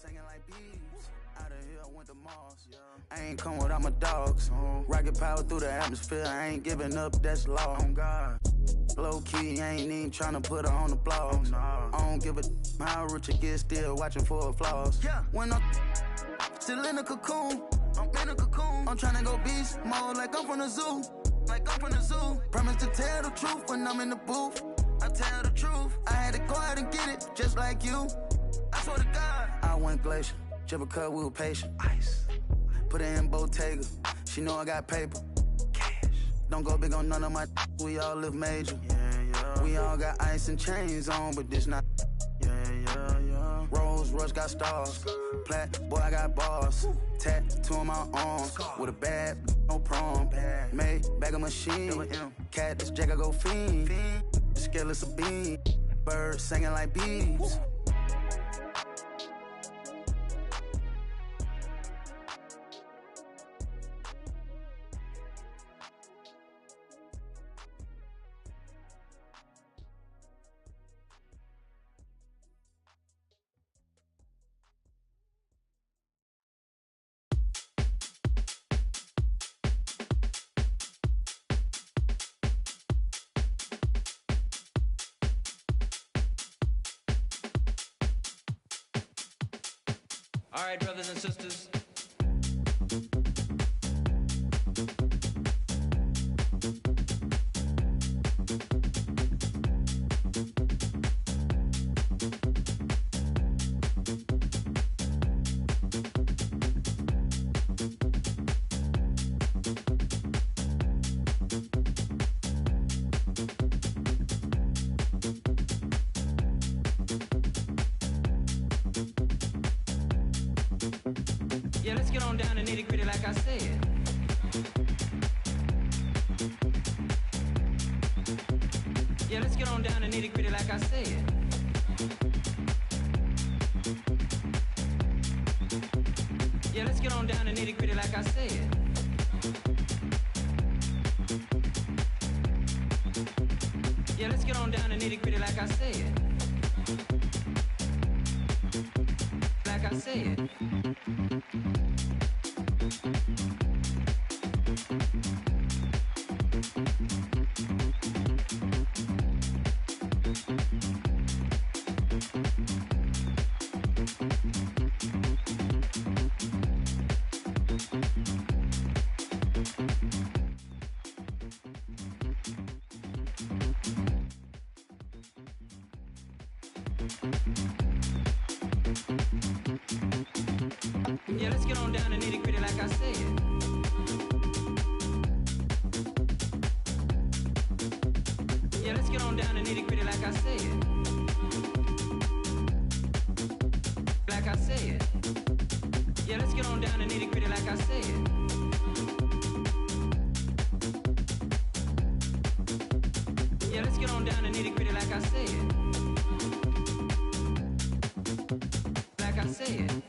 singing like bees. Out of here, I went to Mars. I ain't come without my dogs. Rocket power through the atmosphere. I ain't giving up, that's law. On God. Low key, I ain't even tryna put her on the blogs. I don't give a how rich it gets, still watching for her flaws. When I'm still in a cocoon, I'm in a cocoon. I'm tryna go beast mode like I'm from the zoo. Promise to tell the truth when I'm in the booth. I tell the truth. I had to go out and get it, just like you. I swear to God. I went glacier, just because we were patient. Ice. Put it in Bottega. She know I got paper. Cash. Don't go big on none of my. We all live major. We all got ice and chains on, but this not. Rolls Royce got stars. Fletchboy, I got bars. Tattoo on my arm. With a bad, no prom. Made bag of machine. Cat, this jack, I go fiend. Scaleless a bean. Birds singing like bees. All right, brothers and sisters. Yeah, let's get on down to nitty-gritty like I said. Yeah, let's get on down to nitty-gritty like I said. Yeah, let's get on down to nitty-gritty like I said. Yeah, let's get on down to nitty-gritty like I said. Like I said. Yeah, let's get on down to nitty-gritty like I said. Yeah, let's get on down to nitty-gritty like I said. Like I said. Yeah, let's get on down to nitty-gritty like I said. Yeah, let's get on down to nitty-gritty like I said. Like I said.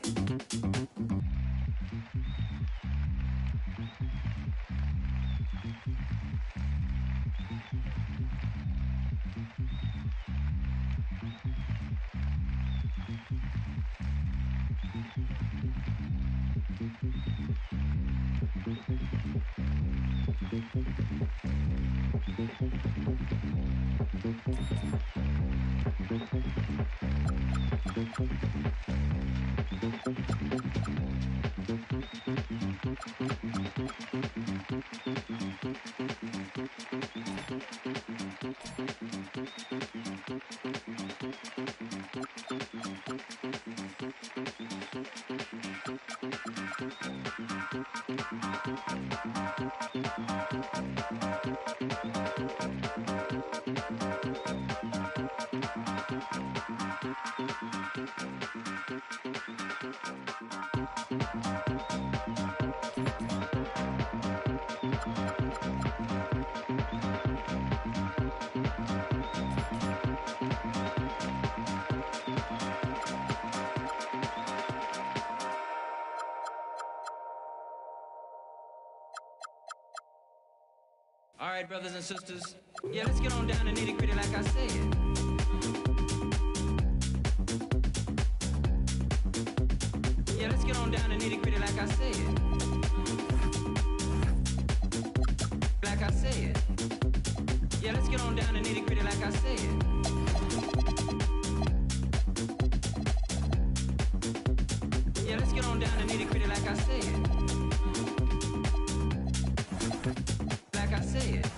All right, brothers and sisters. Yeah, let's get on down to nitty-gritty like I said. Yeah, let's get on down to nitty gritty like I said. Like I said. Yeah, let's get on down to nitty gritty like I said. Yeah, let's get on down to nitty gritty like I said. Like I said.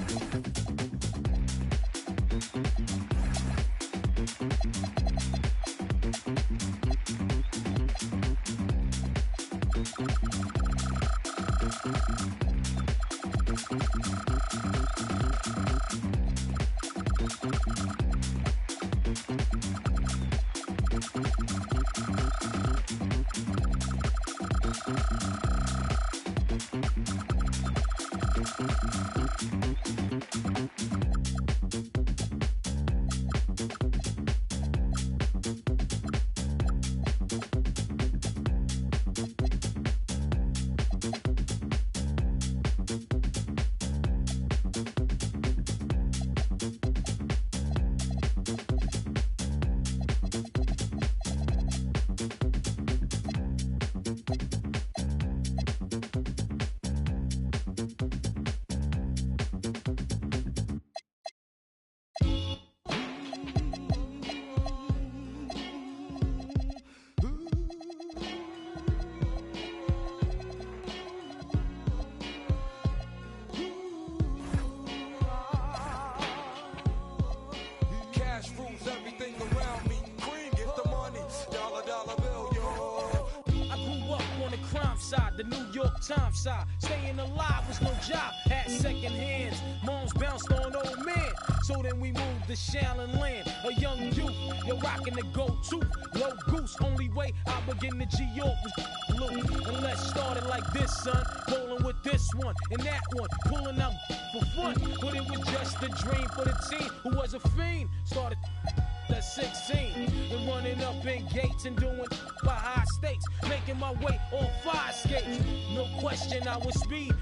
The New York Times side, staying alive was no job, had second hands, moms bounced on old men, so then we moved to Shallon Land, a young youth, you're rocking the go-to, low goose, only way I begin to G-York was blue, and let's start it like this, son, rolling with this one, and that one, pulling out for fun, but it was just a dream for the team, who was a fiend, started at 16 and running up in gates and doing by high stakes, making my way on fire skates. No question I was speed.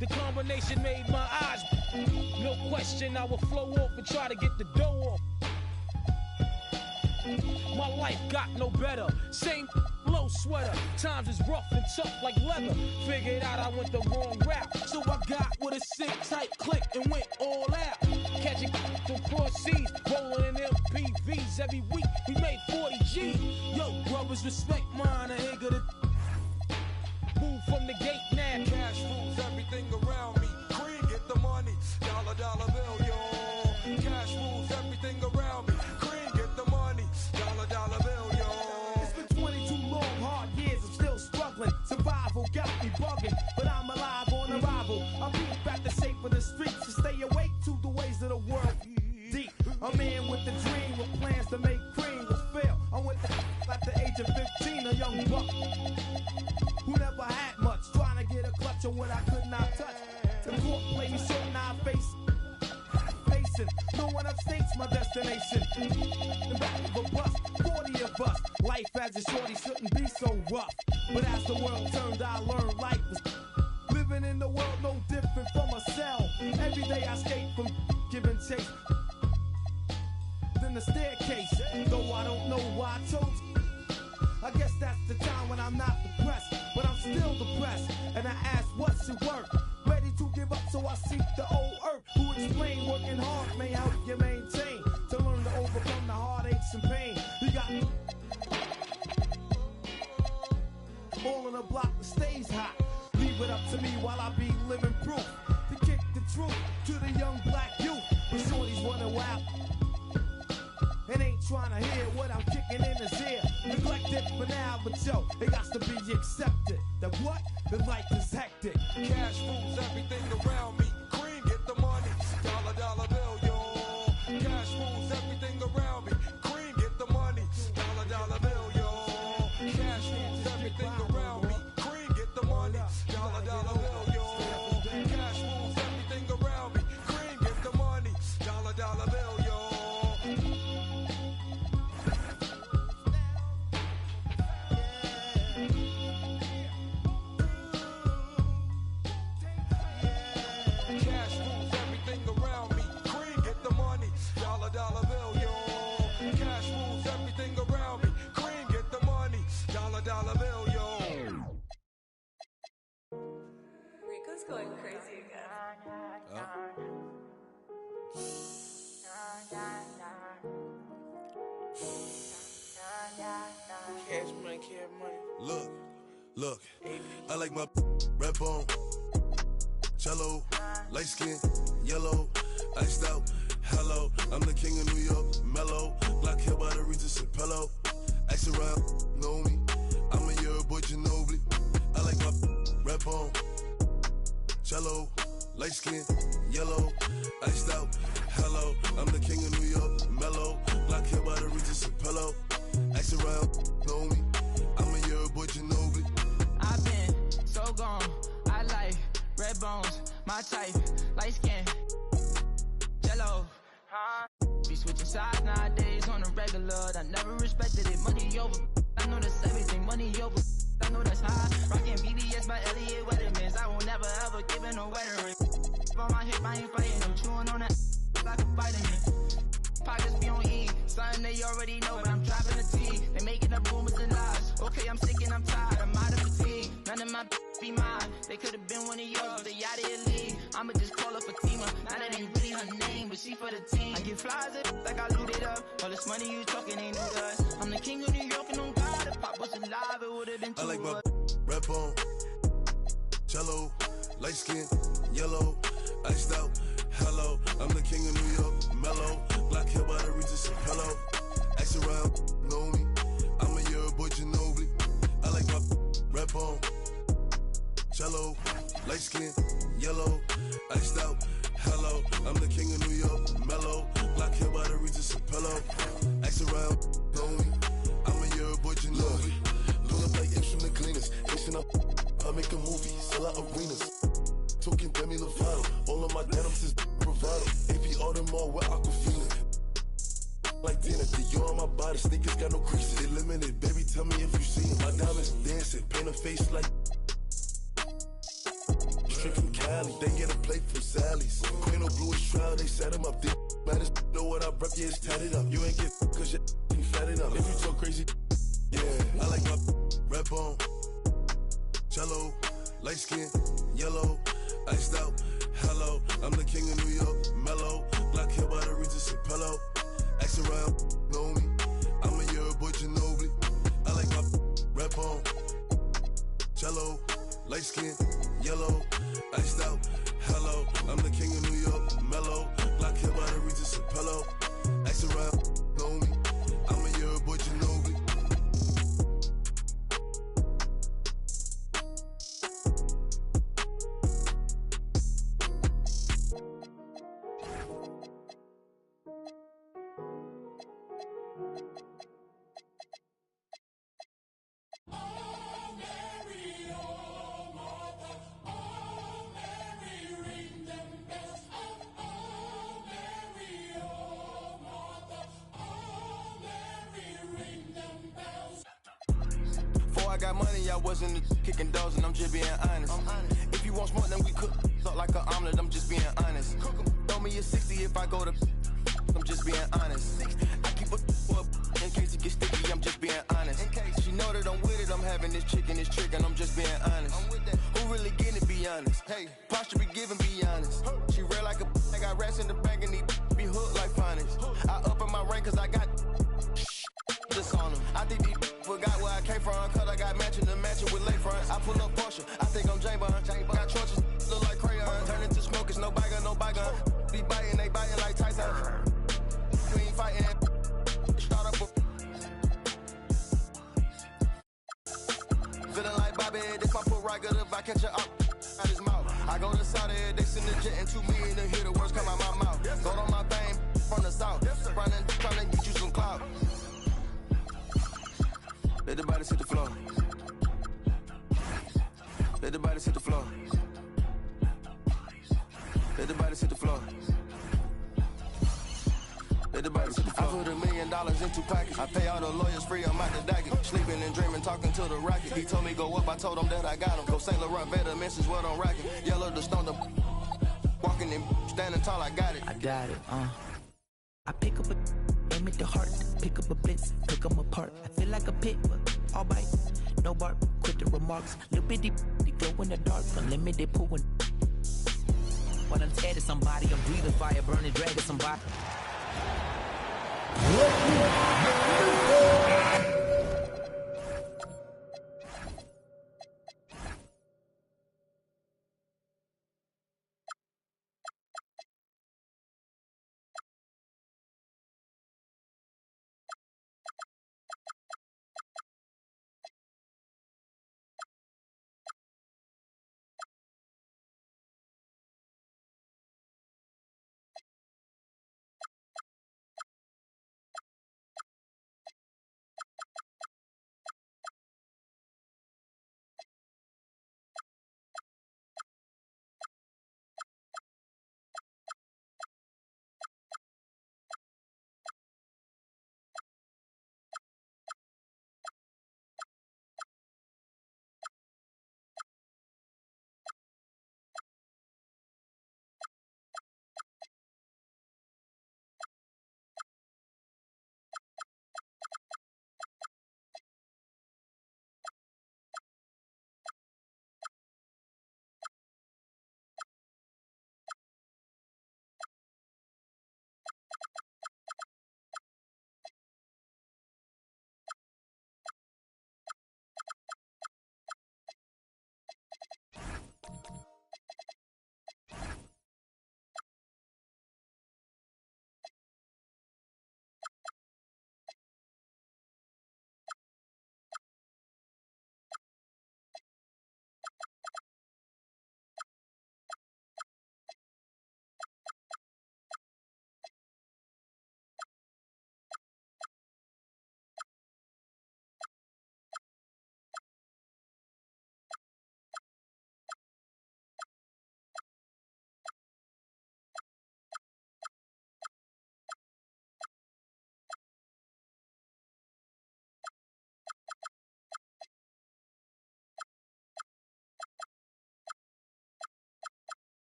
The combination made my eyes. No question I would flow off and try to get the dough off. My life got no better. Same low sweater. Times is rough and tough like leather. Figured out I went the wrong route. So I got with a sick tight click and went all out. Catching from cross seas, rolling in MPVs. Every week we made 40 G. Yo, brothers, respect mine. I ain't gonna move from the gate now. Cash rules everything around me. Green, get the money. Dollar, dollar bill, yo. Cash rules everything around me. Green, get the money. Dollar, dollar bill, yo. It's been 22 long, hard years. I'm still struggling. Survival got me bugging, but I'm alive on arrival. I'm beat back the shape of the streets to stay awake to the ways of the world. Deep, a man with a dream, with plans to make cream, will fail. I went to at the age of 15, a young buck who never had much, trying to get a clutch on what I could not touch. The court played so now pacing. No one upstate's my destination. The back of a bus, 40 of us. Life as a shorty shouldn't be so rough. But as the world turned, I learned life was living in the world no different from a cell. Every day I escape from giving chase. Then the staircase, though I don't know why I chose. I guess that's the time when I'm not depressed, but I'm still depressed. And I ask, what's your work? Ready to give up, so I seek the old earth. Who explain working hard may help you maintain. To learn to overcome the heartaches and pain. You got me all in a block that stays hot. Leave it up to me while I be living proof. To kick the truth to the young black youth. The shorties running wild and ain't trying to hear what I'm kicking in his ear. Neglected for now, but yo, it got to be accepted. That what? The life is hectic. Cash rules everything around me. Green, get the money. Dollar, dollar bill, yo. Cash rules everything around me. Green, get the money. Dollar, dollar bill, yo. Cash rules everything around me. Green, get the money. Dollar, dollar bill, yo. Cash rules everything around me. Green, get the money. Dollar, dollar bill, yo. Cash money, cash money. Look, I like my red bone, cello, light skin, yellow, iced out, hello. I'm the king of New York, mellow, black hair by the Regis and pillow. Ask around, know me, I'm a year boy Ginobili. I like my red bone, cello, light skin, yellow, iced out, hello. I'm the king of New York, mellow, black hair by the Regis and pillow. Ask around, know me, I'm a year boy Ginobili. I've been so gone, I like red bones, my type, light skin, jello. Be switching sides nowadays on the regular. I never respected it, money over. I know that's everything, money over. I know that's high. Rockin' BBS by Elliot Weathermans. I will never ever give it no wedding ring. On my hip, I ain't fighting. I'm chewing on that like a vitamin. Pockets be on E, something they already know, but I'm driving a T. They making up rumors and lies. Okay, I'm sick and I'm tired, I'm out of fatigue. None of my be mine. They could have been one of yours, but they out of your league. I'ma just call her Fatima. Now that ain't really her name, but she for the team. I get flies up like I looted up. All this money you talking ain't new to us. I'm the king of New York and on God. If Pop was alive, it would have been too. I like my red bone, cello, light skin, yellow, iced out, hello. I'm the king of New York, mellow, black hair by the Regis and pillow. Ask around, know me, I'm a year boy Ginobili. I like my red bone, cello, light skin, yellow, iced out, hello. I'm the king of New York, mellow, black hair by the Regis and pillow. Ask around, know me, I'm a year boy Ginobili. Look up like Imps from the cleaners, mixing up, I make a movie, sell out arenas. Talking Demi Lovato, all of my denims is bravado. AP Audemars with Aquafina. Like dinner, Dior on my body, sneakers got no creases. They limited, baby, tell me if you see it. My diamonds dancing, paint a face like straight from Cali. They get a plate from Sally's. Queen of bluish trial, they set him up. They man, know what I rep, yeah, it's tatted up. You ain't get cause your ain't fatted up. If you talk crazy, yeah, I like my red bone, cello, light skin, yellow, iced out, hello. I'm the king of New York, mellow, black hair by the Regis and pillow. Ask around, know me, I'm a year boy Ginobili. I like my red bone, cello, light skin, yellow, iced out, hello. I'm the king of New York, mellow, black hair by the Regis and pillow. Ask around, know me, I'm a year boy Ginobili. I got money, I wasn't kicking doors, and I'm just being honest. If you want smoke, then we cook up like an omelet, I'm just being honest. Throw me a 60 if I go to I'm just being honest. I keep a up in case it gets sticky, I'm just being honest. She know that I'm with it, I'm having this chicken, this trick, and I'm just being honest. Who really getting it, be honest? Hey, posture be giving, be honest. She real like a I got rats in the bag and these be hooked like phonics. I up in my rank cause I got this on them. I think these forgot where I came from, cause I got matching the matching with lay front. I pull up Porsche, I think I'm J-Bun. Got torches, look like crayon. Turn into smokers, no bygone, no bygone. Be biting, they biting like Tyson. You ain't fighting, start up a feeling like Bobby, this my put right good if I catch her out his mouth. I go to Saudi, they send the jet and 2 million to hear the words come out my mouth. Go on my bang from the south, running, trying to get you some clout. Let the body hit the floor. Let the body hit the floor. Let the body hit the floor. Let the body hit the floor. I put $1 million in 2 pockets. I pay all the lawyers free, I'm out the daggett. Sleeping and dreaming, talking to the rocket. He told me go up, I told him that I got him. Go St. Laurent, better misses what I'm rocking. Yellow the stone, the walking and standing tall, I got it. I got it, I pick up a aim at the heart, pick up a blitz, pick them apart. I feel like a pit, but all bite, no bark, quit the remarks. Little bitty, they glow in the dark, unlimited pooling. When I'm tearing somebody, I'm breathing fire, burning, dragging somebody.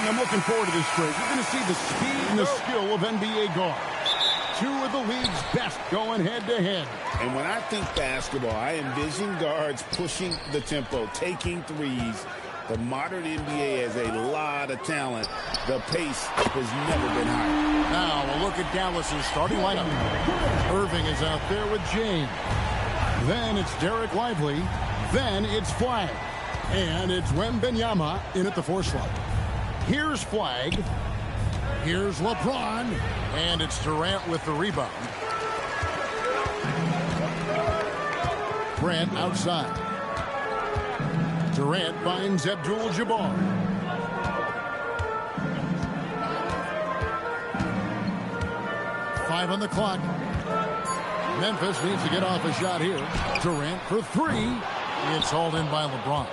I'm looking forward to this break. You're going to see the speed and the skill of NBA guards. Two of the league's best going head-to-head. And when I think basketball, I envision guards pushing the tempo, taking threes. The modern NBA has a lot of talent. The pace has never been higher. Now we'll look at Dallas's starting lineup. Irving is out there with James. Then it's Derek Lively. Then it's Flag. And it's Wembanyama in at the 4 slot. Here's Flag. Here's LeBron. And it's Durant with the rebound. Grant outside. Durant finds Abdul-Jabbar. Five on the clock. Memphis needs to get off a shot here. Durant for 3. It's hauled in by LeBron.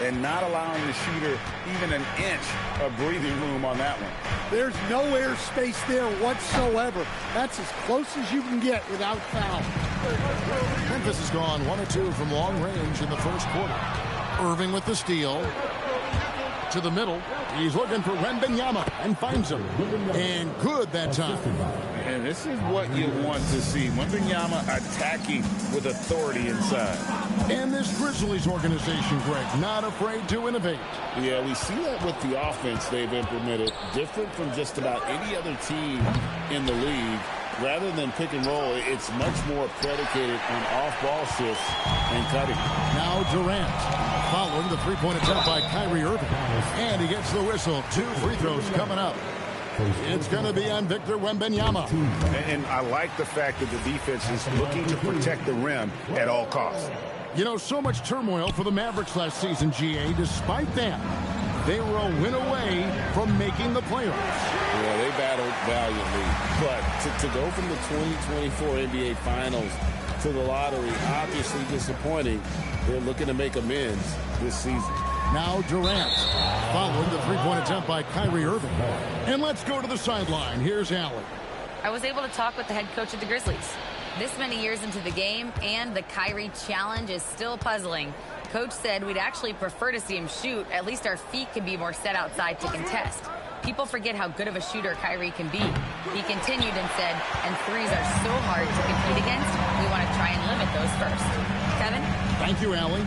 And not allowing the shooter even an inch of breathing room on that one. There's no air space there whatsoever. That's as close as you can get without foul. Memphis has gone 1 of 2 from long range in the first quarter. Irving with the steal. To the middle. He's looking for Wembanyama and finds him. And good that time. And this is what you want to see. Wembanyama attacking with authority inside. And this Grizzlies organization, Greg, not afraid to innovate. Yeah, we see that with the offense they've implemented. Different from just about any other team in the league. Rather than pick and roll, it's much more predicated on off-ball shifts and cutting. Now Durant, following the three-point attempt by Kyrie Irving. And he gets the whistle. 2 free throws coming up. It's going to be on Victor Wembanyama. And I like the fact that the defense is looking to protect the rim at all costs. You know, so much turmoil for the Mavericks last season, GA. Despite that, they were a win away from making the playoffs. Yeah, they battled valiantly. But to go from the 2024 NBA Finals to the lottery, obviously disappointing. They're looking to make amends this season. Now Durant, following the three-point attempt by Kyrie Irving. And let's go to the sideline. Here's Allen. I was able to talk with the head coach of the Grizzlies. This many years into the game, and the Kyrie challenge is still puzzling. Coach said we'd actually prefer to see him shoot. At least our feet can be more set outside to contest. People forget how good of a shooter Kyrie can be. He continued and said, and threes are so hard to compete against, we want to try and limit those first. Kevin? Thank you, Allie.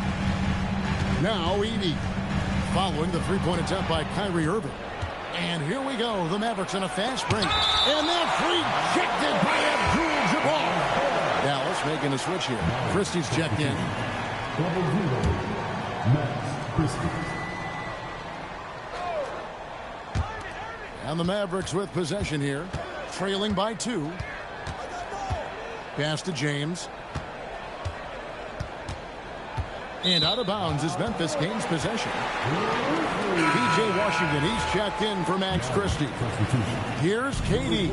Now Edey, following the three-point attempt by Kyrie Irving. And here we go, the Mavericks in a fast break. And that's rejected by Abdul-Jabbar. Dallas making a switch here. Christie's checked in. And the Mavericks with possession here, trailing by 2. Pass to James. And out of bounds as Memphis gains possession. P.J. Washington, he's checked in for Max Christie. Here's Katie.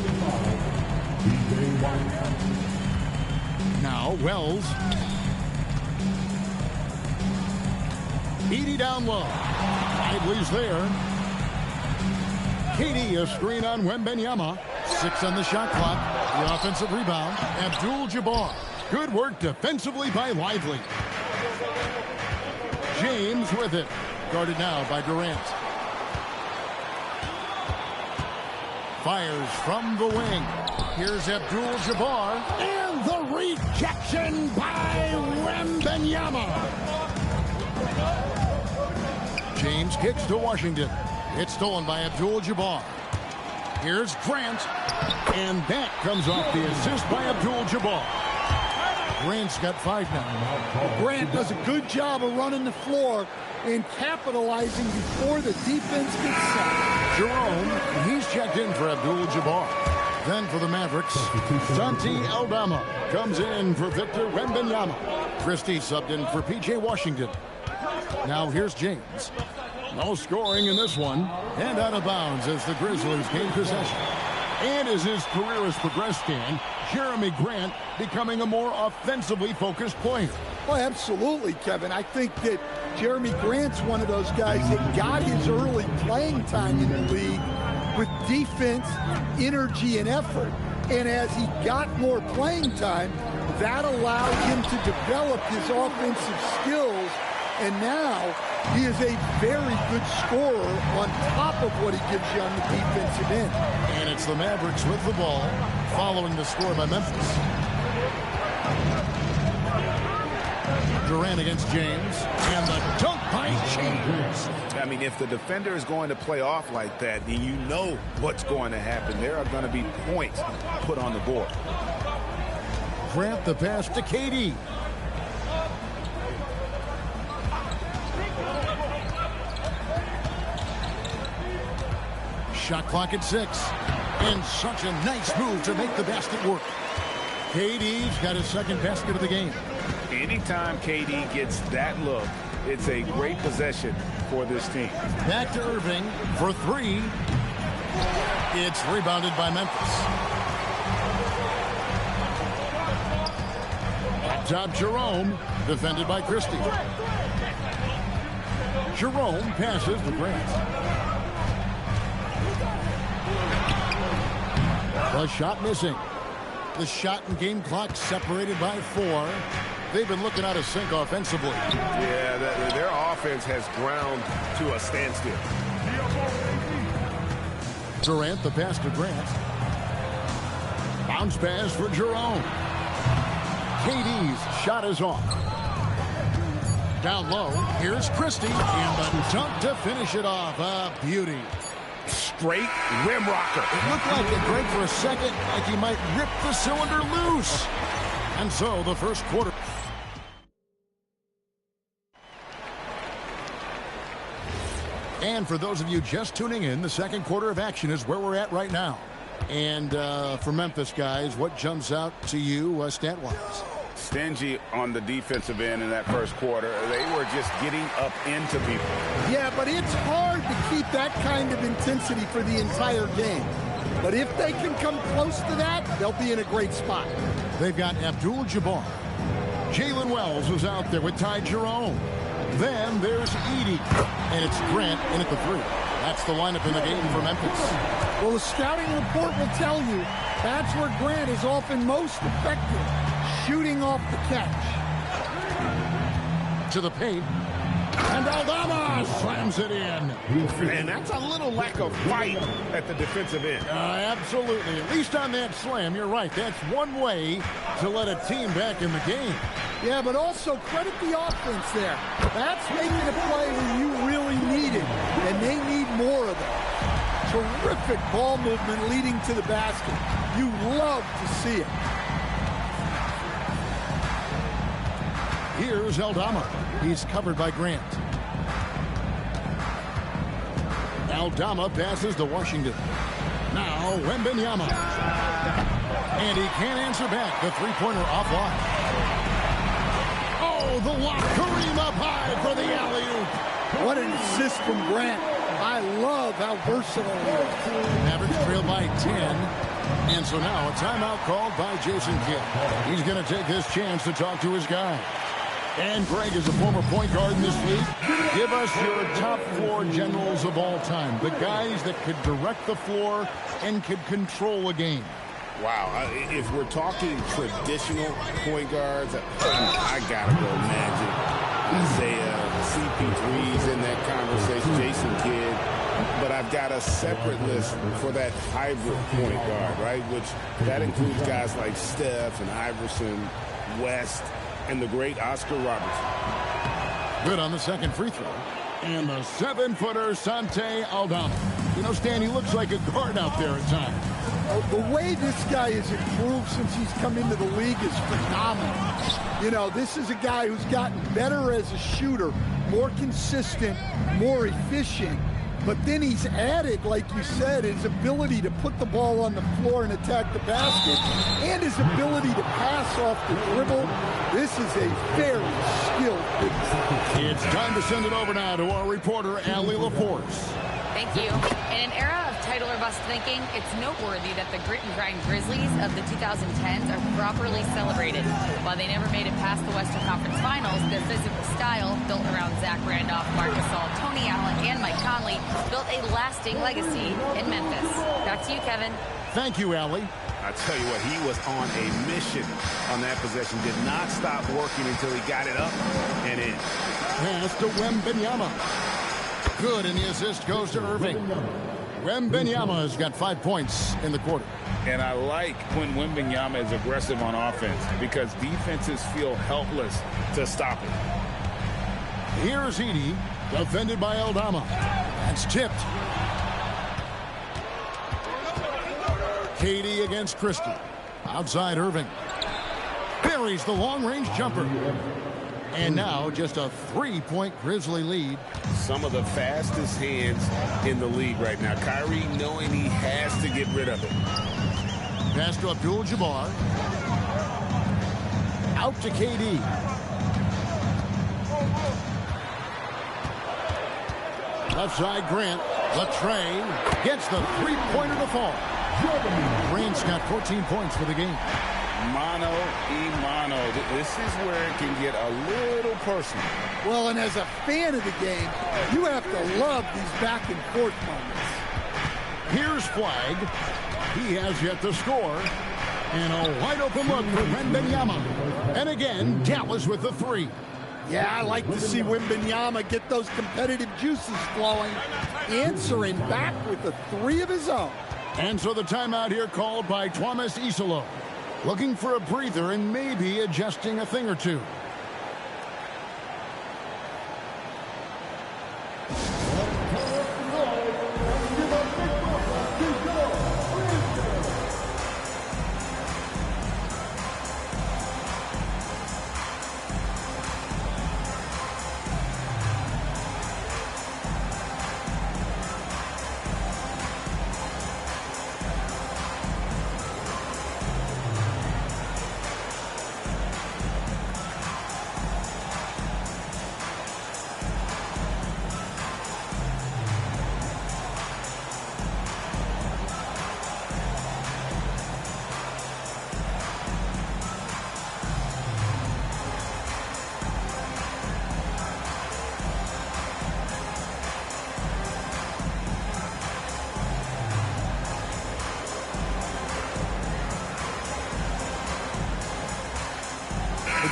Now Wells. Edey down low. Lively's there. Katie, a screen on Wembanyama. 6 on the shot clock. The offensive rebound. Abdul-Jabbar. Good work defensively by Lively. James with it. Guarded now by Durant. Fires from the wing. Here's Abdul-Jabbar. And the rejection by Wembanyama. James kicks to Washington. It's stolen by Abdul-Jabbar. Here's Grant. And that comes off the assist by Abdul-Jabbar. Grant's got 5 now. Grant does a good job of running the floor and capitalizing before the defense gets set. Jerome, he's checked in for Abdul-Jabbar. Then for the Mavericks, Santi Aldama comes in for Victor Wembanyama. Christie subbed in for P.J. Washington. Now here's James. No scoring in this one. And out of bounds as the Grizzlies gain possession. And as his career has progressed, Dan, Jeremy Grant becoming a more offensively focused player. Well, absolutely, Kevin. I think that Jeremy Grant's one of those guys that got his early playing time in the league with defense, energy, and effort. And as he got more playing time, that allowed him to develop his offensive skills And now he is a very good scorer on top of what he gives you on the defensive end. And it's the Mavericks with the ball following the score by Memphis. Durant against James, and the dunk by James. I mean, if the defender is going to play off like that, then you know what's going to happen. There are going to be points put on the board. Grant the pass to KD. Shot clock at 6. And such a nice move to make the basket work. KD's got his second basket of the game. Anytime KD gets that look, it's a great possession for this team. Back to Irving for 3. It's rebounded by Memphis. Up top, Jerome, defended by Christie. Jerome passes to Grant. The shot missing. The shot and game clock separated by 4. They've been looking out of sync offensively. Yeah, their offense has ground to a standstill. Durant, the pass to Grant. Bounce pass for Jerome. KD's shot is off. Down low, here's Christie, and the dunk to finish it off. A beauty. Straight rim rocker. It looked like it break for a second, like he might rip the cylinder loose. And so the first quarter. And for those of you just tuning in, the second quarter of action is where we're at right now. And for Memphis, guys, what jumps out to you stat-wise? Stingy on the defensive end in that first quarter. They were just getting up into people. Yeah, but it's hard to keep that kind of intensity for the entire game. But if they can come close to that, they'll be in a great spot. They've got Abdul-Jabbar. Jalen Wells is out there with Ty Jerome. Then there's Edey. And it's Grant in at the 3. That's the lineup in the game for Memphis. Well, the scouting report will tell you that's where Grant is often most effective, shooting off the catch. To the paint. And Aldama slams it in. And that's a little lack of fight at the defensive end. Absolutely. At least on that slam, you're right. That's one way to let a team back in the game. Yeah, but also credit the offense there. That's making a play when you really need it, and they need more of it. Terrific ball movement leading to the basket. You love to see it. Here's Aldama. He's covered by Grant. Aldama passes to Washington. Now Wembanyama. And he can't answer back. The three-pointer offline. Oh, the lock. Kareem up high for the alley-oop. What an assist from Grant. I love how versatile he is. Mavericks trail by 10. And so now a timeout called by Jason Kidd. He's going to take this chance to talk to his guy. And Greg is a former point guard in this league. Give us your top floor generals of all time. The guys that could direct the floor and could control a game. Wow, if we're talking traditional point guards, I gotta go Magic, Isaiah, CP3's in that conversation, Jason Kidd. But I've got a separate list for that hybrid point guard, right? Which that includes guys like Steph and Iverson, West, and the great Oscar Robertson. Good on the second free throw. And the 7-footer, Santé Aldama. You know, Stan, he looks like a guard out there at times. The way this guy has improved since he's come into the league is phenomenal. You know, this is a guy who's gotten better as a shooter, more consistent, more efficient. But then he's added, like you said, his ability to put the ball on the floor and attack the basket, and his ability to pass off the dribble. This is a very skilled big man. It's time to send it over now to our reporter, Allie LaForce. Thank you. In an era of title or bust thinking, it's noteworthy that the grit and grind Grizzlies of the 2010s are properly celebrated. While they never made it past the Western Conference Finals, their physical style, built around Zach Randolph, Marc Gasol, Tony Allen, and Mike Conley, built a lasting legacy in Memphis. Back to you, Kevin. Thank you, Allie. I tell you what, he was on a mission on that possession. Did not stop working until he got it up and in. Pass to Wembanyama. Good, and the assist goes to Irving. Wembanyama has got 5 points in the quarter. And I like when Wembanyama is aggressive on offense because defenses feel helpless to stop it. Here's Edey, defended by Aldama. That's tipped. Katie against Christie. Outside Irving. Buries the long-range jumper. And now just a 3-point Grizzly lead. Some of the fastest hands in the league right now. Kyrie knowing he has to get rid of it. Pass to Abdul-Jabbar. Out to KD. Left side Grant. Latre gets the three-pointer to fall. Grant's got 14 points for the game. Mano. This is where it can get a little personal. Well, and as a fan of the game, you have to love these back and forth moments. Here's Flag. He has yet to score. And a wide open look for Wembanyama. And again, Dallas with the three. Yeah, I like to see Wembanyama get those competitive juices flowing. Answering back with the three of his own. And so the timeout here called by Thomas Isolo. Looking for a breather and maybe adjusting a thing or two.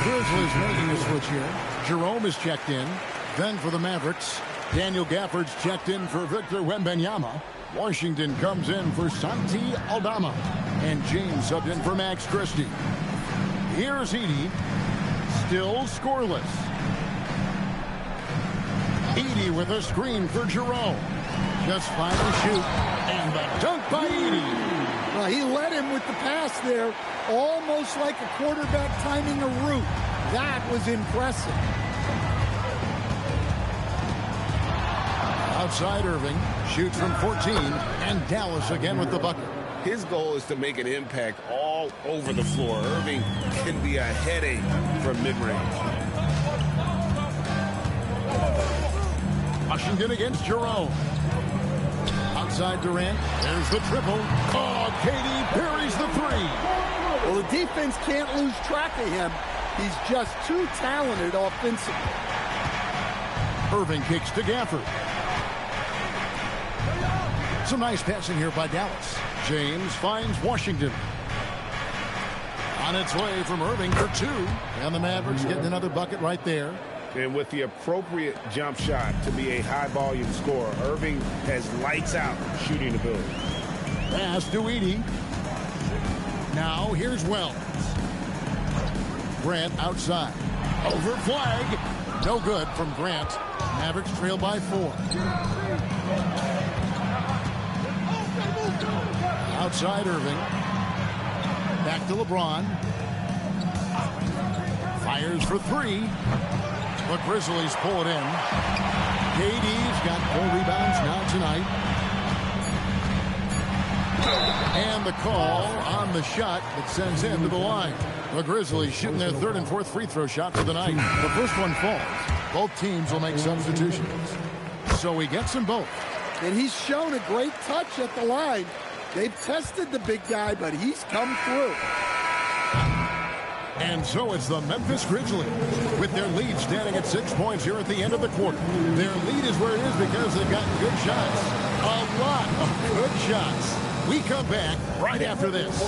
Grizzlies making a switch here. Jerome is checked in. Then for the Mavericks, Daniel Gafford's checked in for Victor Wembanyama. Washington comes in for Santi Aldama. And James subbed in for Max Christie. Here's Edey. Still scoreless. Edey with a screen for Jerome. Just fine to shoot. And the dunk by Edey. Well, he led him with the pass there, almost like a quarterback timing a route. That was impressive. Outside Irving, shoots from 14, and Dallas again with the bucket. His goal is to make an impact all over the floor. Irving can be a headache from mid-range. Washington against Jerome. Outside Durant, there's the triple. Oh, KD buries the three. Well, the defense can't lose track of him. He's just too talented offensively. Irving kicks to Gafford. Some nice passing here by Dallas. James finds Washington. On its way from Irving for two. And the Mavericks getting another bucket right there. And with the appropriate jump shot to be a high-volume scorer, Irving has lights-out shooting ability. Pass to Edey. Now here's Wells. Grant outside. Over Flag. No good from Grant. Mavericks trail by 4. Outside Irving. Back to LeBron. Fires for 3. The Grizzlies pull it in. KD's got 4 rebounds now tonight. And the call on the shot that sends him to the line. The Grizzlies shooting their 3rd and 4th free throw shots of the night. The first one falls. Both teams will make substitutions. So he gets them both. And he's shown a great touch at the line. They've tested the big guy, but he's come through. And so it's the Memphis Grizzlies with their lead standing at 6 points here at the end of the quarter. Their lead is where it is because they've gotten good shots. A lot of good shots. We come back right after this.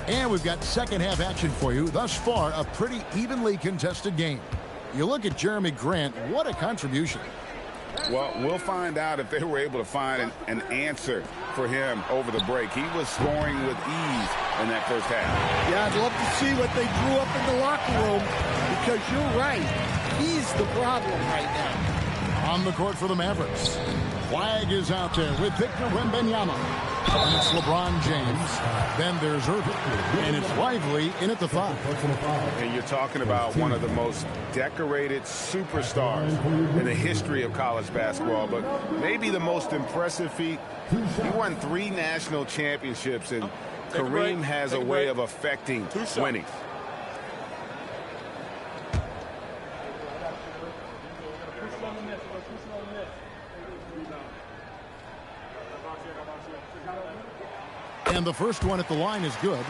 And we've got second half action for you. Thus far, a pretty evenly contested game. You look at Jeremy Grant, what a contribution. Well, we'll find out if they were able to find an answer for him over the break. He was scoring with ease in that first half. Yeah, I'd love to see what they drew up in the locker room, because you're right. He's the problem right now. On the court for the Mavericks. Flag is out there with Victor Wembanyama. And it's LeBron James. Then there's Irving. And it's Lively in at the 5. And you're talking about one of the most decorated superstars in the history of college basketball, but maybe the most impressive feat. He won 3 national championships, and Kareem has a way of affecting winning. And the first one at the line is good.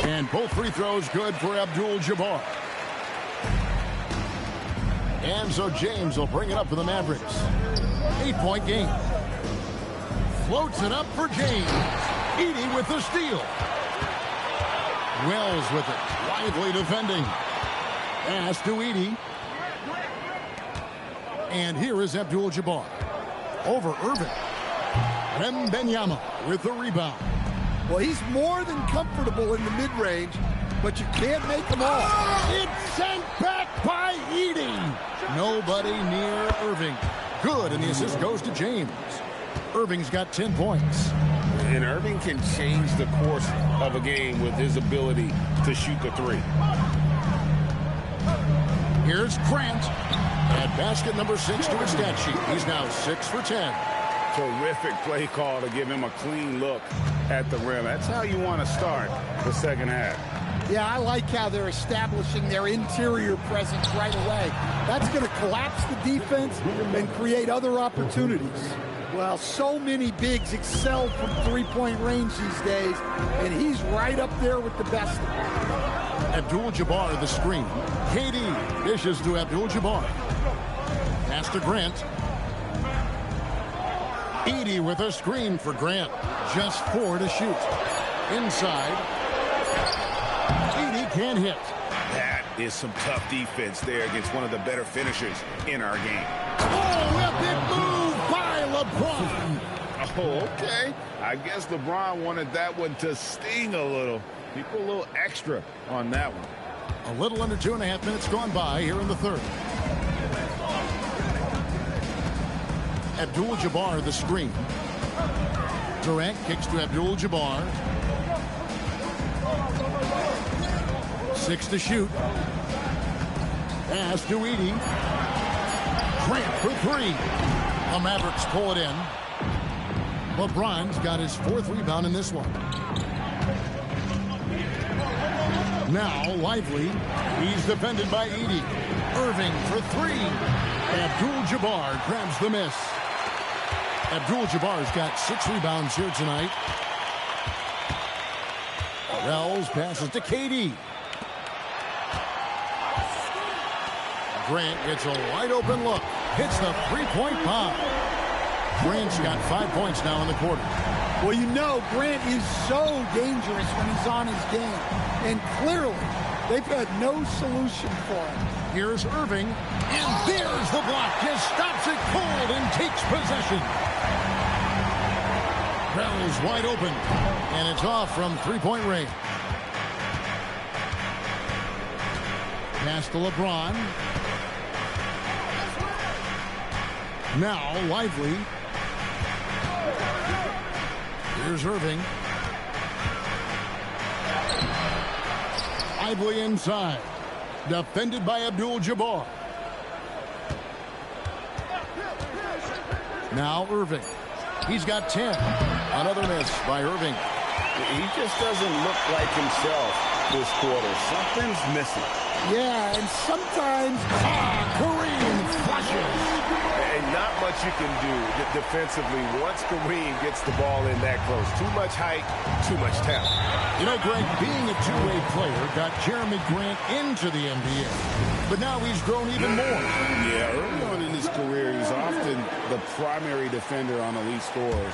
And both free throws good for Abdul-Jabbar. And so James will bring it up for the Mavericks. 8-point game. Floats it up for James. Edey with the steal. Wells with it. Lively defending. Pass to Edey. And here is Abdul-Jabbar. Over Irving. Wembanyama with the rebound. Well, he's more than comfortable in the mid-range, but you can't make him all. It's sent back by Edey. Nobody near Irving. Good, and the assist goes to James. Irving's got 10 points. And Irving can change the course of a game with his ability to shoot the 3. Here's Grant. At basket number 6 to his stat sheet. He's now 6 for 10. Terrific play call to give him a clean look at the rim. That's how you want to start the second half. Yeah, I like how they're establishing their interior presence right away. That's going to collapse the defense and create other opportunities. Well, so many bigs excel from three-point range these days, and he's right up there with the best of them. Abdul-Jabbar the screen. KD dishes to Abdul-Jabbar. Pass to Grant. Edey with a screen for Grant. Just 4 to shoot. Inside. Edey can't hit. That is some tough defense there against one of the better finishers in our game. Oh, a big move by LeBron. Oh, okay. I guess LeBron wanted that one to sting a little. He put a little extra on that one. A little under 2.5 minutes gone by here in the third. Abdul-Jabbar the screen. Durant kicks to Abdul-Jabbar. 6 to shoot. Pass to Edey. Grant for 3. The Mavericks pull it in. LeBron's got his 4th rebound in this one. Now Lively. He's defended by Edey. Irving for 3. Abdul-Jabbar grabs the miss. Abdul-Jabbar's got 6 rebounds here tonight. Wells passes to KD. Grant gets a wide open look. Hits the 3-point bomb. Grant's got 5 points now in the quarter. Well, you know, Grant is so dangerous when he's on his game. And clearly, they've had no solution for him. Here's Irving. And there's the block. Just stops it cold and takes possession. Wells wide open. And it's off from 3-point range. Pass to LeBron. Now Lively. Here's Irving. Lively inside. Defended by Abdul-Jabbar. Now Irving. He's got 10. Another miss by Irving. He just doesn't look like himself this quarter. Something's missing. Yeah, and sometimes, Kareem flushes. And not much you can do defensively once Kareem gets the ball in that close. Too much height, too much talent. You know, Greg, being a two-way player got Jeremy Grant into the NBA. But now he's grown even more. Yeah, early on in his career, he's often the primary defender on elite scores.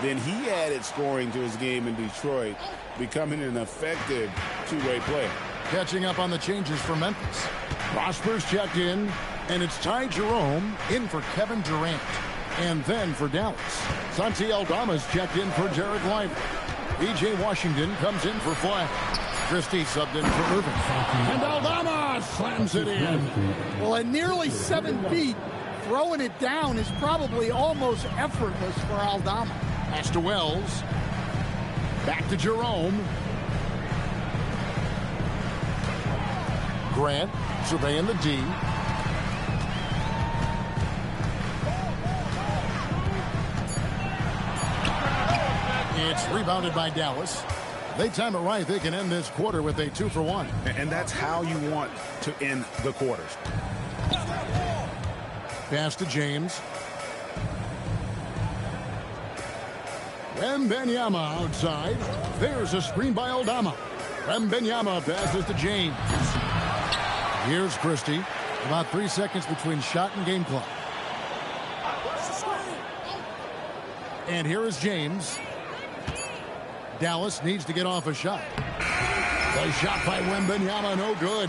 Then he added scoring to his game in Detroit, becoming an effective two-way player. Catching up on the changes for Memphis. Prosper's checked in, and it's Ty Jerome in for Kevin Durant. And then for Dallas, Santi Aldama's checked in for Derek Lively. P.J. Washington comes in for Flash. Christie subbed in for Irving. And Aldama slams it in. Well, at nearly 7 feet, throwing it down is probably almost effortless for Aldama. Pass to Wells. Back to Jerome. Grant surveying the D. It's rebounded by Dallas. They time it right. They can end this quarter with a 2-for-1. And that's how you want to end the quarters. Pass to James. Wembanyama outside. There's a screen by Aldama. Wembanyama passes to James. Here's Christie. About 3 seconds between shot and game clock. And here is James. Dallas needs to get off a shot. The shot by Wembanyama, no good.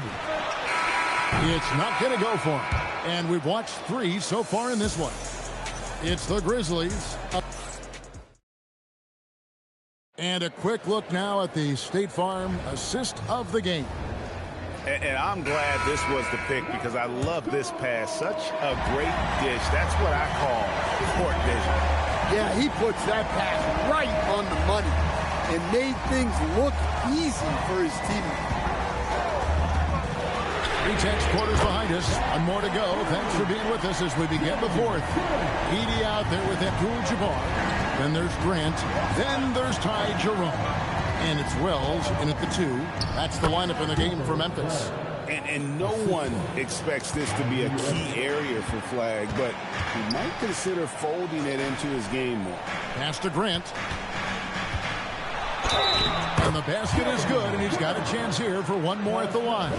It's not going to go for him. And we've watched 3 so far in this one. It's the Grizzlies. And a quick look now at the State Farm assist of the game. And I'm glad this was the pick because I love this pass. Such a great dish. That's what I call court vision. Yeah, he puts that pass right on the money and made things look easy for his teammates. 3 quarters behind us. One more to go. Thanks for being with us as we begin the fourth. Edie out there with Abdul-Jabbar. Then there's Grant. Then there's Ty Jerome. And it's Wells in at the 2. That's the lineup in the game for Memphis. And no one expects this to be a key area for Flag, but he might consider folding it into his game more. Pass to Grant. And the basket is good, and he's got a chance here for one more at the line.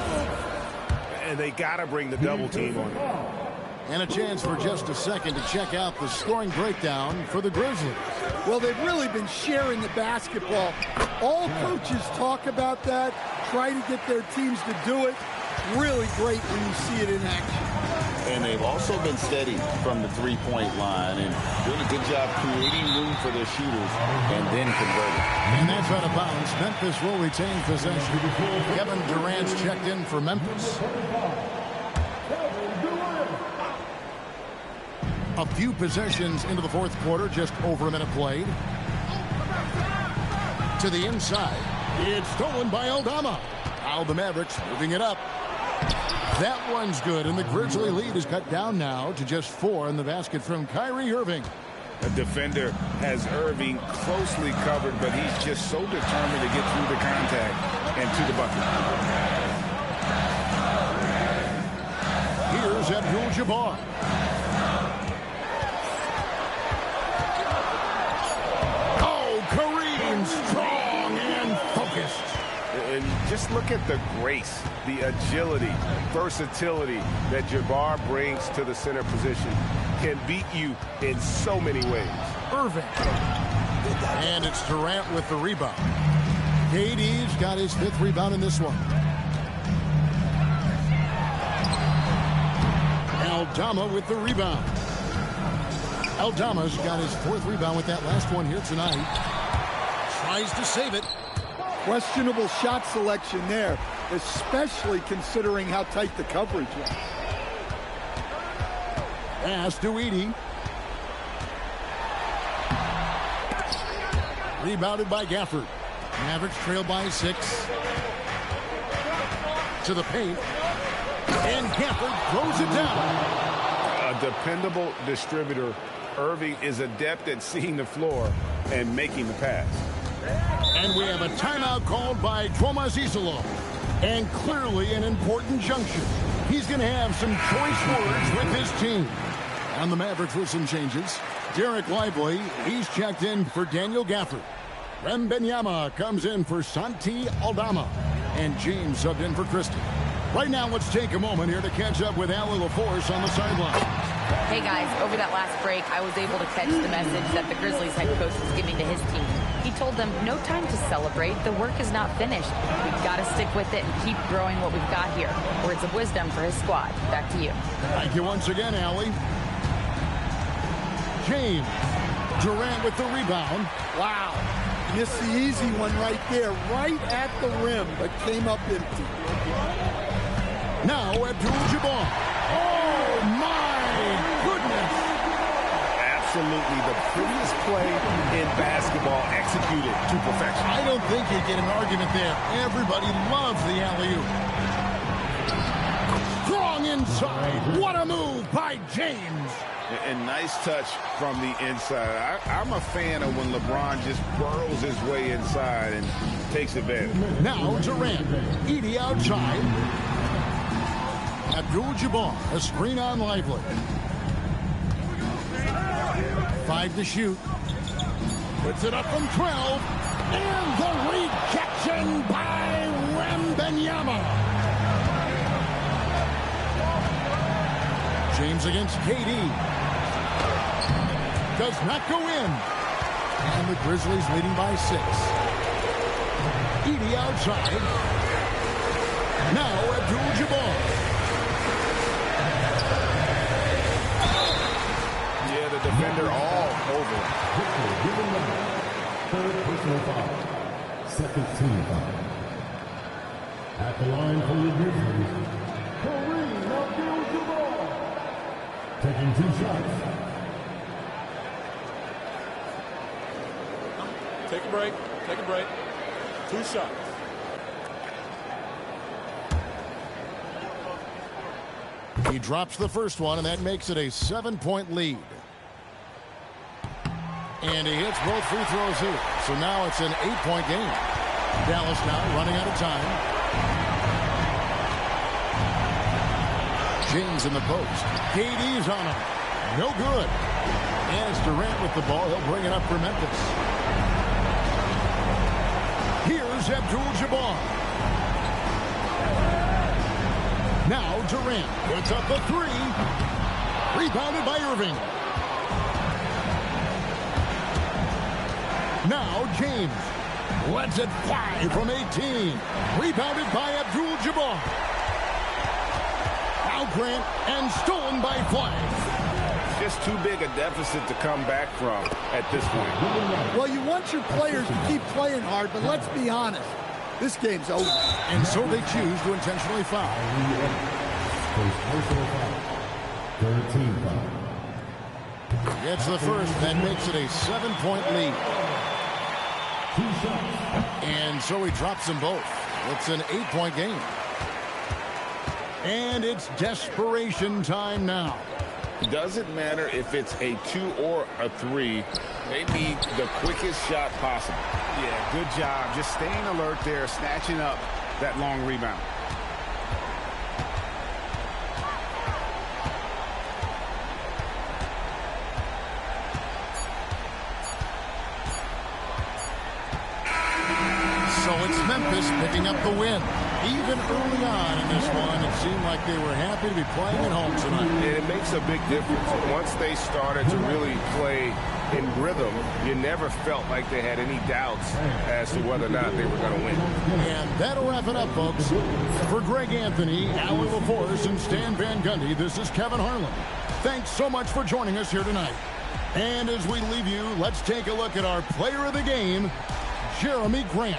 And they got to bring the double team on him. And a chance for just a second to check out the scoring breakdown for the Grizzlies. Well, they've really been sharing the basketball. All coaches talk about that, try to get their teams to do it. Really great when you see it in action. And they've also been steady from the three-point line and doing a good job creating room for their shooters and then converting. And that's out of bounds. Memphis will retain possession. Kevin Durant's checked in for Memphis. A few possessions into the fourth quarter, just over a minute played. To the inside. It's stolen by Aldama. Now the Mavericks moving it up. That one's good, and the Grizzly lead is cut down now to just 4 in the basket from Kyrie Irving. The defender has Irving closely covered, but he's just so determined to get through the contact and to the bucket. Here's Abdul-Jabbar. Oh, Kareem, strong and focused. And just look at the grace, the agility, versatility that Jabbar brings to the center position. Can beat you in so many ways. Irving. And it's Durant with the rebound. KD's got his 5th rebound in this one. Aldama with the rebound. Aldama's got his 4th rebound with that last one here tonight. Tries to save it. Questionable shot selection there, especially considering how tight the coverage was. Pass to Edie. Rebounded by Gafford. Mavericks trail by 6. To the paint. And Gafford throws it down. A dependable distributor Irving is adept at seeing the floor and making the pass. And we have a timeout called by Tomas Isolo. And clearly an important junction. He's going to have some choice words with his team. On the Mavericks with some changes, Derek Lively, he's checked in for Daniel Gafford. Wembanyama comes in for Santi Aldama. And James subbed in for Christie. Right now, let's take a moment here to catch up with Ali LaForce on the sideline. Hey guys, over that last break, I was able to catch the message that the Grizzlies head coach was giving to his team. He told them, no time to celebrate. The work is not finished. We've got to stick with it and keep growing what we've got here. Words of wisdom for his squad. Back to you. Thank you once again, Allie. James. Durant with the rebound. Wow. Missed the easy one right there, right at the rim, but came up empty. Now Abdul-Jabbar. Oh, my goodness. Absolutely the prettiest play in basketball executed to perfection. I don't think you get an argument there. Everybody loves the alley-oop. Strong inside. What a move by James. And nice touch from the inside. I'm a fan of when LeBron just burrows his way inside and takes advantage. Now Durant. Edey outside. Abdul-Jabbar. A screen on Lively. 5 to shoot. Puts it up from 12. And the rejection by Wembanyama. James against KD. Does not go in. And the Grizzlies leading by 6. Edey outside. Now Abdul-Jabbar. Yeah, the defender all over. Third personal foul. Second team foul. At the line for the Grizzlies, Kareem Abdul-Jabbar. Taking 2 shots. Take a break. Take a break. 2 shots. He drops the first one, and that makes it a 7-point lead. And he hits both free throws here. So now it's an 8-point game. Dallas now running out of time. James in the post. KD's on him. No good. And it's Durant with the ball. He'll bring it up for Memphis. Here's Abdul-Jabbar. Now Durant puts up a 3. Rebounded by Irving. Now James lets it fly from 18. Rebounded by Abdul-Jabbar. Now Grant and stolen by Fletch. Just too big a deficit to come back from at this point. Well, you want your players to keep playing hard, but let's be honest. This game's over. And so they choose to intentionally foul. Third team foul. Gets the first. That makes it a 7-point lead. 2 shots. And so he drops them both. It's an 8-point game. And it's desperation time now. It doesn't matter if it's a 2 or a 3. They need the quickest shot possible. Yeah, good job. Just staying alert there, snatching up that long rebound. So it's Memphis picking up the win. Even early on in this one, it seemed like they were happy to be playing at home tonight. And it makes a big difference. Once they started to really play in rhythm, you never felt like they had any doubts as to whether or not they were going to win. And that'll wrap it up, folks. For Greg Anthony, Ali LaForce, and Stan Van Gundy, this is Kevin Harlan. Thanks so much for joining us here tonight. And as we leave you, let's take a look at our player of the game, Jeremy Grant.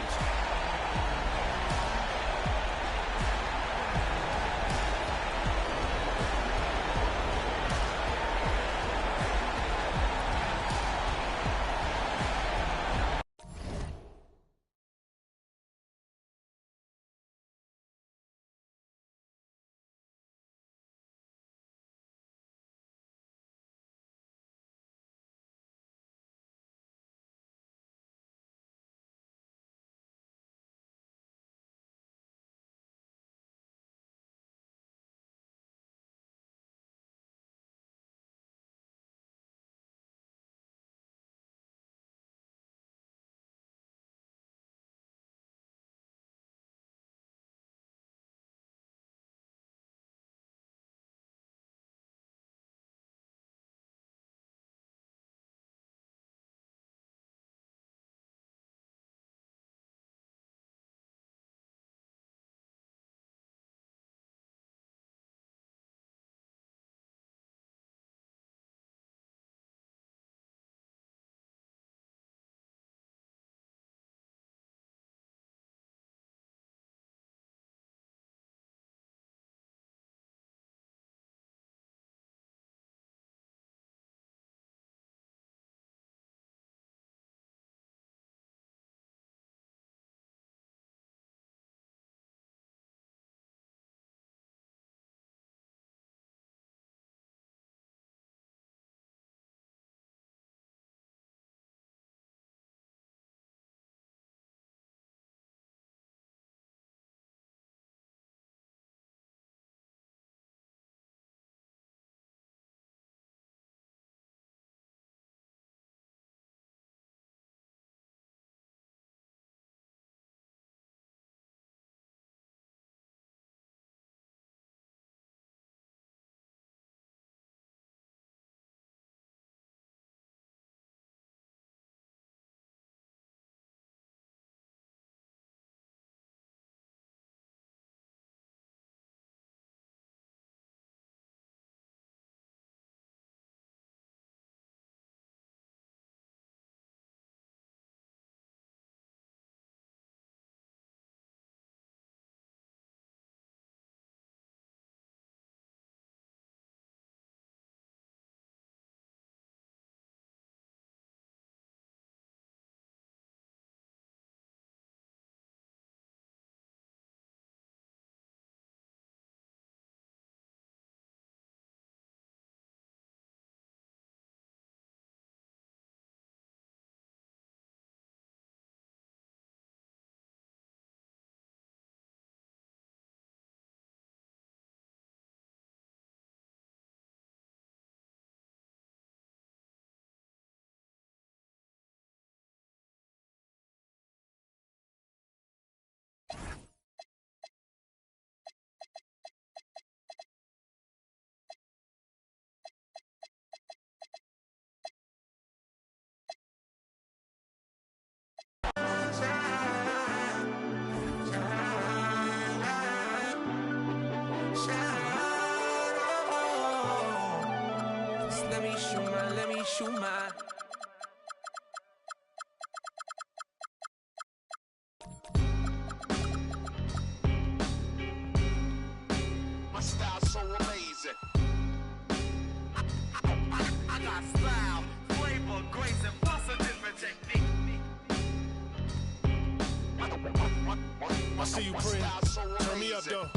I see you, Prince. Turn me up, though.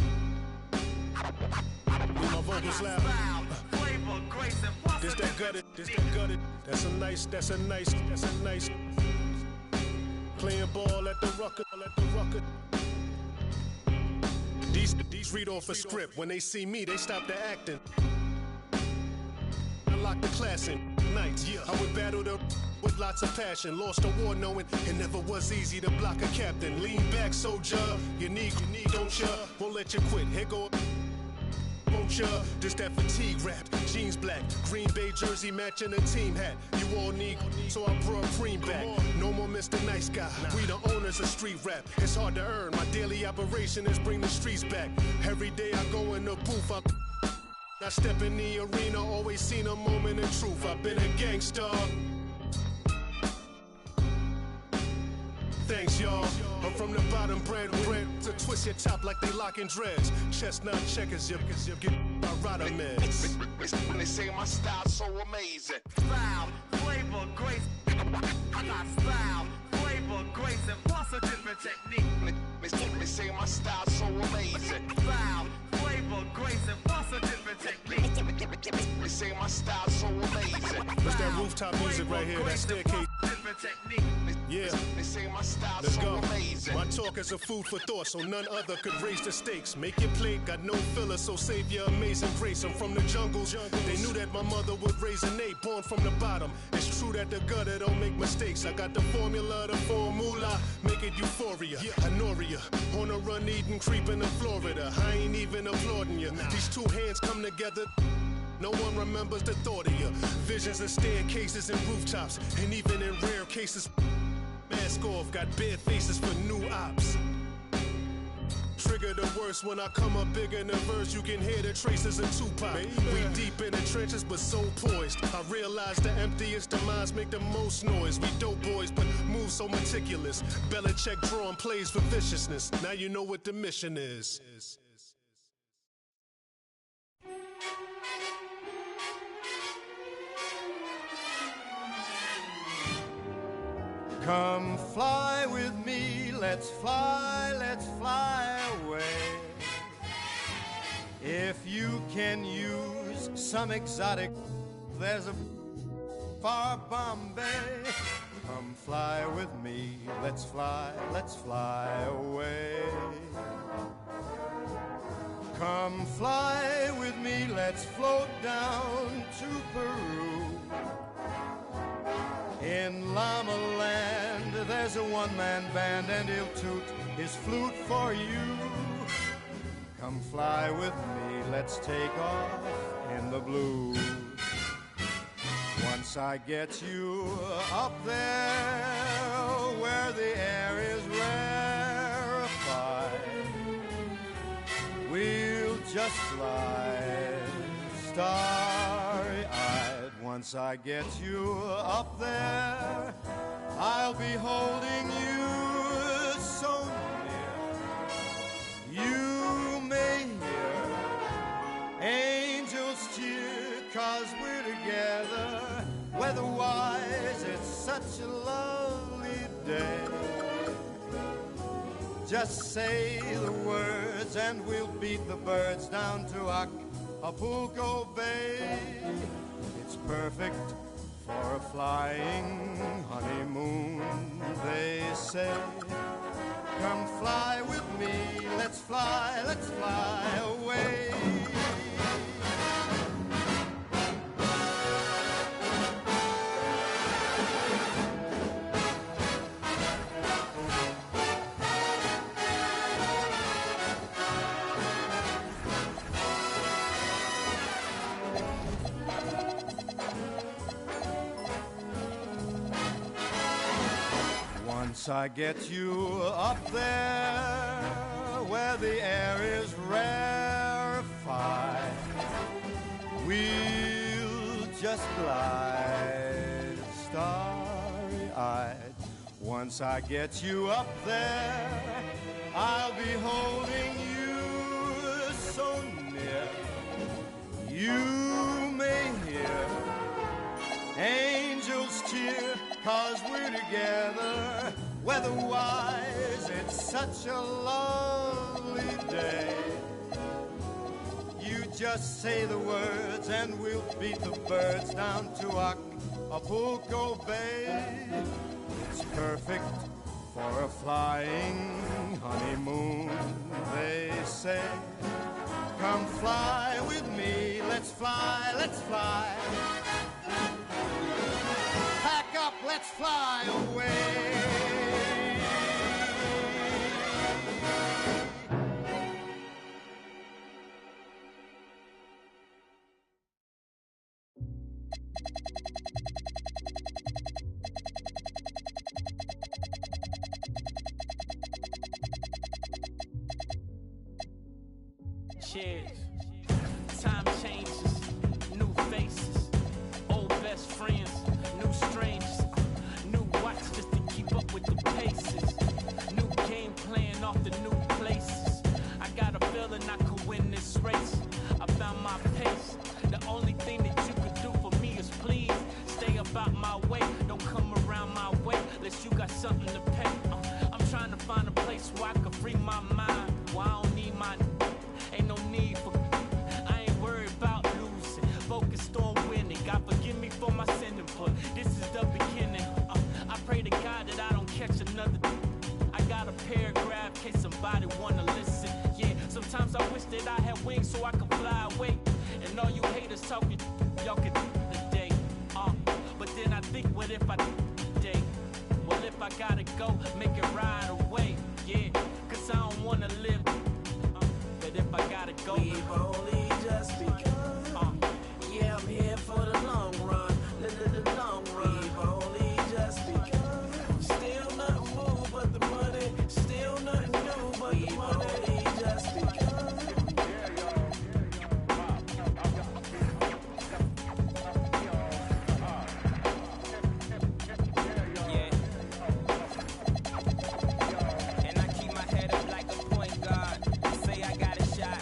With my vocals loud. This that gutted. That's a nice. Playing ball at the rucker. These read off a script. When they see me, they stop the acting. Lock the class in nights. I would battle the with lots of passion. Lost a war knowing it never was easy to block a captain. Lean back, soldier. You need, don't ya? Won't let you quit. Here go. Won't ya? This that fatigue rap. Jeans black, Green Bay jersey matching a team hat. You all need, so I brought cream back. No more Mr. Nice Guy. We the owners of street rap. It's hard to earn. My daily operation is bring the streets back. Every day I go in the booth. I step in the arena, always seen a moment of truth. I've been a gangster. Thanks, y'all. I'm from the bottom, brand to twist your top like they locking dreads. Chestnut checkers, you get by rider meds. When they say my style's so amazing. Style, flavor, grace. I got style, flavor, grace, and plus a different technique. They say my style's so amazing. Style, flavor, grace, and plus a different technique. They say my style's so amazing. That's that rooftop music right here, that staircase. Yeah, they say my style's let's so go. amazing. My talk is a food for thought, so none other could raise the stakes. Make your plate, got no filler, so save your amazing grace. I'm from the jungles. They knew that my mother would raise an eight, born from the bottom. It's true that the gutter don't make mistakes. I got the formula, make it euphoria. Honoria, on a run, eating, creeping to Florida. I ain't even applauding you. These two hands come together. No one remembers the thought of you. Visions of staircases and rooftops, and even in rare cases, mask off, got bare faces for new ops. Trigger the worst when I come up big in the verse. You can hear the traces of Tupac. We deep in the trenches, but so poised. I realize the emptiest of minds make the most noise. We dope boys, but move so meticulous. Belichick drawing plays for viciousness. Now you know what the mission is. Come fly with me, let's fly away. If you can use some exotic, there's a far Bombay. Come fly with me, let's fly away. Come fly with me, let's float down to Peru. In Llama Land, there's a one-man band, and he'll toot his flute for you. Come fly with me, let's take off in the blues. Once I get you up there, where the air is rarefied, we'll just glide starry-eyed. Once I get you up there, I'll be holding you so near. You may hear angels cheer, 'cause we're together. Weather-wise, it's such a lovely day. Just say the words and we'll beat the birds down to Acapulco Bay. It's perfect for a flying honeymoon, they say. Come fly with me, let's fly away. Once I get you up there, where the air is rarefied, we'll just glide starry-eyed. Once I get you up there, I'll be holding you so near. You may hear angels cheer, 'cause we're together. Weather-wise, it's such a lovely day. You just say the words and we'll beat the birds down to Acapulco Bay. It's perfect for a flying honeymoon, they say. Come fly with me, let's fly, let's fly. Pack up, let's fly away. Cheers. Time changes, new faces, old best friends, new strangers, new watch just to keep up with the paces, new game plan off the new places. I got a feeling I could win this race. I found my pace. The only thing that you could do for me is please stay about my way. Don't come around my way unless you got something to pay. I'm trying to find a place where I can free my mind. Where I don't need my. Ain't no need for. I ain't worried about losing. Focused on winning. God forgive me for my sinning, but this is the beginning. I pray to God that I don't catch another. I got a paragraph in case somebody wanna listen. Yeah, sometimes I wish that I had wings so I could fly away. And all you haters talking, y'all could today. But then I think, what if I today? Well, if I gotta go, make it right away. Yeah, cause I don't wanna live. But if I gotta go, we've only just begun. Yeah, I'm here for the long run. The long run. We've only just begun. Still nothing moved but the money. Still nothing new but the money. We've only just begun. Yeah. And I keep my head up like a point guard. Say I got a shot,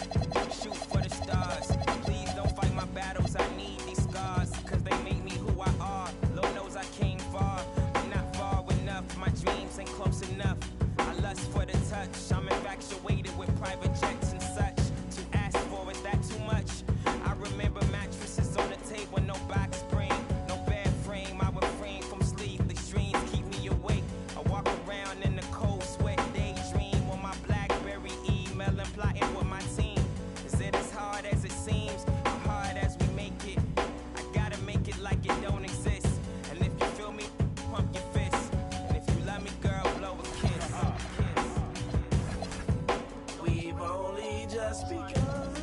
shoot for the stars. Please don't fight my battles, I need these scars. Cause they make me who I are. Lord knows I came far, but not far enough. My dreams ain't close enough. I lust for the touch, I'm infatuated with private jets and such. To ask for, is that too much? I remember mattresses on the table, no box spring, no bed frame. I refrain from sleepless dreams, keep me awake. I walk around in the cold sweat, daydream on my BlackBerry, emailing, plotting with my team. Is it as hard as it seems, or hard as we make it? I gotta make it like it don't exist. And if you feel me, pump your fist. And if you love me, girl, blow a kiss. We've only just begun.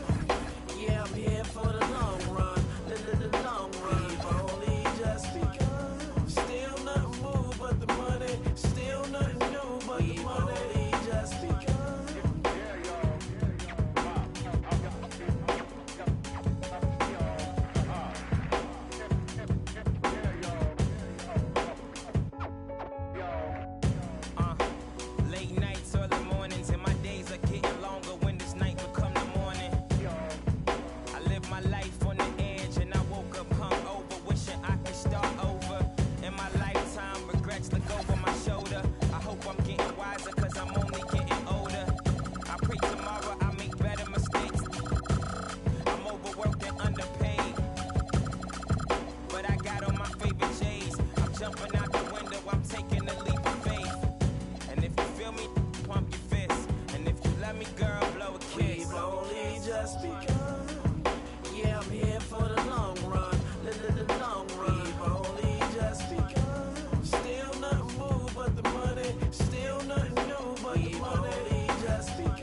Yeah, I'm here for the long run. The long run. We've only just begun. Still nothing moved but the money. Still nothing new but the money. We've only just begun. Late nights, early mornings, and my days are getting longer when this night become the morning. I live my life on the edge, and I woke up hungover, wishing I could start over. In my lifetime, regrets look over my shoulder. I hope I'm getting wiser, cause I'm only getting older. I pray tomorrow I make better mistakes. I'm overworked and underpaid, but I got on my favorite J's. I'm jumping out the window, I'm taking a leap of faith. And if you feel me, pump your fist. And if you love me, girl, blow a kiss. We've only just begun. Yeah, I'm here for the long run. The long run. We've only just begun. Still nothing moved but the money. Still nothing new but the money. We've only just begun.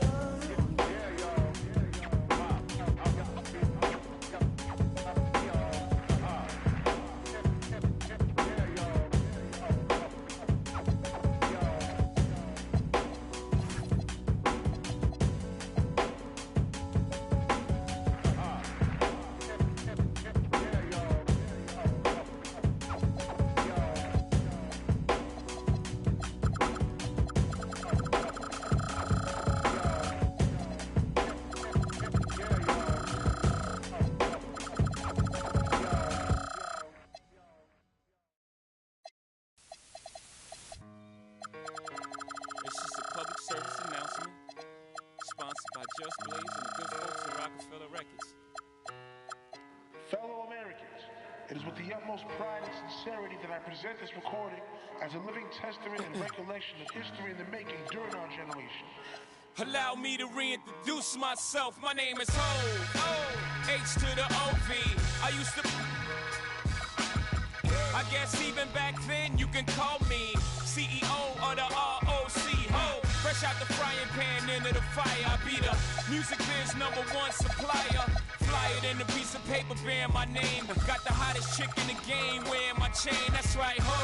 Just Blaze and the good folks at Rockefeller Records. Fellow Americans, it is with the utmost pride and sincerity that I present this recording as a living testament and recollection of history in the making during our generation. Allow me to reintroduce myself. My name is Ho, H to the O-V. I used to... I guess even back then you can call me CEO of the ROC. Ho, fresh out the frying pan into the fire. I be the music biz #1 supplier. Fly it in a piece of paper bearing my name. Got the hottest chick in the game wearing my chain. That's right, ho.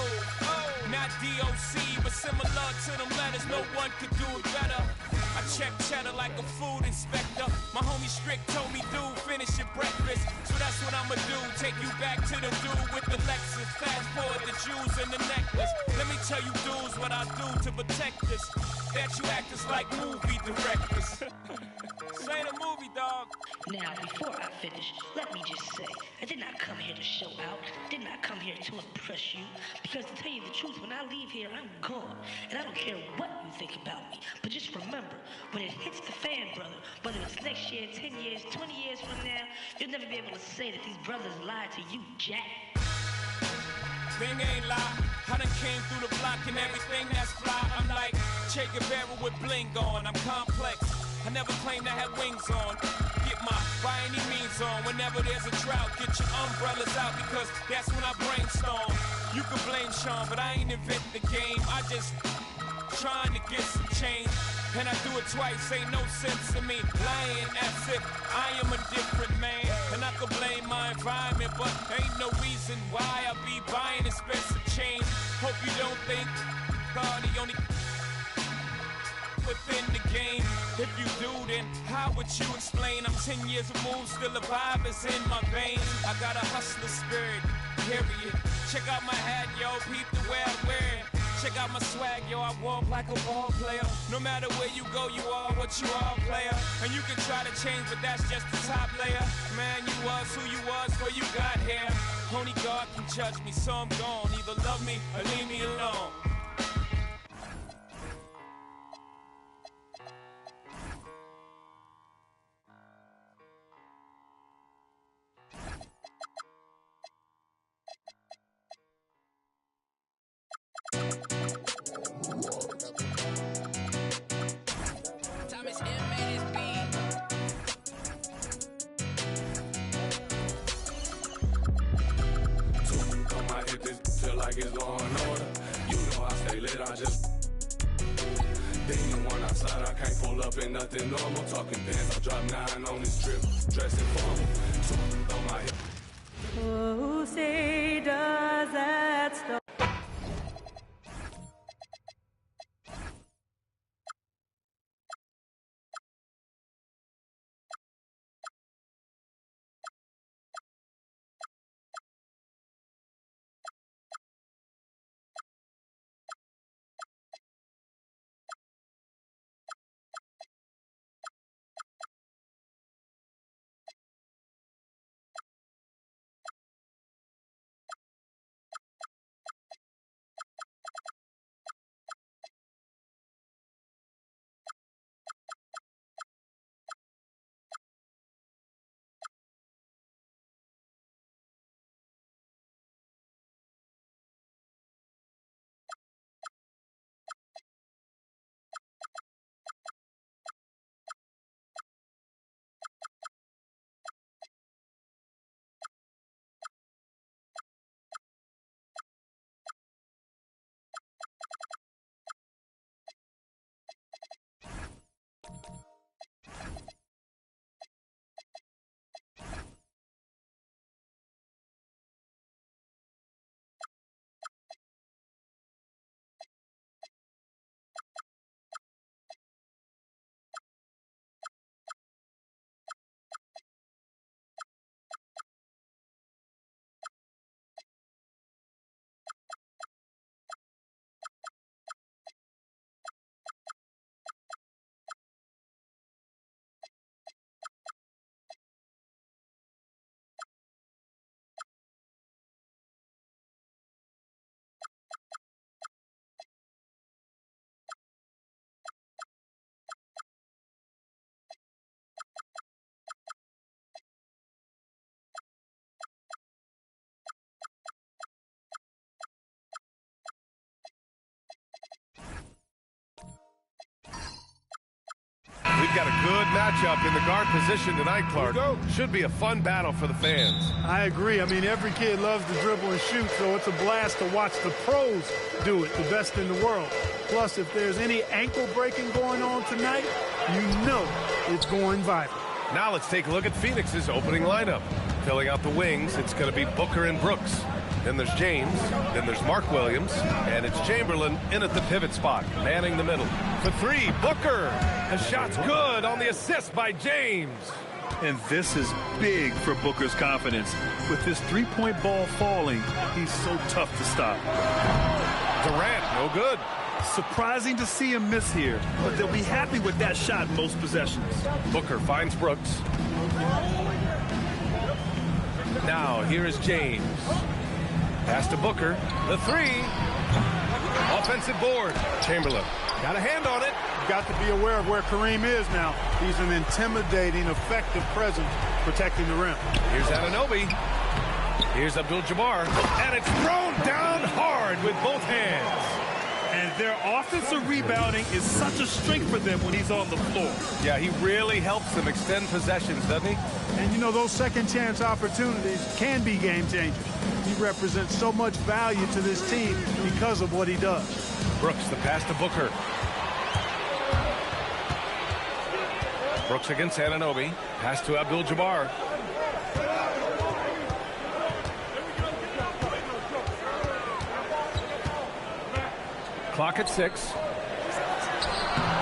Not DOC, but similar to them letters. No one could do it better. I check cheddar like a food inspector. My homie Strick told me, dude, finish your breakfast. So that's what I'ma do. Take you back to the dude with the Lexus. Fast forward the jewels and the necklace. Let me tell you dudes what I do to protect this. That you actors like movie directors. This ain't a movie, dog. Now, before I finish, let me just say, I did not come here to show out. Did not come here to impress you. Because to tell you the truth, when I leave here, I'm gone. And I don't care what you think about me. But just remember, when it hits the fan, brother, whether it's next year, 10 years, 20 years from now, you'll never be able to say that these brothers lied to you, Jack. Thing ain't lie. I done came through the block and everything that's fly. I'm like Che Guevara with bling on. I'm complex. I never claimed I had wings on. Get my by any means on. Whenever there's a drought, get your umbrellas out because that's when I brainstorm. You can blame Sean, but I ain't invent the game. I just trying to get some change. And I do it twice, ain't no sense to me lying as if I am a different man. And I could blame my environment, but ain't no reason why I be buying expensive change. Hope you don't think God the only within the game. If you do, then how would you explain? I'm 10 years removed, still a vibe is in my veins. I got a hustler spirit, period. Check out my hat, yo, peep the way I wear it. Check out my swag, yo, I walk like a ball player. No matter where you go, you are what you are, player. And you can try to change, but that's just the top layer. Man, you was who you was before you got here. Only God can judge me, so I'm gone. Either love me or leave me alone. Thomas M made his beat. On my hip, this feel like it's law and order. You know I stay lit, I just then the one outside, I can't pull up in nothing normal. Talking pants, I drop 9 on this trip, dressing formal. On my hip. Who say does that stuff? We've got a good matchup in the guard position tonight, Clark. Should be a fun battle for the fans. I agree. I mean, every kid loves to dribble and shoot, so it's a blast to watch the pros do it, the best in the world. Plus, if there's any ankle breaking going on tonight, you know it's going viral. Now let's take a look at Phoenix's opening lineup. Filling out the wings, it's going to be Booker and Brooks. Then there's James, then there's Mark Williams, and it's Chamberlain in at the pivot spot, manning the middle. For three, Booker. The shot's good on the assist by James. And this is big for Booker's confidence. With this three-point ball falling, he's so tough to stop. Durant, no good. Surprising to see him miss here, but they'll be happy with that shot most possessions. Booker finds Brooks. Now, here is James. Pass to Booker. The three. Offensive board. Chamberlain got a hand on it. Got to be aware of where Kareem is now. He's an intimidating, effective presence protecting the rim. Here's Anunoby. Here's Abdul-Jabbar. And it's thrown down hard with both hands. And their offensive rebounding is such a strength for them when he's on the floor. Yeah, he really helps them extend possessions, doesn't he? And, you know, those second-chance opportunities can be game-changers. He represents so much value to this team because of what he does. Brooks, the pass to Booker. Brooks against Anunoby. Pass to Abdul-Jabbar. Clock at 6.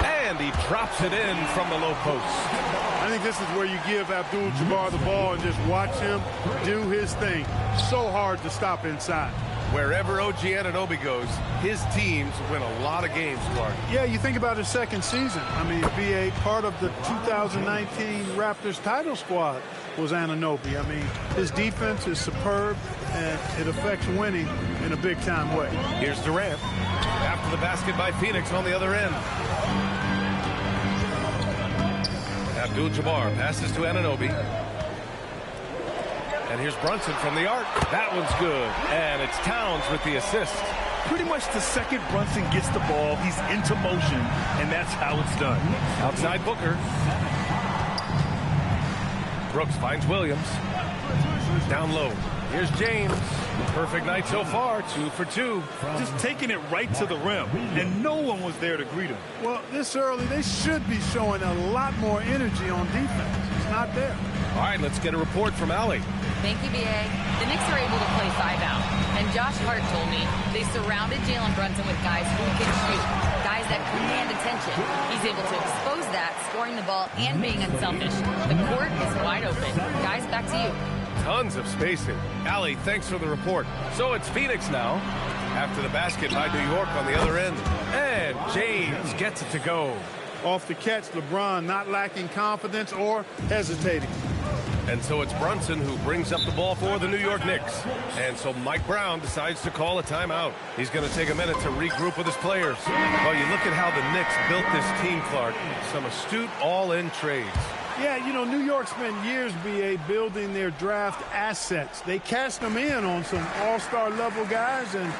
And he drops it in from the low post. I think this is where you give Abdul-Jabbar the ball and just watch him do his thing. So hard to stop inside. Wherever OG Anunoby goes, his teams win a lot of games, Clark. Yeah, you think about his second season. I mean, be a part of the 2019 Raptors title squad was Anunoby. I mean, his defense is superb, and it affects winning in a big-time way. Here's Durant. After the basket by Phoenix on the other end. Abdul-Jabbar passes to Anunoby. And here's Brunson from the arc. That one's good. And it's Towns with the assist. Pretty much the second Brunson gets the ball, he's into motion, and that's how it's done. Outside Booker. Brooks finds Williams. Down low. Here's James. Perfect night so far, 2 for 2. Just taking it right to the rim, and no one was there to greet him. Well, this early, they should be showing a lot more energy on defense. It's not there. All right, let's get a report from Allie. Thank you, B.A. The Knicks are able to play 5 out. And Josh Hart told me they surrounded Jalen Brunson with guys who can shoot, guys that command attention. He's able to expose that, scoring the ball and being unselfish. The court is wide open. Guys, back to you. Tons of spacing. Allie, thanks for the report. So it's Phoenix now. After the basket by New York on the other end. And James gets it to go. Off the catch, LeBron not lacking confidence or hesitating. And so it's Brunson who brings up the ball for the New York Knicks. And so Mike Brown decides to call a timeout. He's going to take a minute to regroup with his players. Well, you look at how the Knicks built this team, Clark. Some astute all-in trades. Yeah, you know, New York spent years, B.A., building their draft assets. They cashed them in on some all-star level guys, and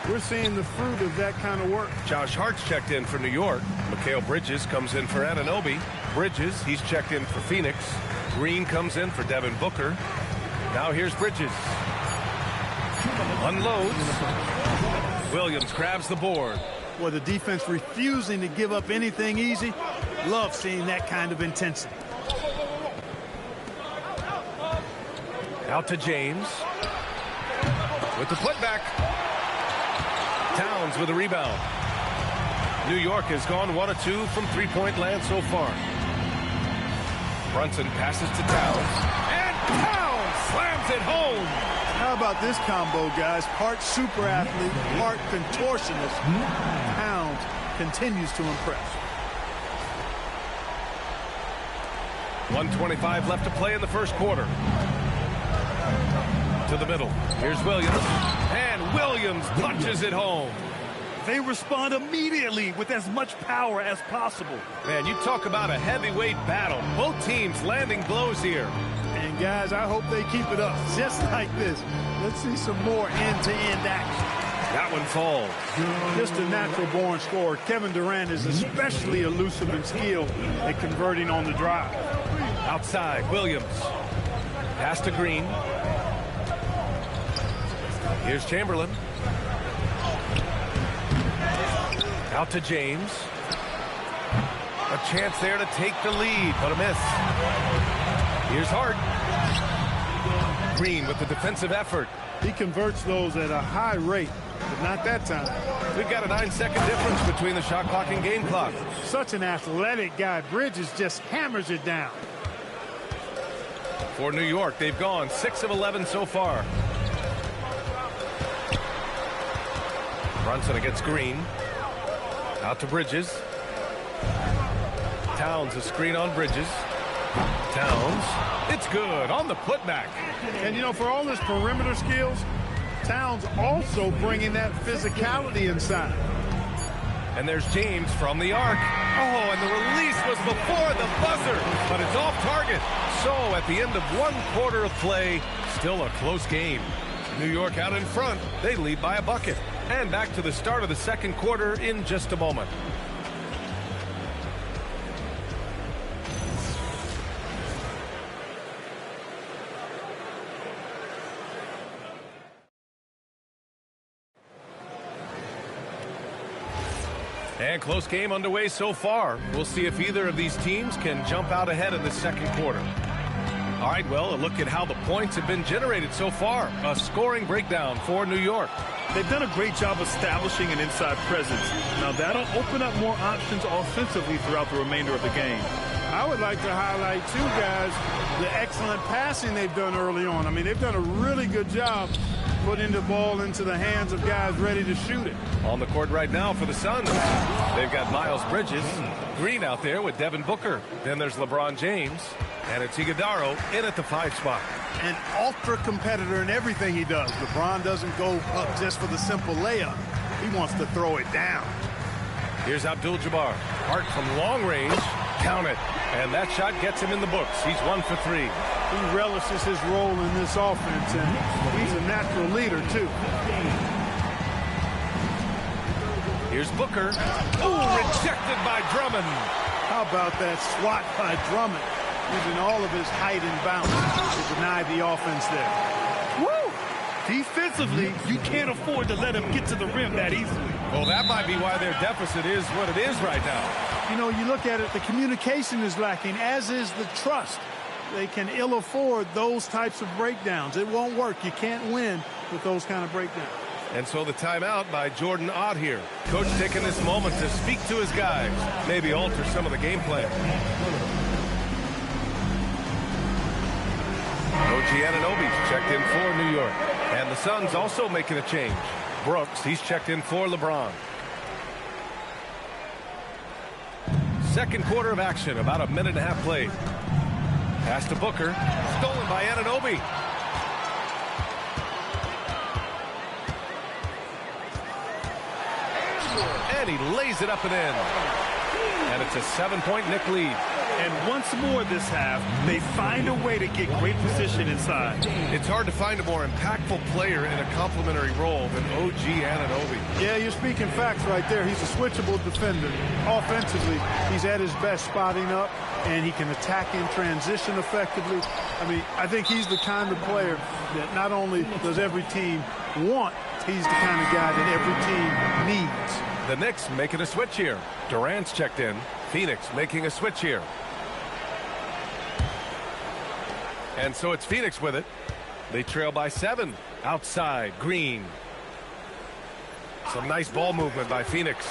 we're seeing the fruit of that kind of work. Josh Hart's checked in for New York. Mikal Bridges comes in for Anunoby. Bridges, he's checked in for Phoenix. Green comes in for Devin Booker. Now here's Bridges. Unloads. Williams grabs the board. Well, the defense refusing to give up anything easy. Love seeing that kind of intensity. Out to James. With the putback. Towns with a rebound. New York has gone 1 of 2 from three-point land so far. Brunson passes to Towns. And Towns slams it home. How about this combo, guys? Part super athlete, part contortionist. Towns continues to impress. 1:25 left to play in the first quarter. To the middle. Here's Williams. And Williams punches it home. They respond immediately with as much power as possible. Man, you talk about a heavyweight battle. Both teams landing blows here. And, guys, I hope they keep it up just like this. Let's see some more end-to-end action. That one falls. Just a natural-born scorer. Kevin Durant is especially elusive and skilled at converting on the drive. Outside, Williams. Pass to Green. Here's Chamberlain. Out to James. A chance there to take the lead, but a miss. Here's Hart. Green with the defensive effort. He converts those at a high rate, but not that time. We've got a 9-second difference between the shot clock and game clock. Such an athletic guy. Bridges just hammers it down. For New York, they've gone 6 of 11 so far. Brunson against Green. Out to Bridges. Towns, a screen on Bridges. Towns. It's good on the putback. And, you know, for all his perimeter skills, Towns also bringing that physicality inside. And there's James from the arc. Oh, and the release was before the buzzer, but it's off target. So at the end of 1 quarter of play, still a close game. New York out in front. They lead by a bucket. And back to the start of the second quarter in just a moment. And close game underway so far. We'll see if either of these teams can jump out ahead in the second quarter. All right, well, a look at how the points have been generated so far. A scoring breakdown for New York. They've done a great job establishing an inside presence. Now, that'll open up more options offensively throughout the remainder of the game. I would like to highlight, too, guys, the excellent passing they've done early on. I mean, they've done a really good job putting the ball into the hands of guys ready to shoot it. On the court right now for the Suns, they've got Miles Bridges, Green out there with Devin Booker. Then there's LeBron James, and it's Iguodala in at the 5 spot. An ultra competitor in everything he does. LeBron doesn't go up just for the simple layup. He wants to throw it down. Here's Abdul-Jabbar. Hart from long range. Count it. And that shot gets him in the books. He's 1 for 3. He relishes his role in this offense, and he's a natural leader, too. Here's Booker. Oh, rejected by Drummond. How about that swat by Drummond? Using all of his height and bounce to deny the offense there. Woo! Defensively, you can't afford to let him get to the rim that easily. Well, that might be why their deficit is what it is right now. You know, you look at it, the communication is lacking, as is the trust. They can ill afford those types of breakdowns. It won't work. You can't win with those kind of breakdowns. And so the timeout by Jordan Ott here. Coach taking this moment to speak to his guys, maybe alter some of the game plan. OG Anunoby's checked in for New York. And the Suns also making a change. Brooks, he's checked in for LeBron. Second quarter of action, about a minute and a half played. Pass to Booker, stolen by Anunoby. And he lays it up and in. And it's a 7-point Knick lead. And once more this half, they find a way to get great position inside. It's hard to find a more impactful player in a complementary role than OG Anunoby. Yeah, you're speaking facts right there. He's a switchable defender. Offensively, he's at his best spotting up, and he can attack in transition effectively. I mean, I think he's the kind of player that not only does every team want, he's the kind of guy that every team needs. The Knicks making a switch here. Durant's checked in. Phoenix making a switch here. And so it's Phoenix with it. They trail by 7. Outside, Green. Some nice ball movement by Phoenix.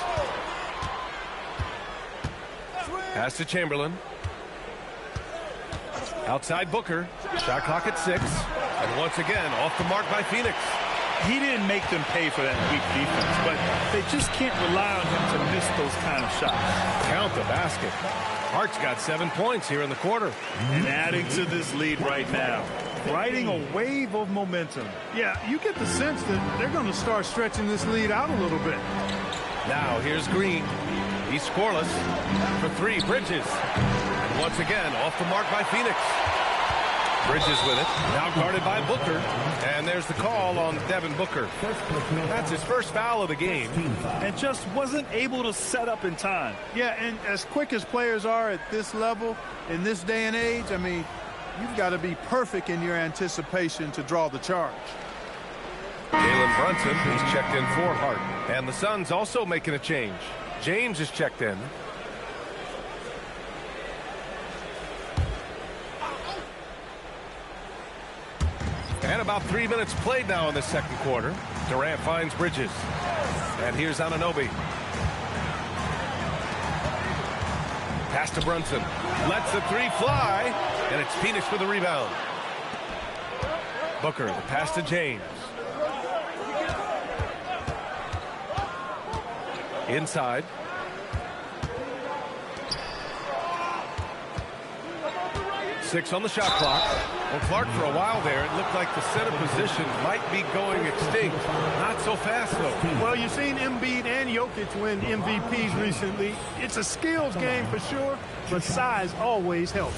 Pass to Chamberlain. Outside Booker. Shot clock at 6. And once again, off the mark by Phoenix. He didn't make them pay for that weak defense, but they just can't rely on him to miss those kind of shots. Count the basket. Hart's got 7 points here in the quarter. And adding to this lead right now. Riding a wave of momentum. Yeah, you get the sense that they're going to start stretching this lead out a little bit. Now here's Green. He's scoreless. For 3, Bridges. And once again, off the mark by Phoenix. Bridges with it. Now guarded by Booker. And there's the call on Devin Booker. That's his first foul of the game. And just wasn't able to set up in time. Yeah, and as quick as players are at this level, in this day and age, I mean, you've got to be perfect in your anticipation to draw the charge. Jalen Brunson, he's checked in for Hart. And the Suns also making a change. James is checked in. And about 3 minutes played now in the second quarter. Durant finds Bridges. And here's Anunoby. Pass to Brunson. Lets the three fly. And it's Phoenix with the rebound. Booker, the pass to James. Inside. Six on the shot clock. Well, Clark, for a while there, it looked like the center position might be going extinct. Not so fast, though. Well, you've seen Embiid and Jokic win MVPs recently. It's a skills game for sure, but size always helps.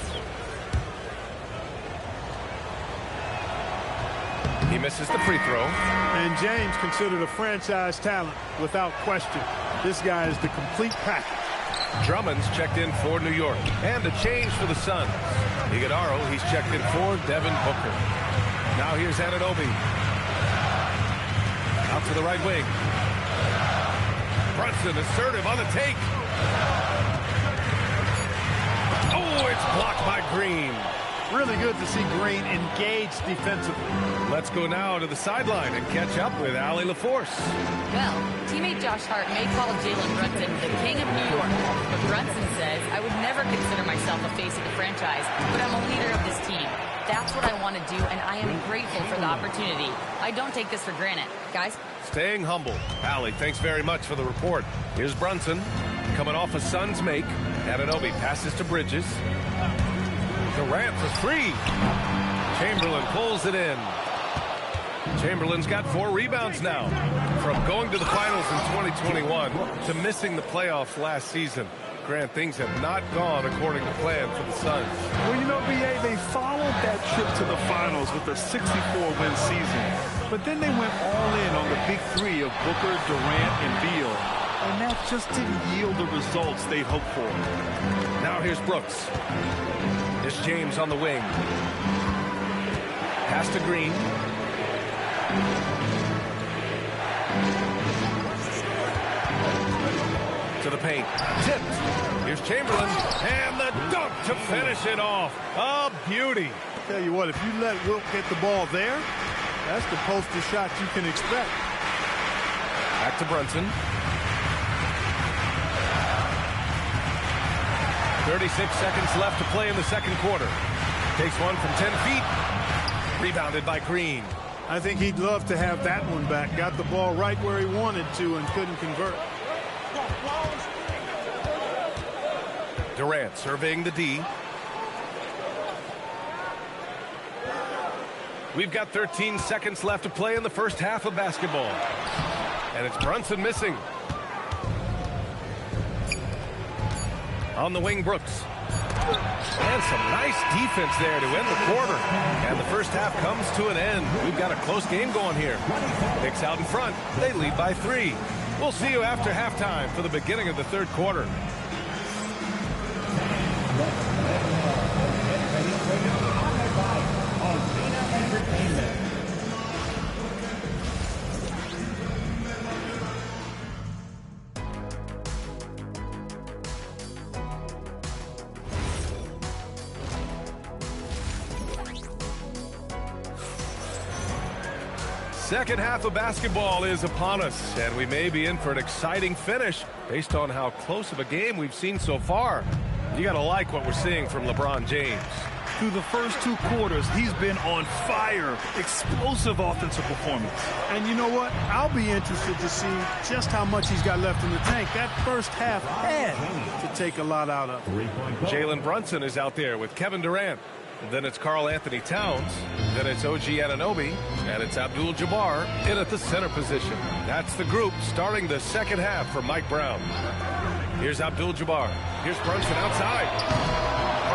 He misses the free throw. And James considered a franchise talent without question. This guy is the complete package. Drummond's checked in for New York. And a change for the Suns. Iguodaro, he's checked in for Devin Booker. Now here's Anunoby. Out to the right wing. Brunson assertive on the take. Oh, it's blocked by Green. Really good to see Green engaged defensively. Let's go now to the sideline and catch up with Allie LaForce. Well, teammate Josh Hart may call Jalen Brunson the king of New York, but Brunson says, I would never consider myself a face of the franchise, but I'm a leader of this team. That's what I want to do, and I am grateful for the opportunity. I don't take this for granted. Guys? Staying humble. Allie, thanks very much for the report. Here's Brunson coming off a Suns make. Anunoby passes to Bridges. Durant for three. Chamberlain pulls it in. Chamberlain's got 4 rebounds now. From going to the finals in 2021 to missing the playoffs last season. Grant, things have not gone according to plan for the Suns. Well, you know, B.A., they followed that trip to the finals with a 64-win season. But then they went all in on the big three of Booker, Durant, and Beal. And that just didn't yield the results they'd hoped for. Now here's Brooks. Here's James on the wing. Pass to Green. To the paint. Tipped. Here's Chamberlain. And the dunk to finish it off. A beauty. Tell you what, if you let Wilt get the ball there, that's the poster shot you can expect. Back to Brunson. 36 seconds left to play in the second quarter. Takes one from 10 feet. Rebounded by Green. I think he'd love to have that one back. Got the ball right where he wanted to and couldn't convert. Durant surveying the D. We've got 13 seconds left to play in the first half of basketball. And it's Brunson missing. On the wing, Brooks. And some nice defense there to end the quarter. And the first half comes to an end. We've got a close game going here. Knicks out in front. They lead by 3. We'll see you after halftime for the beginning of the third quarter. Second half of basketball is upon us, and we may be in for an exciting finish based on how close of a game we've seen so far. You got to like what we're seeing from LeBron James. Through the first 2 quarters, he's been on fire. Explosive offensive performance. And you know what? I'll be interested to see just how much he's got left in the tank. That first half had to take a lot out of him. Jalen Brunson is out there with Kevin Durant. Then it's Karl Anthony Towns. Then it's OG Anunoby. And it's Abdul-Jabbar in at the center position. That's the group starting the second half for Mike Brown. Here's Abdul-Jabbar. Here's Brunson outside.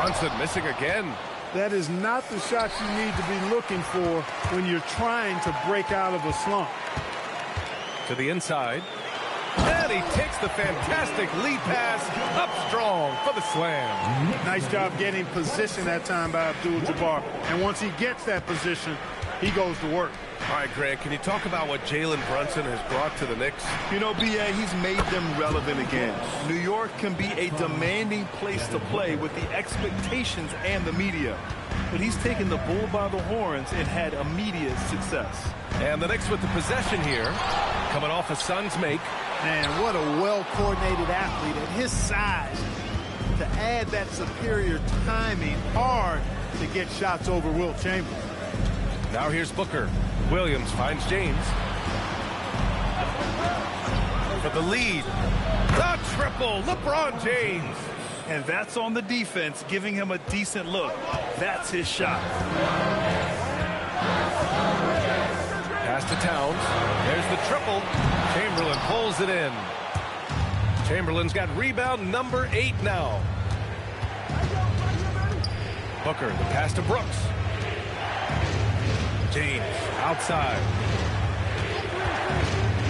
Brunson missing again. That is not the shot you need to be looking for when you're trying to break out of a slump. To the inside. And he takes the fantastic lead pass up strong for the slam. Nice job getting position that time by Abdul-Jabbar. And once he gets that position, he goes to work. All right, Grant, can you talk about what Jalen Brunson has brought to the Knicks? You know, B.A., he's made them relevant again. New York can be a demanding place to play with the expectations and the media. But he's taken the bull by the horns and had immediate success. And the Knicks with the possession here, coming off a Suns make. Man, what a well-coordinated athlete at his size. To add that superior timing, hard to get shots over Wilt Chamberlain. Now here's Booker. Williams finds James. For the lead. The triple, LeBron James. And that's on the defense, giving him a decent look. That's his shot. Pass to Towns. There's the triple. Chamberlain pulls it in. Chamberlain's got rebound number 8 now. Booker, the pass to Brooks. James outside.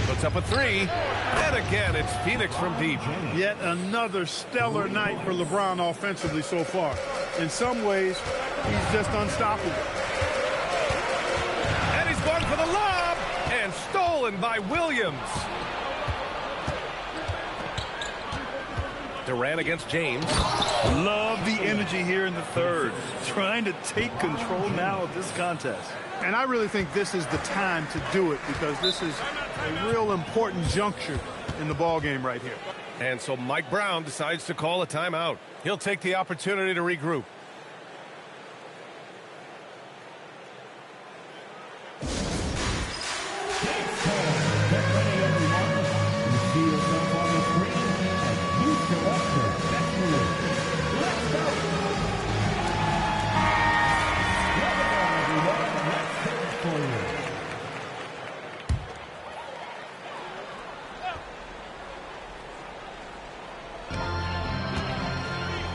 Puts up a 3. And again, it's Phoenix from deep. Yet another stellar night for LeBron offensively so far. In some ways, he's just unstoppable. And he's going for the lob. And stolen by Williams. Durant against James. Love the energy here in the third. Trying to take control now of this contest. And I really think this is the time to do it because this is a real important juncture in the ball game right here. And so Mike Brown decides to call a timeout. He'll take the opportunity to regroup.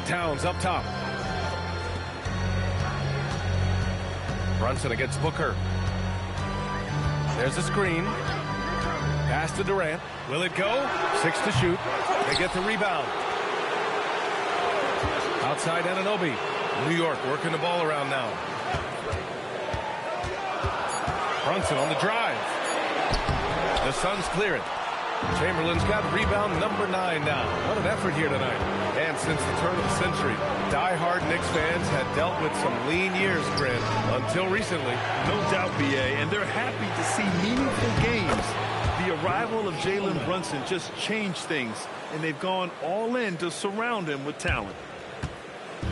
Towns up top. Brunson against Booker. There's a screen. Pass to Durant. Will it go? 6 to shoot. They get the rebound. Outside Anunoby. New York working the ball around now. Brunson on the drive. The Suns clear it. Chamberlain's got rebound number 9 now. What an effort here tonight. And since the turn of the century, die-hard Knicks fans had dealt with some lean years, Grant, until recently. No doubt, B.A., and they're happy to see meaningful games. The arrival of Jalen Brunson just changed things, and they've gone all in to surround him with talent.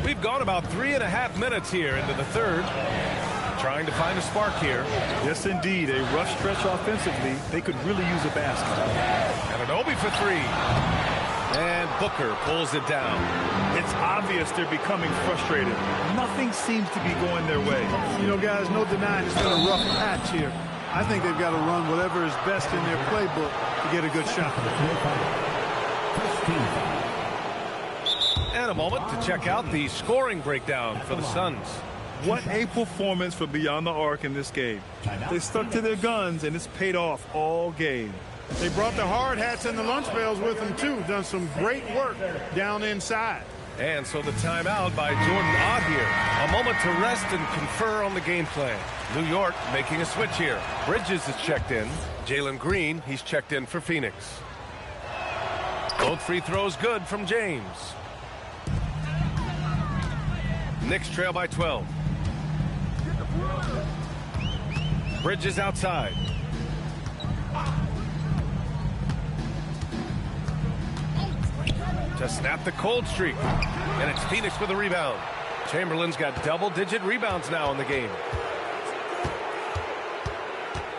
We've gone about 3.5 minutes here into the third. Trying to find a spark here. Yes, indeed. A rough stretch offensively. They could really use a basket. Anunoby for 3. And Booker pulls it down. It's obvious they're becoming frustrated. Nothing seems to be going their way. You know, guys, no denying it's been a rough patch here. I think they've got to run whatever is best in their playbook to get a good shot. And a moment to check out the scoring breakdown for the Suns. What a performance for Beyond the Arc in this game. They stuck to their guns, and it's paid off all game. They brought the hard hats and the lunch bells with them, too. Done some great work down inside. And so the timeout by Jordan Ott here. A moment to rest and confer on the game plan. New York making a switch here. Bridges is checked in. Jalen Green, he's checked in for Phoenix. Both free throws good from James. Knicks trail by 12. Bridges outside. To snap the cold streak. And it's Phoenix with a rebound. Chamberlain's got double-digit rebounds now in the game.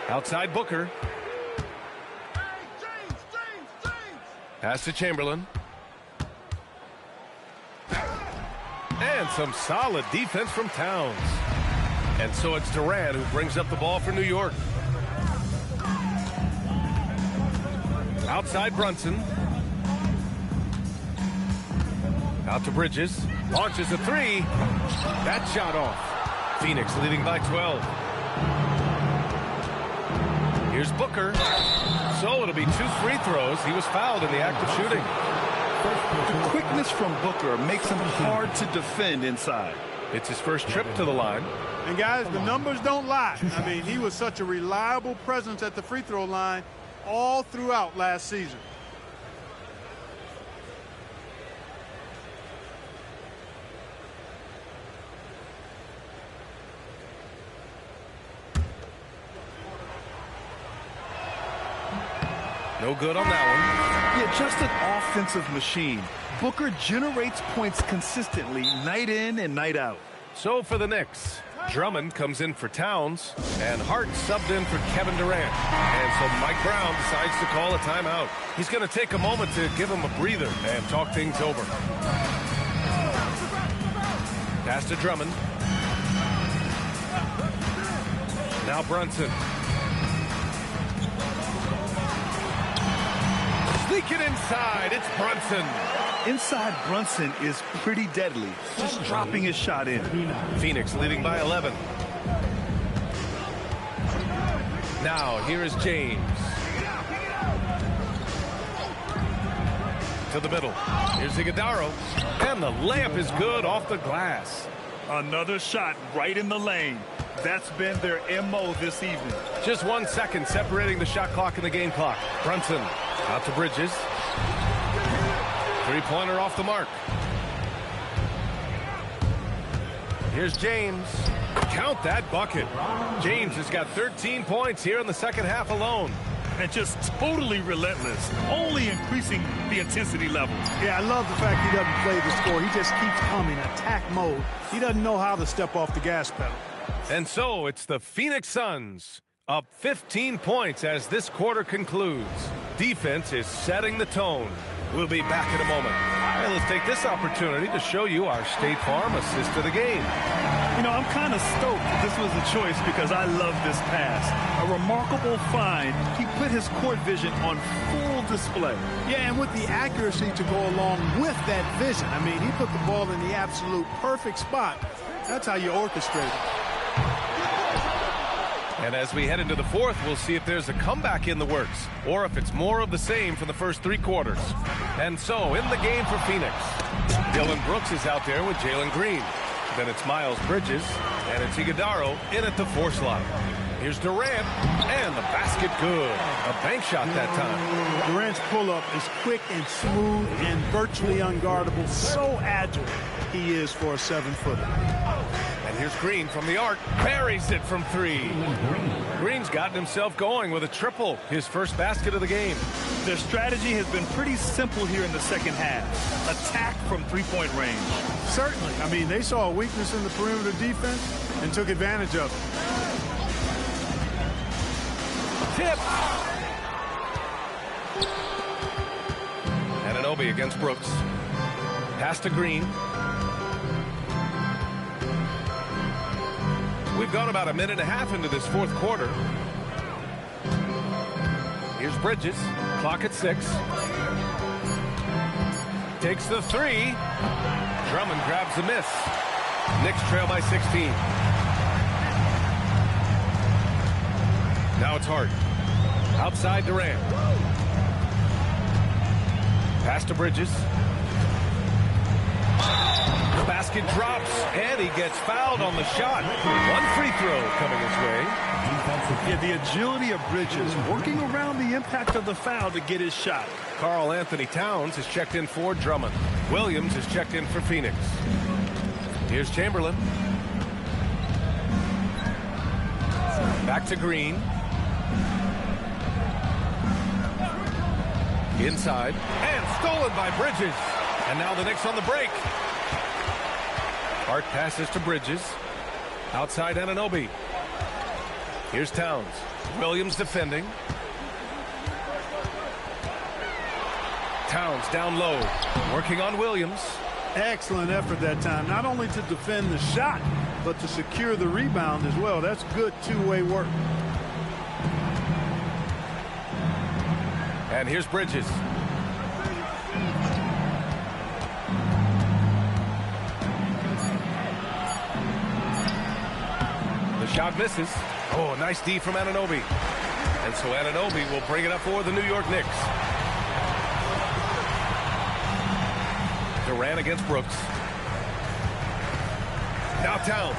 Outside Booker. Pass to Chamberlain. And some solid defense from Towns. And so it's Durant who brings up the ball for New York. Outside Brunson. Out to Bridges. Launches a three. That shot off. Phoenix leading by 12. Here's Booker. So it'll be 2 free throws. He was fouled in the act of shooting. The quickness from Booker makes him hard to defend inside. It's his first trip to the line. And guys, the numbers don't lie. I mean, he was such a reliable presence at the free throw line all throughout last season. No good on that one. Yeah, just an offensive machine. Booker generates points consistently night in and night out. So for the Knicks, Drummond comes in for Towns, and Hart subbed in for Kevin Durant. And so Mike Brown decides to call a timeout. He's going to take a moment to give him a breather and talk things over. Pass to Drummond. Now Brunson. Sneaking inside, it's Brunson. Inside Brunson is pretty deadly, just dropping his shot in. Phoenix leading by 11. Now here is James. To the middle. Here's Iguodala. And the layup is good off the glass. Another shot right in the lane. That's been their MO this evening. Just 1 second separating the shot clock and the game clock. Brunson out to Bridges. Three-pointer off the mark. Here's James. Count that bucket. James has got 13 points here in the second half alone. And just totally relentless, only increasing the intensity level. Yeah, I love the fact he doesn't play the score. He just keeps coming, attack mode. He doesn't know how to step off the gas pedal. And so it's the Phoenix Suns up 15 points as this quarter concludes. Defense is setting the tone. We'll be back in a moment. And let's take this opportunity to show you our State Farm assist of the game. You know, I'm kind of stoked this was a choice because I love this pass. A remarkable find. He put his court vision on full display. Yeah, and with the accuracy to go along with that vision. I mean, he put the ball in the absolute perfect spot. That's how you orchestrate it. And as we head into the fourth, we'll see if there's a comeback in the works or if it's more of the same from the first 3 quarters. And so in the game for Phoenix, Dylan Brooks is out there with Jalen Green. Then it's Miles Bridges, and it's Iguodala in at the 4 slot. Here's Durant, and the basket good. A bank shot that time. Durant's pull-up is quick and smooth and virtually unguardable. So agile he is for a 7-footer. And here's Green from the arc. Buries it from 3. Green's gotten himself going with a triple, his first basket of the game. Their strategy has been pretty simple here in the second half. Attack from 3-point range. Certainly. I mean, they saw a weakness in the perimeter defense and took advantage of it. Tip. Anunoby against Brooks. Pass to Green. We've gone about a minute and a half into this fourth quarter. Here's Bridges. Clock at 6. Takes the 3. Drummond grabs the miss. Knicks trail by 16. Now it's Hart. Outside Durant. Pass to Bridges. The basket drops, and he gets fouled on the shot. 1 free throw coming his way. Yeah, the agility of Bridges, working around the impact of the foul to get his shot. Karl Anthony Towns is checked in for Drummond. Williams is checked in for Phoenix. Here's Chamberlain. Back to Green. Inside, and stolen by Bridges. And now the Knicks on the break. Hart passes to Bridges. Outside Anunoby. Here's Towns. Williams defending. Towns down low. Working on Williams. Excellent effort that time. Not only to defend the shot, but to secure the rebound as well. That's good two-way work. And here's Bridges. shot misses. Oh, nice D from Anunoby. And so Anunoby will bring it up for the New York Knicks. Durant against Brooks. Now Towns.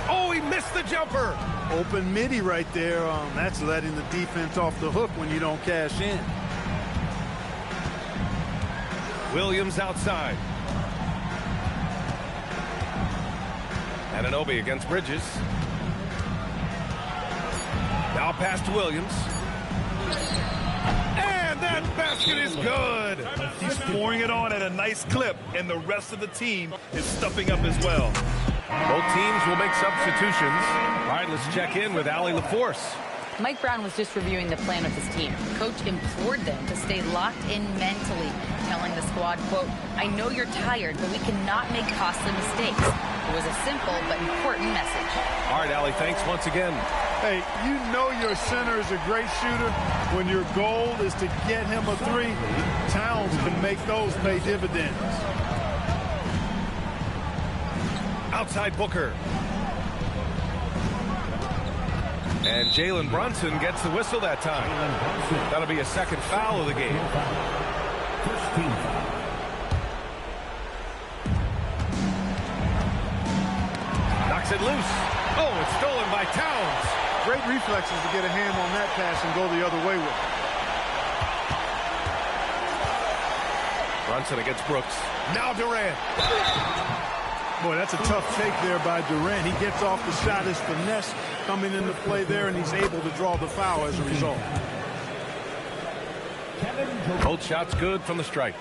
Oh, he missed the jumper. Open midi right there. That's letting the defense off the hook when you don't cash in. Williams outside. Anunoby against Bridges. Now pass to Williams. And that basket is good. He's pouring it on at a nice clip, and the rest of the team is stepping up as well. Both teams will make substitutions. All right, let's check in with Allie LaForce. Mike Brown was just reviewing the plan with his team. Coach implored them to stay locked in mentally, telling the squad, quote, "I know you're tired, but we cannot make costly mistakes." It was a simple but important message. All right, Allie, thanks once again. Hey, you know your center is a great shooter. When your goal is to get him a three, Towns can make those pay dividends. Outside Booker. And Jalen Brunson gets the whistle that time. That'll be a second foul of the game. First team foul. Knocks it loose. Oh, it's stolen by Towns. Great reflexes to get a hand on that pass and go the other way with it. Brunson against Brooks. Now Durant. Boy, that's a tough take there by Durant. He gets off the shot. His finesse coming into play there, and he's able to draw the foul as a result. Both shots good from the strike.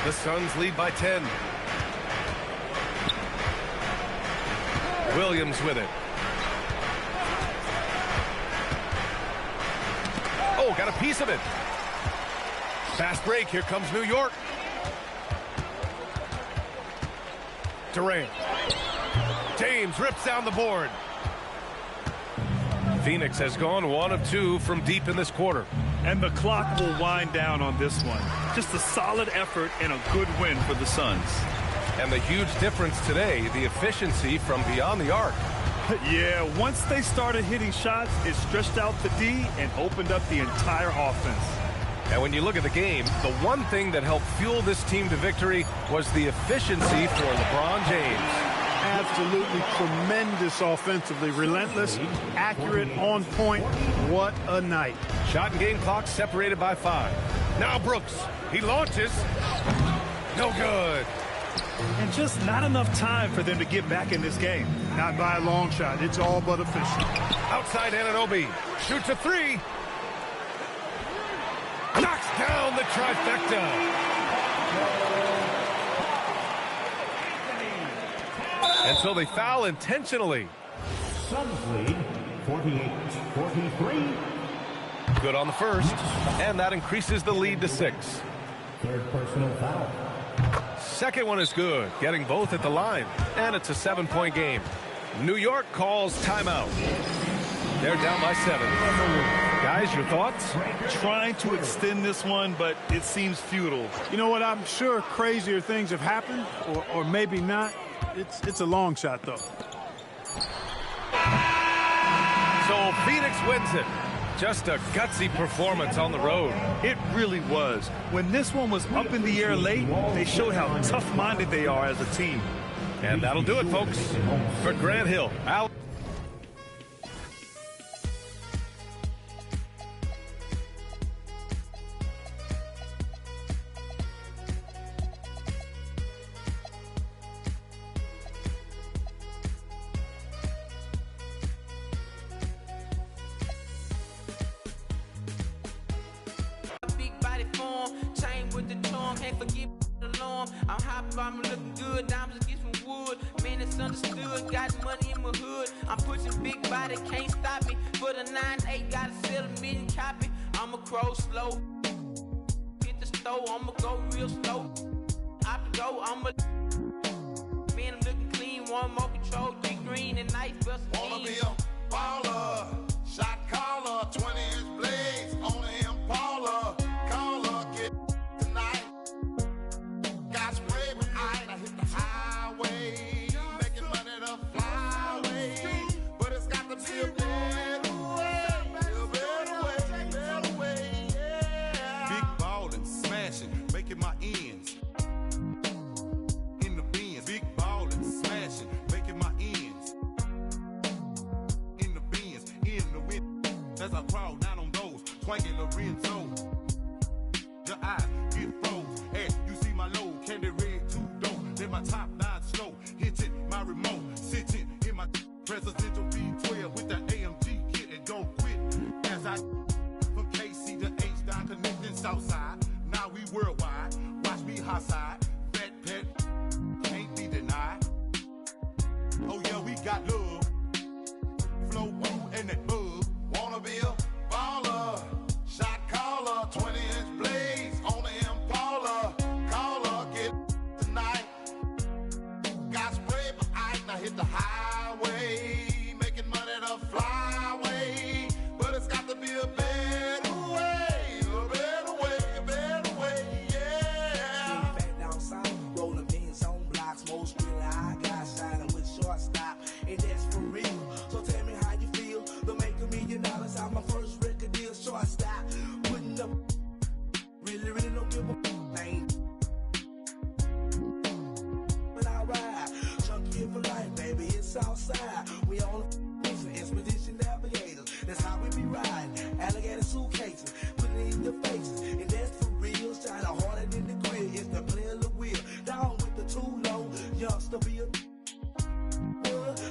The Suns lead by 10. Williams with it. Oh, got a piece of it. Fast break. Here comes New York. Durant. James rips down the board. Phoenix has gone 1 of 2 from deep in this quarter. And the clock will wind down on this one. Just a solid effort and a good win for the Suns. And the huge difference today, the efficiency from beyond the arc. Yeah, once they started hitting shots, it stretched out the D and opened up the entire offense. And when you look at the game, the one thing that helped fuel this team to victory was the efficiency for LeBron James. Absolutely tremendous offensively. Relentless, accurate, on point. What a night. Shot and game clock separated by 5. Now Brooks. He launches. No good. And just not enough time for them to get back in this game. Not by a long shot. It's all but official. Outside Anunoby. Shoots a 3. Knocks down the trifecta. And so they foul intentionally. Suns lead 48-43. Good on the first. And that increases the lead to 6. Third personal foul. Second one is good, getting both at the line. And it's a 7-point game. New York calls timeout. They're down by 7. Guys, your thoughts? Trying to extend this one, but it seems futile. You know what? I'm sure crazier things have happened, or maybe not. It's a long shot, though. So Phoenix wins it. Just a gutsy performance on the road. It really was. When this one was up in the air late, they showed how tough-minded they are as a team. And that'll do it, folks. For Grant Hill, Al. I'm looking good, diamonds get some wood. Man, it's understood, got money in my hood. I'm pushing big body, can't stop me. For the 9-8, gotta sell a million copy. I'ma crow slow. Hit the stove, I'ma go real slow. I go, I'ma. Man, I'm looking clean, one more control, 3 green and nice bust. Wanna be a baller, shot caller, 20-inch blades on the Impala. Caller, as I crawl down on those twanging Lorenzo. Your eyes get froze as you see my load, candy red two-door. Then my top nine slow, hitting my remote, sitting in my presidential V12 with the AMG kit and don't quit as I from KC to H down connecting Southside. Now we worldwide, watch me hot side, fat pet, can't be denied. Oh yeah, we got love, flow woo and that bug. Wanna be a baller, shot caller, 20-inch blades on the Impala. Caller, get tonight. Got sprayed by ice, now hit the highway, making money the flyway. But it's got to be a better way, a better way, a better way, yeah. Back down south, rolling beans on blocks, most really I got shining with shortstop, and that's for real. So tell me how you feel. The make $1 million out my first record deal, shortstop, putting up. Really don't give a thing. But I ride, chunky for life, baby. It's outside. We on the expedition navigators. That's how we be riding. Alligator suitcases, putting it in your faces, and that's for real. Shine harder than the grill. It's the player the wheel. Down with the too low, youngster be a.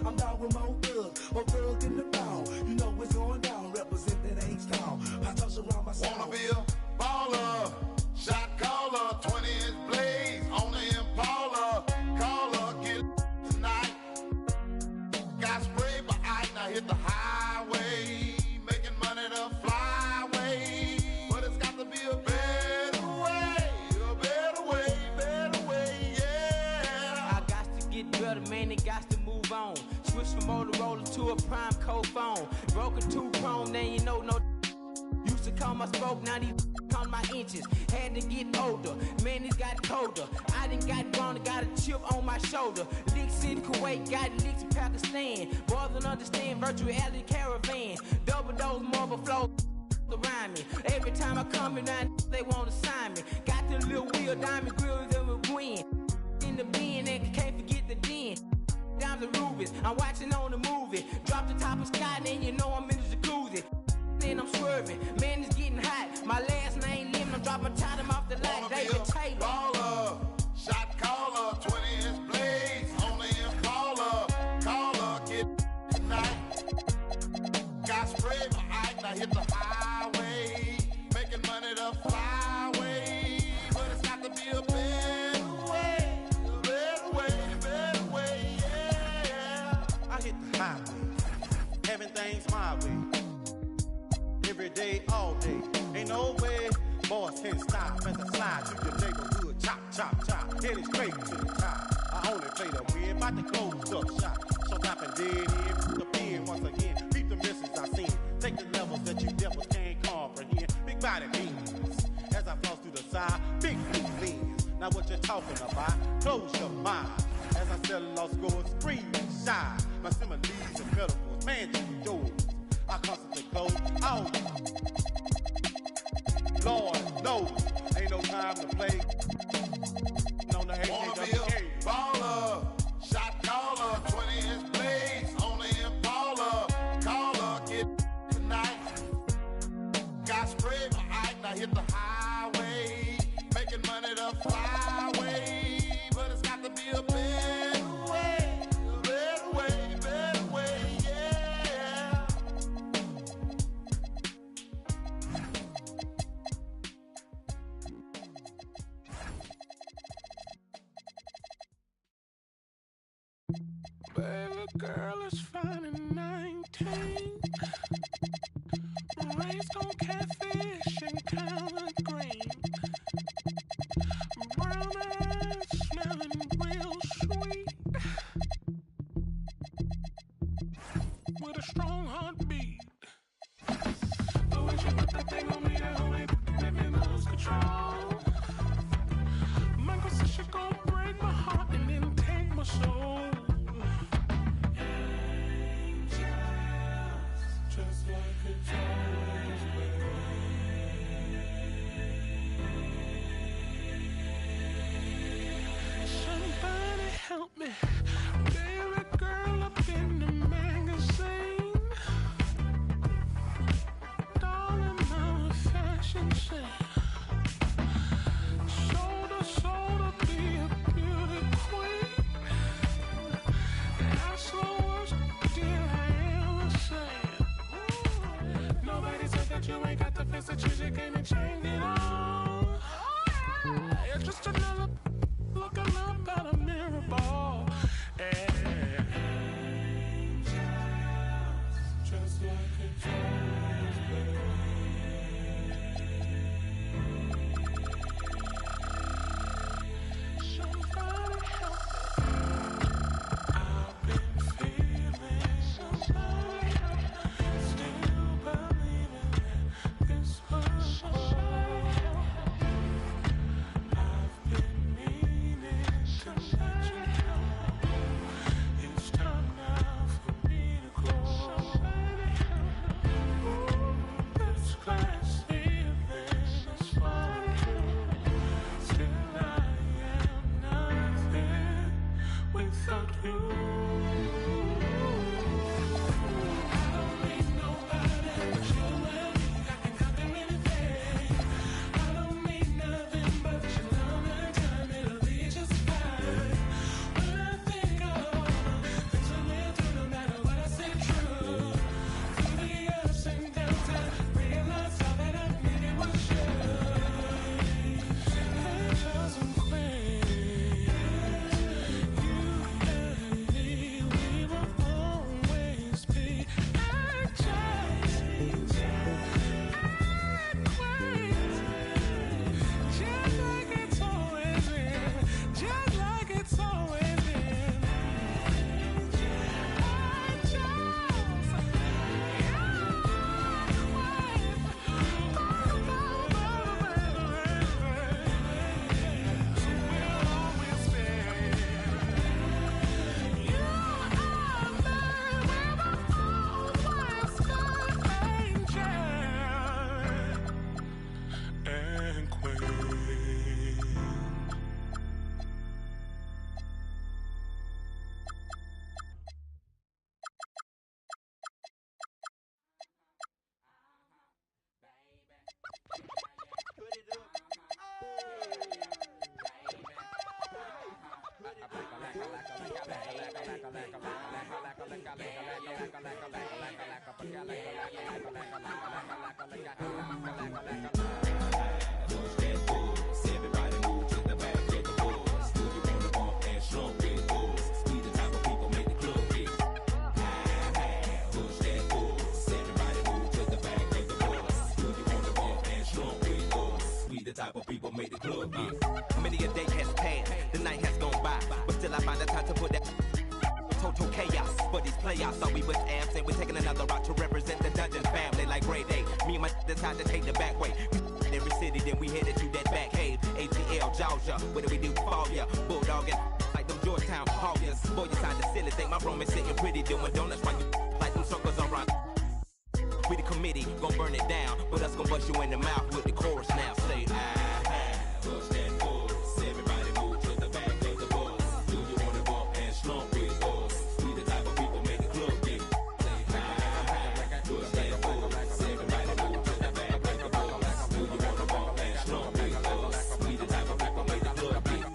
I'm down with more thug in the bound. You know what's going down. Represent that H-Town. I touch around my sound. Wanna be a baller, shot caller, 20-inch blades on the Impala. Caller, get tonight. Got sprayed by ice, now hit the highway, making money the flyway. But it's got to be a better way, yeah. I got to get better, man, it got to move on. Switch from Motorola to a prime code phone. Broken two-prong, then you know no. Used to call my spoke, now these count my inches. Had to get older, man, it got colder. I done got grown, got a chip on my shoulder. Licks in Kuwait, got licks in Pakistan. Boys don't understand virtual reality caravan. Double dose, marble flow around me. Every time I come in, they want to sign me. Got the little wheel, diamond grills, and we win. In the bin, and can't forget the den. Down the rubies, I'm watching on the movie. Drop the top of sky, then you know I'm in the jacuzzi. Then I'm swerving, man, it's getting hot. My last name Lim, I'm dropping time off the light. David Taylor. Baller, shot caller, 20-inch blades on the Impala. Caller, get tonight. Got sprayed by ice, now hit the highway, making money the flyway. But it's got to be a better way, yeah. I hit the highway, having things my way. Every day, all day, ain't no way boys can stop as I slide through your neighborhood. Chop, chop, chop, heading straight to the top. I only play the win, about to close up shop. So top and dead end, put the pin once again. Beat the misses I seen. Take the levels that you devils can't comprehend. Big body beans, as I floss through the side. Big blue lens, now what you talking about? Close your mind, as I sell lost scores, screaming shy. My similes and metaphors, man, you yours. I constantly close all. Lord knows, ain't no time to play. No, the Wanna be a baller, shot caller, 20-inch blades on the Impala. Caller, get tonight. Got sprayed by ice, now hit the highway, making money the flyway. But it's got to be a better way, yeah. Baby girl is fine and 19. Raised on catfish and collard green. Brown eyes smelling real sweet. With a strong heartbeat. The way she put that thing on me, that homie made me lose control. Michael said she gon' break my heart and then take my soul. Just like a Shoulder, shoulder, be a beauty queen. That's the worst deal I ever said. Nobody said that you ain't got the face that you came and changed it all. You're just another looking up at a mirror ball. Just like a child. Somebody help me. I've been feeling somebody help me. Still believing that this was somebody help me. I've been meaning to let you know it's time now for me to go. Somebody help me. This glass ceiling is falling through. Still I am nothing without you. I don't need nobody but you and me. I can copy anything. I don't need nothing but your love and time. It'll be just fine. When I think of all the things I went through, no matter what I said true. Through the ups and downs, I realized all that I needed was you. Angels and queens, you and me, we will always be angels and queens. Just like it's always been, just like it's always been. And queen. The type of people make the club get. Many a day has passed, the night has gone by, but still I find the time to put that total chaos. For these playoffs, thought we was absent. We're taking another route to represent the Dungeon family like grade A. Me and my decided to take the back way. Every city, then we headed to that back cave. ATL, Georgia, what do we do? Fall ya, bulldogging like them Georgetown Hawkins. Boy, you sound silly, think my room is sitting pretty, doing donuts while you like them circles around. We the committee, gon' burn it down, but us gon' bust you in the mouth with the chorus now. Say, push that force. Everybody move to the back of the bus. Do you wanna bump and slump with us? We the type of people make the club get. Say, push that force. Everybody move to the back of the bus. Do you wanna bump and slump with us? We the type of people make the club get.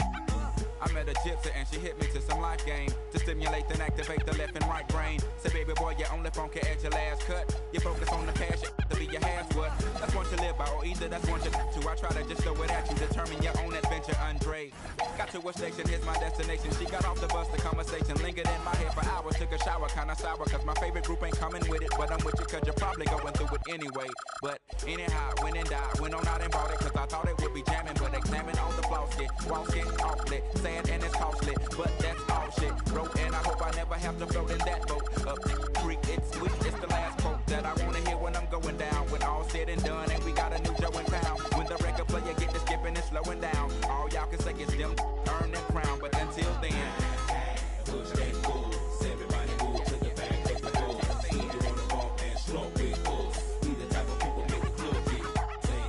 I met a gypsy and she hit me to some life game to stimulate and activate the left and right brain. Say, baby boy, you only funky at your last cut. You focus on the cash, to be your half what. That's one you live by, or either that's one you to. I try to just throw it at you, determine your own adventure, Andre. Got to a station, here's my destination. She got off the bus, the conversation lingered in my head for hours. Took a shower, kinda sour, cause my favorite group ain't coming with it. But I'm with you, cause you're probably going through it anyway. But anyhow, went and died, went on out and bought it, cause I thought it would be jamming. But examine all the flaws, get walking awfully sad and it's costly. But that's all shit, bro, and I hope I never have to float in that boat. Up creek, it's sweet, it's the last quote that I wanna hear when I'm going down. When all said and done, and we got a new Joe in town. When the record player get to skipping and slowing down, all y'all can say is them earn their crown. But until then, push that force. Everybody move to the back of the bus. Do you wanna bump and slump with us? We the type of people make the club get. Say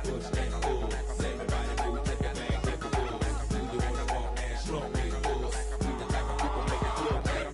push that force. Everybody move to the back of the bus. Do you wanna bump and slump with us? We the type of people make the club get.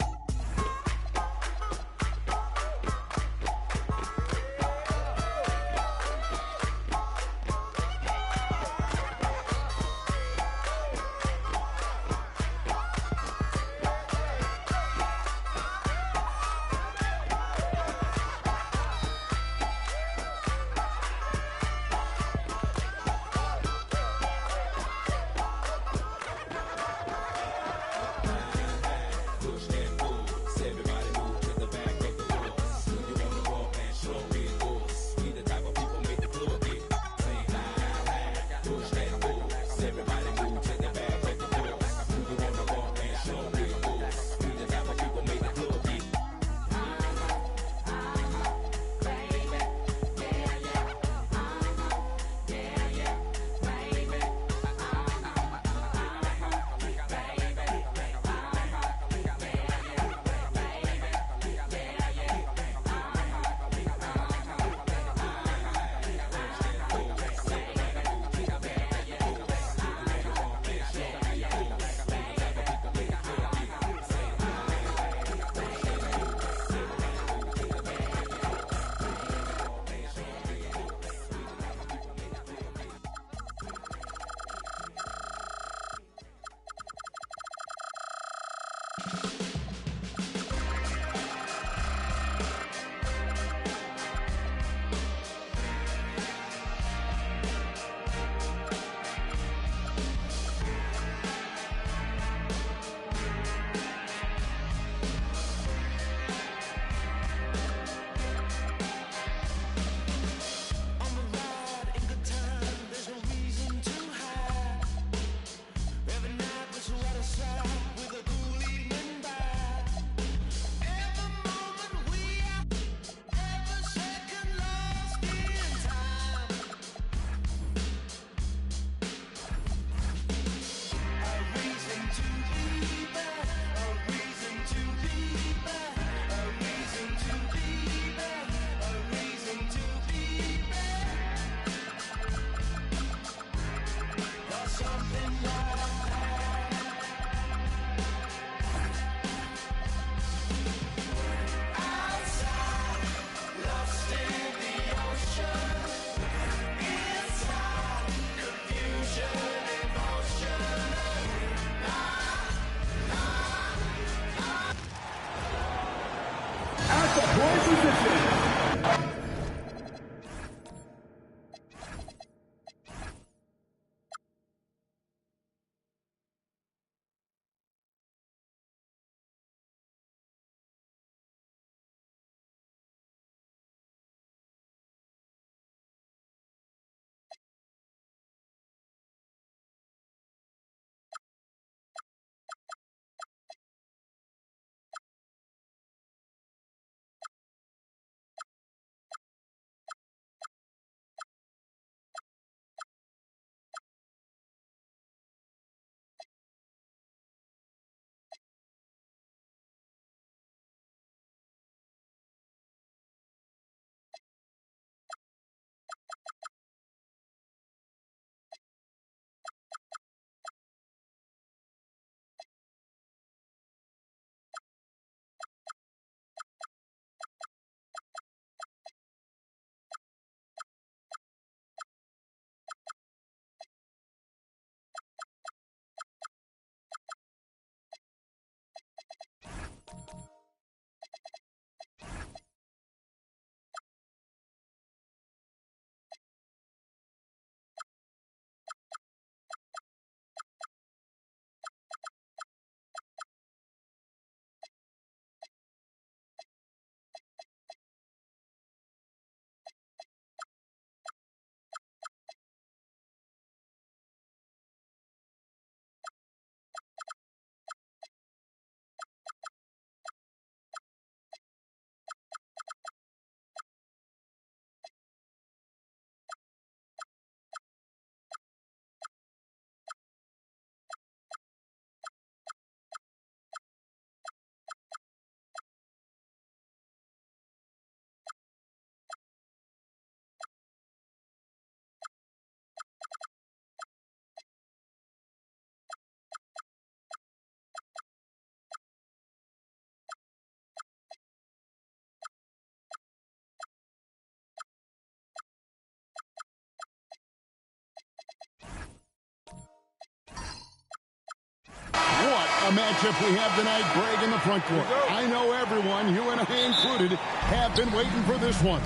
What a matchup we have tonight, Greg, in the front court. I know everyone, you and I included, have been waiting for this one.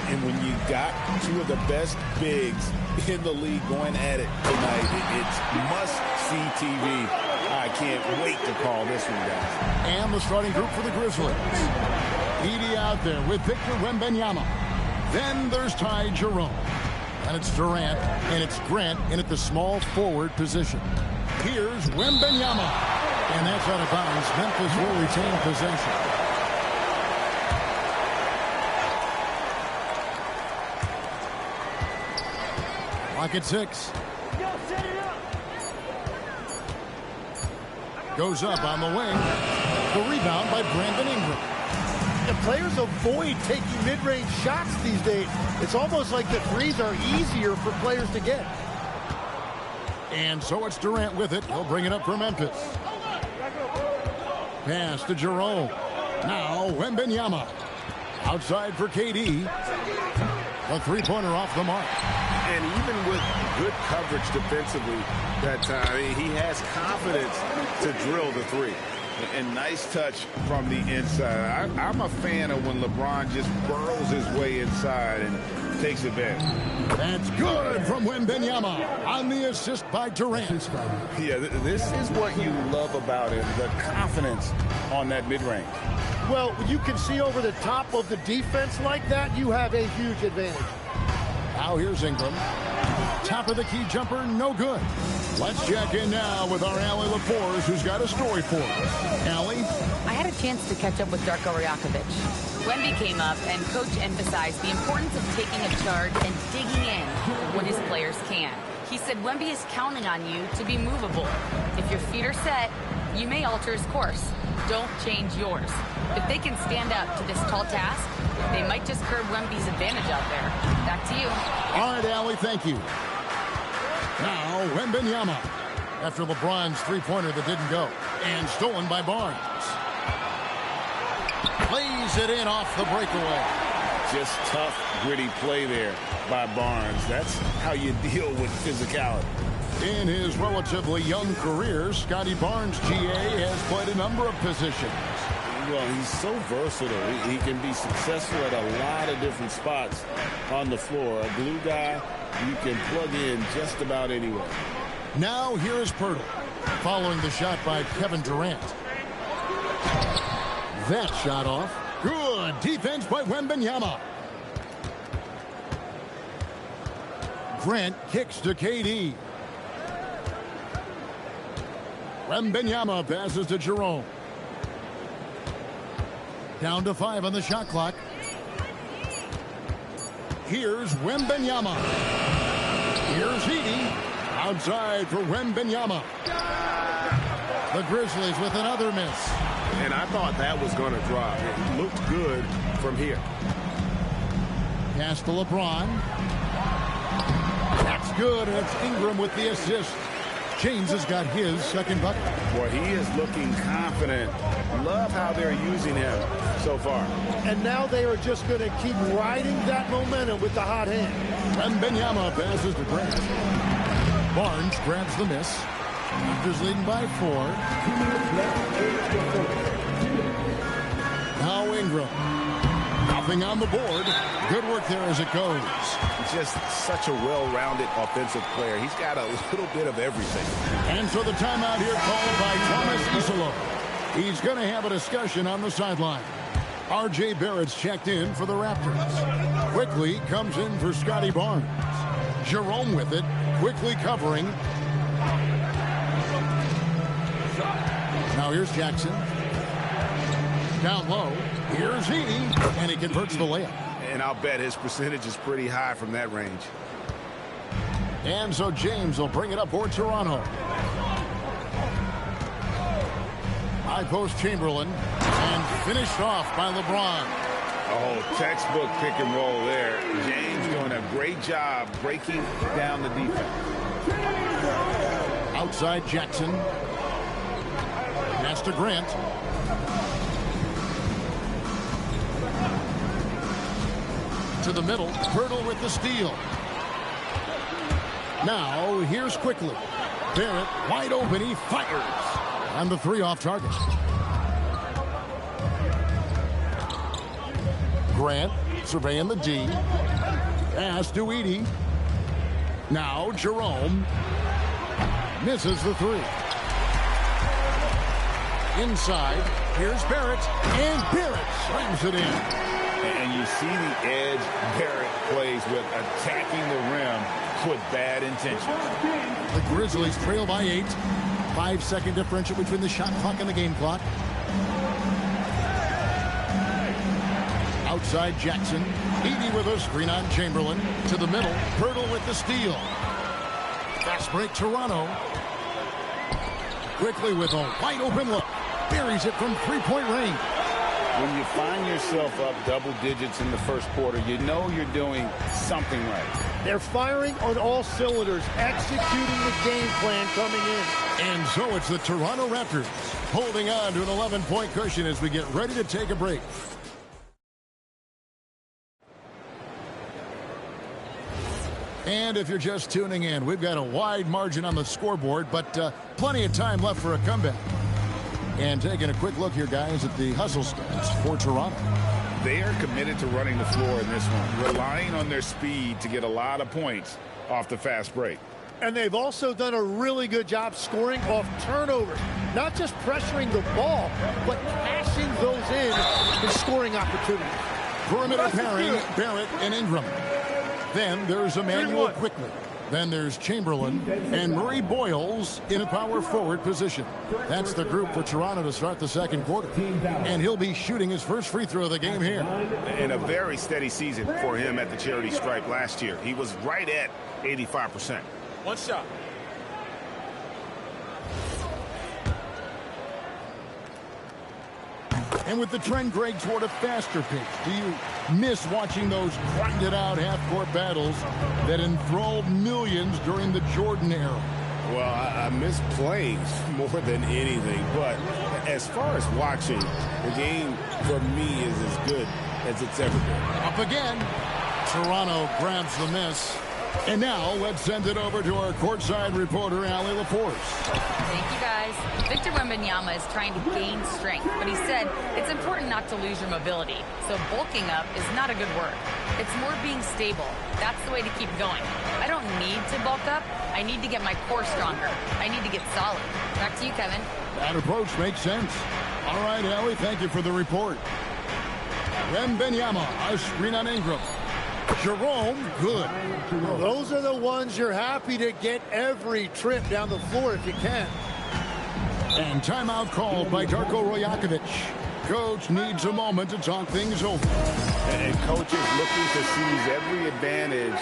And when you got two of the best bigs in the league going at it tonight, it's must-see TV. I can't wait to call this one, guys. And the starting group for the Grizzlies. Edie out there with Victor Wembanyama. Then there's Ty Jerome. And it's Durant, and it's Grant in at the small forward position. Here's Wembanyama. And that's out of bounds. Memphis will retain possession. Clock at 6. Goes up on the wing. The rebound by Brandon Ingram. The players avoid taking mid-range shots these days. It's almost like the threes are easier for players to get. And so it's Durant with it. He'll bring it up for Memphis. Pass to Jerome. Now Wembanyama. Outside for KD. A three-pointer off the mark. And even with good coverage defensively that time, he has confidence to drill the three. And nice touch from the inside. I'm a fan of when LeBron just burrows his way inside and takes advantage. That's good from Wembanyama on the assist by Durant. Yeah, this is what you love about him, the confidence on that mid-range. Well, when you can see over the top of the defense like that, you have a huge advantage. Now here's Ingram. Top of the key jumper, no good. Let's check in now with our Allie LaForce, who's got a story for us. Allie? I had a chance to catch up with Darko Rajakovic. Wemby came up, and Coach emphasized the importance of taking a charge and digging in when his players can. He said Wemby is counting on you to be movable. If your feet are set, you may alter his course. Don't change yours. If they can stand up to this tall task, they might just curb Wemby's advantage out there. Back to you. All right, Allie, thank you. Now, Wembanyama. After LeBron's three-pointer that didn't go. And stolen by Barnes. Plays it in off the breakaway. Just tough, gritty play there by Barnes. That's how you deal with physicality. In his relatively young career, Scotty Barnes, GA, has played a number of positions. Well, he's so versatile. He can be successful at a lot of different spots on the floor. A glue guy you can plug in just about anywhere. Now here is Pirtle, following the shot by Kevin Durant. That shot off. Good defense by Wembanyama. Grant kicks to KD. Wembanyama passes to Jerome. Down to 5 on the shot clock. Here's Wembanyama. Here's Edey. Outside for Wembanyama. The Grizzlies with another miss. And I thought that was going to drop. It looked good from here. Pass to LeBron. That's good. And it's Ingram with the assist. James has got his second bucket. Boy, he is looking confident. Love how they're using him so far. And now they are just going to keep riding that momentum with the hot hand. Wembanyama passes to Grant. Barnes grabs the miss. Raptors leading by 4. Now Ingram. Nothing on the board. Good work there as it goes. Just such a well-rounded offensive player. He's got a little bit of everything. And so the timeout here called by Thomas Isola. He's going to have a discussion on the sideline. R.J. Barrett's checked in for the Raptors. Quickly comes in for Scotty Barnes. Jerome with it. Quickly covering. Now here's Jackson. Down low. Here's Edey. And he converts the layup. And I'll bet his percentage is pretty high from that range. And so James will bring it up for Toronto. High post Chamberlain. And finished off by LeBron. Oh, textbook pick and roll there. James doing a great job breaking down the defense. Outside Jackson. Pass to Grant. To the middle. Pirtle with the steal. Now here's quickly. Barrett wide open. He fires. On the 3 off target. Grant surveying the D. Pass to Edey. Now Jerome. Misses the 3. Inside. Here's Barrett. And Barrett slams it in. And you see the edge Barrett plays with, attacking the rim with bad intentions. The Grizzlies trail by 8. 5-second differential between the shot clock and the game clock. Outside Jackson. Edey with a screen on Chamberlain. To the middle. Pirtle with the steal. Fast break Toronto. Quickly with a wide open look. Buries it from 3-point range. When you find yourself up double digits in the first quarter, you know you're doing something right. They're firing on all cylinders, executing the game plan coming in. And so it's the Toronto Raptors holding on to an 11-point cushion as we get ready to take a break. And if you're just tuning in, we've got a wide margin on the scoreboard, but plenty of time left for a comeback. And taking a quick look here, guys, at the hustle stats for Toronto. They are committed to running the floor in this one, relying on their speed to get a lot of points off the fast break. And they've also done a really good job scoring off turnovers. Not just pressuring the ball, but cashing those in scoring opportunities. Perimeter pairing, Barrett and Ingram. Then there's Emmanuel Quickly. Then there's Chamberlain and Murray Boyles in a power forward position. That's the group for Toronto to start the second quarter. And he'll be shooting his first free throw of the game here. And a very steady season for him at the charity stripe last year. He was right at 85%. One shot. And with the trend, Greg, toward a faster pace, do you miss watching those grinded-out half-court battles that enthralled millions during the Jordan era? Well, I miss playing more than anything. But as far as watching, the game for me is as good as it's ever been. Up again. Toronto grabs the miss. And now let's send it over to our courtside reporter, Allie LaForce. Thank you, guys. Victor Wembanyama is trying to gain strength, but he said it's important not to lose your mobility. So bulking up is not a good word. It's more being stable. That's the way to keep going. I don't need to bulk up. I need to get my core stronger. I need to get solid. Back to you, Kevin. That approach makes sense. All right, Allie, thank you for the report. Wembanyama, a screen on Ingram. Jerome, good. Well, those are the ones you're happy to get every trip down the floor if you can. And timeout called by Darko Rajakovic. Coach needs a moment to talk things over. And coach is looking to seize every advantage,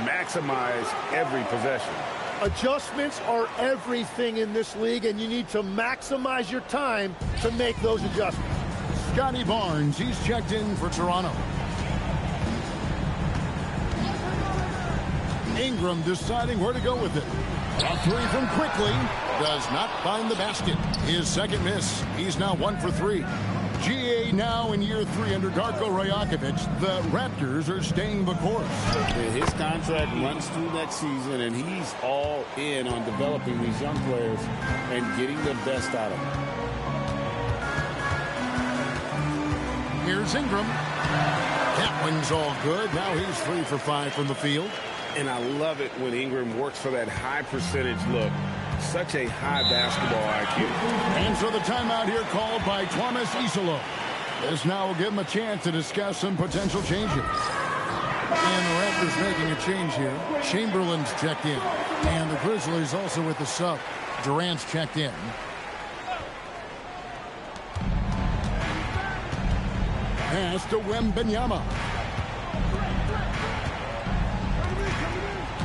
maximize every possession. Adjustments are everything in this league, and you need to maximize your time to make those adjustments. Scotty Barnes, he's checked in for Toronto. Ingram deciding where to go with it. A three from Quickly. Does not find the basket. His second miss. He's now 1 for 3. GA now in year 3 under Darko Rajakovic. The Raptors are staying the course. His contract runs through next season, and he's all in on developing these young players and getting the best out of them. Here's Ingram. That one's all good. Now he's 3 for 5 from the field. And I love it when Ingram works for that high percentage look. Such a high basketball IQ. And so the timeout here called by Thomas Isolo. This now will give him a chance to discuss some potential changes. And the Raptors making a change here. Chamberlain's checked in. And the Grizzlies also with the sub. Durant's checked in. Pass to Wembanyama.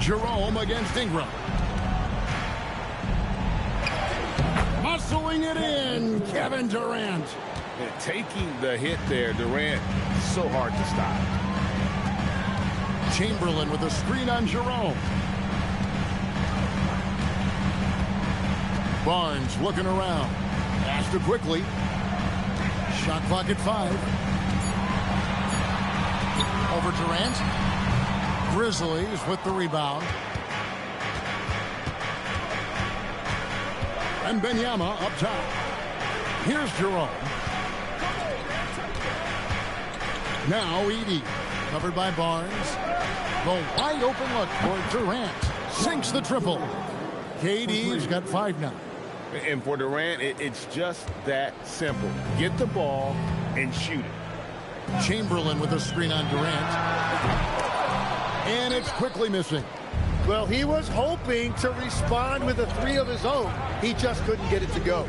Jerome against Ingram. Muscling it in, Kevin Durant. And taking the hit there, Durant, so hard to stop. Chamberlain with a screen on Jerome. Barnes looking around. Pass to Quickly. Shot clock at 5. Over Durant. Grizzlies with the rebound. And Wembanyama up top. Here's Jerome. Now Edey. Covered by Barnes. The wide open look for Durant. Sinks the triple. KD's got 5 now. And for Durant, it's just that simple. Get the ball and shoot it. Chamberlain with a screen on Durant. And it's quickly missing. Well, he was hoping to respond with a 3 of his own. He just couldn't get it to go.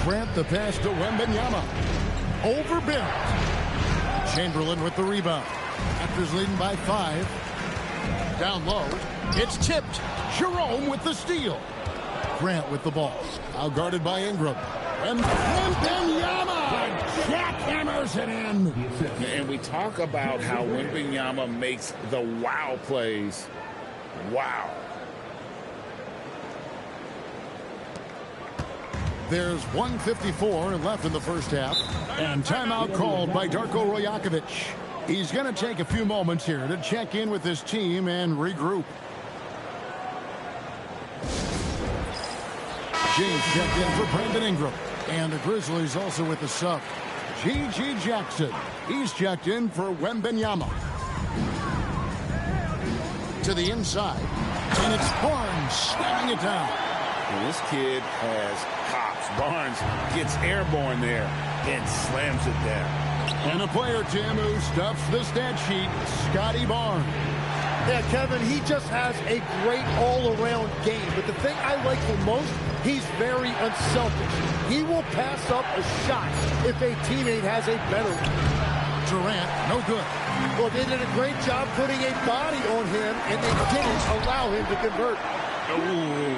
Grant the pass to Wembanyama. Over Barrett. Chamberlain with the rebound. Raptors leading by 5. Down low. It's tipped. Jerome with the steal. Grant with the ball. Now guarded by Ingram. Wembanyama jackhammers it in. And we talk about how Wembanyama makes the wow plays. Wow. There's 1:54 left in the first half. And timeout called by Darko Rajakovic. He's going to take a few moments here to check in with his team and regroup. James checked in for Brandon Ingram. And the Grizzlies also with the sub. G.G. Jackson. He's checked in for Wembanyama. To the inside. And it's Barnes slamming it down. And this kid has hops. Barnes gets airborne there and slams it down. And a player, Tim, who stuffs the stat sheet, Scotty Barnes. Yeah, Kevin, he just has a great all-around game. But the thing I like the most, he's very unselfish. He will pass up a shot if a teammate has a better one. Durant, no good. Well, they did a great job putting a body on him, and they didn't allow him to convert. Ooh.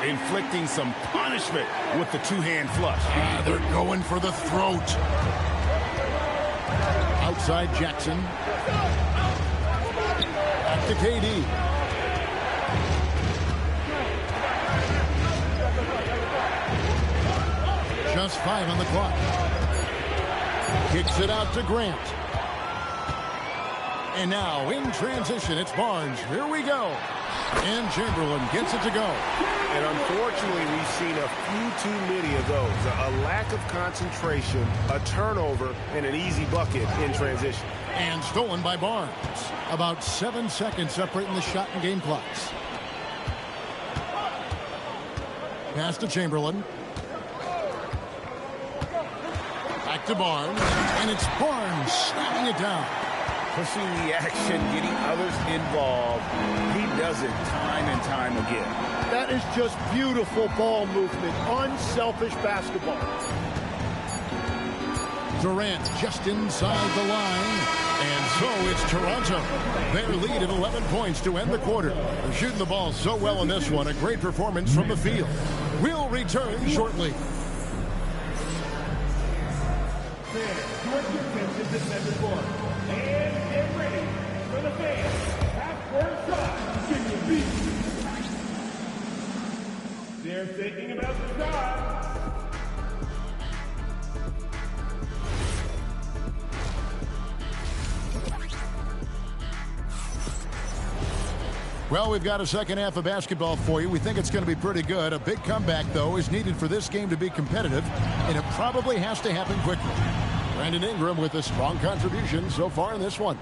Inflicting some punishment with the two-hand flush. They're going for the throat. Outside Jackson. Back to KD. Just 5 on the clock. Kicks it out to Grant. And now in transition, it's Barnes. Here we go. And Chamberlain gets it to go. And unfortunately, we've seen a few too many of those. A lack of concentration, a turnover, and an easy bucket in transition. And stolen by Barnes. About 7 seconds separating the shot and game clocks. Pass to Chamberlain. Back to Barnes. And it's Barnes slamming it down. Pushing the action, getting others involved. He does it time and time again. That is just beautiful ball movement. Unselfish basketball. Durant just inside the line. And so it's Toronto. Their lead at 11 points to end the quarter. They're shooting the ball so well in this one. A great performance from the field. We'll return shortly. And get ready for the fans. Half-court shot. Give me a beat. They're thinking about the shot. Well, we've got a second half of basketball for you. We think it's going to be pretty good. A big comeback, though, is needed for this game to be competitive, and it probably has to happen quickly. Brandon Ingram with a strong contribution so far in this one.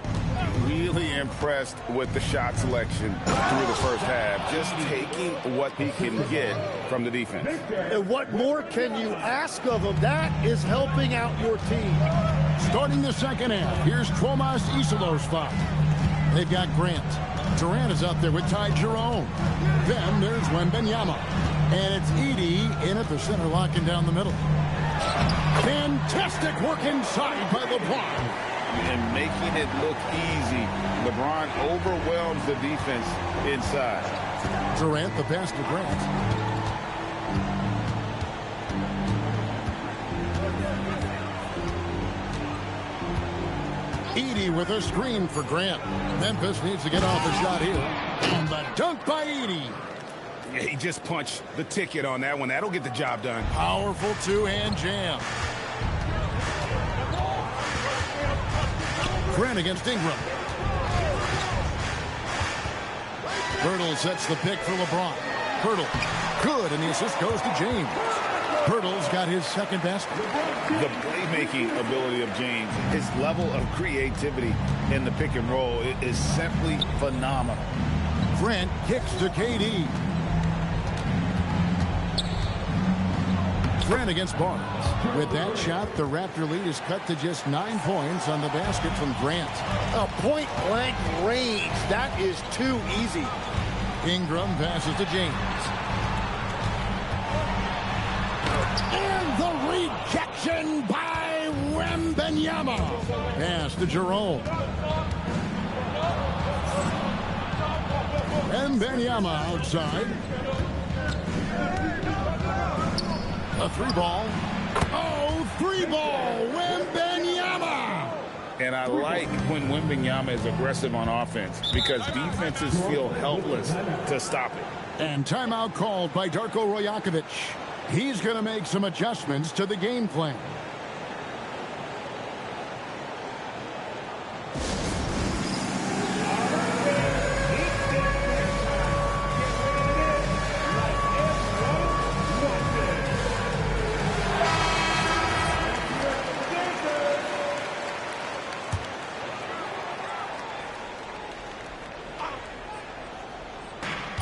Really impressed with the shot selection through the first half. Just taking what he can get from the defense. And what more can you ask of him? That is helping out your team. Starting the second half, here's Tomas Isilor's foul. They've got Grant. Durant is out there with Ty Jerome. Then there's Wembanyama. And it's Edey in at the center, locking down the middle. Fantastic work inside by LeBron. And making it look easy. LeBron overwhelms the defense inside. Durant, the pass to Grant. Edey with a screen for Grant. Memphis needs to get off a shot here. And the dunk by Edey. Yeah, he just punched the ticket on that one. That'll get the job done. Powerful two-hand jam. Grant against Ingram. Pirtle sets the pick for LeBron. Pirtle, good, and the assist goes to James. Pirtle's got his second basket. The playmaking ability of James, his level of creativity in the pick and roll is simply phenomenal. Grant kicks to KD. Grant against Barnes. With that shot, the Raptor lead is cut to just 9 points on the basket from Grant. A point-blank range. That is too easy. Ingram passes to James. And the rejection by Wembanyama. Pass to Jerome. Wembanyama outside. A 3-ball. Oh, 3-ball. Wembanyama. And I like when Wembanyama is aggressive on offense because defenses feel helpless to stop it. And timeout called by Darko Rajakovic. He's going to make some adjustments to the game plan.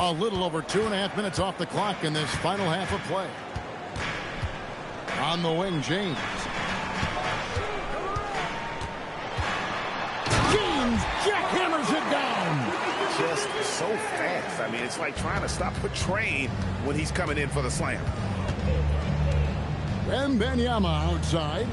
A little over 2.5 minutes off the clock in this final half of play. On the wing, James. James jackhammers it down. Just so fast. I mean, it's like trying to stop a train when he's coming in for the slam. Wembanyama outside.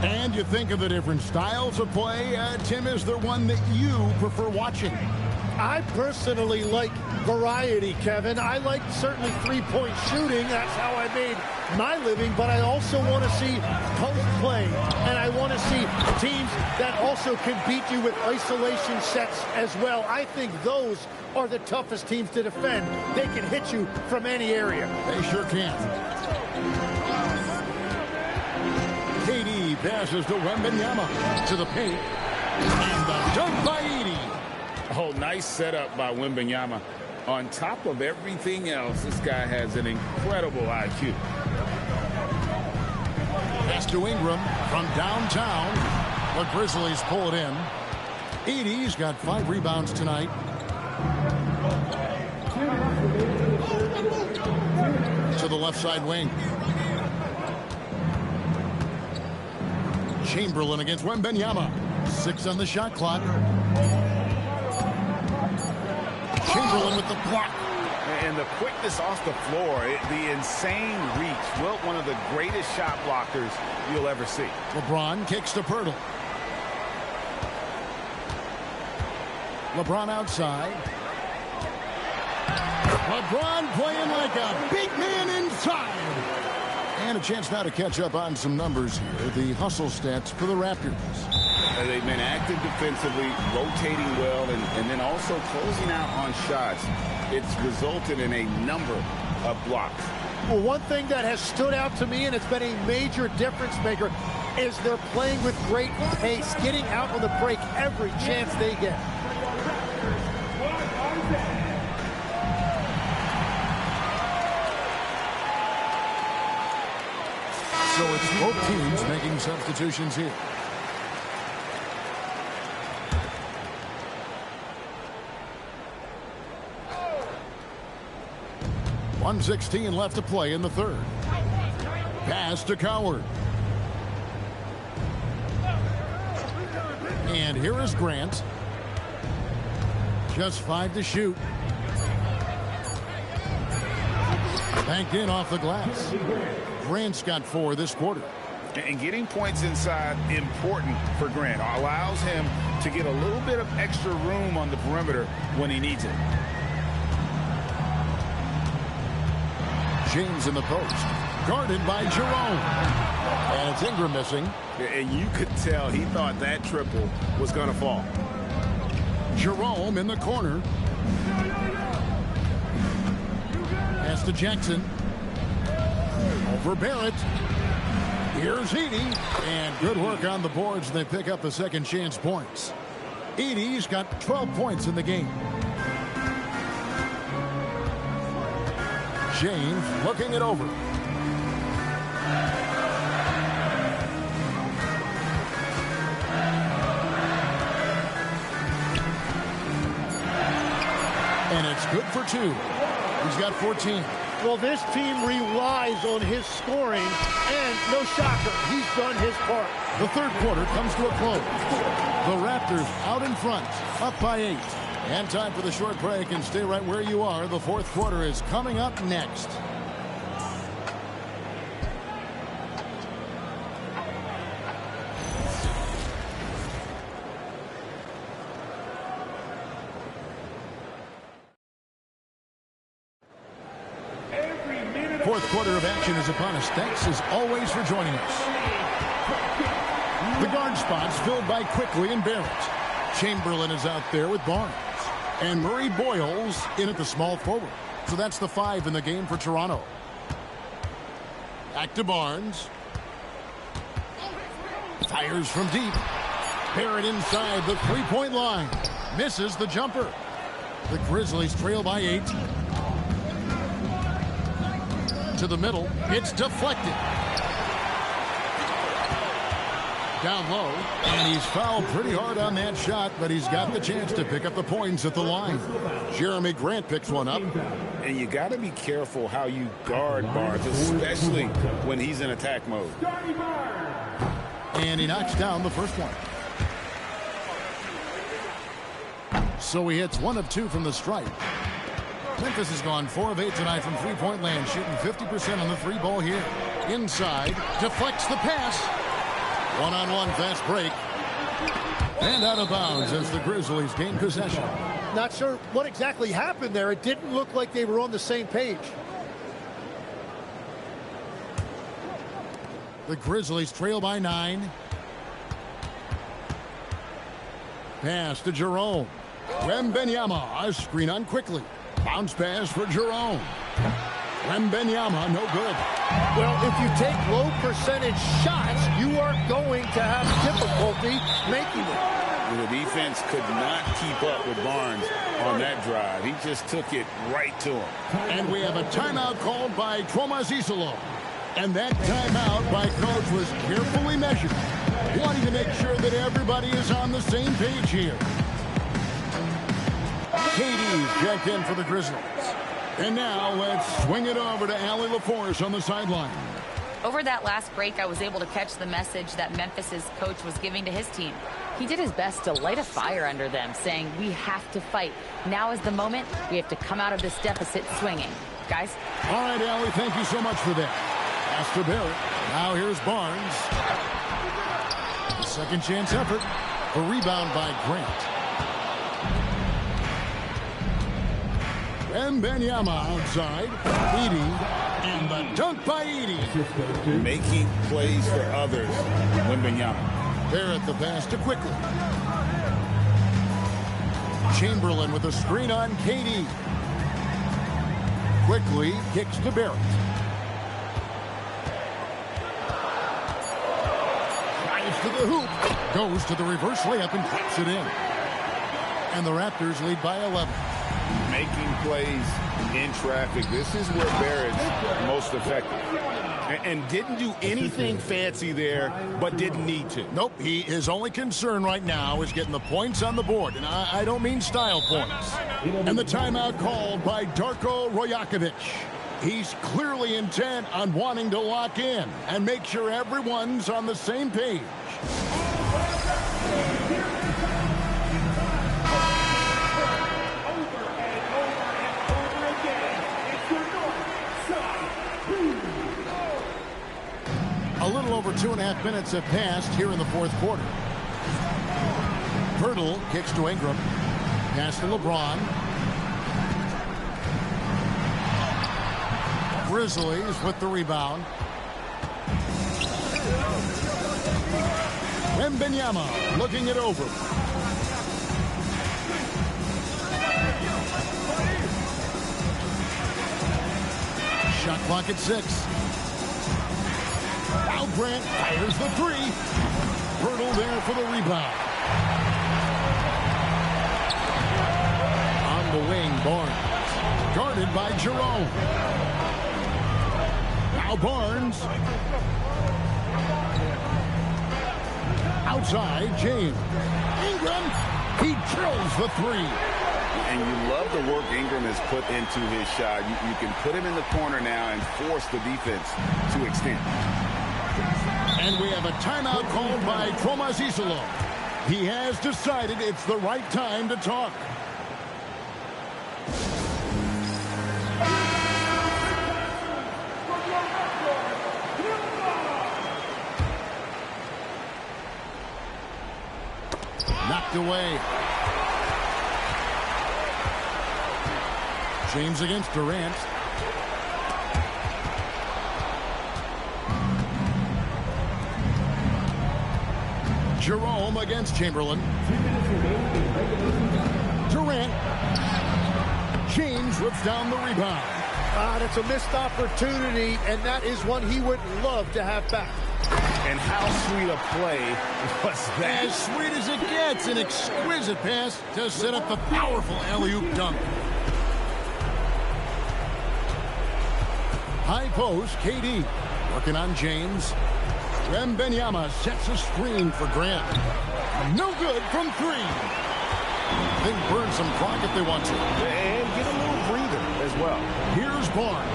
And you think of the different styles of play. Tim, is there one that you prefer watching? I personally like variety, Kevin. I like certainly three-point shooting. That's how I made my living. But I also want to see post play. And I want to see teams that also can beat you with isolation sets as well. I think those are the toughest teams to defend. They can hit you from any area. They sure can. KD passes to Wembanyama to the paint. And the dunk by Edey. Oh, nice setup by Wembanyama. On top of everything else, this guy has an incredible IQ. Pass to Ingram from downtown. The Grizzlies pull it in. Edey's got 5 rebounds tonight. To the left side wing. Chamberlain against Wembanyama. 6 on the shot clock. Chamberlain with the block. And the quickness off the floor, the insane reach. Wilt, one of the greatest shot blockers you'll ever see. LeBron kicks to Pirtle. LeBron outside. LeBron playing like a big man inside. And a chance now to catch up on some numbers here. The hustle stats for the Raptors. They've been active defensively, rotating well, and then also closing out on shots. It's resulted in a number of blocks. Well, one thing that has stood out to me, and it's been a major difference maker, is they're playing with great pace, getting out on the break every chance they get. So it's both teams making substitutions here. .116 left to play in the third. Pass to Coward. And here is Grant. Just 5 to shoot. Banked in off the glass. Grant's got 4 this quarter. And getting points inside important for Grant. Allows him to get a little bit of extra room on the perimeter when he needs it. James in the post. Guarded by Jerome. And it's Ingram missing. And you could tell he thought that triple was going to fall. Jerome in the corner. Pass to Jackson. Over Barrett. Here's Edey. And good work on the boards. They pick up the second chance points. Edey's got 12 points in the game. James looking it over. And it's good for 2. He's got 14. Well, this team relies on his scoring, and no shocker, he's done his part. The third quarter comes to a close. The Raptors out in front, up by 8. And time for the short break, and stay right where you are. The fourth quarter is coming up next. Fourth quarter of action is upon us. Thanks as always for joining us. The guard spots filled by Quickly and Barrett. Chamberlain is out there with Barnes. And Murray Boyles in at the small forward. So that's the 5 in the game for Toronto. Back to Barnes. Fires from deep. Barrett inside the three-point line. Misses the jumper. The Grizzlies trail by 8. To the middle. It's deflected. Down low, and he's fouled pretty hard on that shot, but he's got the chance to pick up the points at the line. Jeremy Grant picks one up. And you got to be careful how you guard Barnes, especially when he's in attack mode. And he knocks down the first one. So he hits 1 of 2 from the stripe. Memphis has gone 4 of 8 tonight from three-point land, shooting 50% on the three ball here. Inside, deflects the pass. One-on-one fast break. And out of bounds as the Grizzlies gain possession. Not sure what exactly happened there. It didn't look like they were on the same page. The Grizzlies trail by 9. Pass to Jerome. Wembenyama, a screen on quickly. Bounce pass for Jerome. Wembenyama, no good. Well, if you take low percentage shots, you are going to have difficulty making it. The defense could not keep up with Barnes on that drive. He just took it right to him. And we have a timeout called by Tromazisolo. And that timeout by coach was carefully measured, wanting to make sure that everybody is on the same page here. Katie's checked in for the Grizzlies. And now let's swing it over to Allie LaForce on the sideline. Over that last break, I was able to catch the message that Memphis's coach was giving to his team. He did his best to light a fire under them, saying, we have to fight. Now is the moment. We have to come out of this deficit swinging. Guys? All right, Allie, thank you so much for that. Pass to Barrett. Now here's Barnes. The second chance effort. A rebound by Grant. Wembenyama outside. Edie. And the dunk by Edie. Making plays for others. Wembenyama. Barrett the pass to quickly. Chamberlain with a screen on KD. Quickly kicks to Barrett. Drives to the hoop. Goes to the reverse layup and claps it in. And the Raptors lead by 11. Making plays in traffic. This is where Barrett's most effective. And didn't do anything fancy there, but didn't need to. Nope, his only concern right now is getting the points on the board. And I don't mean style points. And the timeout called by Darko Rojakovic. He's clearly intent on wanting to lock in and make sure everyone's on the same page. A little over 2.5 minutes have passed here in the fourth quarter. Pirtle kicks to Ingram. Pass to LeBron. Grizzlies with the rebound. Wembenyama looking it over. Shot clock at 6. Now Grant fires the 3. Pirtle there for the rebound. On the wing, Barnes. Guarded by Jerome. Now Barnes. Outside, James. Ingram. He drills the 3. And you love the work Ingram has put into his shot. You can put him in the corner now and force the defense to extend. And we have a timeout called by Tromazisolo. He has decided it's the right time to talk. Knocked away. James against Durant. Jerome against Chamberlain. Durant. James rips down the rebound. That's a missed opportunity, and that is one he would love to have back. And how sweet a play was that? As sweet as it gets, an exquisite pass to set up the powerful alley-oop dunk. High post, KD working on James. Wembanyama sets a screen for Grant. No good from three. They burn some clock if they want to. And get a little breather as well. Here's Barnes.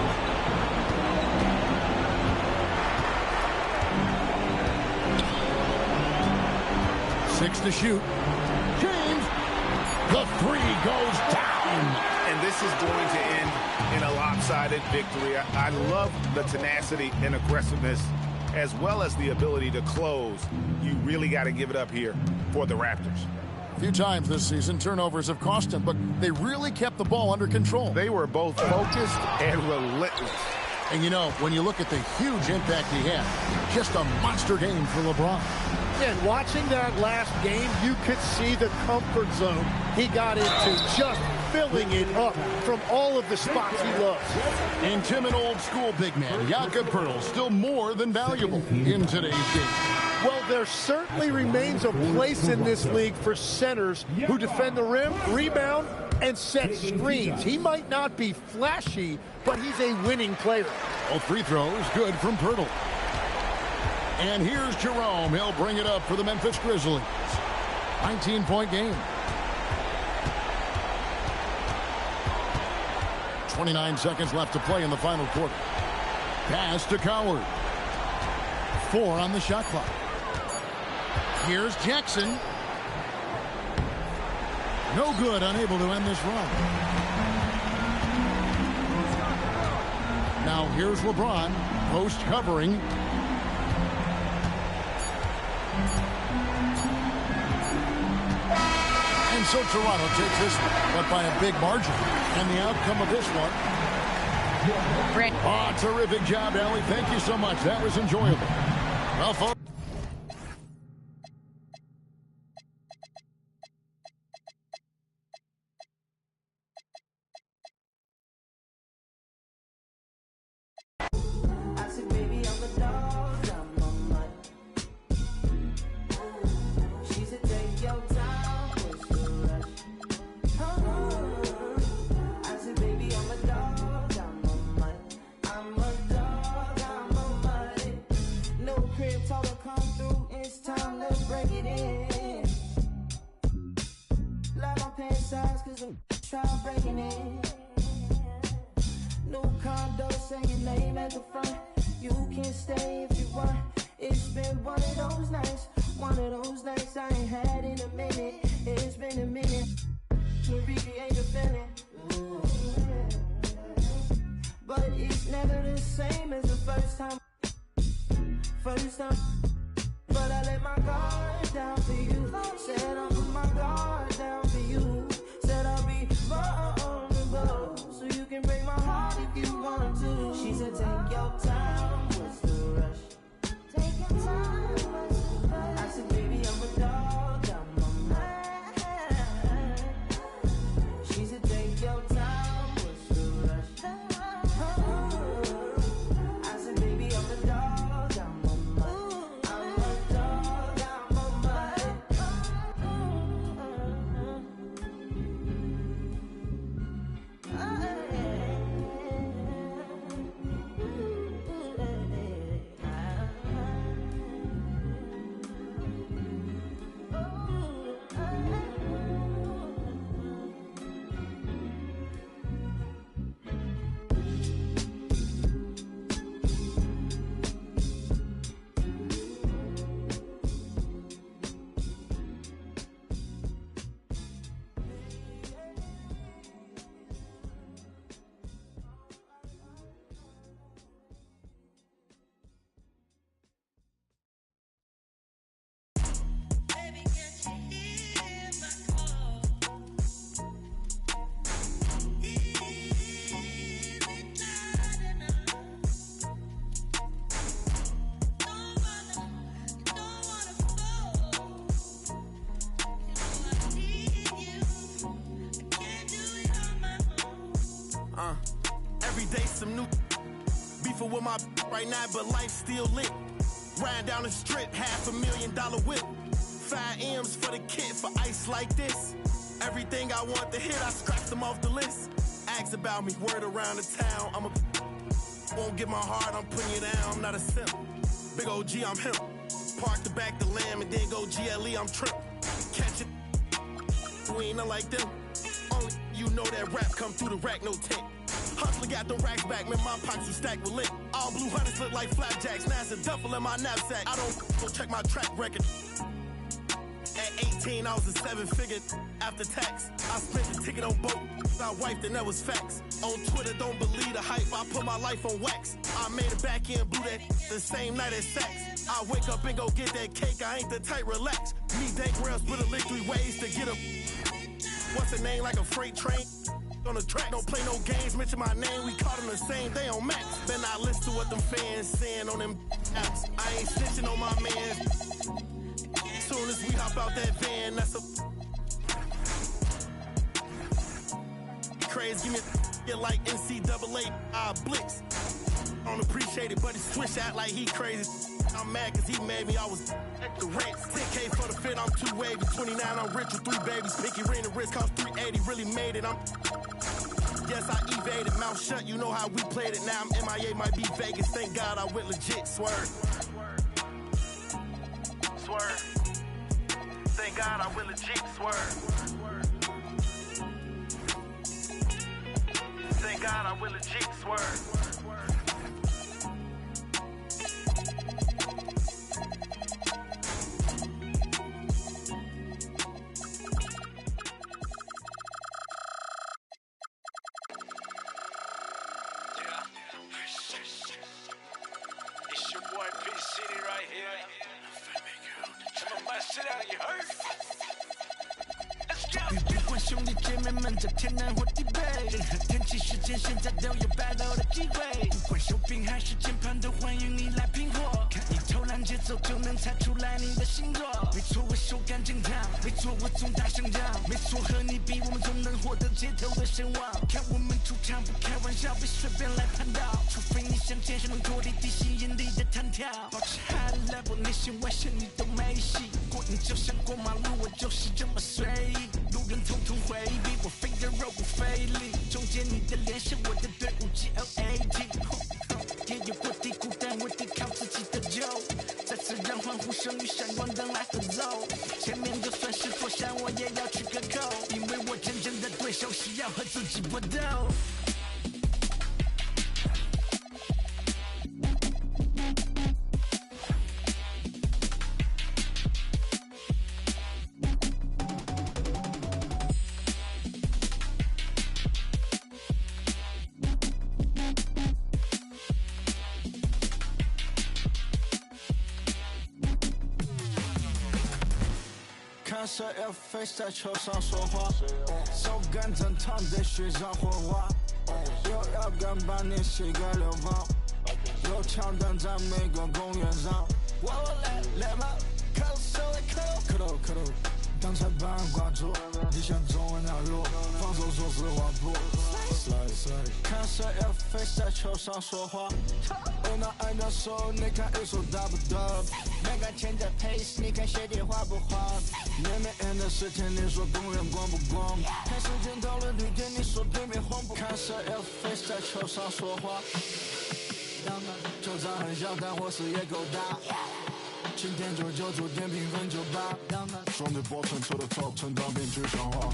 Six to shoot. James. The three goes down. And this is going to end in a lopsided victory. I love the tenacity and aggressiveness as well as the ability to close. You really got to give it up here for the Raptors. A few times this season, turnovers have cost them, but they really kept the ball under control. They were both focused and relentless. And you know, when you look at the huge impact he had, just a monster game for LeBron. And watching that last game, you could see the comfort zone he got into, just filling it up from all of the spots he loves. And Tim, an old school big man, Jakob Poeltl, still more than valuable in today's game. Well, there certainly remains a place in this league for centers who defend the rim, rebound, and set screens. He might not be flashy, but he's a winning player. All free throws good from Poeltl. And here's Jerome. He'll bring it up for the Memphis Grizzlies. 19-point game. 29 seconds left to play in the final quarter. Pass to Coward. 4 on the shot clock. Here's Jackson. No good, unable to end this run. Now here's LeBron, post covering. And so Toronto takes this one, but by a big margin. And the outcome of this one. Oh, terrific job, Allie. Thank you so much. That was enjoyable. Well, folks. Every day some new beefing with my right now, but life still lit. Riding down the strip, $500,000 whip. 5 M's for the kid for ice like this. Everything I want to hit, I scratched them off the list. Ask about me, word around the town. Won't get my heart, I'm putting you down. I'm not a simp. Big OG, I'm him. Park the back the lamb and then go GLE, I'm trim. Catch it. We ain't nothing like them. Only you know that rap come through the rack, no tint. Hustler got them racks back, man, my pockets was stacked with lit. All blue hunters look like flapjacks, now it's a duffel in my knapsack. I don't go check my track record. At 18, I was a 7-figure after tax. I spent the ticket on both. I wiped and that was facts. On Twitter, don't believe the hype. I put my life on wax. I made it back in, blew that the same night as sex. I wake up and go get that cake. I ain't the type, relax. Me, Dank Rails, put a lick 3 ways to get a. What's a name like a freight train? On the track, don't play no games. Mention my name, we caught them the same day on Max. Then I listen to what them fans saying on them apps. I ain't snitching on my man. Soon as we hop out that van, that's a crazy. Give me a like NCAA blitz. Don't appreciate it, but he switch out like he crazy. I'm mad cause he made me, I was at the rent. 10K for the fit, I'm too wavy. 29, I'm rich with 3 babies. Pinky ring, the wrist cost 380, really made it. Yes, I evaded, mouth shut, you know how we played it. Now I'm MIA, might be Vegas. Thank God I went legit, swerve. Swerve. Thank God I went legit, swerve. Thank God I went legit, swerve. It's your boy P City right here. Some of my shit out, you heard? Let's go. 不管兄弟姐妹们在天南或地北，任何天气时间现在都有 battle 的机会。不管手柄还是键盘，都欢迎你来拼货。看你偷懒节奏就能猜出来你的星座。没错，我手感正常，没错，我总大声讲，没错，和你比，我们总能获得街头的声望。看我们出场不开玩笑，别随便来攀倒，除非你想健身能脱离地心引力的弹跳。保持 high level， 内心外线你都没戏。过瘾就像过马路，我就是这么随意。路人统统回避，我飞的肉不费力。中间你的脸是我的队伍 GLAT。也有过低谷，但我得靠自己的救。再次让欢呼声与闪光灯来合奏。前面就算是脱山，我也要去个够，因为我真正的对手是要和自己搏斗。看谁要 face 在球上说话，手感正烫得水上火花，又要敢把你膝盖流放，有枪弹在每个公园上。我来嘛，看谁磕头，当裁判挂住，你想中文哪路？防守说实话不。看谁要 face 在球上说话，我拿按照手，你看一手打不得，没敢前在 pace， 你看鞋底滑不滑？面面的事情，你说公园光不光？看时间讨论对决，你说对面红不？看谁要 face 在球上说话，球场很小，但火势也够大。今天99主点评分98，双腿抱成球的 top， 成长变具象化。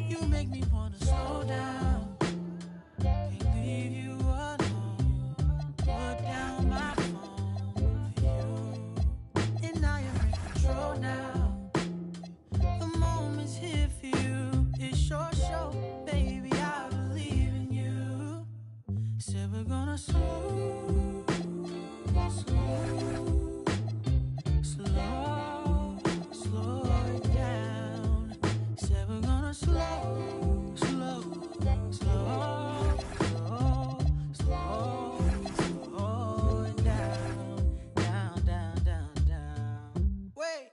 You make me wanna slow down. gonna slow, slow it down. Said we're gonna slow it down, down. Wait,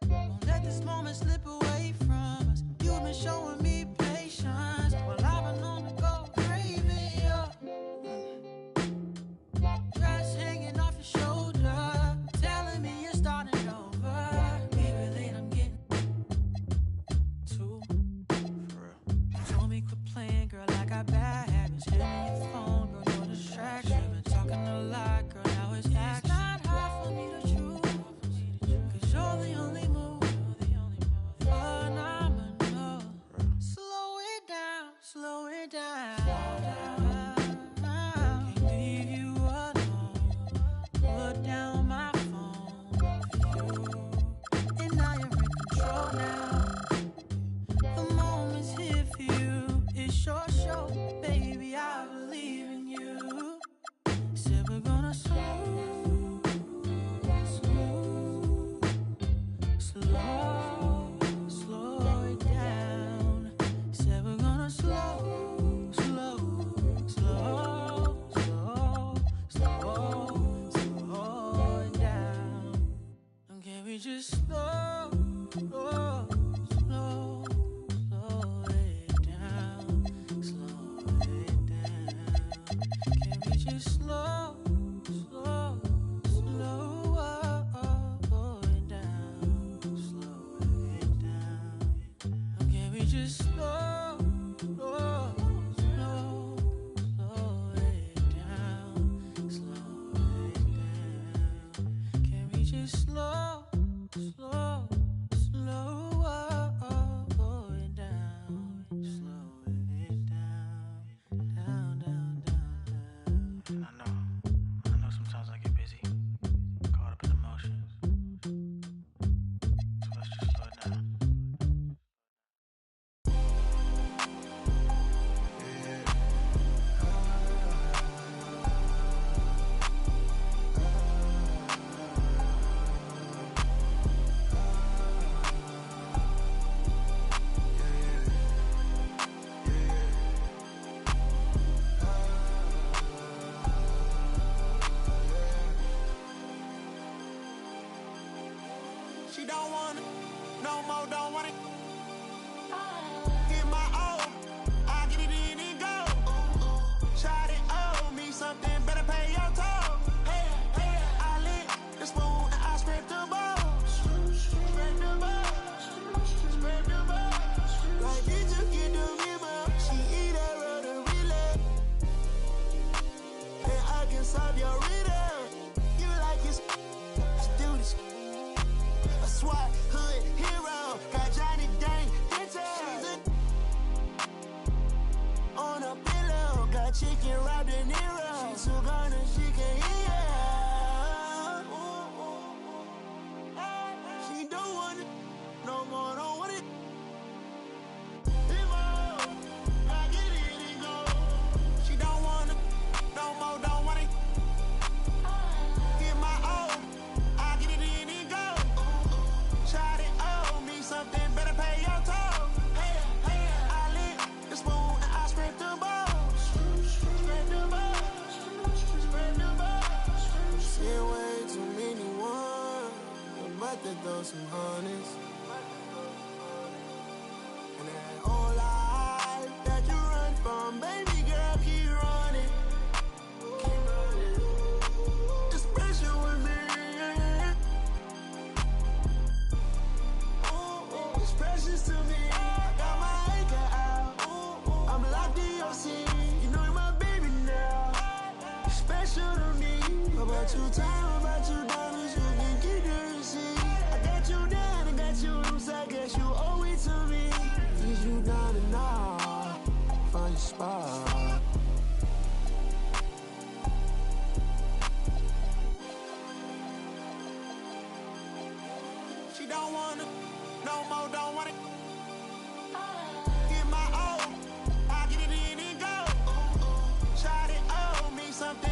won't let this moment slip away from us. You've been showing me patience while I've been on the go craving you. Dress hanging off your shoulder, telling me you're starting over. Maybe late, I'm getting too. Told me quit playing, girl, I got bad habits. Hand me your phone, girl, no distraction. Been talking a lot, girl, now it's action. It's not hard for me to choose, 'cause you're the only move. Phenomenal. Slow it down, slow it down. Can't leave you alone. Put down my phone for you. And now you're in control now. The moment's here for you. It's your show, baby, I believe in you. Said we're gonna slow it down. Said we're gonna slow it down. And can we just slow it down, slow it down. Can we just slow it down, slow it down. Can we just slow it down, slow it down. Can we just slow it down, slow it down, down. And I know sometimes I get busy, caught up in emotions. So let's just slow it down. She don't want it, no more, don't want it. Get my own, I get it in and go. Shot it, owe me something, better pay your toll. Hey, I lit the spoon and I scraped the bowl. Scrape the bowl, scrape the bowl. Like, did you get the memo? She eat that road and relay. And I can solve your riddle. You like it, let's do this. A SWAT hood hero, got Johnny Dang, on a pillow, got chicken wrapped in Nero. She's so gone and she can't hear. She don't want it, no more, don't want it. I get it and go. She don't want it, no more, don't want it. Get my own, I get it in and go. Shot it, owe me something, better pay your toll. Hey, I lit the spoon and I scraped the bowl. Scrape the bowl, scrape the bowl. Seen way too many ones, but they throw some honeys. And that whole life that you run from, baby girl, keep running. Keep running. It's special with me. It's precious to me. I got my anchor out. I'm locked in your scene. You know you're my baby now. You're special to me. About you time, about you diamonds, you can keep the receipt. I got you down, I got you loose. I guess you owe it to me. Is you down and out? Find your spot. She don't want it, no more, don't want it. Get my own, I get it in and go. Shot it, owe me something.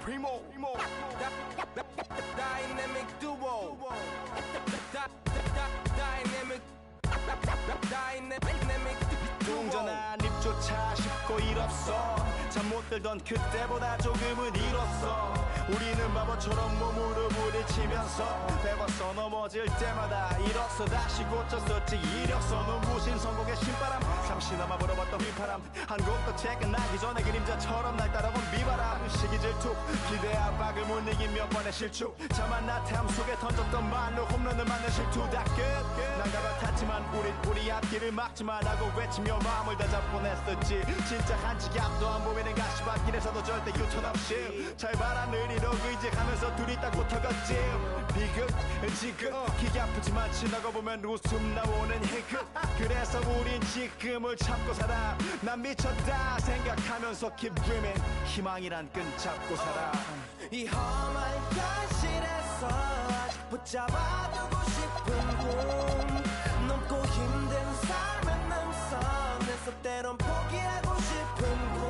Primo. Dynamic duo. Dynamic 동전한 입조차 쉽고 일 없어 잠 못 들던 그때보다 조금은 일었어 우리는 바보처럼 몸으로 부딪히면서 배웠어 넘어질 때마다 일었어 다시 고쳤었지 이력서는 무신 성공의 신바람 잠시나마 불어봤던 휘파람 한 곡도 퇴근하기 전에 그림자처럼 날 따라온 비바람 시기 질투 기대 압박을 못 이긴 몇 번의 실축 자만 나탐 속에 던졌던 말로 홈런을 맞는 실투 다 끝 난 갈아탔지만 우리 앞길을 막지만 하고 외치며 마음을 다잡곤 했었지 진짜 한치 앞도 안 보이는 가시밭길에서도 절대 유턴 없이 잘 봐라 느리로 의지하면서 둘이 딱 붙어갔지 비극 지금 기가 아프지만 지나고 보면 웃음 나오는 희극 그래서 우린 지금을 참고 살아 난 미쳤다 생각하면서 keep dreaming 희망이란 끈 잡고 살아 이 험한 현실에서 아직 붙잡아두고 싶은 꿈 넘고 힘든 삶의 능선에서 때론 포기하고 싶은 꿈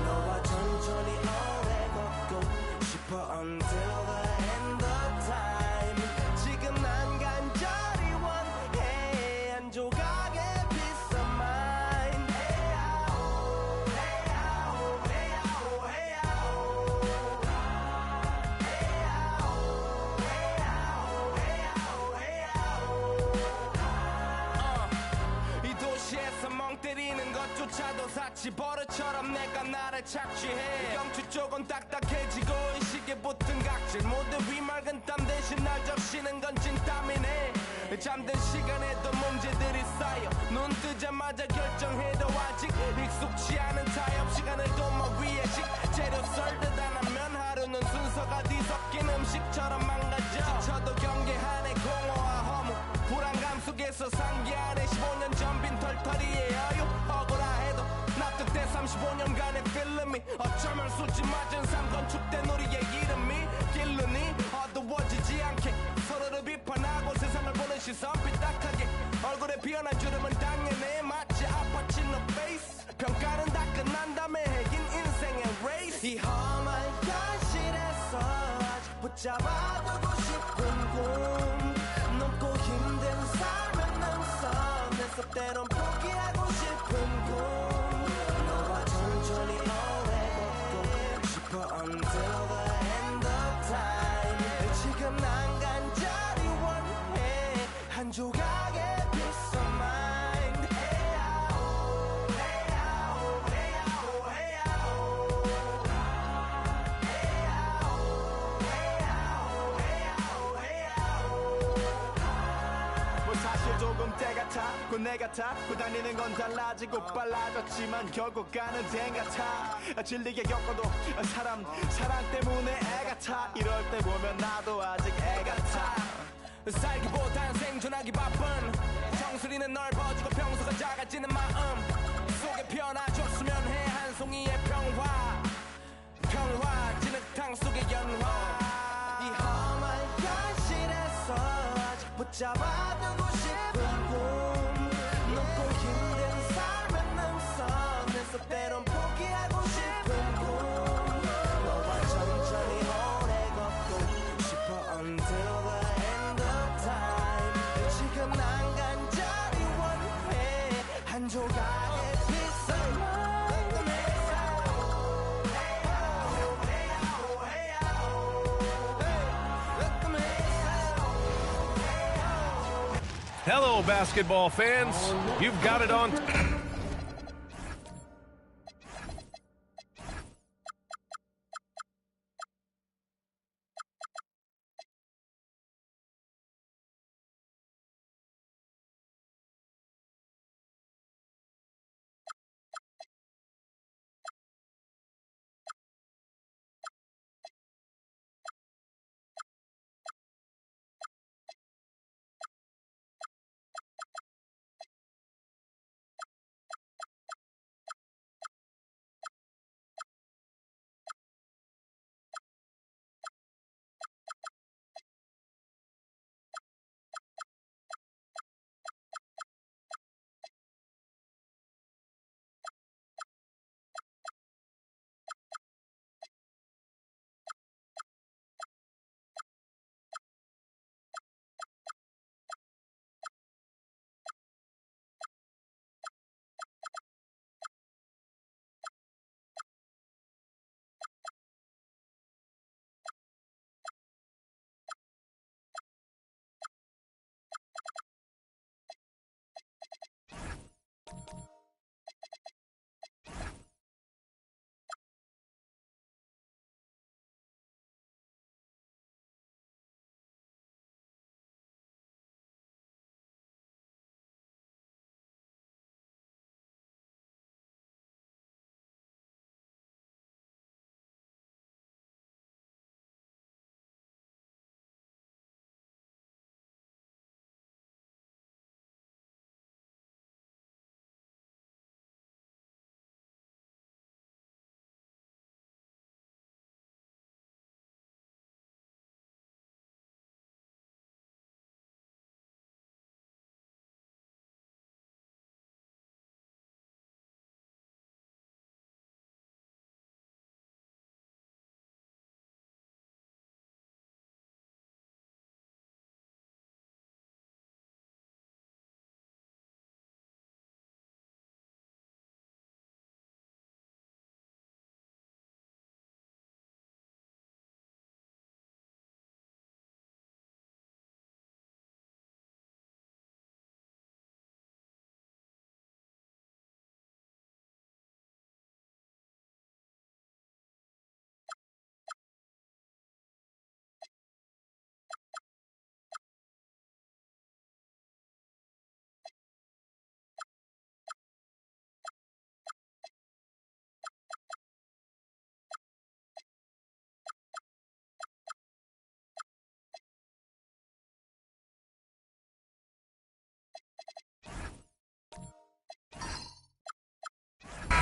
너와 천천히 오래 걷고 싶어 until the end of time 지금 난 간절히 원해 한 조각의 peace of mind 헤야오 헤야오 헤야오 헤야오 이 도시에서 멍 때리는 것조차도 사치 버릇처럼 내가 나를 착취해 경추 쪽은 딱딱해지고 의식에 붙은 각질 모두 위맑은 땀 대신 날 적시는 건 진땀이네 잠든 시간에도 문제들이 쌓여 눈 뜨자마자 결정해도 아직 익숙치 않은 타협 시간을 도마 위에 식재료 썰듯 안 하면 하루는 순서가 뒤섞인 음식처럼 망가져 지쳐도 경계하네 공허와 허무 불안감 속에서 상기하네 15년 전 빈 털터리의 여유 억울해도 납득돼 35년간의 필름이 어쩌면 수치 맞은 삶 건축된 우리의 이름이 길르니 어두워지지 않게 서로를 비판하고 세상을 보는 시선 삐딱하게 얼굴에 피어난 주름은 당연해 마치 아파친 너 페이스 평가는 다 끝난 다음에 해긴 인생의 레이스 이 험한 현실에서 아직 붙잡아두고 싶은 꿈 넘고 힘든 삶의 능선에서 때론 포기하고 싶은 꿈 너와 천천히 오래 걷고 싶어 until the end of time 지금 난 간절히 원해 한 조각의 peace of mind 헤야오 헤야오 헤야오 헤야오 뭐 사실 조금 때 같아 곧 내 같아 고 다니는 건 달라지고 빨라졌지만 결국 가는 데 같아 질리게 겪어도 사랑 때문에 애 같아 이럴 때 보면 나도 아직 애 같아 살기보단 생존하기 바쁜 정수리는 넓어지고 평소가 작아지는 마음 속에 피어나줬으면 해 한 송이의 평화 진흙탕 속의 연화 이 험한 현실에서 아직 붙잡아두고 싶은 꿈 넘고 힘든 삶의 능선에서 때론 포기하고 싶은 꿈 너와 천천히 오래 걷고 싶어 until the end of time 지금 난 간절히 원해 한 조각의 peace of mind Hello, basketball fans. You've got it on.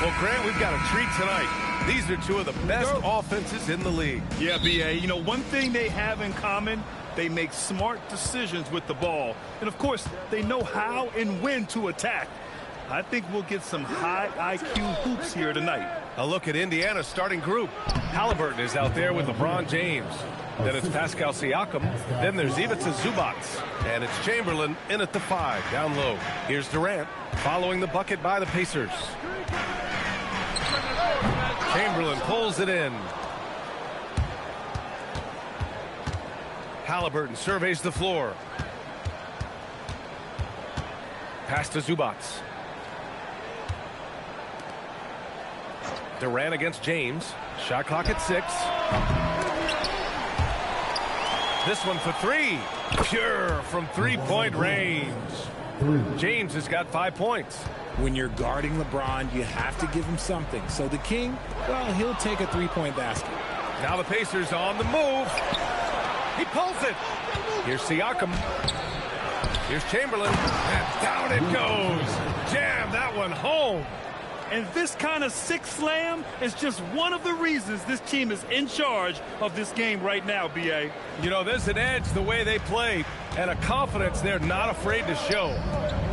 Well, Grant, we've got a treat tonight. These are two of the best offenses in the league. Yeah, B.A., you know, one thing they have in common, they make smart decisions with the ball. And, of course, they know how and when to attack. I think we'll get some high IQ hoops here tonight. A look at Indiana's starting group. Halliburton is out there with LeBron James. Then it's Pascal Siakam. Then there's Ivica Zubac. And it's Chamberlain in at the 5, down low. Here's Durant following the bucket by the Pacers. Chamberlain pulls it in. Halliburton surveys the floor. Pass to Zubac. Durant against James. Shot clock at 6. This one for 3. Pure from three-point range. James has got 5 points. When you're guarding LeBron, you have to give him something. So the King, well, he'll take a three-point basket. Now the Pacers on the move. He pulls it. Here's Siakam. Here's Chamberlain. And down it goes. Jam that one home. And this kind of six slam is just one of the reasons this team is in charge of this game right now, B.A. You know, there's an edge the way they play and a confidence they're not afraid to show.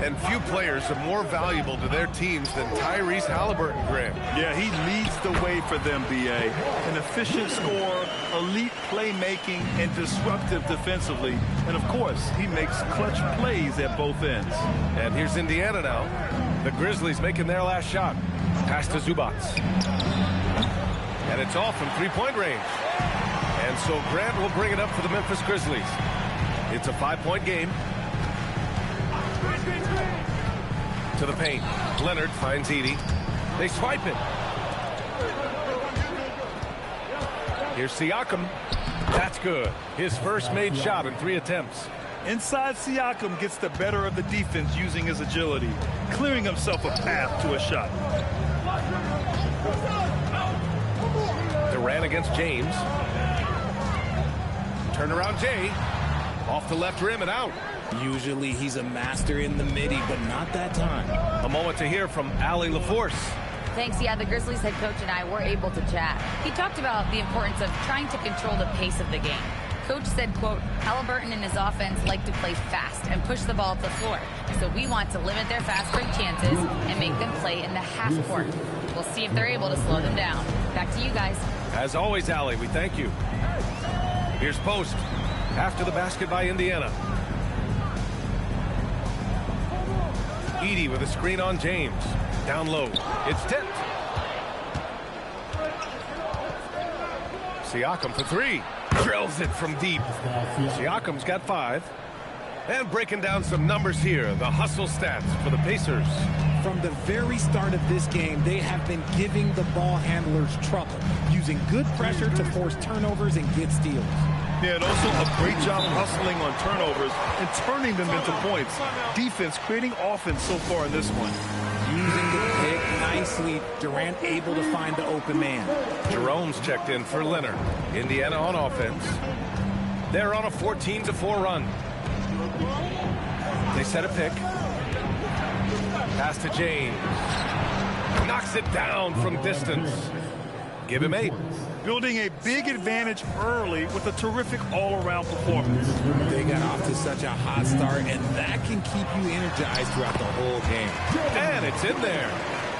And few players are more valuable to their teams than Tyrese Halliburton, Grant. Yeah, he leads the way for them, B.A. An efficient scorer, elite playmaking, and disruptive defensively. And, of course, he makes clutch plays at both ends. And here's Indiana now. The Grizzlies making their last shot. Pass to Zubac. And it's off from three-point range. And so Grant will bring it up for the Memphis Grizzlies. It's a 5-point game. To the paint. Leonard finds Edey. They swipe it. Here's Siakam. That's good. His first made shot in 3 attempts. Inside Siakam gets the better of the defense using his agility, clearing himself a path to a shot. Durant against James. Turnaround Jay. Off the left rim and out. Usually he's a master in the midi, but not that time. A moment to hear from Allie LaForce. Thanks. Yeah, the Grizzlies head coach and I were able to chat. He talked about the importance of trying to control the pace of the game. Coach said, quote, Halliburton and his offense like to play fast and push the ball up the floor. So we want to limit their fast break chances and make them play in the half court. We'll see if they're able to slow them down. Back to you guys. As always, Allie, we thank you. Here's Post. After the basket by Indiana. Edey with a screen on James. Down low. It's tipped. Siakam for 3. Drills it from deep. Siakam's got 5. And breaking down some numbers here. The hustle stats for the Pacers. From the very start of this game, they have been giving the ball handlers trouble, using good pressure to force turnovers and get steals. Yeah, and also a great job hustling on turnovers and turning them into points. Defense creating offense so far in this one. Using the pick nicely, Durant able to find the open man. Jerome's checked in for Leonard. Indiana on offense. They're on a 14-4 run. They set a pick. Pass to James. Knocks it down from distance. Give him 8. Building a big advantage early with a terrific all-around performance. They got off to such a hot start, and that can keep you energized throughout the whole game. And it's in there.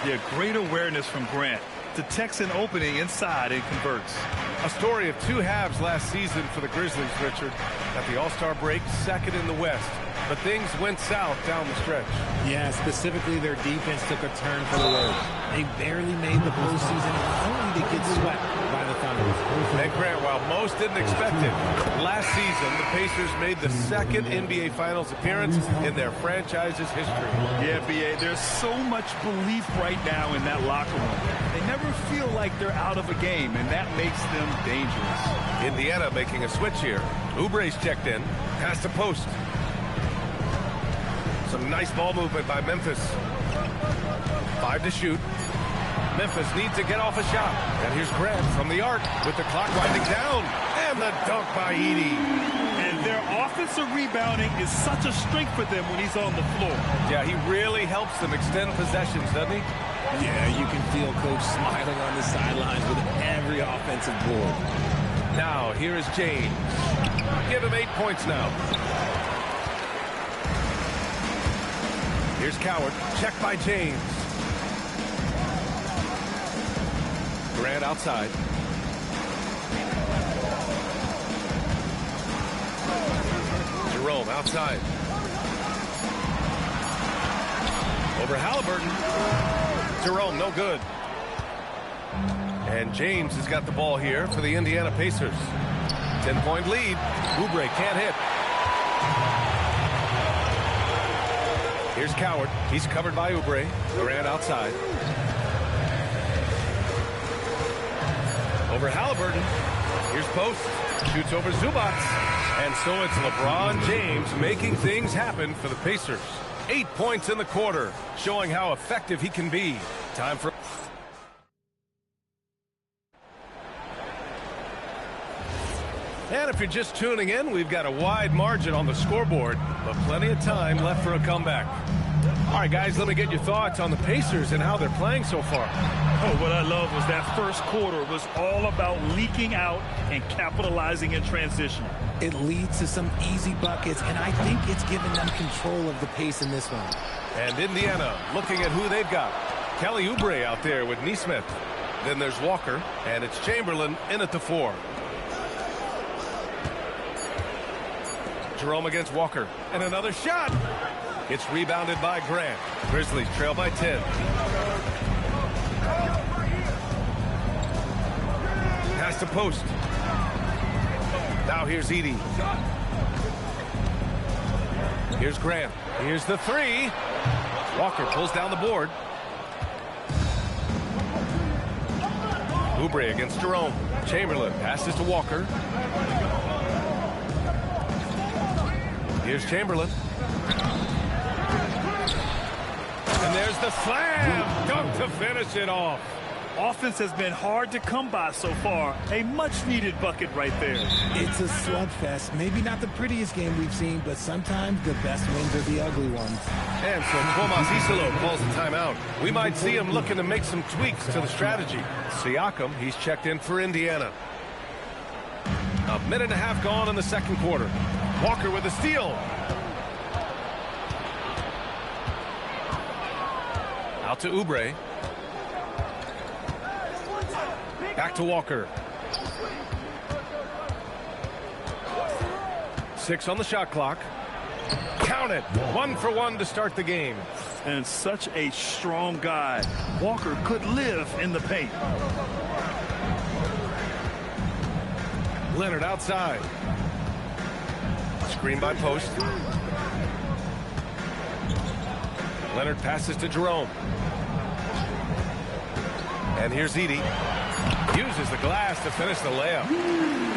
Yeah, great awareness from Grant. Detects an opening inside and converts. A story of 2 halves last season for the Grizzlies, Richard. At the All-Star break, second in the West. But things went south down the stretch. Yeah, specifically their defense took a turn for the worse. They barely made the postseason, only to get swept by the Thunder. And Grant, while most didn't expect it, last season the Pacers made the second NBA Finals appearance in their franchise's history. Yeah, B.A., there's so much belief right now in that locker room. They never feel like they're out of a game, and that makes them dangerous. Indiana making a switch here. Oubre's checked in. Pass to Post. Some nice ball movement by Memphis. 5 to shoot. Memphis needs to get off a shot. And here's Grant from the arc with the clock winding down. And the dunk by Edey. And Their offensive rebounding is such a strength for them when he's on the floor. Yeah, he really helps them extend possessions, doesn't he? Yeah, you can feel Coach smiling on the sidelines with every offensive board. Now, here is James. Give him 8 points now. Here's Coward. Check by James. Grant outside. Jerome outside. Over Halliburton. Jerome, no good. And James has got the ball here for the Indiana Pacers. 10-point lead. Oubre can't hit. Here's Coward. He's covered by Oubre. Grant outside. Over Halliburton. Here's Post. Shoots over Zubac. And so it's LeBron James making things happen for the Pacers. 8 points in the quarter, showing how effective he can be. Time for... And if you're just tuning in, we've got a wide margin on the scoreboard, but plenty of time left for a comeback. All right, guys, let me get your thoughts on the Pacers and how they're playing so far. Oh, what I love was that first quarter was all about leaking out and capitalizing in transition. It leads to some easy buckets, and I think it's given them control of the pace in this one. And Indiana looking at who they've got. Kelly Oubre out there with Nesmith. Then there's Walker, and it's Chamberlain in at the 4. Jerome against Walker. And another shot. It's rebounded by Grant. Grizzlies trail by 10. Pass to Post. Now here's Edey. Here's Grant. Here's the 3. Walker pulls down the board. Oubre against Jerome. Chamberlain passes to Walker. Here's Chamberlain. And there's the slam. Dunk to finish it off. Offense has been hard to come by so far. A much-needed bucket right there. It's a slugfest. Maybe not the prettiest game we've seen, but sometimes the best wins are the ugly ones. And so Tomas Isolo calls the timeout. We might see him looking to make some tweaks to the strategy. Siakam, he's checked in for Indiana. A minute and a half gone in the second quarter. Walker with a steal. Out to Oubre. Back to Walker. 6 on the shot clock. Count it. 1 for 1 to start the game. And such a strong guy. Walker could live in the paint. Leonard outside. Screen by Post. Leonard passes to Jerome. And here's Edey. Uses the glass to finish the layup.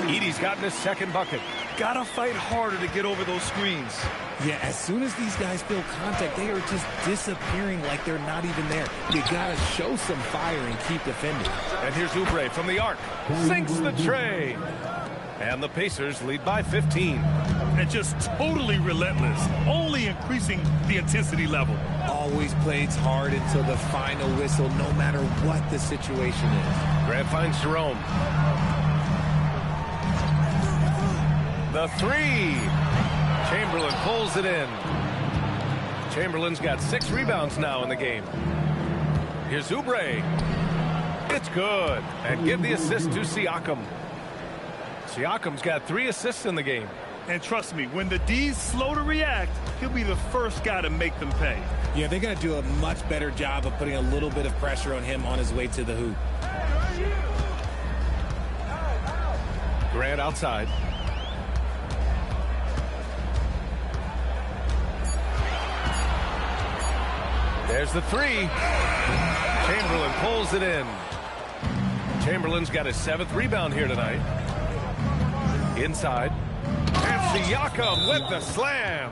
Edey's gotten his second bucket. Gotta fight harder to get over those screens. Yeah, as soon as these guys feel contact, they are just disappearing like they're not even there. You gotta show some fire and keep defending. And here's Oubre from the arc. Sinks the tray. And the Pacers lead by 15. And just totally relentless, only increasing the intensity level. Always plays hard until the final whistle, no matter what the situation is. Grant finds Jerome. The 3. Chamberlain pulls it in. Chamberlain's got 6 rebounds now in the game. Here's Oubre. It's good. And give the assist to Siakam. Siakam's got 3 assists in the game. And trust me, when the D's slow to react, he'll be the first guy to make them pay. Yeah, they're going to do a much better job of putting a little bit of pressure on him on his way to the hoop. Grant outside. There's the 3. Chamberlain pulls it in. Chamberlain's got his 7th rebound here tonight. Inside. And Siakam with the slam.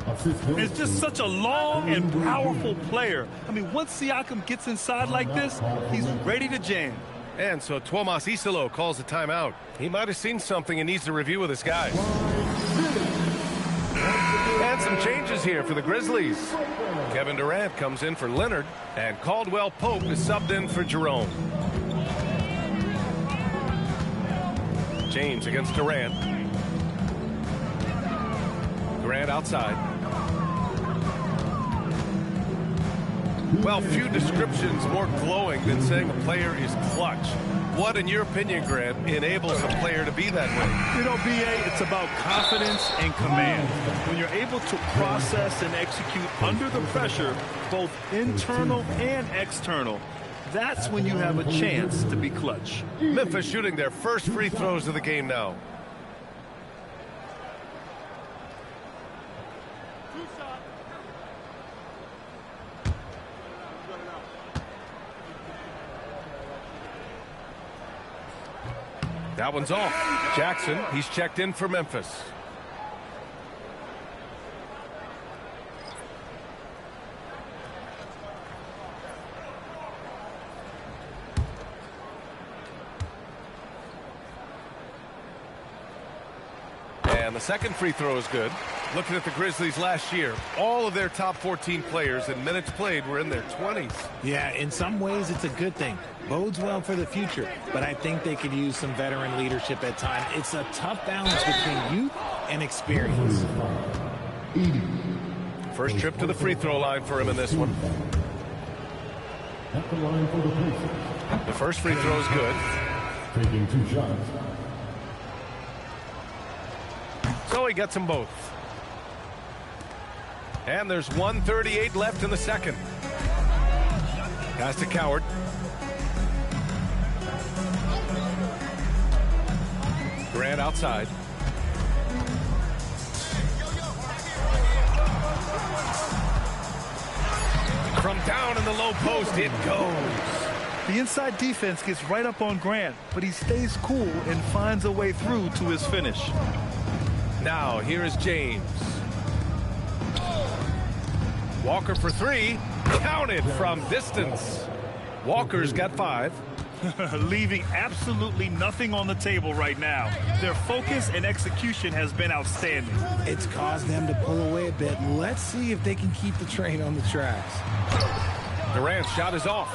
It's just such a long and powerful player. I mean, once Siakam gets inside like this, he's ready to jam. And so Tomas Isolo calls the timeout. He might have seen something and needs to review with his guys. some changes here for the Grizzlies. Kevin Durant comes in for Leonard, and Caldwell Pope is subbed in for Jerome. James against Durant. Durant outside. Well, few descriptions more glowing than saying a player is clutch. What, in your opinion, Grant, enables a player to be that way? You know, B.A., it's about confidence and command. When you're able to process and execute under the pressure, both internal and external, that's when you have a chance to be clutch. Memphis shooting their first free throws of the game now. That one's off. Jackson, he's checked in for Memphis. And the second free throw is good. Looking at the Grizzlies last year, all of their top 14 players in minutes played were in their 20s. Yeah, in some ways it's a good thing. Bodes well for the future, but I think they could use some veteran leadership at times. It's a tough balance between youth and experience. First trip to the free throw line for him in this one. The first free throw is good. Taking 2 shots. So he gets them both. And there's 1:38 left in the second. Pass to Coward. Durant outside. From down in the low post, it goes. The inside defense gets right up on Grant, but he stays cool and finds a way through to his finish. Now, here is James. Walker for 3. Counted from distance. Walker's got 5. Leaving absolutely nothing on the table right now. Their focus and execution has been outstanding. It's caused them to pull away a bit. Let's see if they can keep the train on the tracks. Durant's shot is off.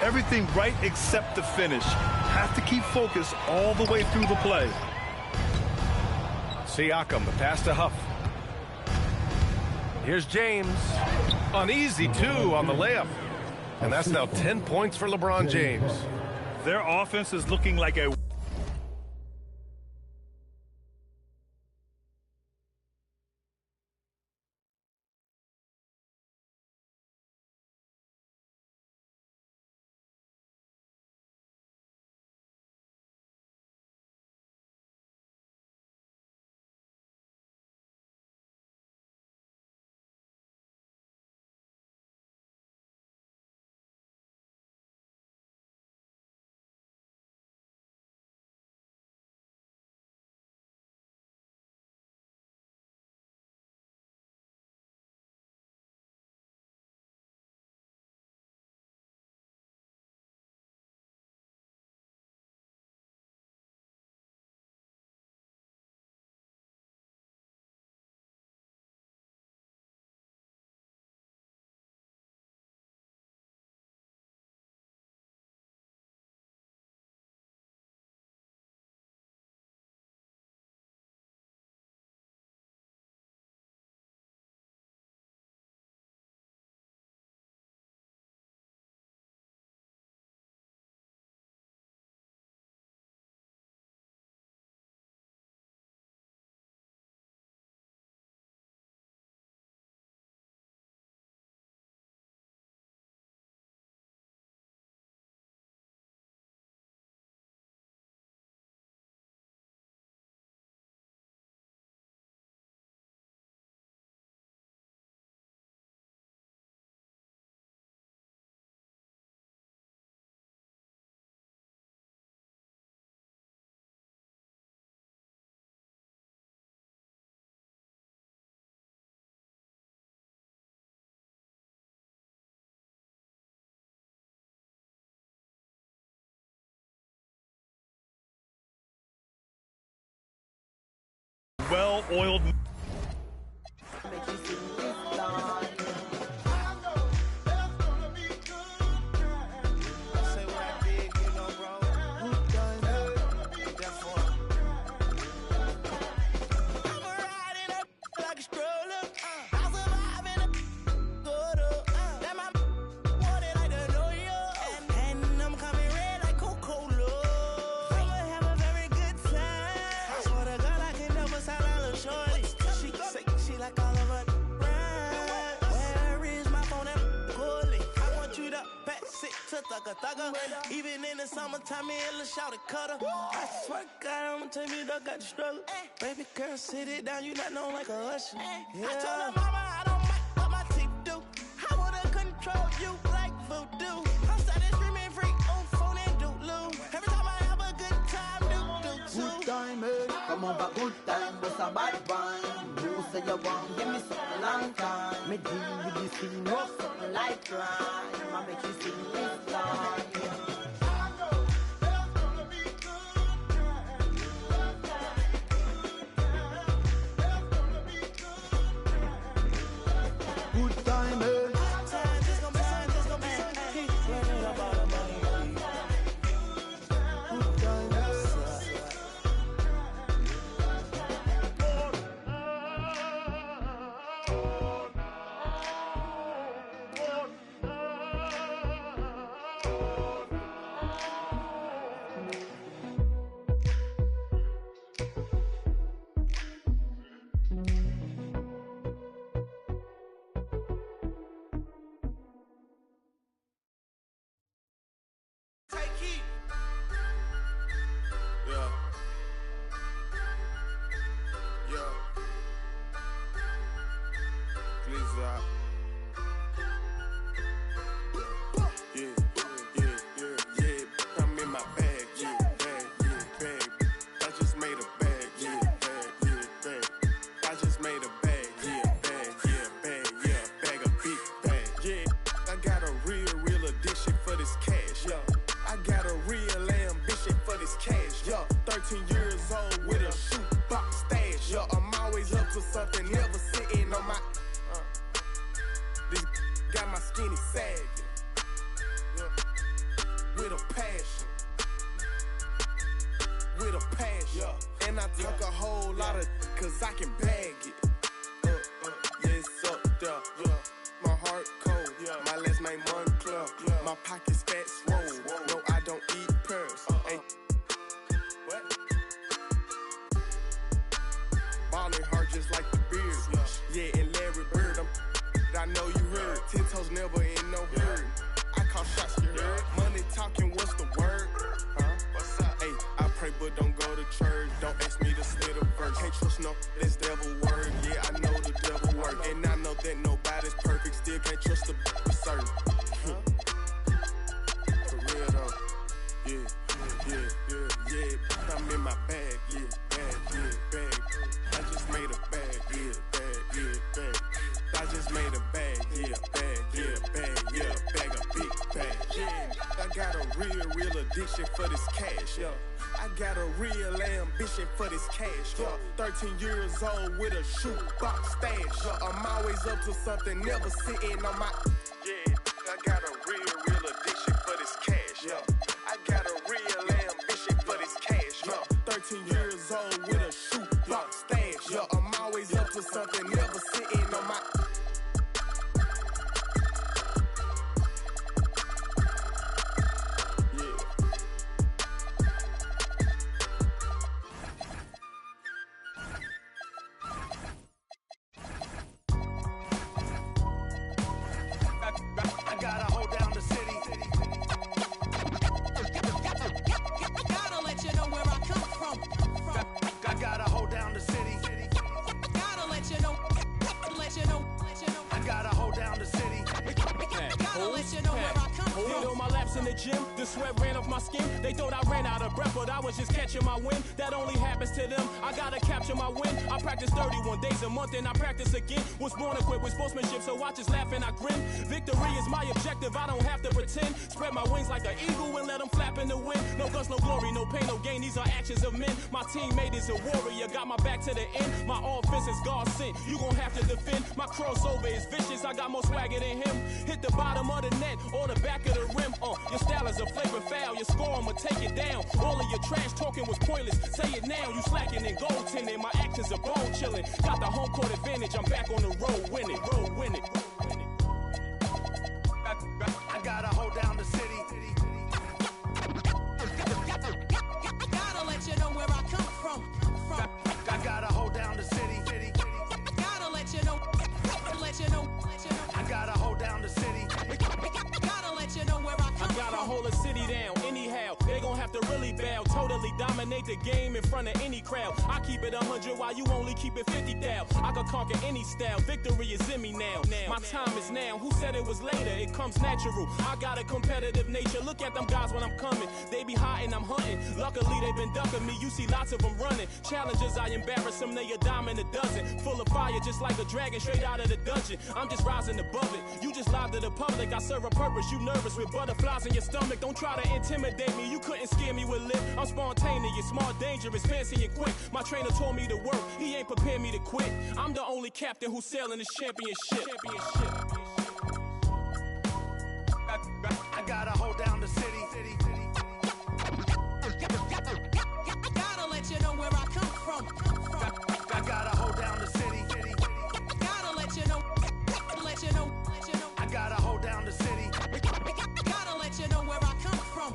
Everything right except the finish. Have to keep focus all the way through the play. Siakam, the pass to Huff. Here's James. Uneasy, too, on the layup. And that's now 10 points for LeBron James. Their offense is looking like a... well-oiled. thugger. Even in the summertime, me and Lil' Shawty cutter. I swear to God, I'ma take me dog got the struggle. Baby girl, sit it down, you not known like a usher. Yeah. I told her mama I don't mind what my teeth do. I wanna control you like voodoo. I'm started screaming free on phone and doodloo. Every time I have a good time, do Good time, eh? Come on, but good time, but a bad one. You say you want, give me something long time. Me deal with this thing, rough something like crime. I make you sing this song. Good time, eh? For this cash, yeah. I got a real ambition for this cash, yeah. 13 years old with a shoebox stash, yeah. I'm always up to something, never sitting on my. Yeah, I got a real addiction for this cash, yeah. I got a real ambition for this cash, yeah. 13 years old with a shoebox stash, yeah. I'm always up to something, never sitting on my. The sweat ran off my skin. They thought I ran out of breath, but I was just catching my wind. That only happens to them. I gotta capture my win. I practice 31 days a month and I practice again. Was born equipped with sportsmanship, so I just laugh and I grin. Victory is my objective, I don't have to pretend. Spread my wings like an eagle and let them flap in the wind. No guts, no glory, no pain, no gain. These are actions of men. My teammate is a warrior, got my back to the end. My offense is God sent. You gon' have to defend. My crossover is vicious. I got more swagger than him. Hit the bottom of the net or the back of the rim. Your style is a flagrant foul. Your score, I'ma take it down. All of your trash talking was pointless. Say it now. You slacking in goaltending. My actions are bone chilling. Got the home court advantage. I'm back on the road winning. I gotta hold down the city. Gotta let you know where I come from. I gotta hold down the city. Gotta let you know. I gotta hold down the city. Gotta let you know where I come from. I got a hole the game in front of any crowd. I keep it 100 while you only keep it 50 thou. I could conquer any style, victory is in me now. My time is now, who said it was later? It comes natural, I got a competitive nature. Look at them guys when I'm coming, they be hot and I'm hunting. Luckily they been ducking me, you see lots of them running. Challenges, I embarrass them, they a dime in a dozen. Full of fire just like a dragon straight out of the dungeon. I'm just rising above it, you just lied to the public. I serve a purpose, you nervous with butterflies in your stomach. Don't try to intimidate me, you couldn't scare me with lip. I'm spontaneous, smart, dangerous, fancy and quick. My trainer told me to work, he ain't prepared me to quit. I'm the only captain who's sailing this championship. I gotta hold down the city. Gotta let you know where I come from. I gotta hold down the city. Gotta let you know. I gotta hold down the city. Gotta let you know where I come from.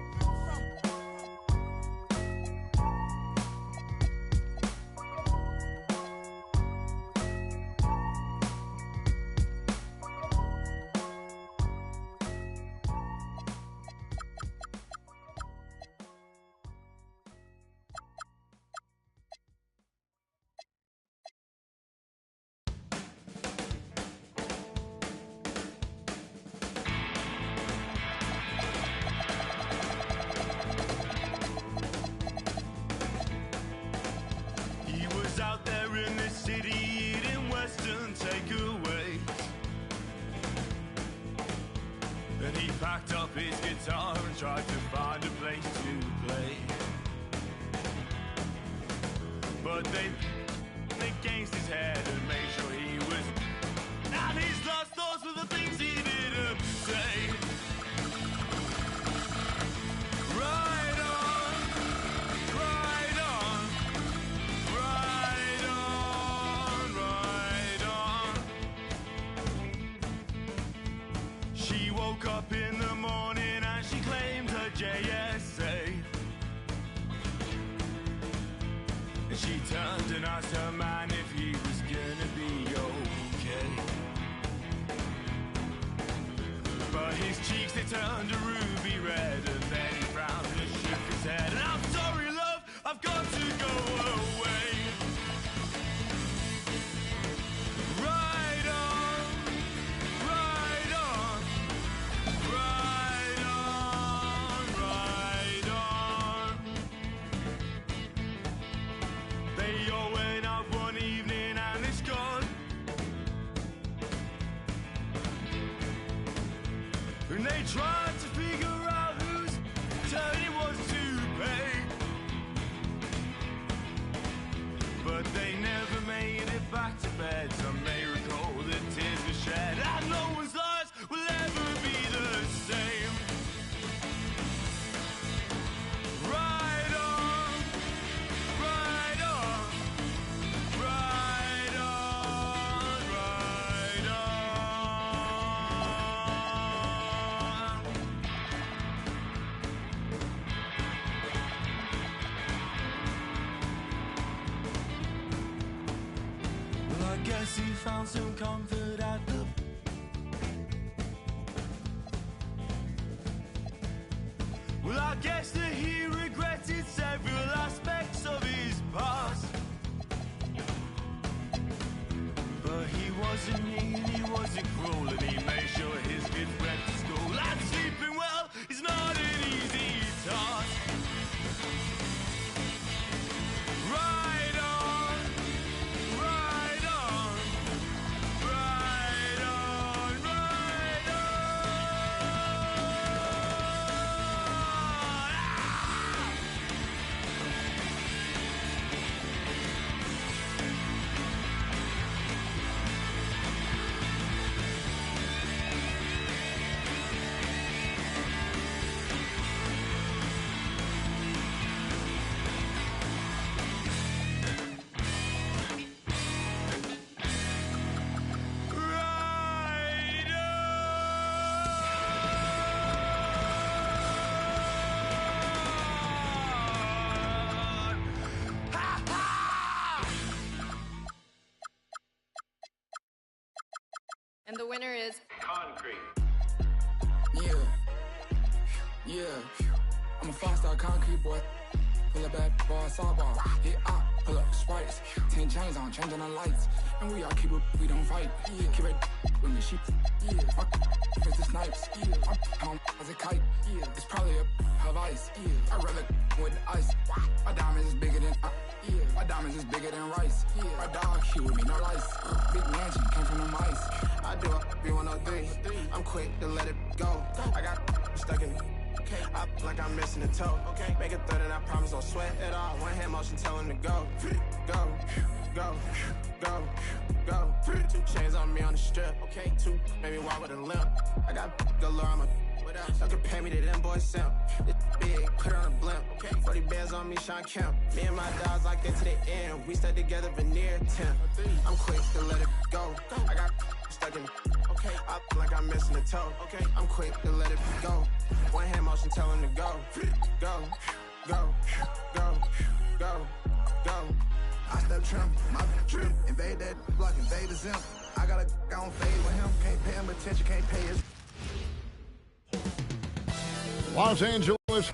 Out there in the city eating Western takeaways, and he packed up his guitar and tried to find a place to play. But they against his head and made sure he was. And his last thoughts were the things he didn't say. Right on, right on. She woke up in the morning and she claimed her JSA. And she turned and asked her man if he was gonna be okay. But his cheeks, they turned a ruby red, and then he frowned and shook his head. And I'm sorry, love, I've got to go away. Right on, right on, right on, right on. They all went out one evening and it's gone. And they tried to figure out whose turn it was to pay. But they never made it back to bed. Some may recall that tears were shed, and no one's lives will ever be the same. Right on, right on, right on, right on. Well, I guess he found some comfort at the. Well, I guess that he regretted several aspects of his past. But he wasn't mean, he wasn't cruel, and he made sure his kids went to school. And sleeping well is not an easy task. Right on, right on, right on, right on. And the winner is Concrete. Yeah, I'm a five-star concrete boy. pull up back, boy, sidebar. Hit up, pull up the sprites. 10 chains on, changing the lights. And we all keep it, we don't fight. Keep it with me, she. My is the snipes. My home as a kite. It's probably a vice. I rather with the ice. My diamonds is bigger than my diamonds is bigger than rice. My dog, he with me, no lice. Big mansion, came from the mice. I do it, B103. I'm quick to let it go. I got stuck in. I like I'm missing a toe. Make a third and I promise don't sweat at all. One hand motion, tell him to go. Go, go, go, go. 2 chains on me on the strip. 2, maybe walk with a limp. I got galore, I'm a. Y'all can pay me to them boys simp. This big, put on a blimp. 40 bands on me, Sean Kemp. Me and my dogs locked into the end. We stuck together, veneer 10. I'm quick to let it go. I got stuck in. I like I'm missing a toe. I'm quick to let it go. One hand motion, tell him to go. Go, go, go, go, go. I step trim, my trim. Invade that block, invade the zim. I got a on fade with him. Can't pay him attention, can't pay his. Los Angeles.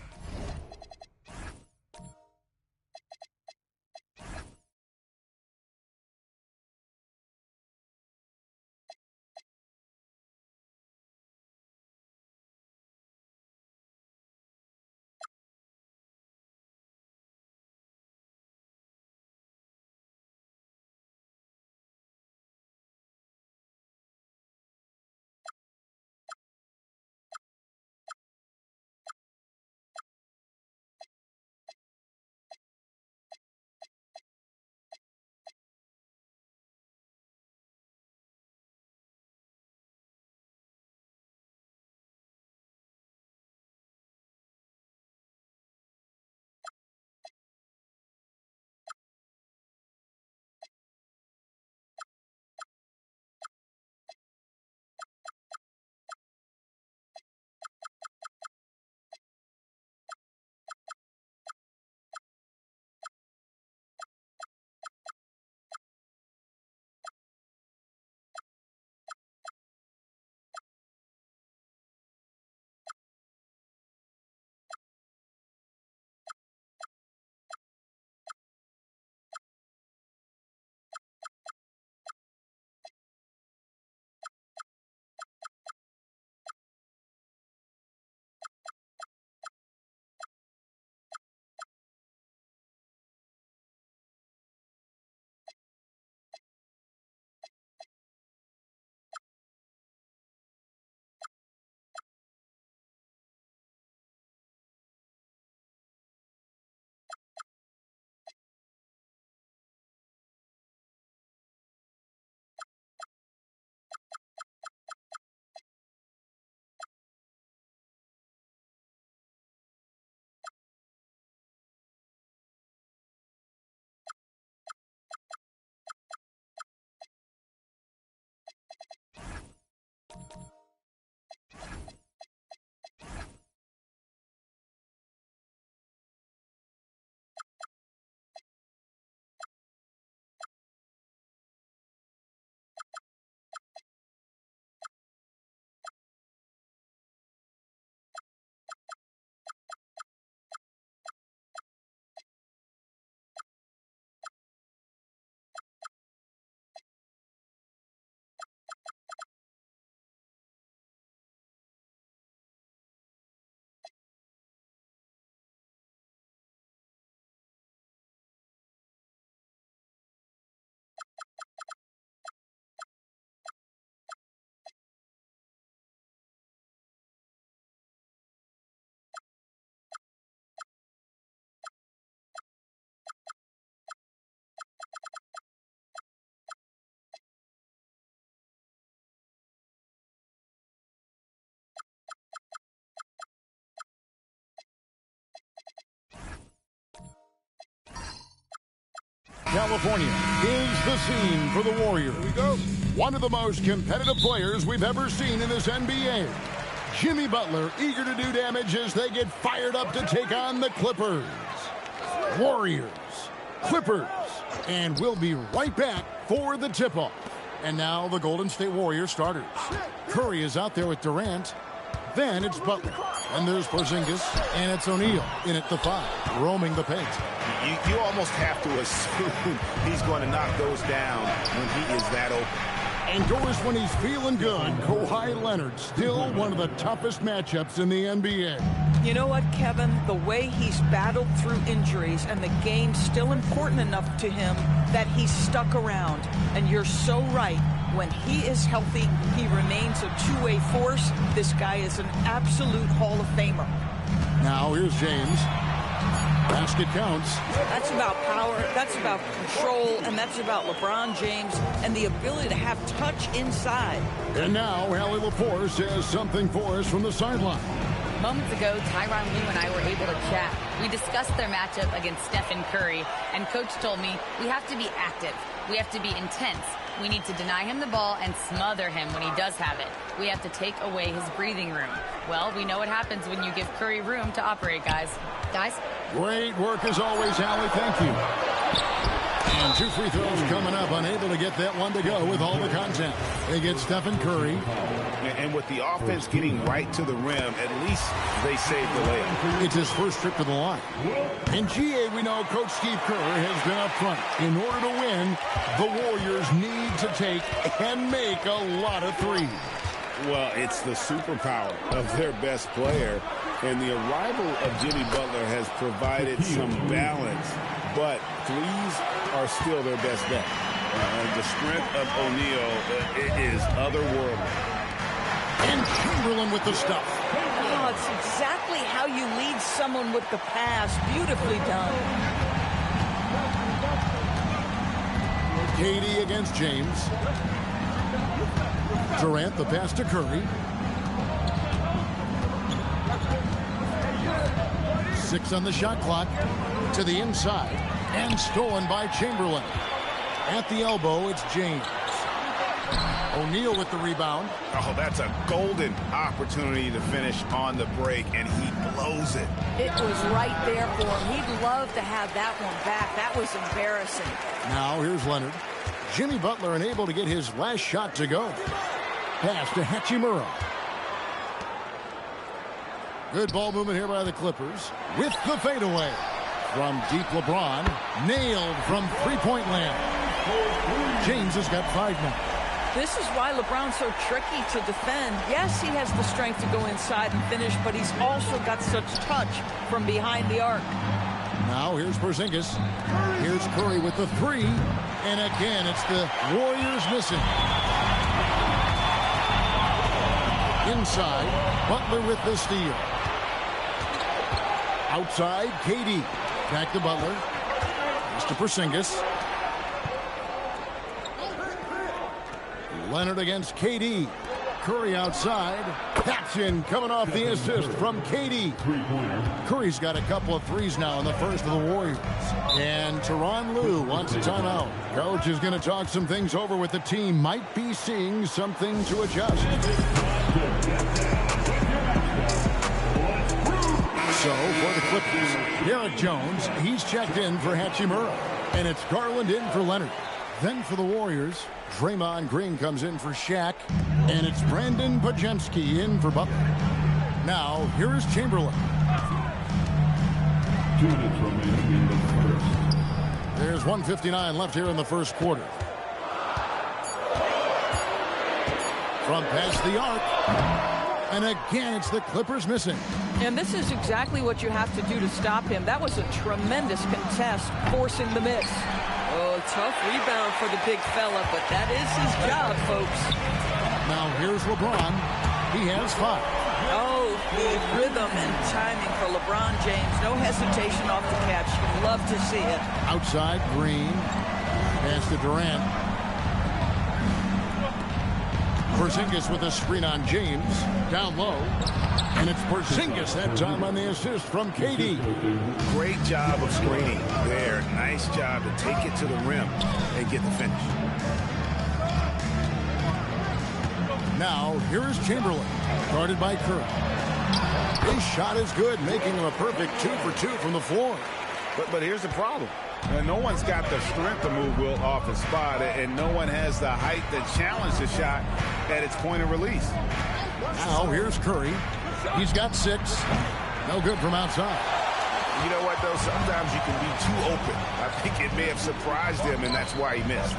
California is the scene for the Warriors. Here we go. One of the most competitive players we've ever seen in this NBA. Jimmy Butler eager to do damage as they get fired up to take on the Clippers. Warriors, Clippers, and we'll be right back for the tip-off. And now the Golden State Warriors starters. Curry is out there with Durant. Then it's Butler. And there's Porzingis. And it's O'Neal in at the 5, roaming the paint. You almost have to assume he's going to knock those down when he is that open. And goes when he's feeling good. Kawhi Leonard, still one of the toughest matchups in the NBA. You know what, Kevin? The way he's battled through injuries and the game's still important enough to him that he's stuck around. And you're so right. When he is healthy, he remains a two-way force. This guy is an absolute Hall of Famer. Now here's James. Basket counts. That's about power, that's about control, and that's about LeBron James and the ability to have touch inside. And now Allie Laporte says something for us from the sideline. Moments ago, Tyronn Lue and I were able to chat. We discussed their matchup against Stephen Curry, and Coach told me we have to be active. We have to be intense. We need to deny him the ball and smother him when he does have it. We have to take away his breathing room. Well, we know what happens when you give Curry room to operate, guys. Great work as always, Allie. Thank you. And 2 free throws coming up. Unable to get that one to go with all the content. They get Stephen Curry. And with the offense getting right to the rim, at least they saved the layup. It's his first trip to the line. In GA, we know Coach Steve Kerr has been up front. In order to win, the Warriors need to take and make a lot of threes. Well, it's the superpower of their best player. And the arrival of Jimmy Butler has provided some balance. But threes are still their best bet. The strength of O'Neal is otherworldly. And Chamberlain with the stuff. Oh, it's exactly how you lead someone with the pass. Beautifully done. KD against James. Durant, the pass to Curry. 6 on the shot clock. To the inside. And stolen by Chamberlain. At the elbow, it's James. O'Neal with the rebound. Oh, that's a golden opportunity to finish on the break, and he blows it. It was right there for him. He'd love to have that one back. That was embarrassing. Now here's Leonard. Jimmy Butler unable to get his last shot to go. Pass to Hachimura. Good ball movement here by the Clippers. With the fadeaway. From deep, LeBron. Nailed from three-point land. James has got 5 now. This is why LeBron's so tricky to defend. Yes, he has the strength to go inside and finish, but he's also got such touch from behind the arc. Now here's Porzingis. Here's Curry with the 3. And again, it's the Warriors missing. Inside, Butler with the steal. Outside, KD. Back to Butler. Pass to Porzingis. Leonard against KD. Curry outside. That's in, coming off the assist from KD. Curry's got a couple of threes now in the first of the Warriors. And Tyronn Lue wants a timeout. Coach is going to talk some things over with the team. Might be seeing something to adjust. So, for the Clippers, Derek Jones, he's checked in for Hachimura. And it's Garland in for Leonard. Then for the Warriors, Draymond Green comes in for Shaq. And it's Brandon Podziemski in for Butler. Now, here is Chamberlain. 2 minutes remaining in the first. There's 1:59 left here in the first quarter. From past the arc. And again, it's the Clippers missing. And this is exactly what you have to do to stop him. That was a tremendous contest, forcing the miss. Oh, tough rebound for the big fella, but that is his job, folks. Now here's LeBron. He has 5. Oh, the rhythm and timing for LeBron James. No hesitation off the catch. Love to see it. Outside, Green. Pass to Durant. Porzingis with a screen on James. Down low. And it's Porzingis that time on the assist from KD. Great job of screening there. Nice job to take it to the rim and get the finish. Now, here is Chamberlain, guarded by Curry. His shot is good, making him a perfect 2 for 2 from the floor. But here's the problem. No one's got the strength to move Will off his spot, and no one has the height to challenge the shot at its point of release. Now, here's Curry. He's got 6. No good from outside. You know what, though? Sometimes you can be too open. I think it may have surprised him, and that's why he missed.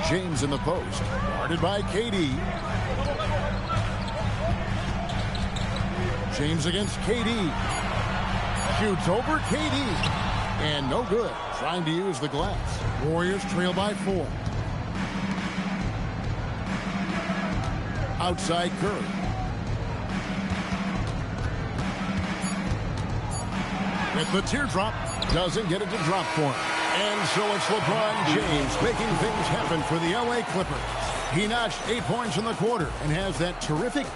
James in the post. Guarded by KD. James against KD. Shoots over KD. And no good. Trying to use the glass. Warriors trail by 4. Outside Curry. With the teardrop, doesn't get it to drop for him. And so it's LeBron James making things happen for the LA Clippers. He notched 8 points in the quarter and has that terrific...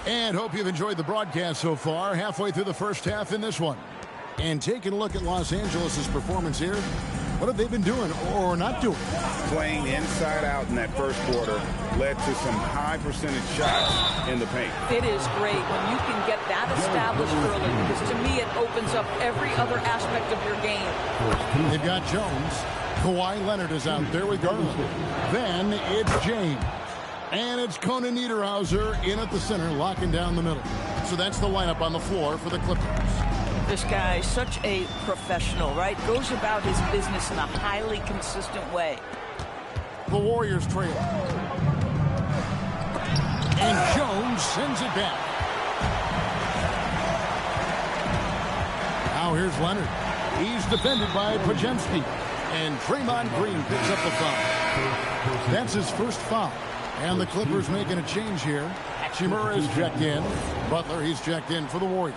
And hope you've enjoyed the broadcast so far. Halfway through the first half in this one. And taking a look at Los Angeles' performance here. What have they been doing or not doing? Playing inside out in that first quarter led to some high percentage shots in the paint. It is great when you can get that established early, because to me it opens up every other aspect of your game. They've got Jones. Kawhi Leonard is out there with Garland. Then it's James. And it's Conan Niederhauser in at the center, locking down the middle. So that's the lineup on the floor for the Clippers. This guy, such a professional, right? Goes about his business in a highly consistent way. The Warriors trail. And Jones sends it back. Now here's Leonard. He's defended by Podziemski. And Draymond Green picks up the foul. That's his first foul. And the Clippers making a change here. Chimura is checked in. Butler, he's checked in for the Warriors.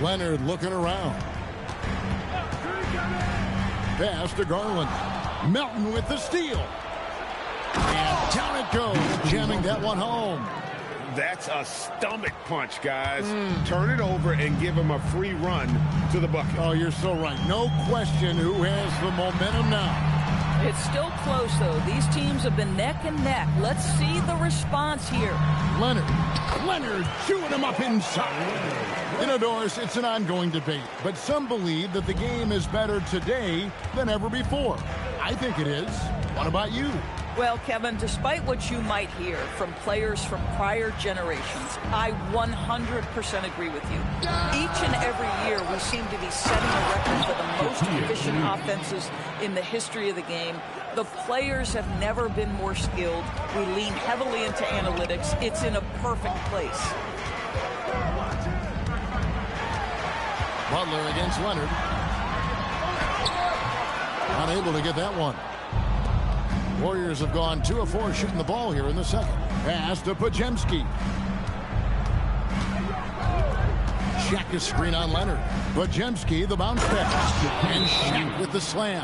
Leonard looking around. Pass to Garland. Melton with the steal. And down it goes, jamming that one home. That's a stomach punch, guys. Turn it over and give him a free run to the bucket. Oh, you're so right. No question who has the momentum now. It's still close, though. These teams have been neck and neck. Let's see the response here. Leonard chewing him up inside. You know, Doris, it's an ongoing debate, but some believe that the game is better today than ever before. I think it is. What about you? Well, Kevin, despite what you might hear from players from prior generations, I 100% agree with you. Each and every year, we seem to be setting a record for the most efficient offenses in the history of the game. The players have never been more skilled. We lean heavily into analytics. It's in a perfect place. Butler against Leonard. Unable to get that one. Warriors have gone 2 of 4 shooting the ball here in the second. Pass to Podziemski. Shaq is screen on Leonard. Podziemski, the bounce pass. And Shaq with the slam.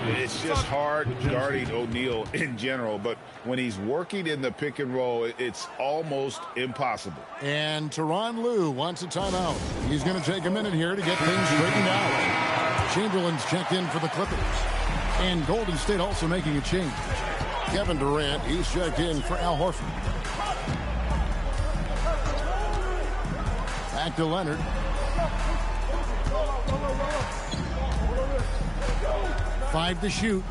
It's just hard guarding O'Neal in general, but when he's working in the pick and roll, it's almost impossible. And Tyronn Lue wants a timeout. He's going to take a minute here to get things straightened out. Chamberlain's checked in for the Clippers. And Golden State also making a change. Kevin Durant, he's checked in for Al Horford. Back to Leonard. Five to shoot.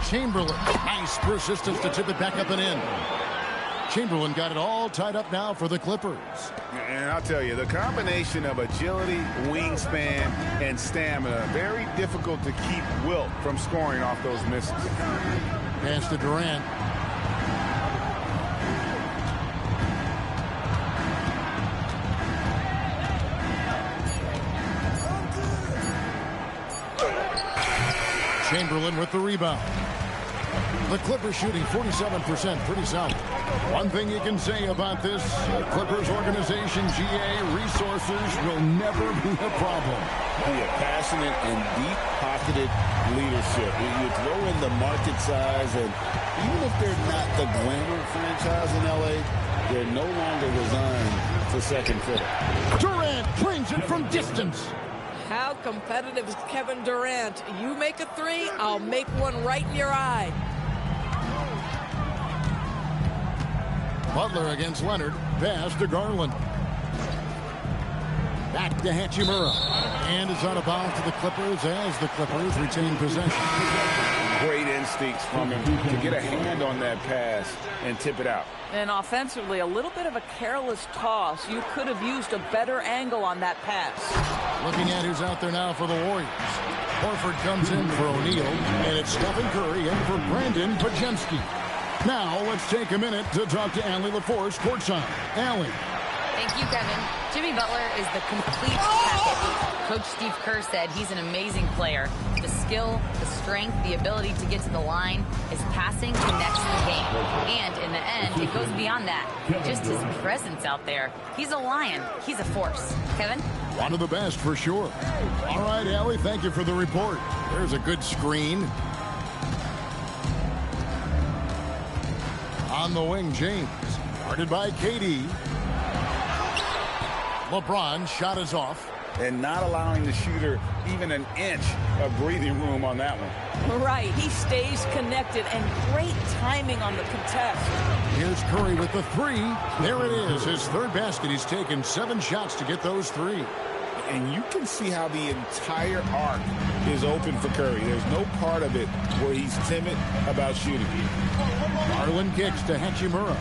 Chamberlain, nice persistence to tip it back up and in. Chamberlain got it all tied up now for the Clippers. And I'll tell you, the combination of agility, wingspan, and stamina, very difficult to keep Wilt from scoring off those misses. Pass to Durant. Chamberlain with the rebound. The Clippers shooting 47%, pretty solid. One thing you can say about this Clippers organization, GA, resources will never be a problem. A passionate and deep-pocketed leadership. You throw in the market size, and even if they're not the glamour franchise in LA, they're no longer resigned to second fiddle. Durant drains it from distance. How competitive is Kevin Durant? You make a three, I'll make one right in your eye. Butler against Leonard. Pass to Garland. Back to Hachimura. And it's out of bounds to the Clippers as the Clippers retain possession. Great instincts from him to get a hand on that pass and tip it out. And offensively, a little bit of a careless toss. You could have used a better angle on that pass. Looking at who's out there now for the Warriors. Horford comes in for O'Neal, and it's Stephen Curry in for Brandon Pajemski. Now, let's take a minute to talk to Allie LaForce courtside. Allie. Thank you, Kevin. Jimmy Butler is the complete package. Coach Steve Kerr said he's an amazing player. The skill, the strength, the ability to get to the line, his passing connects the game. And in the end, it goes beyond that. Just his presence out there. He's a lion. He's a force. Kevin? One of the best for sure. All right, Allie, thank you for the report. There's a good screen. On the wing, James. Guarded by KD. LeBron shot is off. And not allowing the shooter even an inch of breathing room on that one. Right. He stays connected and great timing on the contest. Here's Curry with the three. There it is, his third basket. He's taken 7 shots to get those 3. And you can see how the entire arc is open for Curry. There's no part of it where he's timid about shooting. Garland kicks to Hachimura.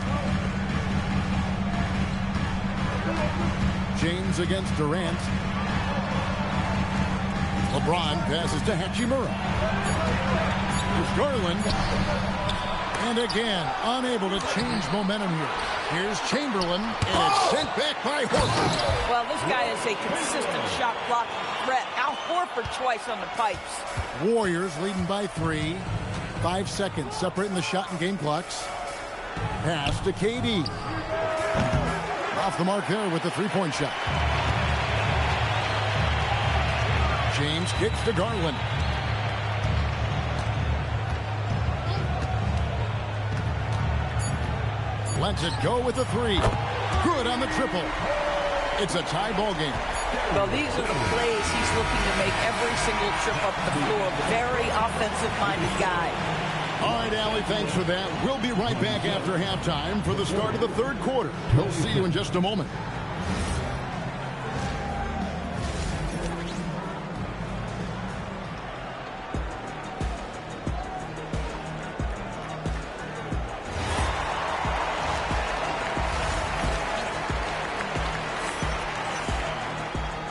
James against Durant. LeBron passes to Hachimura. Here's Garland. And again, unable to change momentum here. Here's Chamberlain, and it's sent back by Horford. Well, this guy is a consistent shot blocking threat. Al Horford twice on the pipes. Warriors leading by 3. 5 seconds separating the shot and game clocks. Pass to KD. Off the mark there with the three-point shot. James kicks to Garland. Lets it go with the 3. Good on the triple. It's a tie ball game. Well, these are the plays he's looking to make every single trip up the floor. Very offensive-minded guy. All right, Allie, thanks for that. We'll be right back after halftime for the start of the third quarter. We'll see you in just a moment.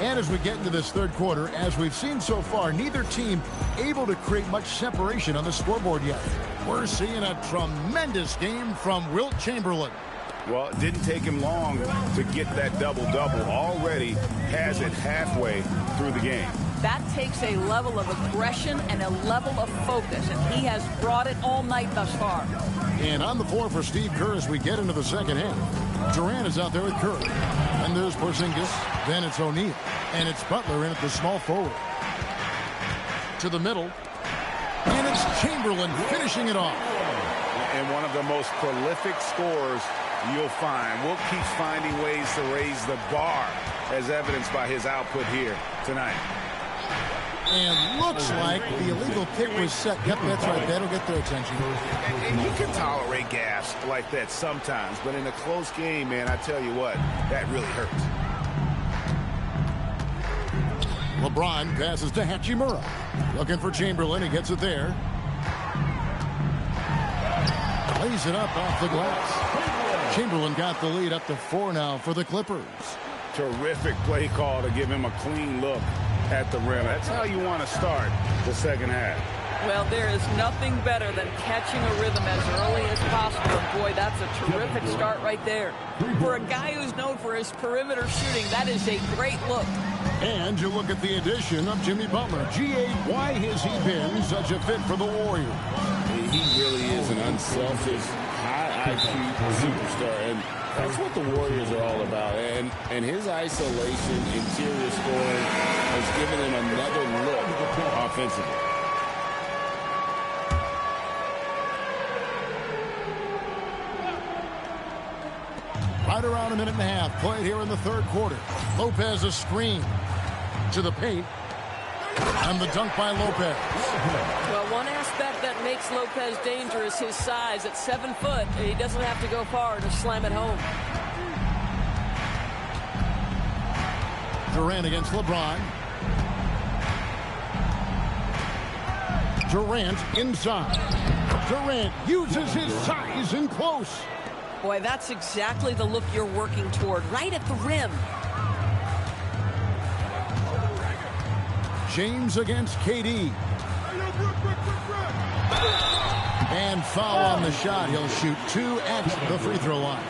And as we get into this third quarter, as we've seen so far, neither team able to create much separation on the scoreboard yet. We're seeing a tremendous game from Wilt Chamberlain. Well, it didn't take him long to get that double-double. Already has it halfway through the game. That takes a level of aggression and a level of focus, and he has brought it all night thus far. And on the floor for Steve Kerr as we get into the second half. Durant is out there with Curry. And there's Porzingis. Then it's O'Neal. And it's Butler in at the small forward. To the middle. And it's Chamberlain finishing it off. And one of the most prolific scorers you'll find. Wilt keeps finding ways to raise the bar, as evidenced by his output here tonight. And looks like the illegal kick was set. Yep, that's right. That'll get their attention. And you can tolerate gas like that sometimes, but in a close game, man, I tell you what, that really hurts. LeBron passes to Hachimura. Looking for Chamberlain. He gets it there. Lays it up off the glass. Chamberlain got the lead up to 4 now for the Clippers. Terrific play call to give him a clean look at the rim. That's how you want to start the second half. Well, there is nothing better than catching a rhythm as early as possible. And boy, that's a terrific start right there. For a guy who's known for his perimeter shooting, that is a great look. And you look at the addition of Jimmy Butler. G.A., why has he been such a fit for the Warriors? He really is an unselfish, high IQ superstar. And that's what the Warriors are all about. And his isolation, interior scoring has given him another look offensively. Right around a minute and a half played here in the third quarter. Lopez a screen to the paint. And the dunk by Lopez. Well, one aspect that makes Lopez dangerous, his size. At 7 foot, he doesn't have to go far to slam it home. Durant against LeBron. Durant inside. Durant uses his size in close. Boy, that's exactly the look you're working toward, right at the rim. James against KD. And foul on the shot. He'll shoot 2 at the free throw line.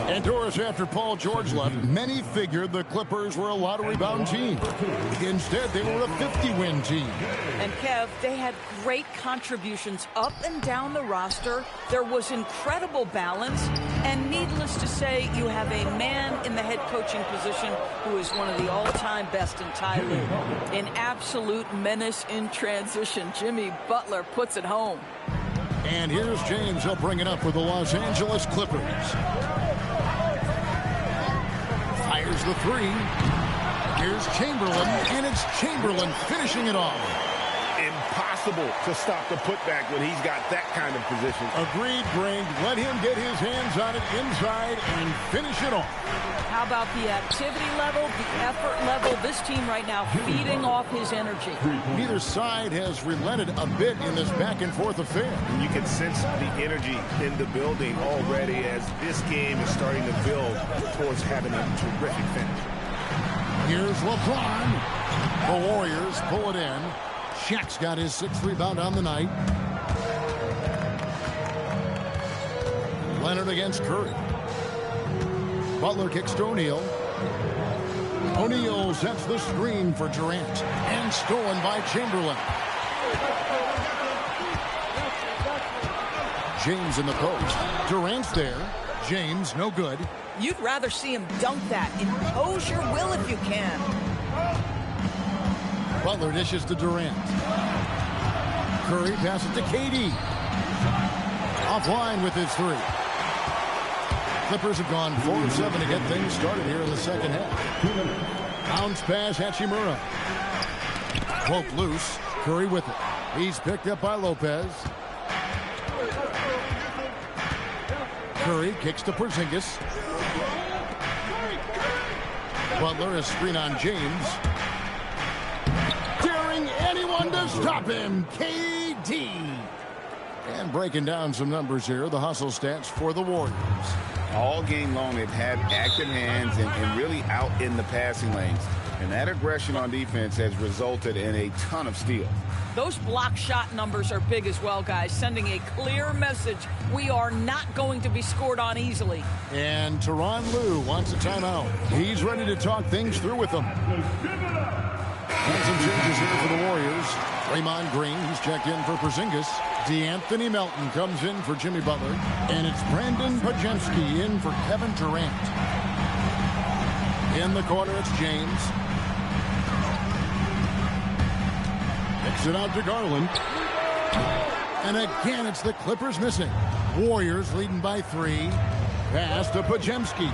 And Doris, after Paul George left, many figured the Clippers were a lottery-bound team. Instead, they were a 50-win team. And Kev, they had great contributions up and down the roster. There was incredible balance. And needless to say, you have a man in the head coaching position who is one of the all-time best in Ty Lue. An absolute menace in transition. Jimmy Butler puts it home. And here's James. He'll bring it up for the Los Angeles Clippers. Fires the 3. Here's Chamberlain, and it's Chamberlain finishing it off. Impossible to stop the putback when he's got that kind of position. Agreed, Greg. Let him get his hands on it inside and finish it off. How about the activity level, the effort level? This team right now feeding off his energy. Neither side has relented a bit in this back-and-forth affair. And you can sense the energy in the building already as this game is starting to build towards having a terrific finish. Here's LeBron. The Warriors pull it in. Shaq's got his 6th rebound on the night. Leonard against Curry. Butler kicks to O'Neal. O'Neal sets the screen for Durant. And stolen by Chamberlain. James in the post. Durant's there. James, no good. You'd rather see him dunk that. Impose your will if you can. Butler dishes to Durant. Curry passes to KD. Offline with his 3. Clippers have gone 4 of 7 to get things started here in the second half. Bounce pass, Hachimura. Broke loose. Curry with it. He's picked up by Lopez. Curry kicks to Porzingis. Butler is screen on James. Daring anyone to stop him. KD. And breaking down some numbers here, the hustle stats for the Warriors. All game long, they've had active hands and really out in the passing lanes. And that aggression on defense has resulted in a ton of steals. Those block shot numbers are big as well, guys, sending a clear message. We are not going to be scored on easily. And Tyronn Lue wants a timeout. He's ready to talk things through with them. And some changes here for the Warriors. Draymond Green, he's checked in for Porzingis. DeAnthony Melton comes in for Jimmy Butler. And it's Brandon Podziemski in for Kevin Durant. In the corner, it's James. Kicks it out to Garland. And again, it's the Clippers missing. Warriors leading by 3. Pass to Podziemski.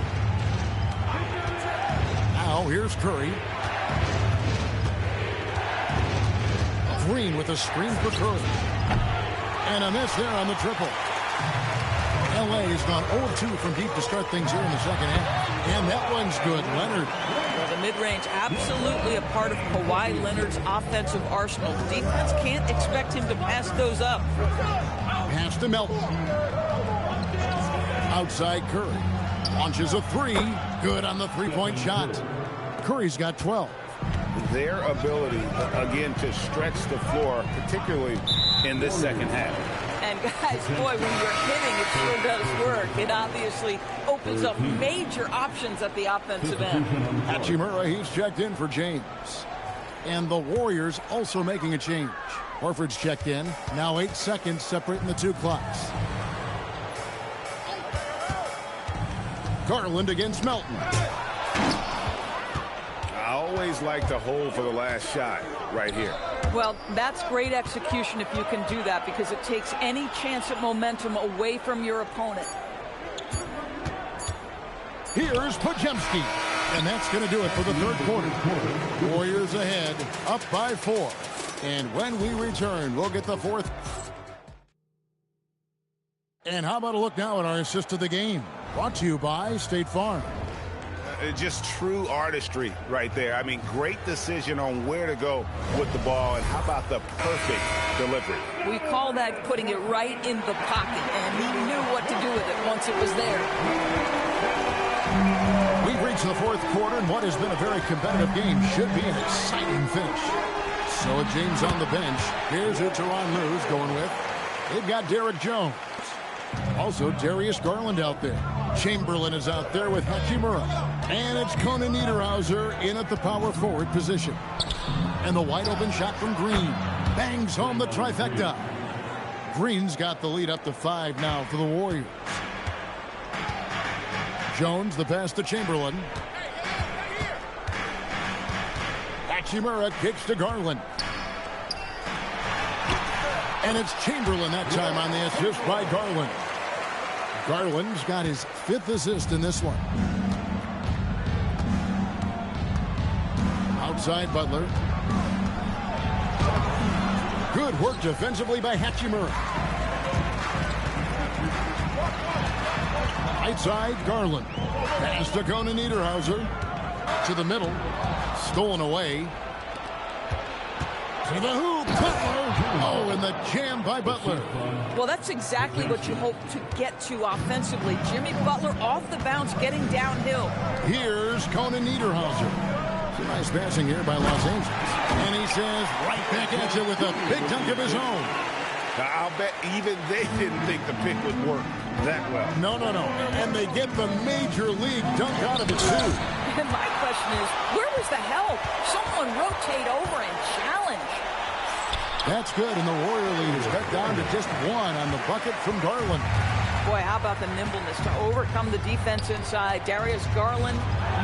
Now, here's Curry. Green with a screen for Curry. And a miss there on the triple. LA has gone 0-2 from deep to start things here in the second half. And that one's good. Leonard. Well, the mid-range absolutely a part of Kawhi Leonard's offensive arsenal. Defense can't expect him to pass those up. Pass to Melton. Outside Curry. Launches a 3. Good on the three-point shot. Curry's got 12. Their ability, again, to stretch the floor, particularly in this second half. And guys, boy, when you're hitting, it sure does work. It obviously opens up major options at the offensive end. Hachimura, he's checked in for James. And the Warriors also making a change. Horford's checked in. Now 8 seconds separating the two clocks. Garland against Melton. I always like to hold for the last shot right here. Well, that's great execution if you can do that, because it takes any chance at momentum away from your opponent. Here's Podziemski. And that's going to do it for the third quarter. Warriors ahead, up by 4. And when we return, we'll get the fourth. And how about a look now at our assist of the game? Brought to you by State Farm. Just true artistry right there. I mean, great decision on where to go with the ball, and how about the perfect delivery? We call that putting it right in the pocket, and he knew what to do with it once it was there. We've reached the fourth quarter, and what has been a very competitive game should be an exciting finish. So James on the bench. Here's who Tyronn Lue's going with. They've got Derek Jones. Also, Darius Garland out there. Chamberlain is out there with Hachimura. And it's Conan Niederhauser in at the power forward position. And the wide open shot from Green. Bangs home the trifecta. Green's got the lead up to 5 now for the Warriors. Jones, the pass to Chamberlain. Hachimura kicks to Garland. And it's Chamberlain that time on the assist by Garland. Garland's got his 5th assist in this one. Outside Butler. Good work defensively by Hachimura. Right side, Garland. Pass to Conan Niederhauser. To the middle. Stolen away. To the hoop, Butler. Oh, and the jam by Butler. Well, that's exactly what you hope to get to offensively. Jimmy Butler off the bounce, getting downhill. Here's Conan Niederhauser. Some nice passing here by Los Angeles. And he says, right back at you with a big dunk of his own. Now, I'll bet even they didn't think the pick would work that well. No. And they get the major league dunk out of it, too. And my question is, where was the help? Someone rotate over and challenge. That's good, and the Warrior lead is cut down to just 1 on the bucket from Garland. Boy, how about the nimbleness to overcome the defense inside. Darius Garland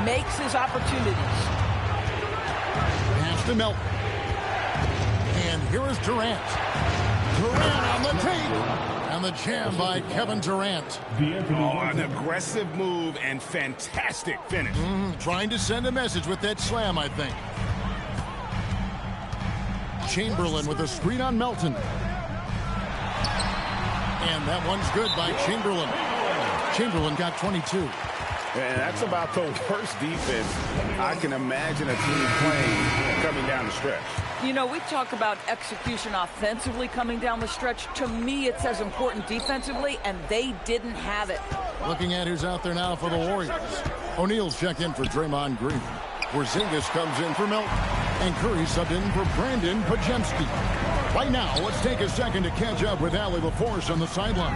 makes his opportunities. Pass to Melton. And here is Durant. Durant on the tape. And the jam by Kevin Durant. Oh, an aggressive move and fantastic finish. Trying to send a message with that slam, I think. Chamberlain with a screen on Melton. And that one's good by Chamberlain. Chamberlain got 22. And that's about the worst defense I can imagine a team playing coming down the stretch. You know, we talk about execution offensively coming down the stretch. To me, it's as important defensively, and they didn't have it. Looking at who's out there now for the Warriors. O'Neal's checked in for Draymond Green. Porzingis comes in for Melton. And Curry subbed in for Brandon Pajemski. Right now, let's take a second to catch up with Allie LaForce on the sideline.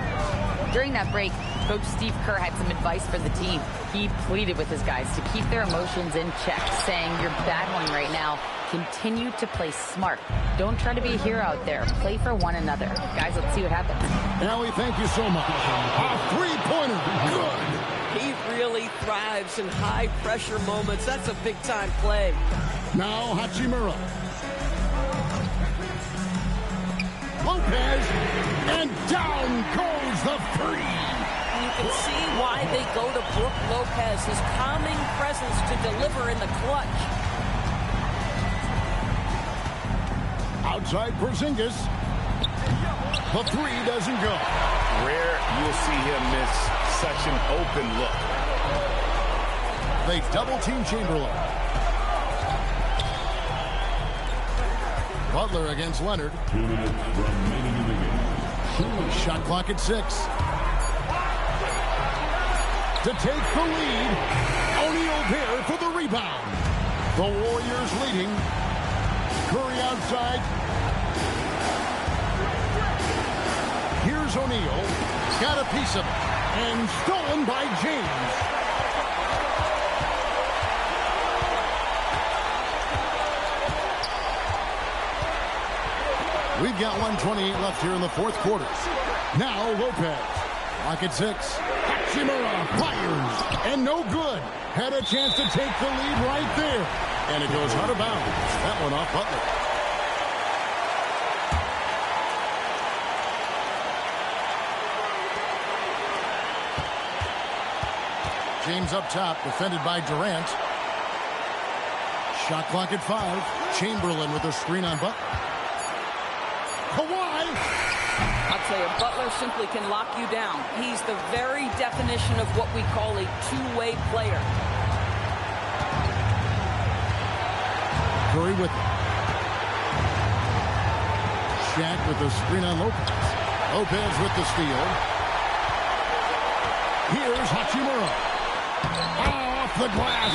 During that break, Coach Steve Kerr had some advice for the team. He pleaded with his guys to keep their emotions in check, saying, you're battling right now. Continue to play smart. Don't try to be a hero out there. Play for one another. Guys, let's see what happens. Allie, thank you so much. A three-pointer. Good. He really thrives in high-pressure moments. That's a big-time play. Now Hachimura. Lopez. And down goes the three. You can see why they go to Brook Lopez, his calming presence to deliver in the clutch. Outside Porzingis. The three doesn't go. Rare you'll see him miss such an open look. They double-team Chamberlain. Butler against Leonard. 2 minutes remaining in the game. Shot clock at 6. To take the lead, O'Neal there for the rebound. The Warriors leading. Curry outside. Here's O'Neal. Got a piece of it. And stolen by James. We've got 1:28 left here in the fourth quarter. Now Lopez. Clock at 6. Hachimura fires. And no good. Had a chance to take the lead right there. And it goes out of bounds. That one off Butler. James up top, defended by Durant. Shot clock at 5. Chamberlain with a screen on Butler. Kawhi. I'll tell you, Butler simply can lock you down. He's the very definition of what we call a two-way player. Curry with it. Shaq with the screen on Lopez. Lopez with the steal. Here's Hachimura. Off the glass.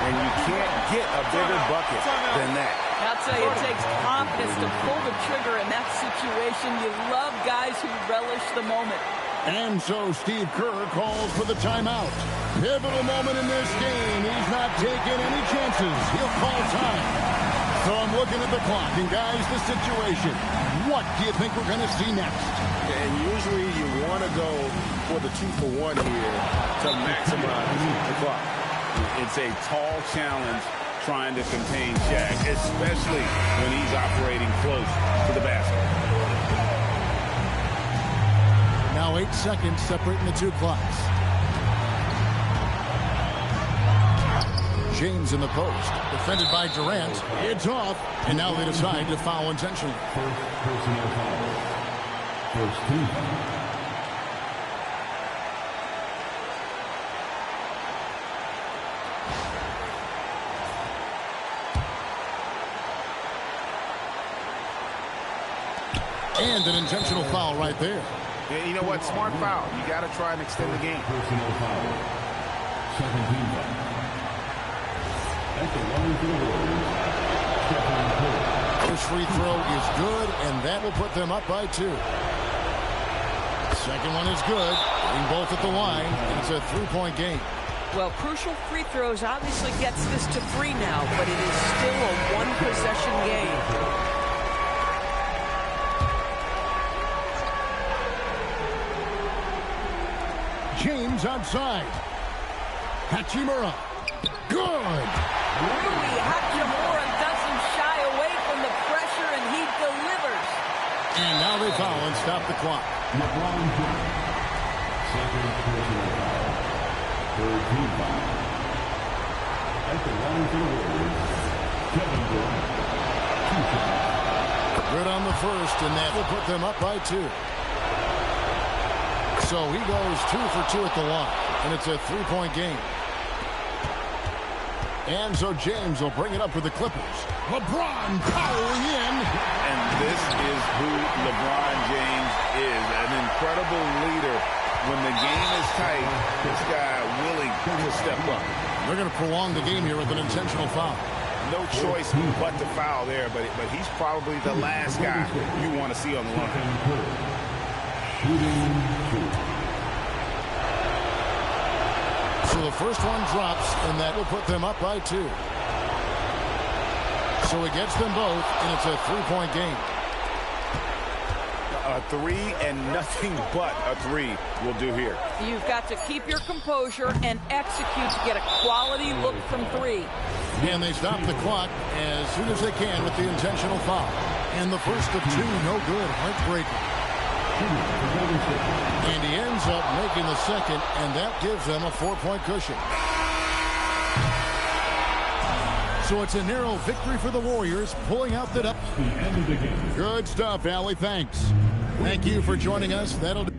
And you can't get a bigger bucket than that. I'll tell you, it takes confidence to pull the trigger in that situation. You love guys who relish the moment. And so Steve Kerr calls for the timeout. Pivotal moment in this game. He's not taking any chances. He'll call time. So I'm looking at the clock. And guys, the situation. What do you think we're going to see next? And usually you want to go for the 2-for-1 here to maximize the clock. It's a tall challenge trying to contain Shaq, especially when he's operating close to the basket. Now 8 seconds separating the two clocks. James in the post. Defended by Durant. It's off. And now they decide to foul intentionally. First personal foul. First team foul. And an intentional foul right there. Yeah, you know what? Smart foul. You got to try and extend the game. Personal foul. Second team foul. At the line for the Warriors. First free throw is good, and that will put them up by 2. Second one is good. Getting both at the line, and it's a 3-point game. Well, crucial free throws obviously gets this to 3 now, but it is still a one-possession game. James outside. Hachimura. Good. Rui Hachimura doesn't shy away from the pressure, and he delivers. And now they foul and stop the clock. LeBron James. Second personal foul. Third team foul. At the line for the Warriors. Kevin Durant. 2 shots. Good on the first, and that will put them up by 2. So he goes 2 for 2 at the line, and it's a 3-point game. And so James will bring it up for the Clippers. LeBron powering in. And this is who LeBron James is, an incredible leader. When the game is tight, this guy willing to step up. They're going to prolong the game here with an intentional foul. No choice but to foul there, but he's probably the last guy you want to see on the line. So the first one drops, and that will put them up by 2. So he gets them both, and it's a 3-point game. A 3 and nothing but a 3 will do here. You've got to keep your composure and execute to get a quality look from 3. And they stop the clock as soon as they can with the intentional foul. And the first of 2, no good, heartbreaking. And he ends up making the second, and that gives them a 4-point cushion. So it's a narrow victory for the Warriors, pulling out the Good stuff, Allie. Thanks. Thank you for joining us. That'll do.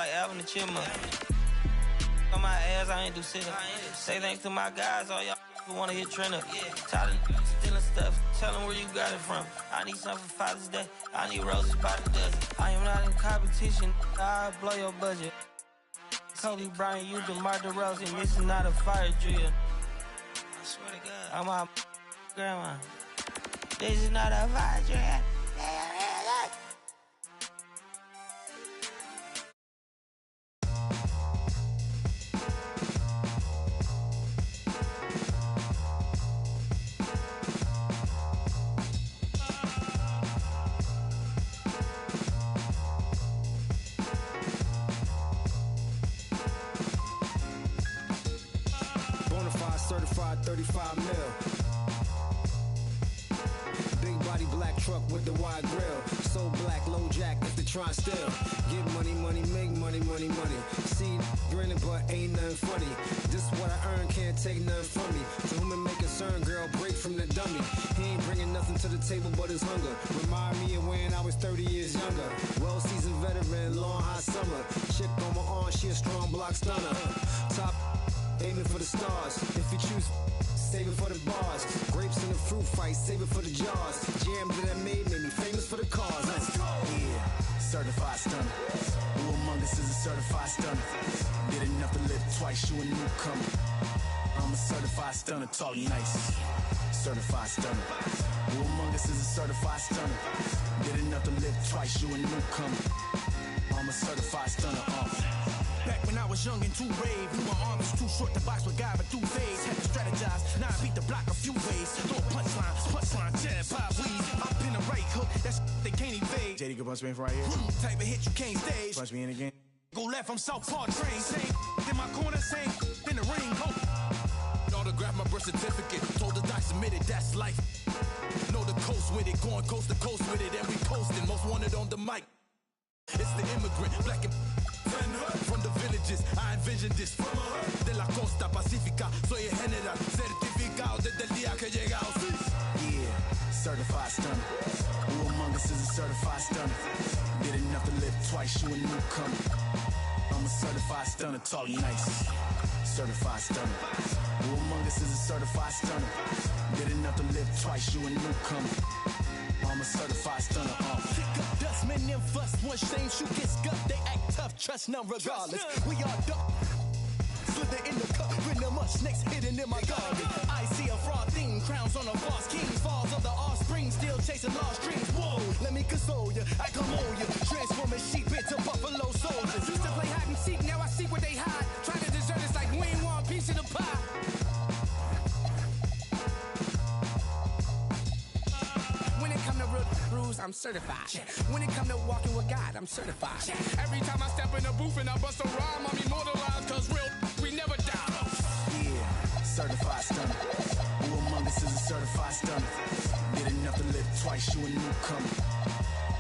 like Alvin the Chipmunk. On my ass, I ain't do sit-up. Say thanks to my guys, all y'all who wanna hit trend up. Tired of stealing stuff, tell them where you got it from. I need something for Father's Day, I need roses by the dozen. I am not in competition, I'll blow your budget. Kobe Bryant used to Mark DeRozan, this is not a fire drill. I swear to God, I'm my grandma. This is not a fire drill. Certified 35 mil. Big body black truck with the wide grill. So black, low jack if they try still. Get money, money, make money, money, money. See, grinning but ain't nothing funny. This what I earn, can't take nothing from me. To whom it may concern, girl, break from the dummy. He ain't bringing nothing to the table but his hunger. Remind me of when I was 30 years younger. Well-seasoned veteran, long hot summer. Chick on my arm, she a strong block stunner. Top aiming for the stars. If you choose, save it for the bars. Grapes in the fruit fight, save it for the jars. Jams that I made me famous for the cars. Let's go. Yeah, certified stunner. Who among us is a certified stunner? Did enough to live twice, you a newcomer. I'm a certified stunner, talk nice. Certified stunner. Who among us is a certified stunner? Did enough to live twice, you a newcomer. I'm a certified stunner. Back when I was young and too brave, knew my arm was too short to box with guy, but through phase had to strategize. Now I beat the block a few ways. Throw a punchline, jab, pop, weed. Up in a right hook, that's they can't evade. JD, go punch me in from right here. Type of hit you can't stage. Punch me in again. Go left, I'm Southpaw train. Same in my corner, same in the ring. Go. Autograph my birth certificate. Told the doc submitted, that's life. Know the coast with it, going coast to coast with it, and we coasting. Most wanted on the mic. It's the immigrant, black and from the villages. I envisioned this from de la costa pacífica. Soy el general, certificado desde el día que llegamos. Yeah, certified stunner. Who among us is a certified stunner? Did enough to live twice, you a newcomer. I'm a certified stunner, talk nice. Certified stunner. Who among us is a certified stunner? Did enough to live twice, you a newcomer. I'm a certified stunner. Dustmen and fuss, one shame, shoot gets gut. They act tough, trust none regardless. We are dumb. Slither in the cup, with much snakes hidden in my garden. I see a fraud thing, crowns on a false king. Falls of the offspring, still chasing lost dreams. Whoa, let me console you, I come on you. Transforming sheep into buffalo soldiers. Used to play hide and seek, now I seek where they hide. Trying to desert us like we ain't want a piece of the pie. I'm certified. When it come to walking with God, I'm certified. Every time I step in the booth and I bust a rhyme, I'm immortalized, cause real, we never die. Yeah, certified stunner. Who among us is a certified stunner? Did enough to live twice, you a newcomer.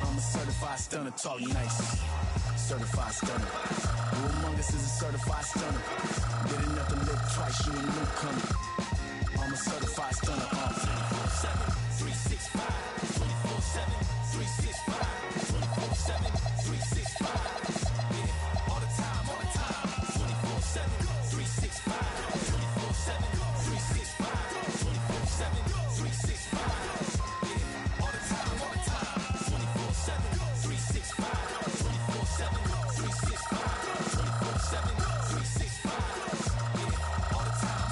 I'm a certified stunner, talk nice. Certified stunner. Who among us is a certified stunner? Did enough to live twice, you a newcomer. I'm a certified stunner. 24/7, 365. 24/7, 365. 24/7, 365. Yeah, all the time, 24/7, 365. 24/7, 365. 24/7, 365. Yeah, all the time, 24/7, 365. 24/7, 365. 24/7, 365. Yeah, all the time,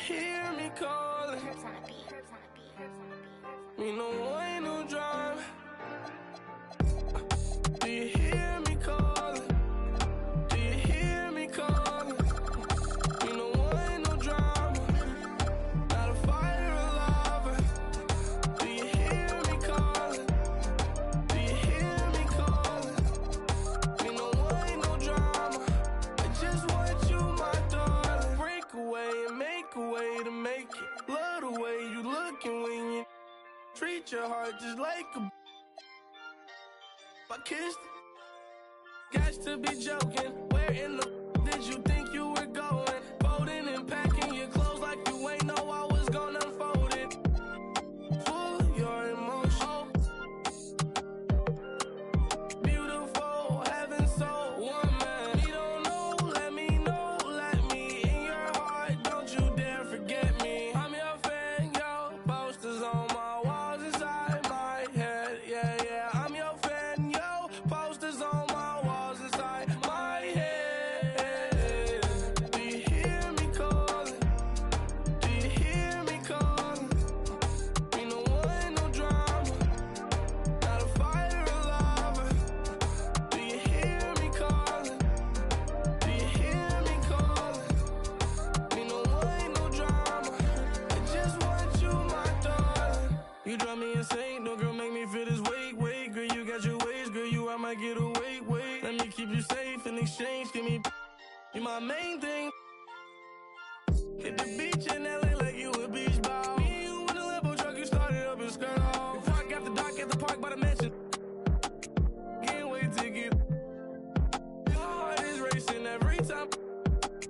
hear me calling? Me no ain't no drama. Do you hear me calling? Do you hear me calling? Me no ain't no drama. Not a fire or lava. Do you hear me calling? Do you hear me calling? Me no ain't no drama. I just want you, my darling. Break away and make a way to make it. Love the way you looking when you treat your heart just like a. I kissed it. Got to be joking. Where in the did you think you were going? Folding and packing your clothes like you ain't know I was gonna unfold it. Full your emotion. Beautiful, heaven so woman. You don't know, let me know, let me in your heart. Don't you dare forget me. I'm your fan, yo. Posters on my walls inside my head. Yeah, yeah. I'm your fan, yo. Posters on my walls inside my head. Do you hear me calling? Do you hear me calling? Me no one, no drama. Not a fire or lava. Do you hear me calling? Do you hear me calling? Me no one, no drama. I just want you, my darling. You drive me insane, no girl make me feel this weight. Girl, you got your ways, girl, you I might get away, wait. Let me keep you safe in exchange, give me you my main thing. Hit the beach in LA like you a beach ball. Me and you in a Lambo truck, you started up and skirt off. We park after dark at the park by the mansion. Can't wait to get. My heart is racing every time.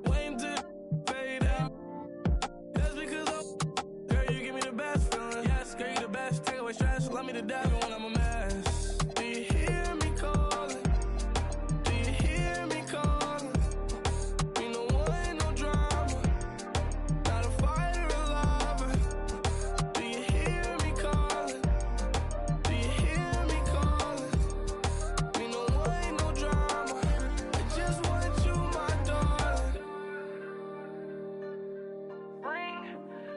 Waiting to fade out. That's because girl, you give me the best feeling. Yes, girl, you the best. Take away stress, love me to death even when I'm a mess. Do you hear me calling? Do you hear me calling? Me no one, no drama. Not a fire or lava. Do you hear me calling? Do you hear me calling? Me no one, no drama. I just want you, my darling. Ring.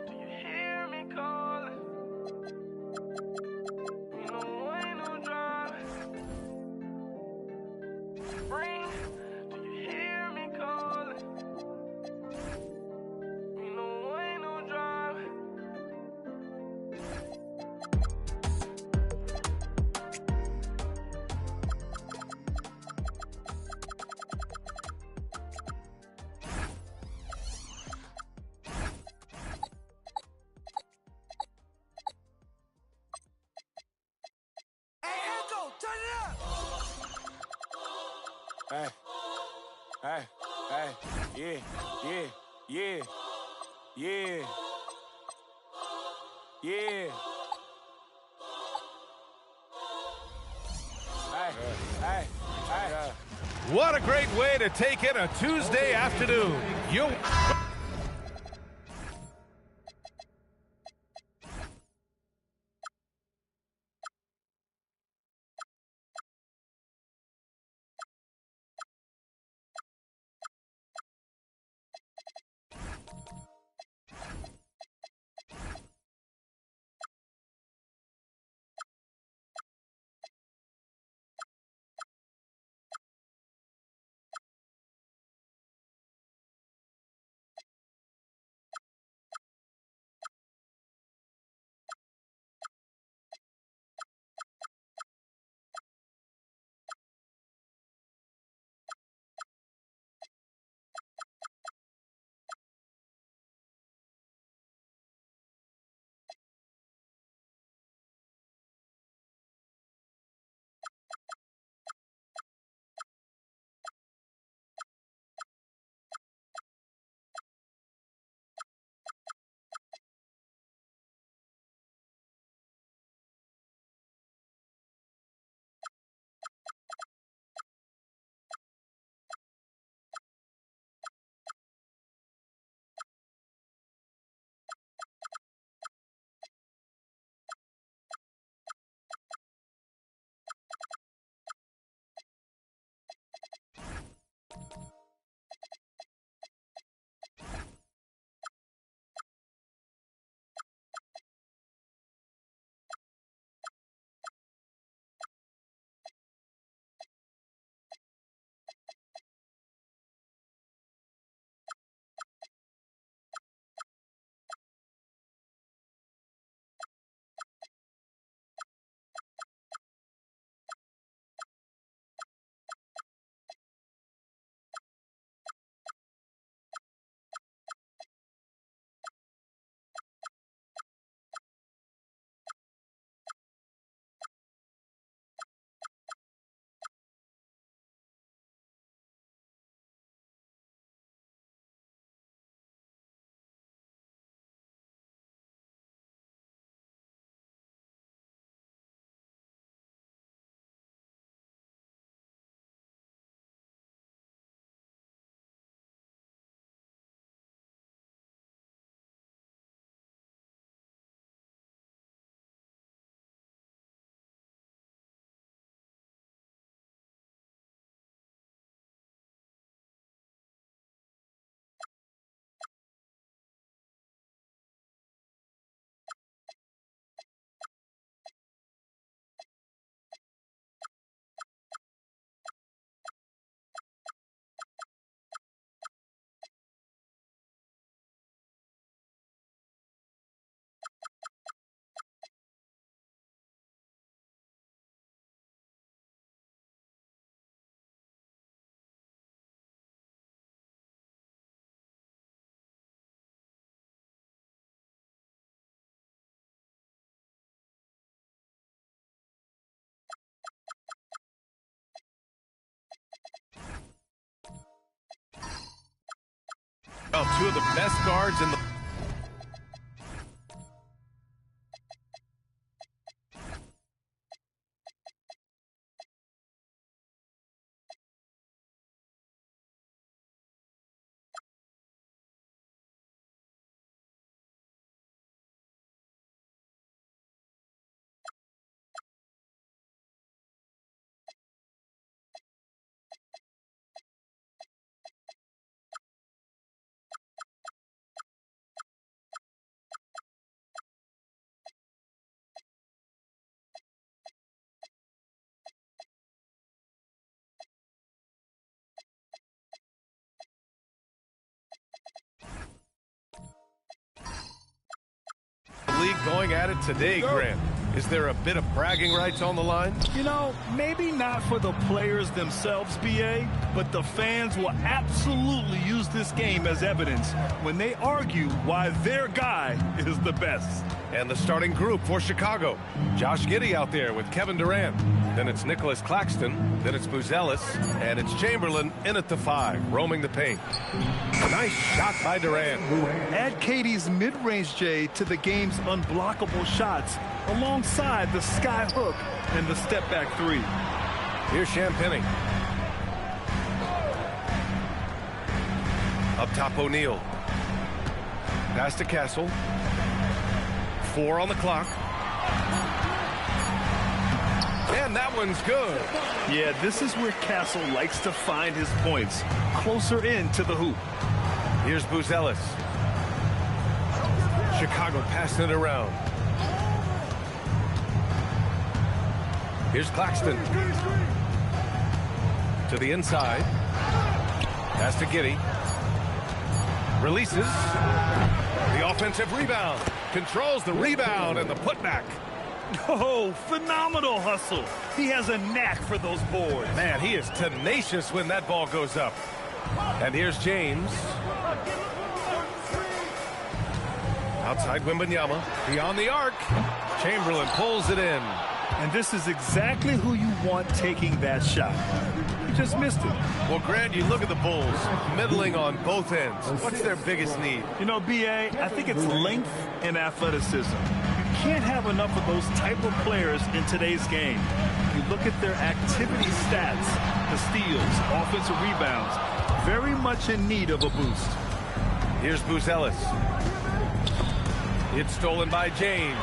Do you hear me calling? Me no one, no drama. Ring. Do you hear me calling? Me no one, no drama. Hey, Echo, turn it up. Hey, hey, hey, yeah, yeah, yeah, yeah, yeah. Hey, hey, hey. What a great way to take in a Tuesday afternoon. Well, two of the best guards in the... league going at it today, Grant. Is there a bit of bragging rights on the line? You know, maybe not for the players themselves, BA, but the fans will absolutely use this game as evidence when they argue why their guy is the best. And the starting group for Chicago. Josh Giddey out there with Kevin Durant. Then it's Nicholas Claxton. Then it's Buzelis. And it's Chamberlain in at the 5, roaming the paint. Nice shot by Durant. Add Katie's mid-range J to the game's unblockable shots alongside the sky hook and the step-back 3. Here's Champagny. Up top, O'Neal. Pass to Castle. 4 on the clock. And that one's good. Yeah, this is where Castle likes to find his points, closer in to the hoop. Here's Buzelis. Chicago passing it around. Here's Claxton. To the inside. Pass to Giddey. Releases. The offensive rebound. Controls the rebound and the putback. Oh, phenomenal hustle. He has a knack for those boards. Man, he is tenacious when that ball goes up. And here's James. Outside Wembanyama. Beyond the arc. Chamberlain pulls it in. And this is exactly who you want taking that shot. He just missed it. Well, Grant, you look at the Bulls, middling on both ends. What's their biggest need? You know, BA, I think it's length and athleticism. You can't have enough of those type of players in today's game. You look at their activity stats, the steals, offensive rebounds, very much in need of a boost. Here's Buzelis. It's stolen by James.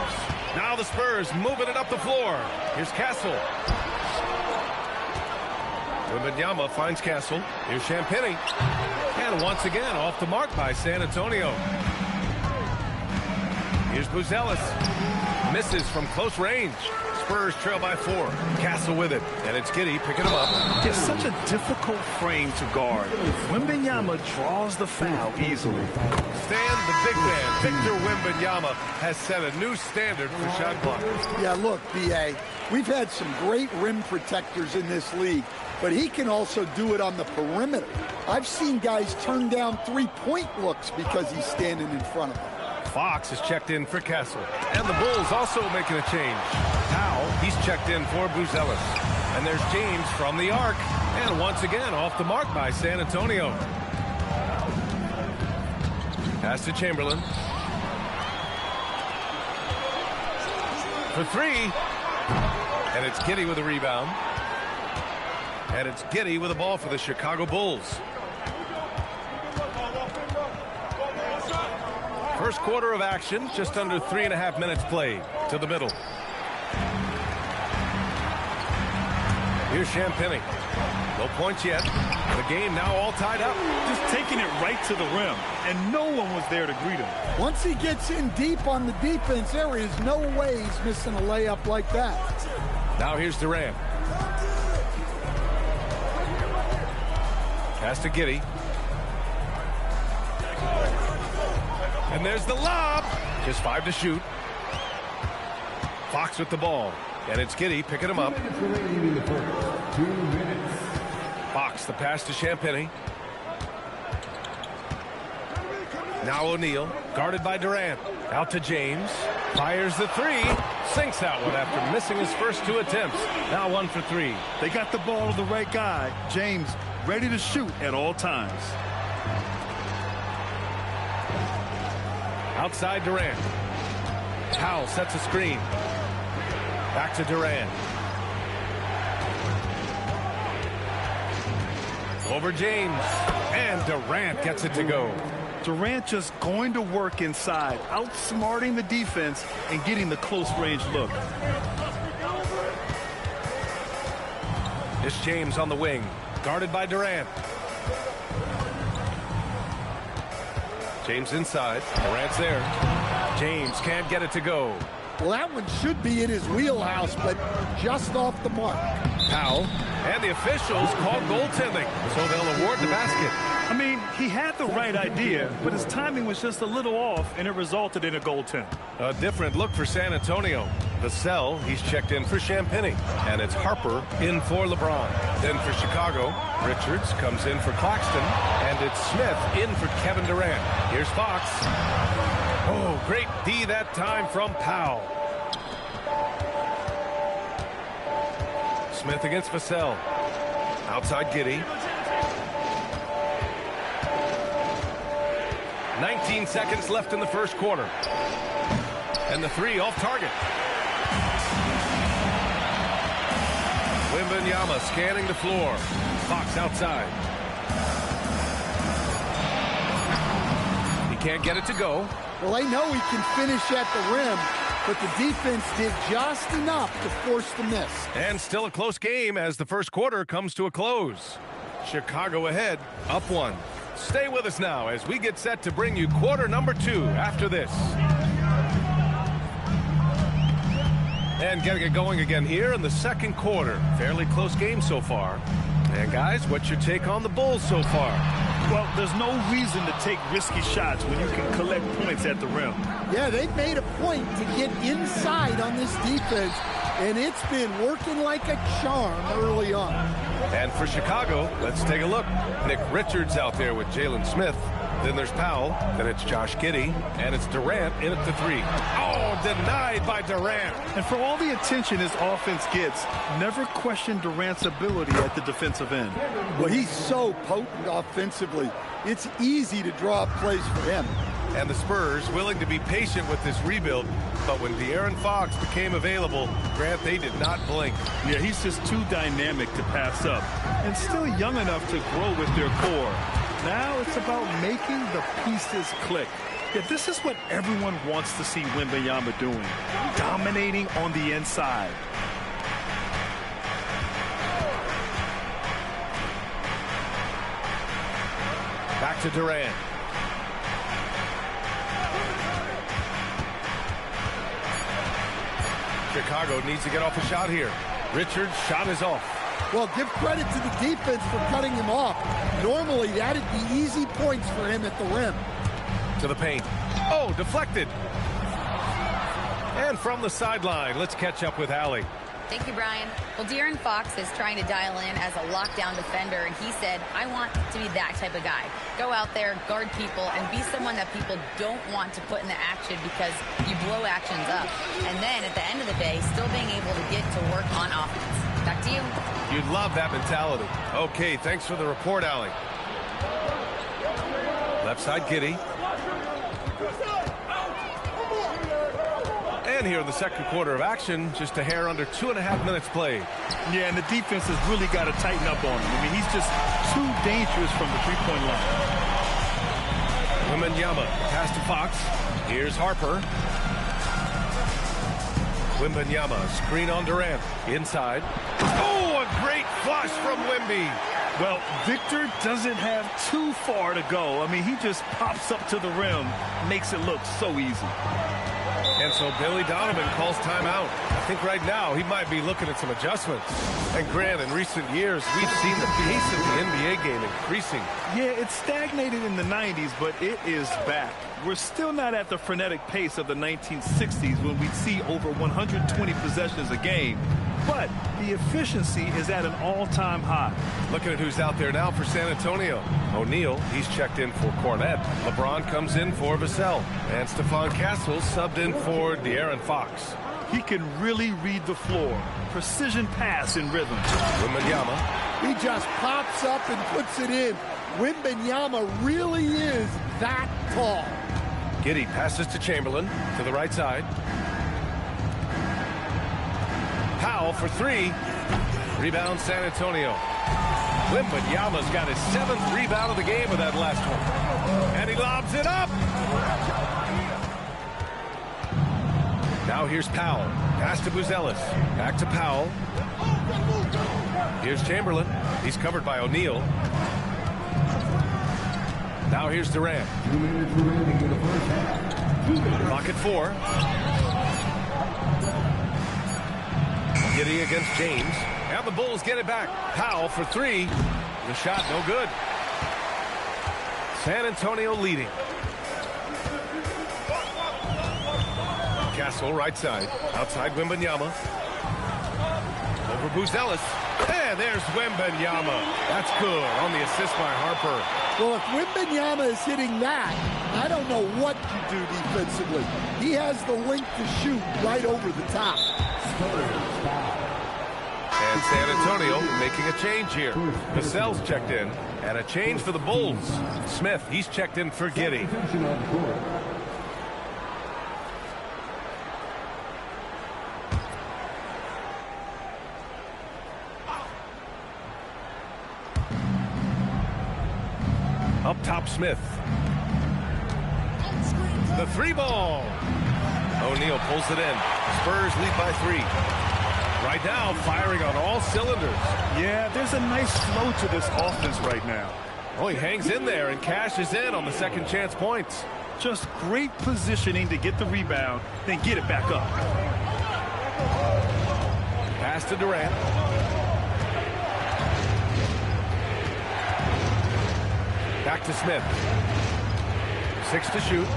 Now the Spurs moving it up the floor. Here's Castle. Wembanyama finds Castle. Here's Champagny. And once again, off the mark by San Antonio. Here's Buzelis. Misses from close range. Spurs trail by 4. Castle with it. And it's Giddey picking him up. It's such a difficult frame to guard. Wembanyama draws the foul easily. Stan, the big man, Victor Wembanyama, has set a new standard for shot blockers. Yeah, look, B.A., we've had some great rim protectors in this league, but he can also do it on the perimeter. I've seen guys turn down three-point looks because he's standing in front of them. Fox is checked in for Castle. And the Bulls also making a change. Now he's checked in for Buzelis. And there's James from the arc. And once again, off the mark by San Antonio. Pass to Chamberlain. For 3. And it's Giddey with a rebound. And it's Giddey with a ball for the Chicago Bulls. First quarter of action, just under 3.5 minutes played. To the middle. Here's Champagny. No points yet. The game now all tied up. Just taking it right to the rim, and no one was there to greet him. Once he gets in deep on the defense, there is no way he's missing a layup like that. Now here's Durant. Pass to Giddey. And there's the lob. Just 5 to shoot. Fox with the ball. And it's Giddey picking him up. 2 minutes. Fox, the pass to Champagny. Now O'Neal, guarded by Durant. Out to James. Fires the 3. Sinks that one after missing his first 2 attempts. Now 1 for 3. They got the ball to the right guy. James ready to shoot at all times. Outside Durant. Powell sets a screen. Back to Durant. Over James. And Durant gets it to go. Durant just going to work inside, outsmarting the defense and getting the close range look. It's James on the wing, guarded by Durant. James inside. Durant's there. James can't get it to go. Well, that one should be in his wheelhouse, but just off the mark. Powell. And the officials called goaltending, so they'll award the basket. I mean, he had the right idea, but his timing was just a little off, and it resulted in a goaltend. A different look for San Antonio. Vassell, he's checked in for Champagny. And it's Harper in for LeBron. Then for Chicago, Richards comes in for Claxton. And it's Smith in for Kevin Durant. Here's Fox. Oh, great D that time from Powell. Smith against Vassell. Outside Giddey. 19 seconds left in the first quarter. And the three off target. Wembanyama scanning the floor. Fox outside. He can't get it to go. Well, they know he can finish at the rim, but the defense did just enough to force the miss. And still a close game as the first quarter comes to a close. Chicago ahead, up one. Stay with us now as we get set to bring you quarter number 2 after this. And getting it going again here in the second quarter. Fairly close game so far. And guys, what's your take on the Bulls so far? Well, there's no reason to take risky shots when you can collect points at the rim. Yeah, they've made a point to get inside on this defense, and it's been working like a charm early on. And for Chicago, let's take a look. Nick Richards out there with Jalen Smith. Then there's Powell. Then it's Josh Giddey. And it's Durant in at the 3. Oh, denied by Durant. And for all the attention his offense gets, never question Durant's ability at the defensive end. Well, he's so potent offensively. It's easy to draw up plays for him. And the Spurs willing to be patient with this rebuild. But when De'Aaron Fox became available, Grant, they did not blink. Yeah, he's just too dynamic to pass up. And still young enough to grow with their core. Now it's about making the pieces click. Yeah, this is what everyone wants to see Wembanyama doing. Dominating on the inside. Back to Durant. Chicago needs to get off a shot here. Richards' shot is off. Well, give credit to the defense for cutting him off. Normally, that'd be easy points for him at the rim. To the paint. Oh, deflected. And from the sideline, let's catch up with Allie. Thank you, Brian. Well, De'Aaron Fox is trying to dial in as a lockdown defender, and he said, I want to be that type of guy. Go out there, guard people, and be someone that people don't want to put in the action because you blow actions up. And then at the end of the day, still being able to get to work on offense. Back to you. You'd love that mentality. Okay, thanks for the report, Allie. Left side, Giddey. And here in the second quarter of action, just a hair under 2.5 minutes played. Yeah, and the defense has really got to tighten up on him. I mean, he's just too dangerous from the three-point line. Wembanyama, pass to Fox. Here's Harper. Wembanyama, screen on Durant. Inside. Oh, a great flush from Wemby. Well, Victor doesn't have too far to go. I mean, he just pops up to the rim, makes it look so easy. And so Billy Donovan calls timeout. I think right now he might be looking at some adjustments. And Grant, in recent years, we've seen the pace of the NBA game increasing. Yeah, it stagnated in the 90s, but it is back. We're still not at the frenetic pace of the 1960s when we'd see over 120 possessions a game. But the efficiency is at an all-time high. Looking at who's out there now for San Antonio. O'Neal, he's checked in for Cornette. LeBron comes in for Vassell. And Stephon Castles subbed in for De'Aaron Fox. He can really read the floor. Precision pass in rhythm. Wembanyama. He just pops up and puts it in. Wembanyama really is that tall. Giddey passes to Chamberlain to the right side. Powell for three. Rebound San Antonio. Wembanyama's got his 7th rebound of the game with that last one. And he lobs it up. Now here's Powell. Pass to Buzelis. Back to Powell. Here's Chamberlain. He's covered by O'Neal. Now here's Durant. Clock at 4. Giddey against James. And the Bulls get it back. Powell for three. The shot no good. San Antonio leading. Castle right side. Outside Wembanyama. Over Buzelis. And there's Wembanyama. That's good on the assist by Harper. Well, if Wembanyama is hitting that, I don't know what to do defensively. He has the length to shoot right over the top. And San Antonio making a change here. Vassell's checked in. And a change for the Bulls. Smith, he's checked in for Giddey. Up top, Smith. The three ball. O'Neal pulls it in. Spurs lead by 3. Right now, firing on all cylinders. Yeah, there's a nice flow to this offense right now. Oh, he hangs in there and cashes in on the second chance points. Just great positioning to get the rebound, then get it back up. Pass to Durant. Back to Smith. 6 to shoot.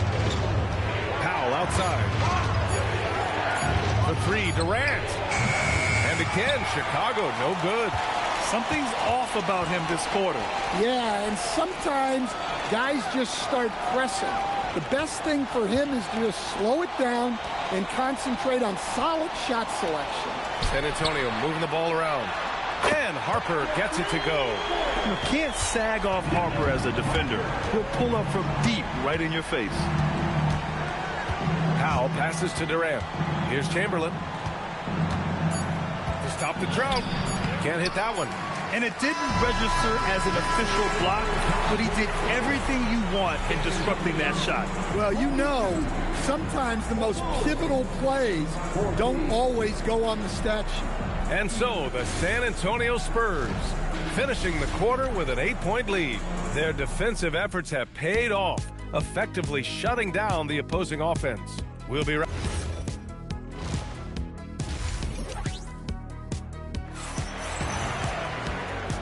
Powell outside. For 3, Durant. And again, Chicago, no good. Something's off about him this quarter. Yeah, and sometimes guys just start pressing. The best thing for him is to just slow it down and concentrate on solid shot selection. San Antonio moving the ball around. And Harper gets it to go. You can't sag off Harper as a defender. He'll pull up from deep right in your face. Powell passes to Durant. Here's Chamberlain. To stop the drought. Can't hit that one. And it didn't register as an official block, but he did everything you want in disrupting that shot. Well, you know, sometimes the most pivotal plays don't always go on the stat sheet. And so the San Antonio Spurs finishing the quarter with an 8-point lead. Their defensive efforts have paid off, effectively shutting down the opposing offense. We'll be right back.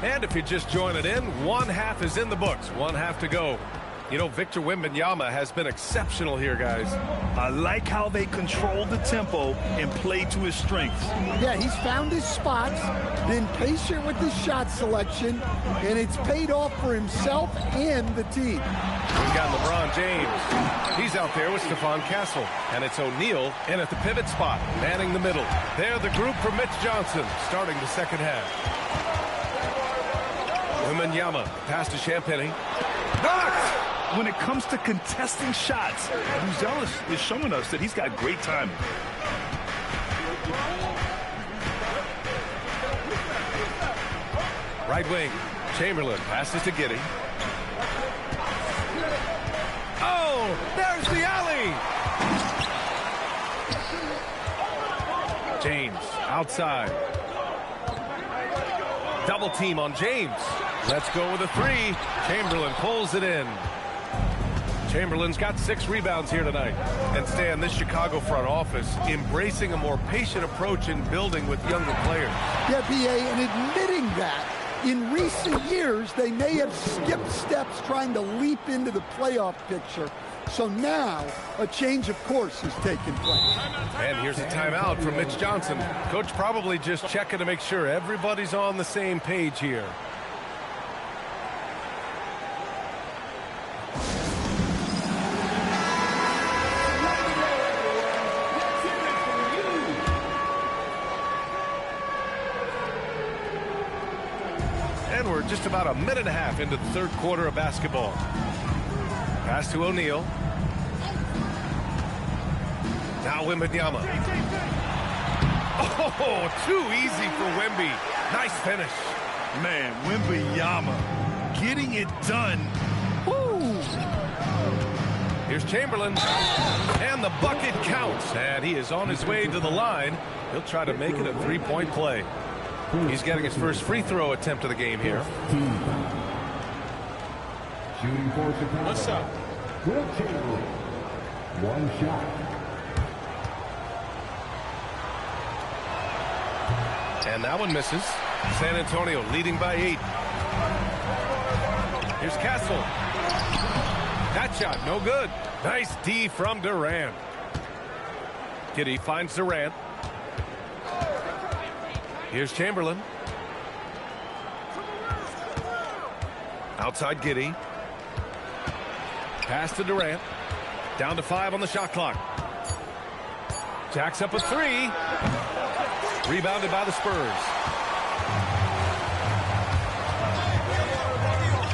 And if you're just joining in, one half is in the books, one half to go. You know, Victor Wembanyama has been exceptional here, guys. I like how they control the tempo and play to his strengths. Yeah, he's found his spots, been patient with his shot selection, and it's paid off for himself and the team. We've got LeBron James. He's out there with Stephon Castle. And it's O'Neal in at the pivot spot, manning the middle. They're the group for Mitch Johnson, starting the second half. Wembanyama, pass to Champagnie. Knocked! When it comes to contesting shots, Buzelis is showing us that he's got great timing. Right wing, Chamberlain passes to Giddey. Oh, there's the alley! James, outside. Double team on James. Let's go with a 3. Chamberlain pulls it in. Chamberlain's got 6 rebounds here tonight. And Stan, this Chicago front office embracing a more patient approach in building with younger players. Yeah, B.A., and admitting that in recent years they may have skipped steps trying to leap into the playoff picture. So now a change of course has taken place. And here's a timeout from Mitch Johnson. Coach probably just checking to make sure everybody's on the same page here. And we're just about a minute and a half into the third quarter of basketball. Pass to O'Neal. Now Wembanyama. Oh, too easy for Wemby. Nice finish. Man, Wembanyama getting it done. Woo! Here's Chamberlain. And the bucket counts. And he is on his way to the line. He'll try to make it a three-point play. He's getting his first free throw attempt of the game here. Shooting for Chicago. What's up? Will Chamberlain. One shot. And that one misses. San Antonio leading by 8. Here's Castle. That shot, no good. Nice D from Durant. Giddey finds Durant. Here's Chamberlain. Outside Giddey. Pass to Durant. Down to 5 on the shot clock. Jacks up a 3. Rebounded by the Spurs.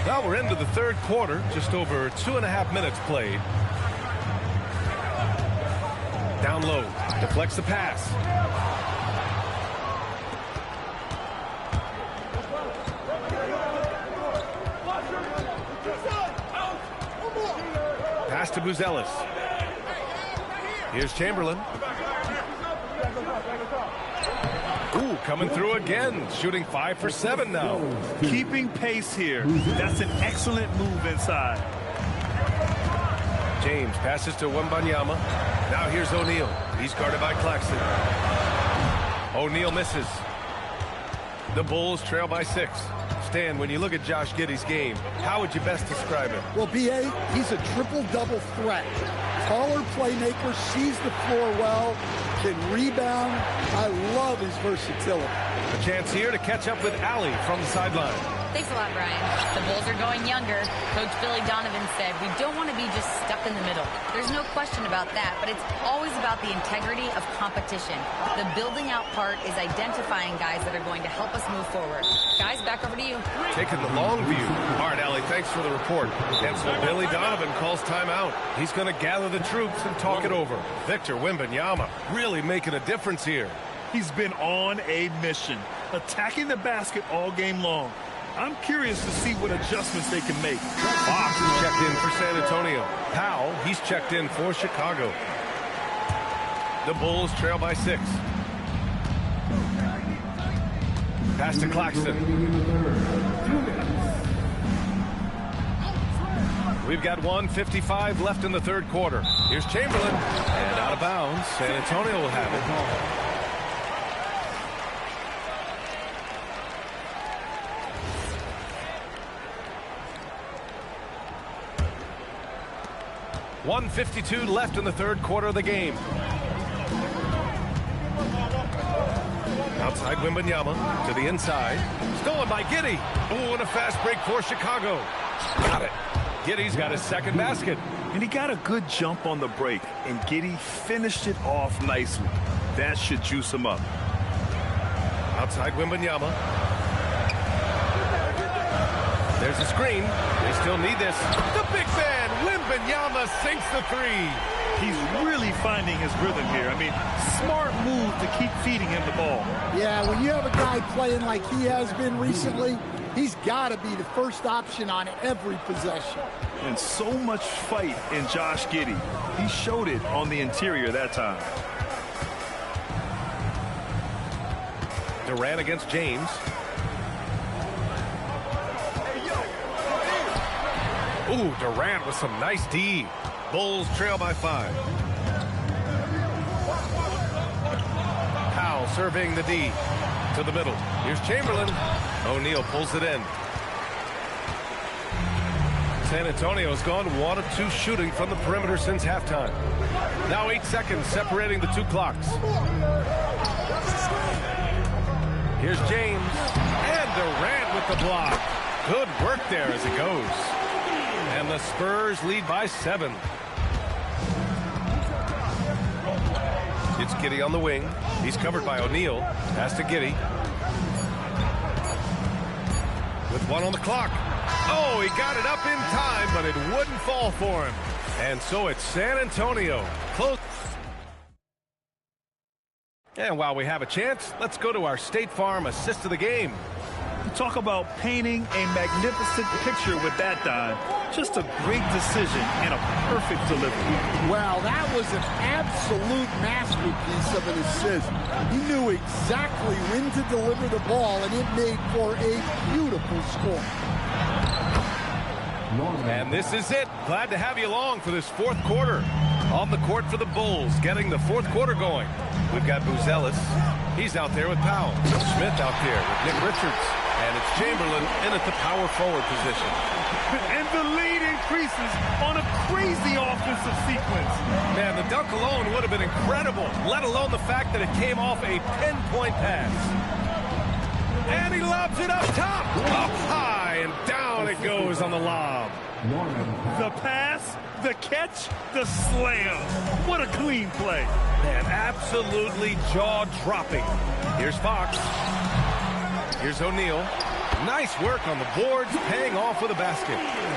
Now we're into the third quarter. Just over 2.5 minutes played. Down low. Deflects the pass. Pass to Buzelis. Here's Chamberlain. Ooh, coming through again. Shooting 5 for 7 now. Keeping pace here. That's an excellent move inside. James passes to Wembanyama. Now here's O'Neal. He's guarded by Claxton. O'Neal misses. The Bulls trail by 6. Stan, when you look at Josh Giddey's game, how would you best describe it? Well, B.A., he's a triple-double threat. Taller playmaker, sees the floor well, can rebound. I love his versatility. A chance here to catch up with Allie from the sideline. Thanks a lot, Brian. The Bulls are going younger. Coach Billy Donovan said, we don't want to be just stuck in the middle. There's no question about that, but it's always about the integrity of competition. The building out part is identifying guys that are going to help us move forward. Guys, back over to you. Taking the long view. All right, Allie, thanks for the report. And so Billy Donovan calls timeout. He's going to gather the troops and talk it over. Victor Wembanyama really making a difference here. He's been on a mission, attacking the basket all game long. I'm curious to see what adjustments they can make. Fox is checked in for San Antonio. Powell, he's checked in for Chicago. The Bulls trail by 6. Pass to Claxton. We've got 1:55 left in the third quarter. Here's Chamberlain. And out of bounds. San Antonio will have it. 1:52 left in the third quarter of the game. Outside Wembanyama to the inside. Stolen by Giddey. Oh, and a fast break for Chicago. Got it. Giddey's got his second basket. And he got a good jump on the break, and Giddey finished it off nicely. That should juice him up. Outside Wembanyama. There's a screen. They still need this. The big man, Wembanyama, sinks the 3. He's really finding his rhythm here. I mean, smart move to keep feeding him the ball. Yeah, when you have a guy playing like he has been recently, he's got to be the first option on every possession. And so much fight in Josh Giddey. He showed it on the interior that time. Durant against James. Ooh, Durant with some nice D. Bulls trail by 5. Powell surveying the D to the middle. Here's Chamberlain. O'Neal pulls it in. San Antonio's gone 1 of 2 shooting from the perimeter since halftime. Now 8 seconds separating the 2 clocks. Here's James. And Durant with the block. Good work there as it goes. And the Spurs lead by 7. It's Giddey on the wing. He's covered by O'Neal. Pass to Giddey. With 1 on the clock. Oh, he got it up in time, but it wouldn't fall for him. And so it's San Antonio. Close. And while we have a chance, let's go to our State Farm assist of the game. You talk about painting a magnificent picture with that dime. Just a great decision and a perfect delivery. Wow, that was an absolute masterpiece of an assist. He knew exactly when to deliver the ball, and it made for a beautiful score. And this is it. Glad to have you along for this fourth quarter. On the court for the Bulls, getting the fourth quarter going. We've got Buzelis. He's out there with Powell. Smith out there with Nick Richards. And it's Chamberlain in at the power forward position. And the lead increases on a crazy offensive sequence. Man, the dunk alone would have been incredible, let alone the fact that it came off a 10-point pass. And he lobs it up top. Up high, and down it goes on the lob. The pass, the catch, the slam. What a clean play. Man, absolutely jaw-dropping. Here's Fox. Here's O'Neal. Nice work on the boards, paying off with a basket.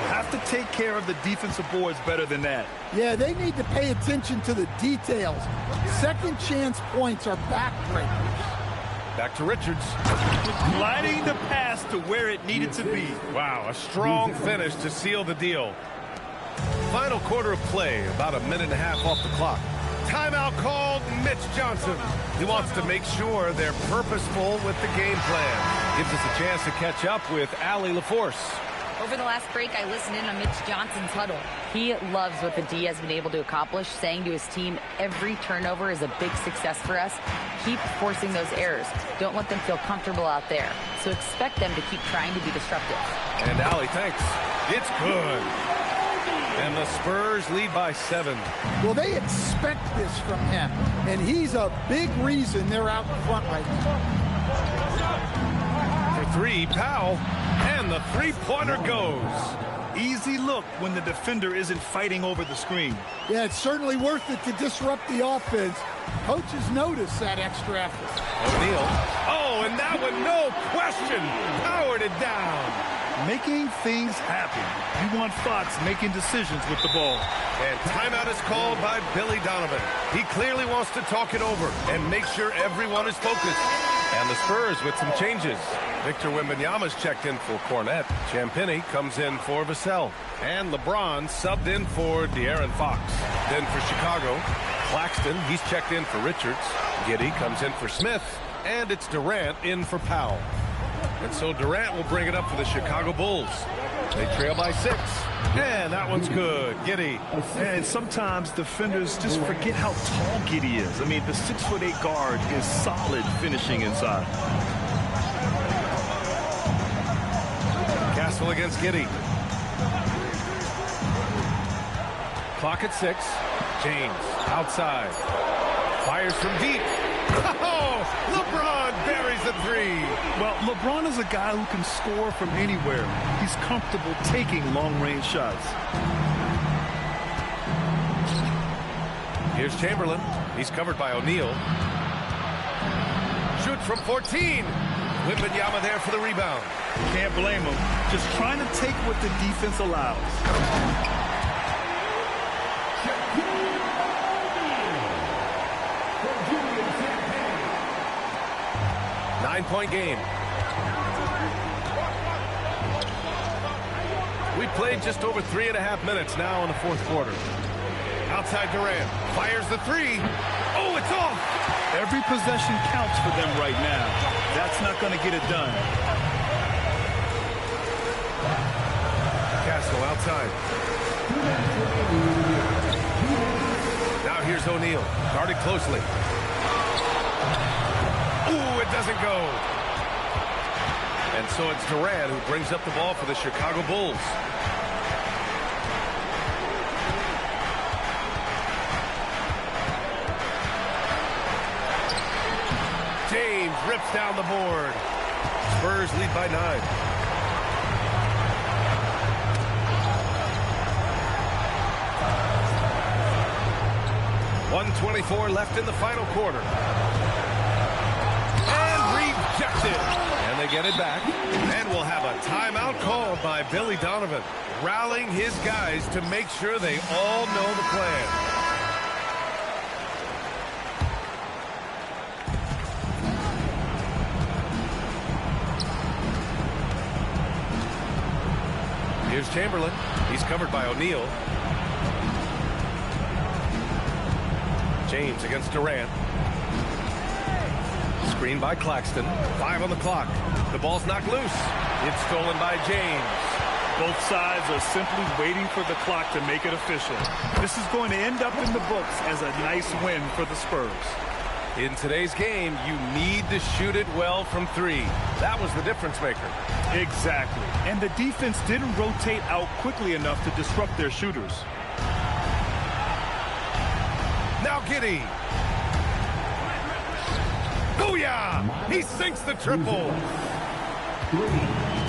Have to take care of the defensive boards better than that. Yeah, they need to pay attention to the details. Second chance points are backbreakers. Back to Richards. Gliding the pass to where it needed to be. Wow, a strong finish to seal the deal. Final quarter of play, about a minute and a half off the clock. Timeout called, Mitch Johnson. He wants to make sure they're purposeful with the game plan. Gives us a chance to catch up with Allie LaForce. Over the last break, I listened in on Mitch Johnson's huddle. He loves what the D has been able to accomplish, saying to his team, every turnover is a big success for us. Keep forcing those errors. Don't let them feel comfortable out there. So expect them to keep trying to be disruptive. And Allie, thanks. It's good. And the Spurs lead by 7. Well, they expect this from him, and he's a big reason they're out in front right now. For 3, Powell, and the three-pointer goes. Easy look when the defender isn't fighting over the screen. Yeah, it's certainly worth it to disrupt the offense. Coaches notice that extra effort. O'Neal. Oh, and that one, no question, powered it down. Making things happen. You want Fox making decisions with the ball. And timeout is called by Billy Donovan. He clearly wants to talk it over and make sure everyone is focused. And the Spurs with some changes. Victor Wembanyama's checked in for Cornette. Champagnie comes in for Vassell. And LeBron subbed in for De'Aaron Fox. Then for Chicago, Claxton, he's checked in for Richards. Giddey comes in for Smith. And it's Durant in for Powell. And so Durant will bring it up for the Chicago Bulls. They trail by 6. And that one's good. Giddey. And sometimes defenders just forget how tall Giddey is. I mean, the 6'8" guard is solid finishing inside. Castle against Giddey. Clock at 6. James outside. Fires from deep. Oh, LeBron buries a 3. Well, LeBron is a guy who can score from anywhere. He's comfortable taking long-range shots. Here's Chamberlain. He's covered by O'Neal. Shoots from 14. Wembanyama there for the rebound. Can't blame him. Just trying to take what the defense allows. 9-point game. We played just over 3.5 minutes now in the fourth quarter. Outside Durant. Fires the 3. Oh, it's off. Every possession counts for them right now. That's not going to get it done. Castle outside. Now here's O'Neal. Guarded closely. Ooh, it doesn't go. And so it's Durant who brings up the ball for the Chicago Bulls. James rips down the board. Spurs lead by 9. .124 left in the final quarter. And rejected. And they get it back. And we'll have a timeout called by Billy Donovan, rallying his guys to make sure they all know the plan. Here's Chamberlain. He's covered by O'Neal. James against Durant. Screen by Claxton. 5 on the clock. The ball's knocked loose. It's stolen by James. Both sides are simply waiting for the clock to make it official. This is going to end up in the books as a nice win for the Spurs. In today's game, you need to shoot it well from 3. That was the difference maker. Exactly. And the defense didn't rotate out quickly enough to disrupt their shooters. Now Giddey. Booyah! He sinks the triple.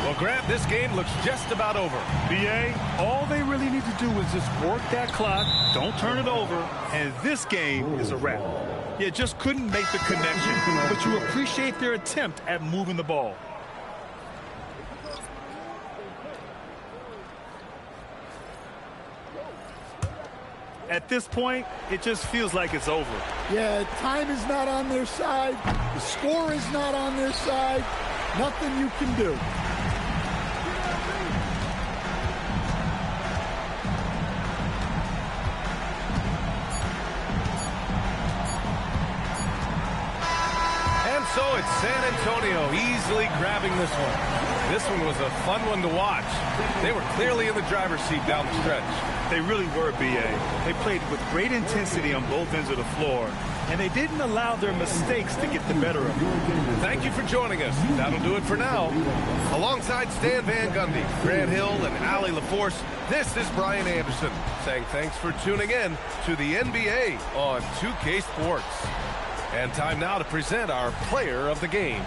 Well, Grant, this game looks just about over. BA, all they really need to do is just work that clock, don't turn it over, and this game is a wrap. You just couldn't make the connection, but you appreciate their attempt at moving the ball. At this point, it just feels like it's over. Yeah, time is not on their side. The score is not on their side. Nothing you can do. And so it's San Antonio easily grabbing this one. This one was a fun one to watch. They were clearly in the driver's seat down the stretch. They really were, BA. They played with great intensity on both ends of the floor, and they didn't allow their mistakes to get the better of them. Thank you for joining us. That'll do it for now. Alongside Stan Van Gundy, Grant Hill, and Allie LaForce, this is Brian Anderson saying thanks for tuning in to the NBA on 2K Sports. And time now to present our player of the game.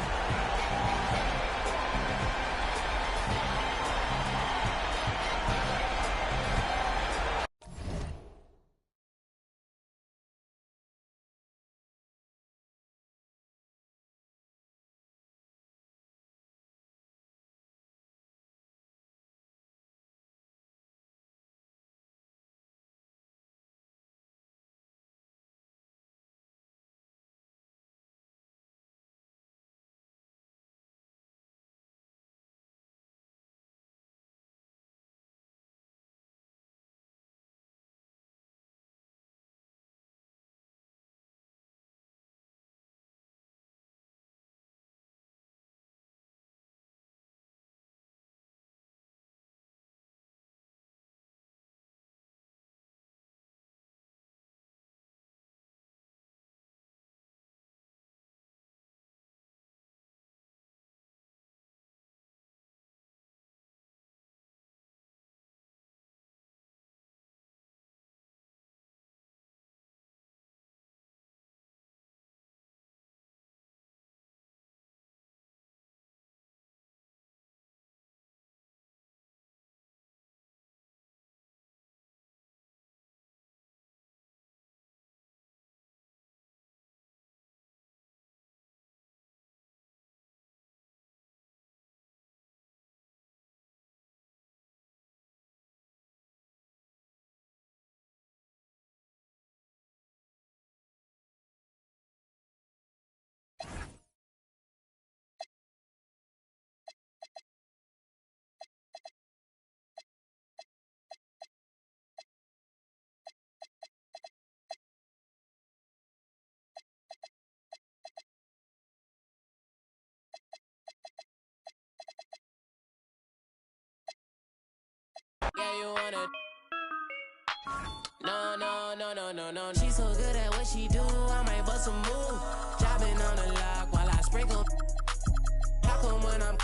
Yeah, you want it. No. She's so good at what she do, I might bust a move. Jobbing on the lock while I sprinkle. How come when I'm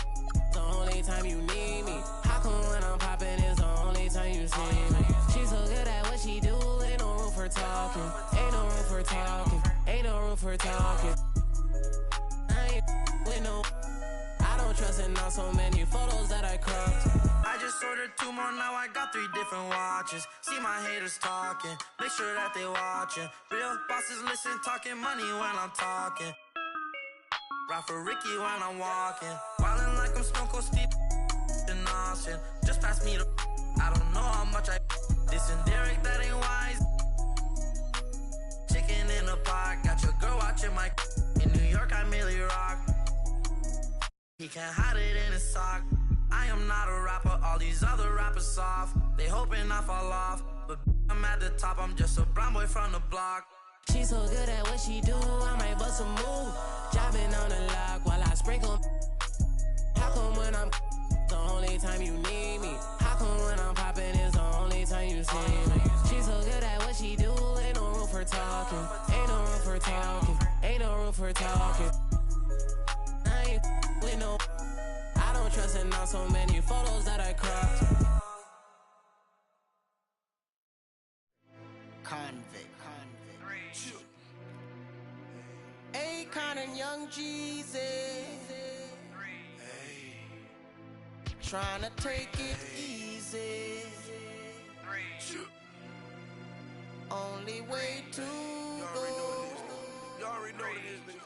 the only time you need me? How come when I'm popping is the only time you see me? She's so good at what she do, ain't no room for talking. Ain't no room for talking. Ain't no room for talking. I ain't with no. I don't trust in on so many photos that I cropped. I just ordered 2 more, now I got 3 different watches. See my haters talking, make sure that they watching. Real bosses listen, talking money when I'm talking. Ride for Ricky when I'm walking. Wildin' like I'm Stone Cold Steve in Austin. Just pass me the. I don't know how much I. This and Derek, that ain't wise. Chicken in a pot, got your girl watching my. In New York, I merely rock. He can't hide it in his sock. I am not a rapper, all these other rappers wishing I fall off. But I'm at the top, I'm just a brown boy from the block. She's so good at what she do, I might bust a move. Jobbing on the lock while I sprinkle. How come when I'm the only time you need me? How come when I'm popping is the only time you see me? She's so good at what she do, ain't no room for talking. Ain't no room for talking. Ain't no room for talking. I ain't with no. I don't trust in not so many photos that I cropped. Convict. Akon and Young Jeezy. Trying to take it easy. Only way to go.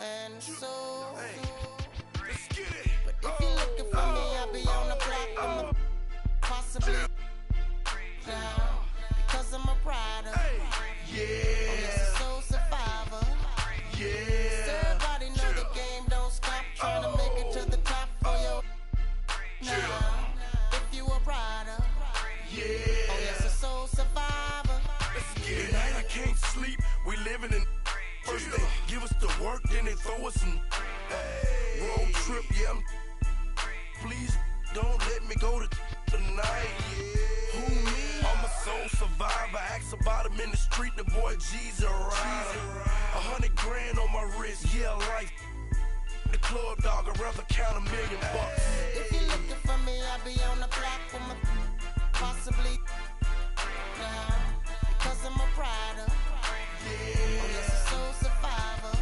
And so. But if you're looking for me, I'll be on the block. Possibly now. Because I'm a rider. Yeah. Oh, yes, a soul survivor. Yeah. Everybody know the game don't stop. Trying to make it to the top for your now. If you a rider. Yeah. Oh, yes, a soul survivor. Tonight I can't sleep. We living in. First they give us the work, then they throw us in. Road trip, yeah. Please don't let me go to tonight. Who me? I'm a soul survivor. Ask about him in the street. The boy G's a rider. 100 grand on my wrist. Yeah, life. The club dog, I'd rather count $1 million. If you're looking for me, I'll be on the block with my possibly now. Because I'm a rider. Yeah. Oh, yes, a soul survivor.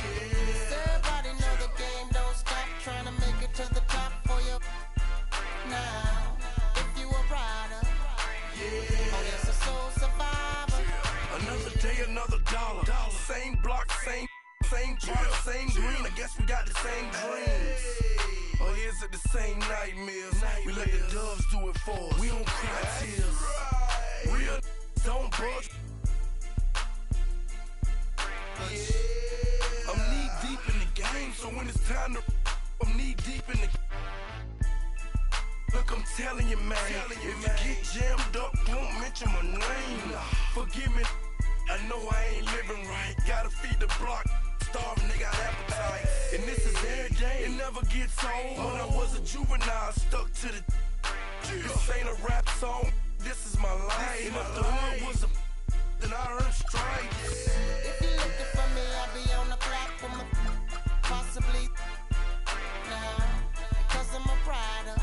Yeah. Everybody know the game don't stop. Trying to make it to the top for you now. If you a rider. Yeah. Oh, yes, a soul survivor. Another day, another dollar. Same block, same part, same green. I guess we got the same dreams. Or is it the same nightmares? We let the doves do it for us. We don't cry tears. Real don't budge. I'm knee deep in the game, so when it's time to, I'm knee deep in the. Look, I'm telling you, man. If you get jammed up, don't mention my name. Forgive me, I know I ain't living right. Gotta feed the block. Starving, they got appetite. And this is every day, it never gets old. When I was a juvenile, stuck to the. This ain't a rap song, this is my life. And if the hood was a, then I earned stripes. If you're looking for me, I'll be on the block with my possibly now. Because I'm a rider.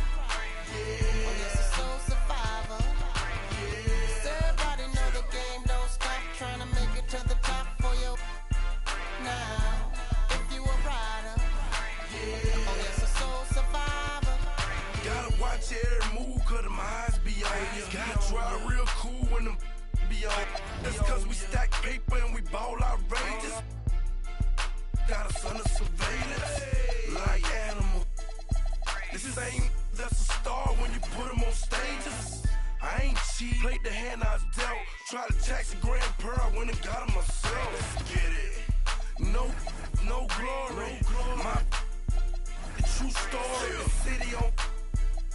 Yeah. Oh, yes, a soul survivor. Yeah. Everybody know the game don't stop. Trying to make it to the top for you now. If you a rider. Yeah. Oh, yes, a soul survivor. Gotta watch every move, cause them eyes be on you. Gotta drive real cool when them be on. That's cause we stack paper and we ball outrageous. Got us under surveillance, like animals. This ain't that's a star when you put them on stages. I ain't cheat, played the hand I was dealt. Tried to tax a grand per, I went and got them myself. Let's get it. No glory. My the true story. The city on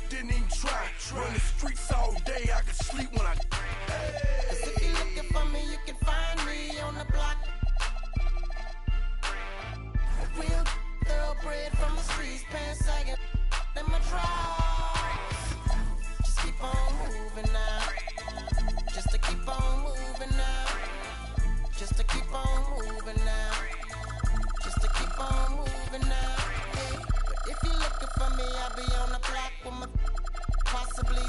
didn't even try. Run the streets all day, I could sleep when I. Cause if you're looking for me, you can find me on the block. Real thoroughbred from the streets, pants sagging in my drawers. Just keep on moving now. Just to keep on moving now. Just to keep on moving now. Just to keep on moving now. Hey, but if you're looking for me, I'll be on the block with my possibly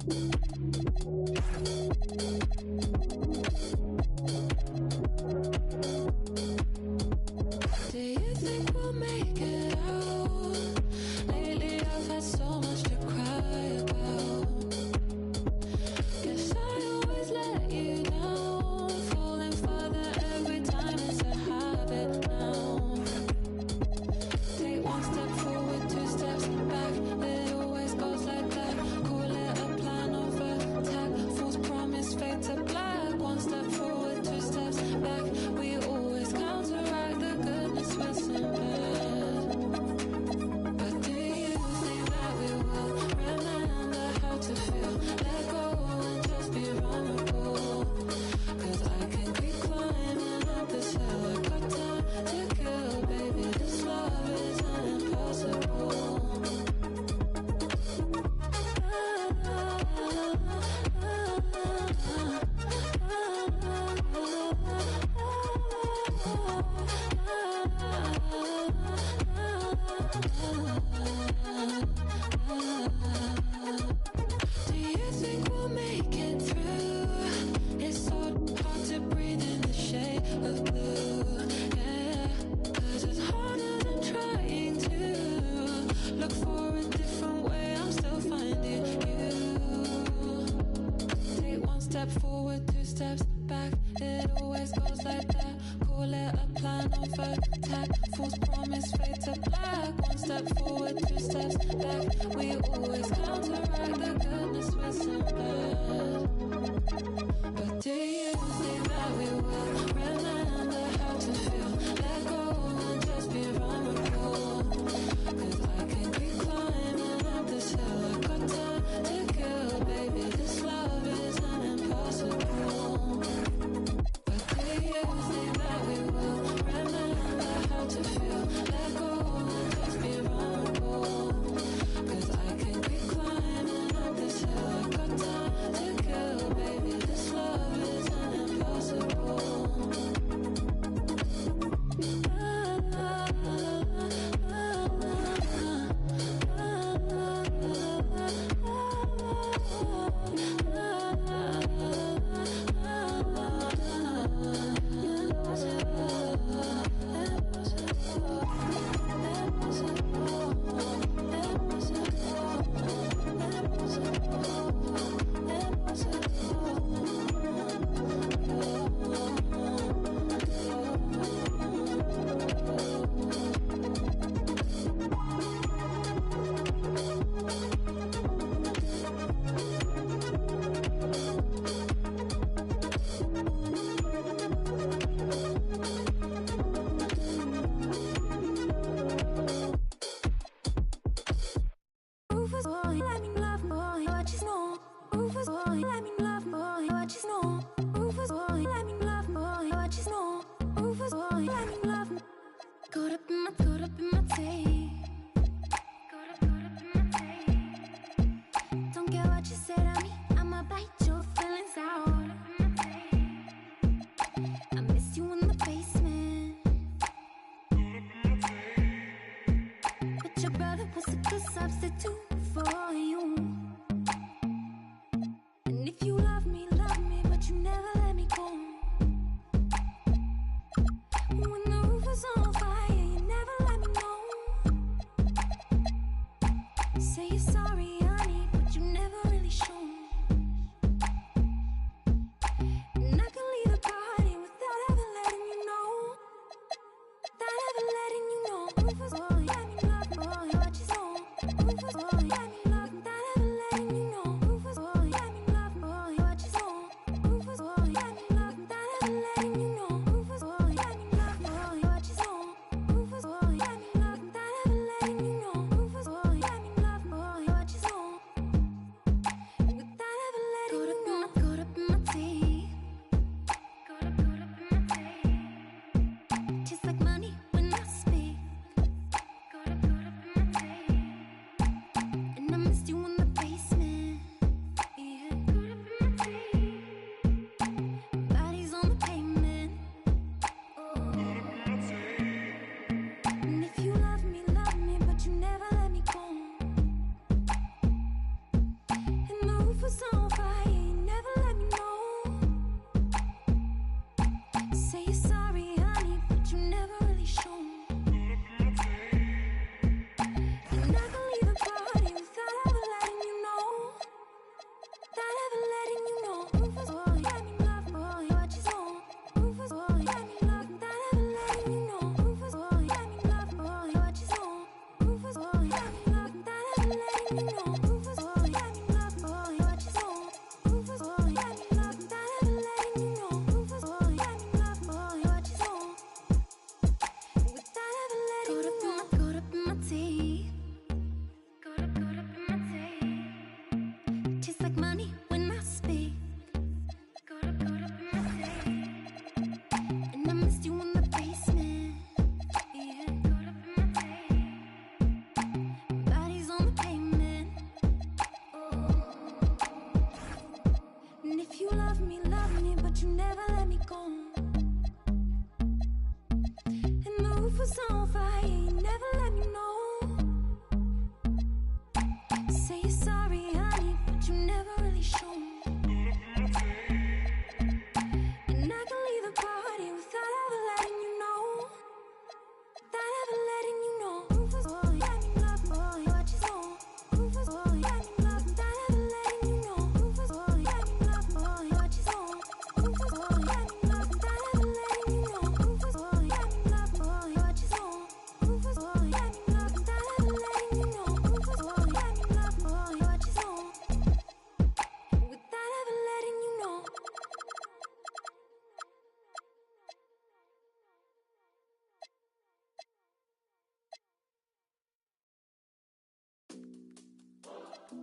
Do you think we'll make it out? Lately I've had so much to cry about. Guess I always let you down. Falling further every time, it's a habit now. Take one step forward, two steps back. It always goes like that. Call it a plan of attack. False promise, fade to black. One step forward, two steps back. We always counteract the goodness with some bad. But do you think that we will remember how to feel? Let go and just be vulnerable. 'Cause I can keep climbing up this hill. I got time to kill, baby. This love isn't impossible. Do you think we'll make it through? It's so hard to breathe in the shade of blue. Yeah, 'cause it's harder than trying to look for a different way. I'm still finding you. Take one step forward, two steps back. It always goes like that. Call it a plan of attack. False promise, fade to black. One step forward, two steps back. We always counteract the goodness with some bad. But do you think that we will remember how to feel? Let go and just be vulnerable. 'Cause I can keep climbing up this hill. I got time to kill, baby. This love isn't impossible. But do you think that we will remember how to feel? Let go and just be vulnerable. 'Cause I can keep climbing up this hill. I got time to kill, baby. This love isn't impossible. Rufus boy, let me love boy, what you know? Rufus boy, let me love boy, what you know? Rufus boy, let me love boy, what you know? Rufus boy, let me love. Caught up in my tape. Don't care what you say to me, I'ma bite your feelings out. I miss you in the basement. But your brother was a good substitute for you. And if you love me, but you never let me go. When the roof was on fire, you never let me know. Say you're sorry, honey, but you never really show. And I can leave the party without ever letting you know. Without ever letting you know. Rufus boy, let me love boy, what you know? Rufus boy, let me love, without ever letting you know. Rufus boy, let me love boy, what you know? Rufus boy, let me love, without ever letting you know. Rufus boy, let me love boy, what you know? Rufus boy, let me love, without ever letting you know. Rufus boy, let me love boy, what you know? So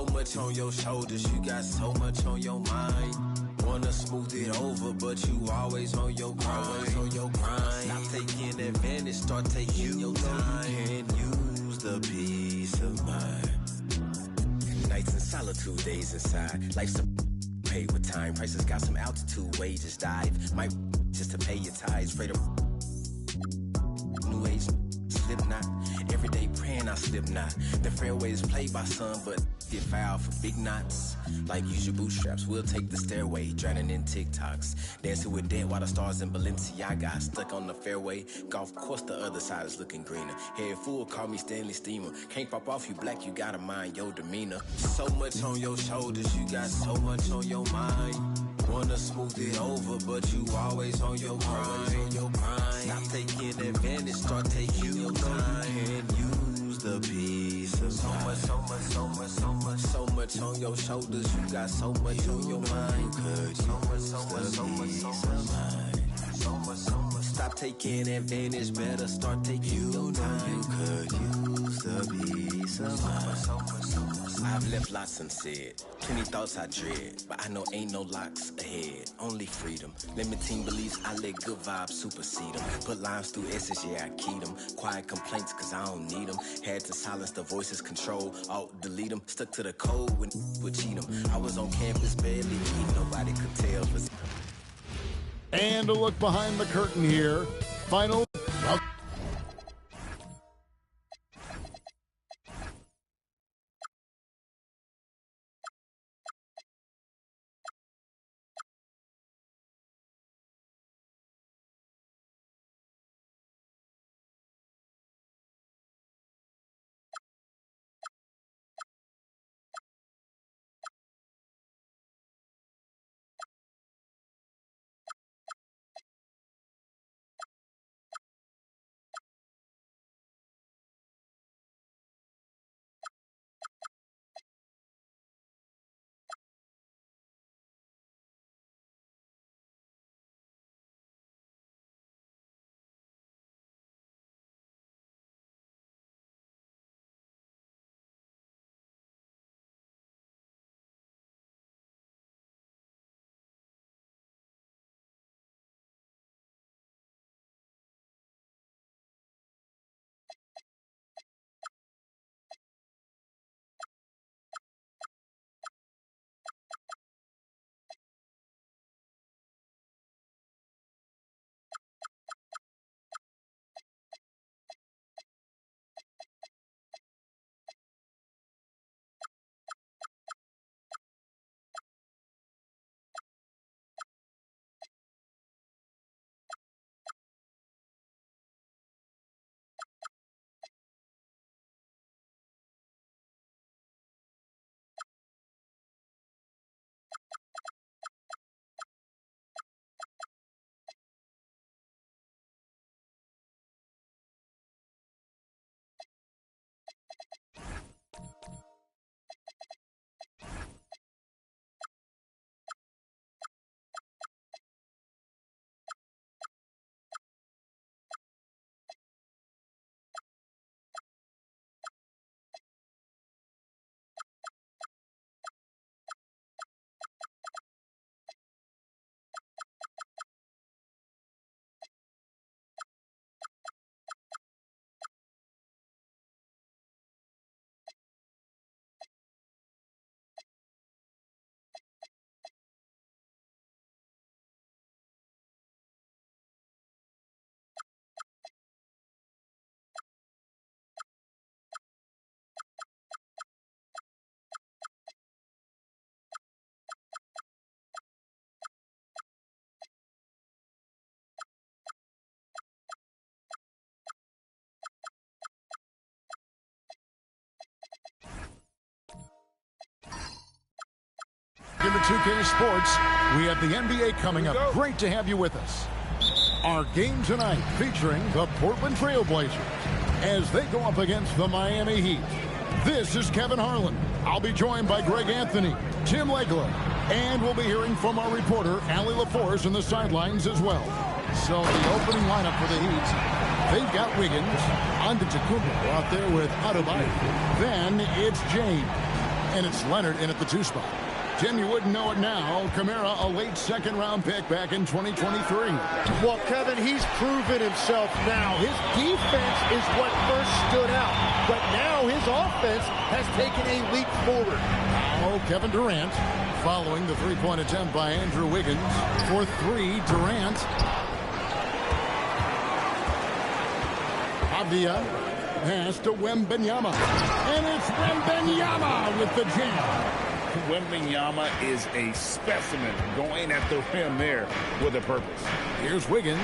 much on your shoulders, you got so much on your mind. Wanna smooth it over, but you always on your grind. Stop taking advantage, start taking your time. And use the peace of mind. Nights in solitude, days inside. Life's a paid with time. Prices got some altitude, wages dive. Might just to pay your tithes. Pray to new age slip knot. Every day praying I slip knot. The fairway is played by some, but get foul for big knots. Like use your bootstraps, we'll take the stairway. Drowning in TikToks. Dancing with dead while the stars in Balenciaga. Stuck on the fairway. Golf course, the other side is looking greener. Head full, call me Stanley Steamer. Can't pop off you black, you gotta mind your demeanor. So much on your shoulders, you got so much on your mind. Wanna smooth it over, but you always on your grind. Stop taking advantage, start taking your time. And use the peace of mind. So much on your shoulders, you got so much on your mind. Stop taking advantage, better start taking your time. You could use the peace of mind. I've left lots unsaid, plenty thoughts I dread, but I know ain't no locks ahead, only freedom. Limiting beliefs, I let good vibes supersede them. Put lines through S's, yeah, I keyed them. Quiet complaints, cause I don't need them. Had to silence the voices, control, alt, delete them. Stuck to the code when would cheat them. I was on campus, barely eating, nobody could tell. And a look behind the curtain here. Final. In the 2K Sports, we have the NBA coming up. Great to have you with us. Our game tonight featuring the Portland Trail Blazers as they go up against the Miami Heat. This is Kevin Harlan. I'll be joined by Greg Anthony, Tim Legler, and we'll be hearing from our reporter, Allie LaForce, in the sidelines as well. So the opening lineup for the Heat, they've got Wiggins, Antetokounmpo out there with Adebayo. Then it's James, and it's Leonard in at the 2 spot. Tim, you wouldn't know it now. Kamara, a late second-round pick back in 2023. Well, Kevin, he's proven himself now. His defense is what first stood out, but now his offense has taken a leap forward. Now Kevin Durant, following the three-point attempt by Andrew Wiggins. For 3, Durant. Avdia pass to Wembanyama. And it's Wembanyama with the jam. Wembanyama is a specimen going at the rim there with a purpose. Here's Wiggins.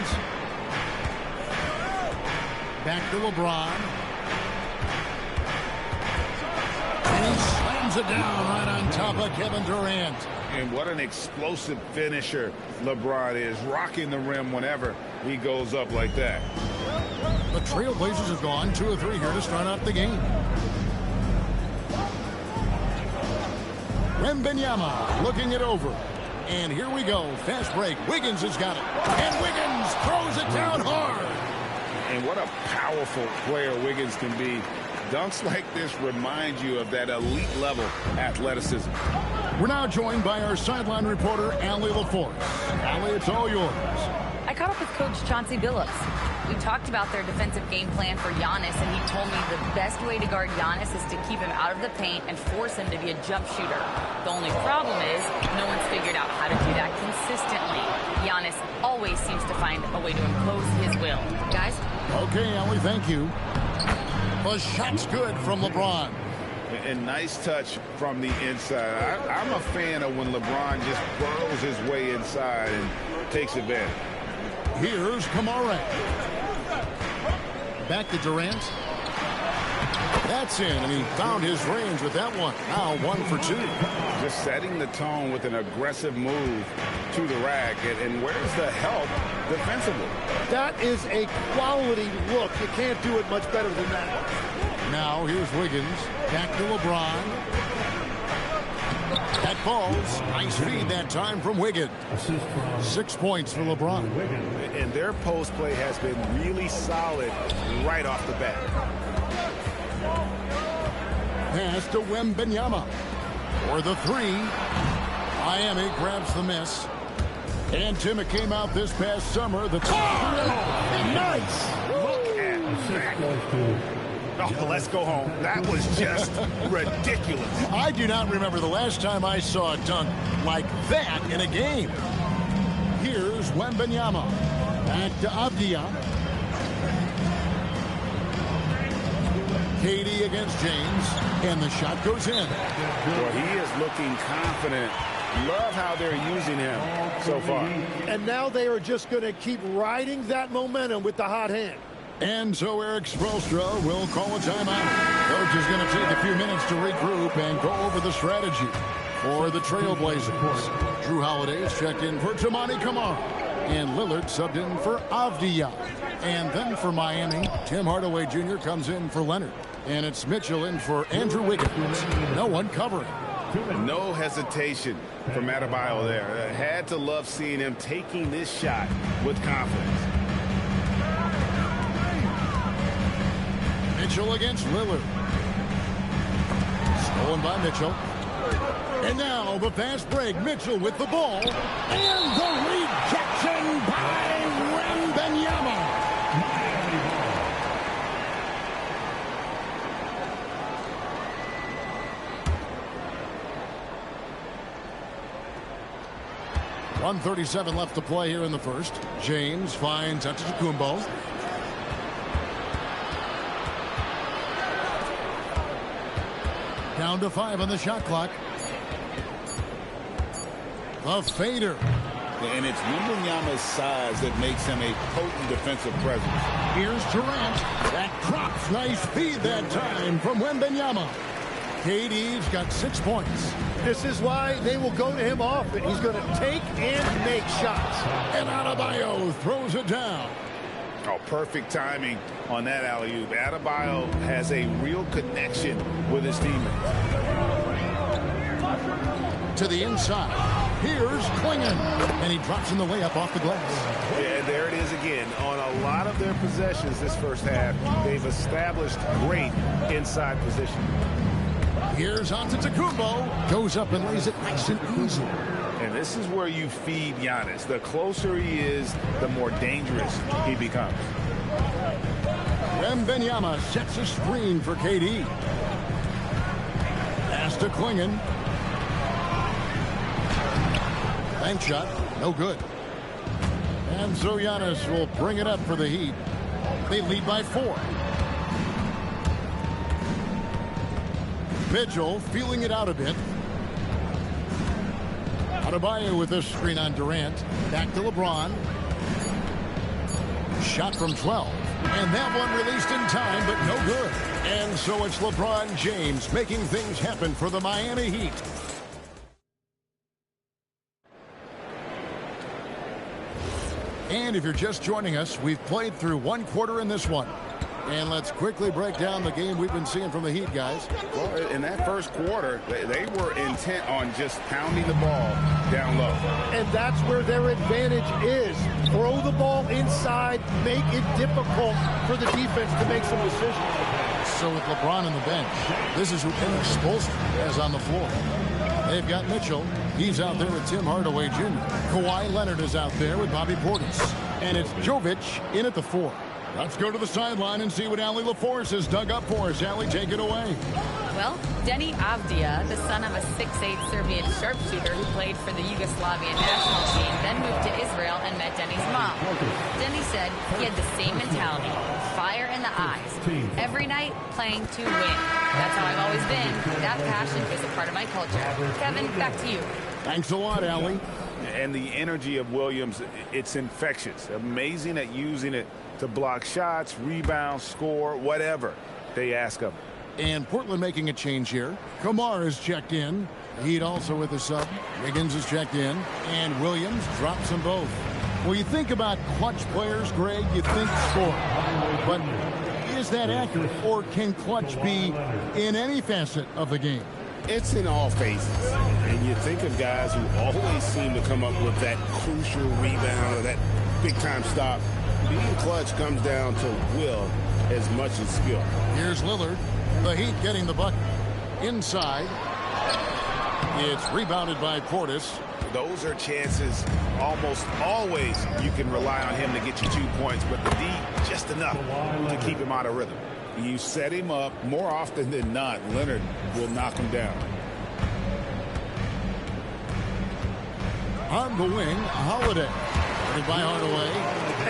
Back to LeBron. And he slams it down right on top of Kevin Durant. And what an explosive finisher LeBron is, rocking the rim whenever he goes up like that. The Trailblazers have gone 2 of 3 here to start out the game. Wembanyama looking it over. And here we go. Fast break. Wiggins has got it. And Wiggins throws it down hard. And what a powerful player Wiggins can be. Dunks like this remind you of that elite level athleticism. We're now joined by our sideline reporter, Allie LaForce. Allie, it's all yours. I caught up with Coach Chauncey Billups. We talked about their defensive game plan for Giannis, and he told me the best way to guard Giannis is to keep him out of the paint and force him to be a jump shooter. The only problem is no one's figured out how to do that consistently. Giannis always seems to find a way to impose his will. Guys? Okay, Allie, thank you. The shot's good from LeBron. And nice touch from the inside. I'm a fan of when LeBron just burrows his way inside and takes advantage. Here's Kamara. Back to Durant. That's in, and he found his range with that one. Now 1 for 2. Just setting the tone with an aggressive move to the rack. And where's the help defensively? That is a quality look. You can't do it much better than that. Now here's Wiggins. Back to LeBron. That falls. Nice feed that time from Wiggins. 6 points for LeBron. And their post play has been really solid right off the bat. Pass to Wembanyama for the 3. Miami grabs the miss. And Tim, it came out this past summer. The nice. Look at that. Oh, let's go home. That was just ridiculous. I do not remember the last time I saw a dunk like that in a game. Here's Wembanyama. Back to Avdia. Katie against James. And the shot goes in. Well, he is looking confident. Love how they're using him so far. And now they are just going to keep riding that momentum with the hot hand. And so Eric Spoelstra will call a timeout. Coach is going to take a few minutes to regroup and go over the strategy for the Trailblazers. Drew Holiday is checked in for Tamani Kamara. And Lillard subbed in for Avdia. And then for Miami, Tim Hardaway Jr. comes in for Leonard. And it's Mitchell in for Andrew Wiggins. No one covering. No hesitation from Adebayo there. Had to love seeing him taking this shot with confidence. Mitchell against Lillard. Stolen by Mitchell. And now the fast break. Mitchell with the ball. And the rejection by Wembanyama. .137 left to play here in the first. James finds Antetokounmpo. Down to 5 on the shot clock. The fader. And it's Wembanyama's size that makes him a potent defensive presence. Here's Durant. That drops. Nice feed that time from Wembanyama. KD's got 6 points. This is why they will go to him often. He's going to take and make shots. And Adebayo throws it down. Oh, perfect timing on that alley-oop. Adebayo has a real connection with his teammates. To the inside. Here's Klingon. And he drops in the layup off the glass. Yeah, there it is again. On a lot of their possessions this first half, they've established great inside position. Here's Antetokounmpo. Goes up and lays it nice and easy. And this is where you feed Giannis. The closer he is, the more dangerous he becomes. Wembanyama sets a screen for KD. Pass to Klingon. Bank shot, no good. And so Giannis will bring it up for the Heat. They lead by 4. Mitchell feeling it out a bit. Adebayo with this screen on Durant. Back to LeBron. Shot from 12. And that one released in time, but no good. And so it's LeBron James making things happen for the Miami Heat. And if you're just joining us, we've played through 1 quarter in this one. And let's quickly break down the game we've been seeing from the Heat, guys. Well, in that first quarter, they were intent on just pounding the ball down low. And that's where their advantage is. Throw the ball inside, make it difficult for the defense to make some decisions. So with LeBron on the bench, this is who Eric Spoelstra has on the floor. They've got Mitchell. He's out there with Tim Hardaway Jr. Kawhi Leonard is out there with Bobby Portis. And it's Jovic in at the 4. Let's go to the sideline and see what Allie LaForce has dug up for us. Allie, take it away. Well, Denny Avdia, the son of a 6'8" Serbian sharpshooter who played for the Yugoslavian national team, then moved to Israel and met Denny's mom. Denny said he had the same mentality, fire in the eyes. Every night, playing to win. That's how I've always been. That passion is a part of my culture. Kevin, back to you. Thanks a lot, Allie. And the energy of Williams, it's infectious. Amazing at using it to block shots, rebound, score, whatever they ask of him. And Portland making a change here. Kamar is checked in. Heat also with a sub. Wiggins is checked in. And Williams drops them both. Well, you think about clutch players, Greg, you think score. But is that accurate? Or can clutch be in any facet of the game? It's in all phases. And you think of guys who always seem to come up with that crucial rebound or that big-time stop. Being clutch comes down to will as much as skill. Here's Lillard. The Heat getting the bucket. Inside. It's rebounded by Portis. Those are chances almost always you can rely on him to get you 2 points, but the D just enough to keep him out of rhythm. You set him up more often than not, Leonard will knock him down. On the wing, Holiday. By Hardaway.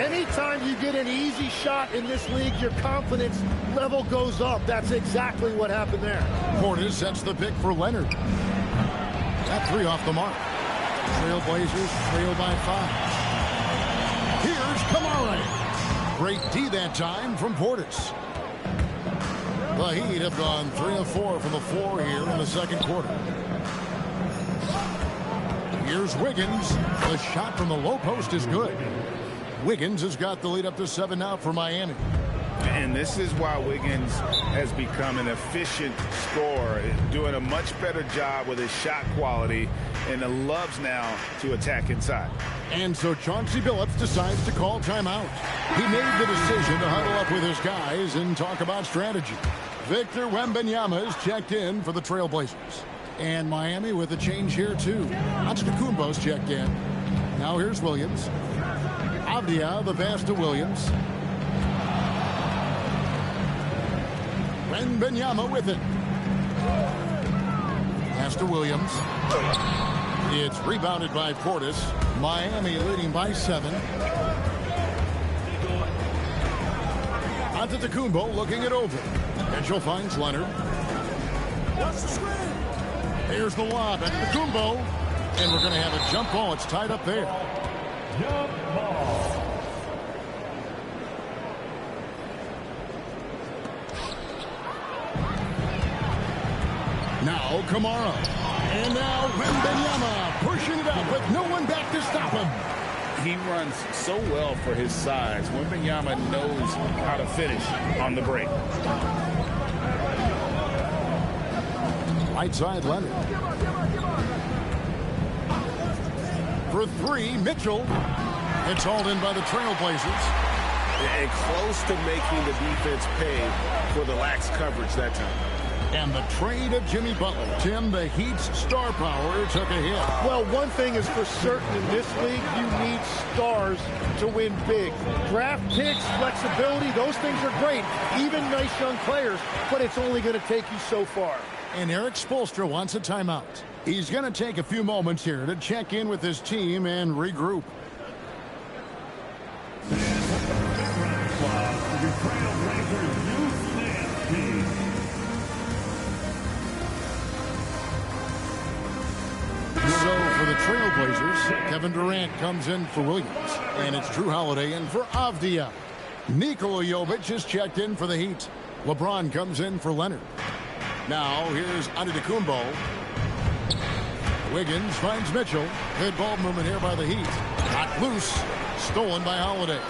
Anytime you get an easy shot in this league, your confidence level goes up. That's exactly what happened there. Portis sets the pick for Leonard. That 3 off the mark. Trailblazers trail by 5. Here's Kamara. Great D that time from Portis. The Heat have gone 3 of 4 from the floor here in the second quarter. Here's Wiggins. The shot from the low post is good. Wiggins has got the lead up to 7 now for Miami. And this is why Wiggins has become an efficient scorer, doing a much better job with his shot quality, and loves now to attack inside. And so Chauncey Billups decides to call timeout. He made the decision to huddle up with his guys and talk about strategy. Victor Wembanyama is checked in for the Trailblazers. And Miami with a change here, too. Antetokounmpo's checked in. Now here's Williams. Avdia, the pass to Williams. Wembanyama with it. Pass to Williams. It's rebounded by Portis. Miami leading by 7. Antetokounmpo looking it over. Mitchell finds Leonard. What's the screen? Here's the lob at Antetokounmpo. And we're going to have a jump ball. It's tied up there. Jump ball. Now Kamara. And now Wembanyama pushing it up with no one back to stop him. He runs so well for his size. Wembanyama knows how to finish on the break. Right side, Leonard. For three, Mitchell. It's hauled in by the Trailblazers. And close to making the defense pay for the lax coverage that time. And the trade of Jimmy Butler. Tim, the Heat's star power took a hit. Well, one thing is for certain in this league, you need stars to win big. Draft picks, flexibility, those things are great. Even nice young players, but it's only going to take you so far. And Eric Spoelstra wants a timeout. He's going to take a few moments here to check in with his team and regroup. So for the Trailblazers, Kevin Durant comes in for Williams. And it's Drew Holiday in for Avdia. Nikola Jovic is checked in for the Heat. LeBron comes in for Leonard. Now here's Antetokounmpo. Wiggins finds Mitchell. Good ball movement here by the Heat. Got loose. Stolen by Holiday.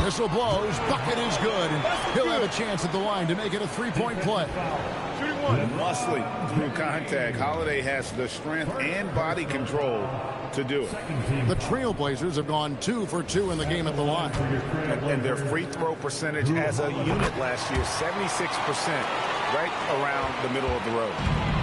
Whistle blows. Bucket is good. And he'll have a chance at the line to make it a three-point play. Muscling through contact. Holiday has the strength and body control to do it. The Trailblazers have gone 2 for 2 in the game at the line. And their free throw percentage as a unit last year, 76%, right around the middle of the road.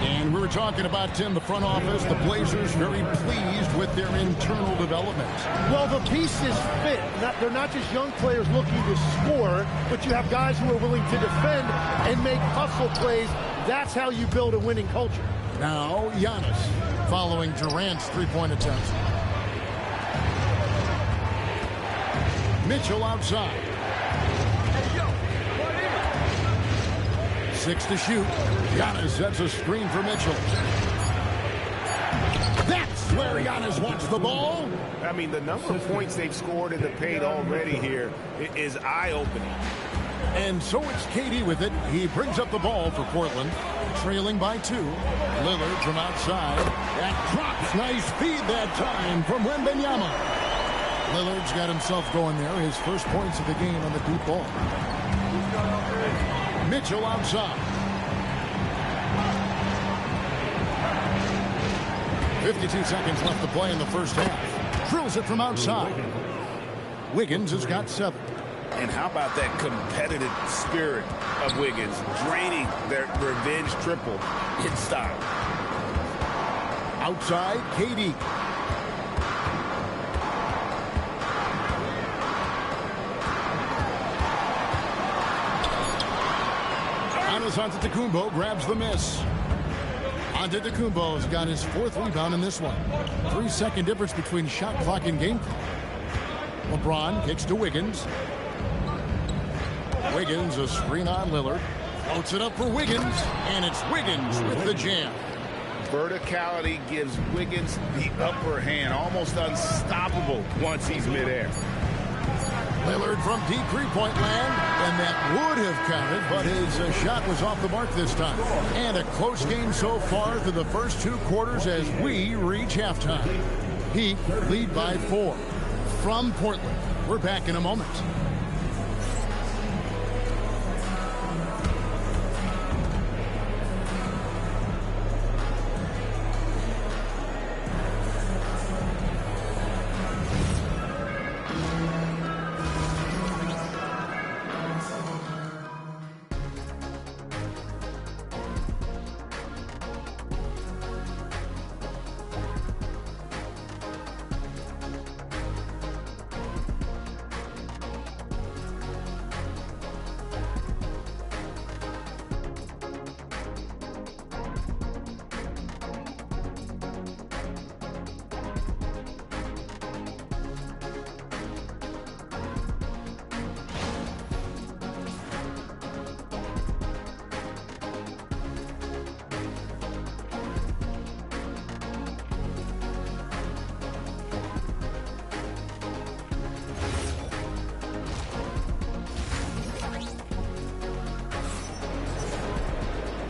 And we were talking about, Tim, the front office, the Blazers very pleased with their internal development. Well, the pieces fit. They're not just young players looking to score, but you have guys who are willing to defend and make hustle plays. That's how you build a winning culture. Now, Giannis following Durant's three-point attempt. Mitchell outside. 6 to shoot. Giannis sets a screen for Mitchell. That's where Giannis wants the ball. I mean, the number of points they've scored in the paint already here is eye-opening. And so it's KD with it. He brings up the ball for Portland, trailing by 2. Lillard from outside. That drops. Nice feed that time from Wembanyama. Lillard's got himself going there. His first points of the game on the deep ball. Mitchell outside. 52 seconds left to play in the first half. Drills it from outside. Wiggins has got 7. And how about that competitive spirit of Wiggins, draining their revenge triple in style. Outside, KD. Antetokounmpo grabs the miss. Antetokounmpo's got his 4th rebound in this one. 3-second difference between shot clock and game clock. LeBron kicks to Wiggins. Wiggins, a screen on Lillard. Floats it up for Wiggins, and it's Wiggins with the jam. Verticality gives Wiggins the upper hand, almost unstoppable once he's midair. Lillard from deep three-point land, and that would have counted, but his shot was off the mark this time. And a close game so far through the first 2 quarters as we reach halftime. Heat lead by 4. From Portland, we're back in a moment.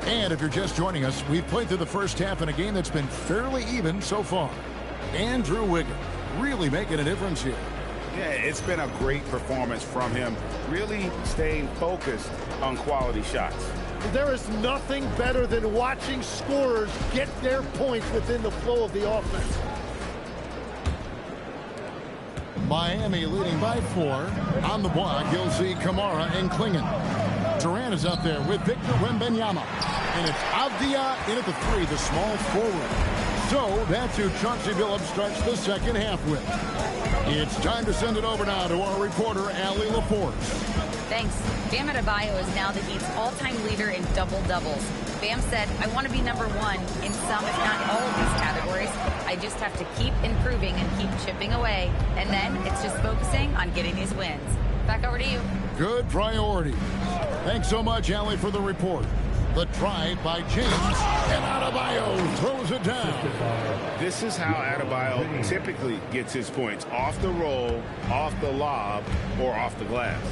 And if you're just joining us, we've played through the first half in a game that's been fairly even so far. Andrew Wiggins really making a difference here. Yeah, it's been a great performance from him, really staying focused on quality shots. There is nothing better than watching scorers get their points within the flow of the offense. Miami leading by 4. On the block, you'll see Kamara and Klingon. Durant is out there with Victor Wembanyama. And it's Avdia in at the 3, the small forward. So that's who Chauncey Billups starts the second half with. It's time to send it over now to our reporter, Allie LaForce. Thanks. Bam Adebayo is now the Heat's all-time leader in double-doubles. Bam said, I want to be number 1 in some, if not all of these categories. I just have to keep improving and keep chipping away. And then it's just focusing on getting these wins. Back over to you. Good priority. Thanks so much, Allie, for the report. The drive by James, and Adebayo throws it down. This is how Adebayo typically gets his points. Off the roll, off the lob, or off the glass.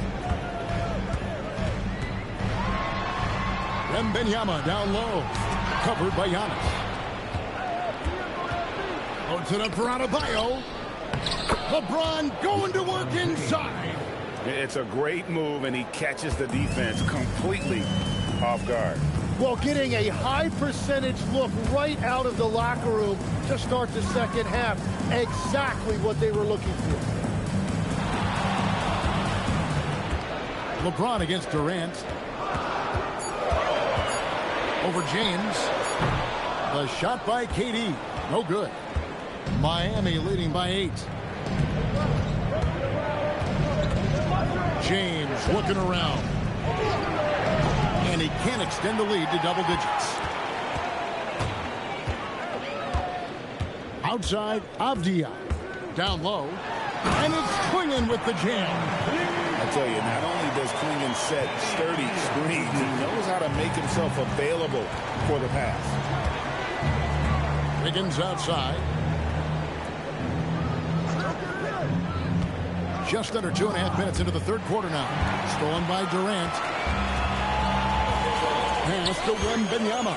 Wembanyama down low, covered by Giannis. Puts it up for Adebayo. LeBron going to work inside. It's a great move, and he catches the defense completely off guard. Well, getting a high percentage look right out of the locker room to start the second half. Exactly what they were looking for. LeBron against Durant. Over James. The shot by KD. No good. Miami leading by 8. James looking around. And he can't extend the lead to double digits. Outside, Avdia. Down low. And it's Klingon with the jam. I tell you, not only does Klingon set sturdy screens, he knows how to make himself available for the pass. Wiggins outside. Just under 2.5 minutes into the third quarter now. Stolen by Durant. Pass to Wembanyama.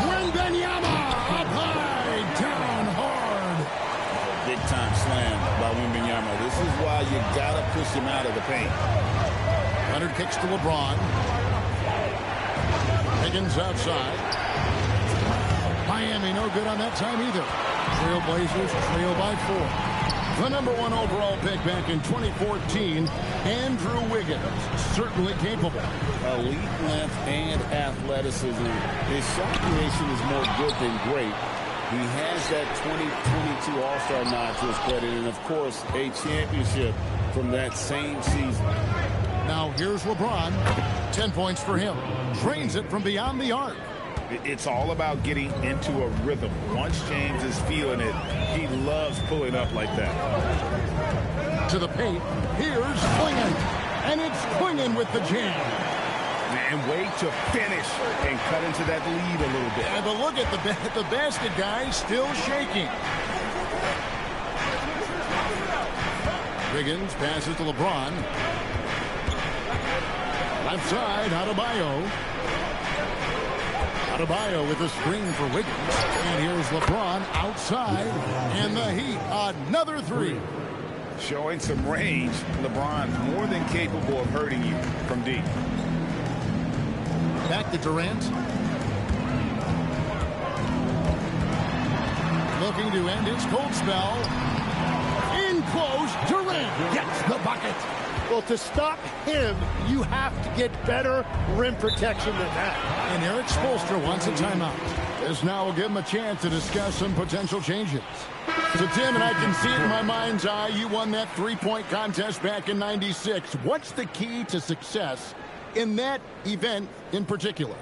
Wembanyama up high, down hard. Big time slam by Wembanyama. This is why you gotta push him out of the paint. Leonard kicks to LeBron. Higgins outside. Miami no good on that time either. Trailblazers trail by 4. The number 1 overall pick back in 2014, Andrew Wiggins, certainly capable. Elite length and athleticism. His shot creation is more good than great. He has that 2022 All-Star nod to his credit, and of course, a championship from that same season. Now here's LeBron. 10 points for him. Drains it from beyond the arc. It's all about getting into a rhythm. Once James is feeling it, he loves pulling up like that. To the paint. Here's Klingon. And it's Klingon with the jam. And way to finish and cut into that lead a little bit. Yeah, but look at the basket guy still shaking. Wiggins passes to LeBron. Left side, Adebayo. Adebayo with a screen for Wiggins. And here's LeBron outside. And the Heat, another 3. Showing some range. LeBron more than capable of hurting you from deep. Back to Durant. Looking to end his cold spell. In close, Durant gets the bucket. Well, to stop him, you have to get better rim protection than that. And Eric Spoelstra wants a timeout. This now will give him a chance to discuss some potential changes. So, Tim, and I can see it in my mind's eye, you won that three-point contest back in '96. What's the key to success in that event in particular?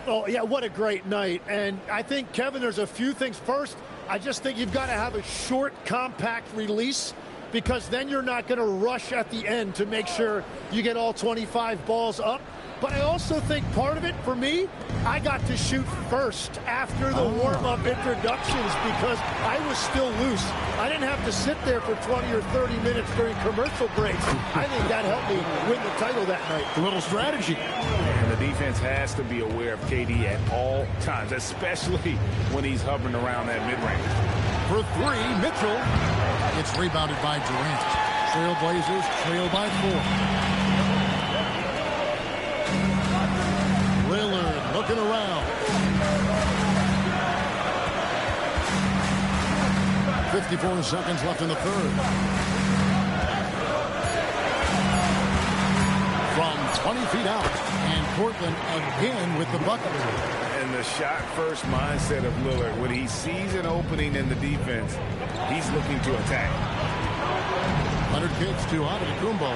Oh, yeah, what a great night. And I think, Kevin, there's a few things. First, I just think you've got to have a short, compact release, because then you're not going to rush at the end to make sure you get all 25 balls up. But I also think part of it, for me, I got to shoot first after the warm-up introductions because I was still loose. I didn't have to sit there for 20 or 30 minutes during commercial breaks. I think that helped me win the title that night. A little strategy. And the defense has to be aware of KD at all times, especially when he's hovering around that mid-range. for three. Mitchell. It's rebounded by Durant. Trailblazers trail by 4. Lillard looking around. 54 seconds left in the third. From 20 feet out, and Portland again with the bucket. And the shot-first mindset of Lillard, when he sees an opening in the defense, he's looking to attack. 100 kicks to Antetokounmpo.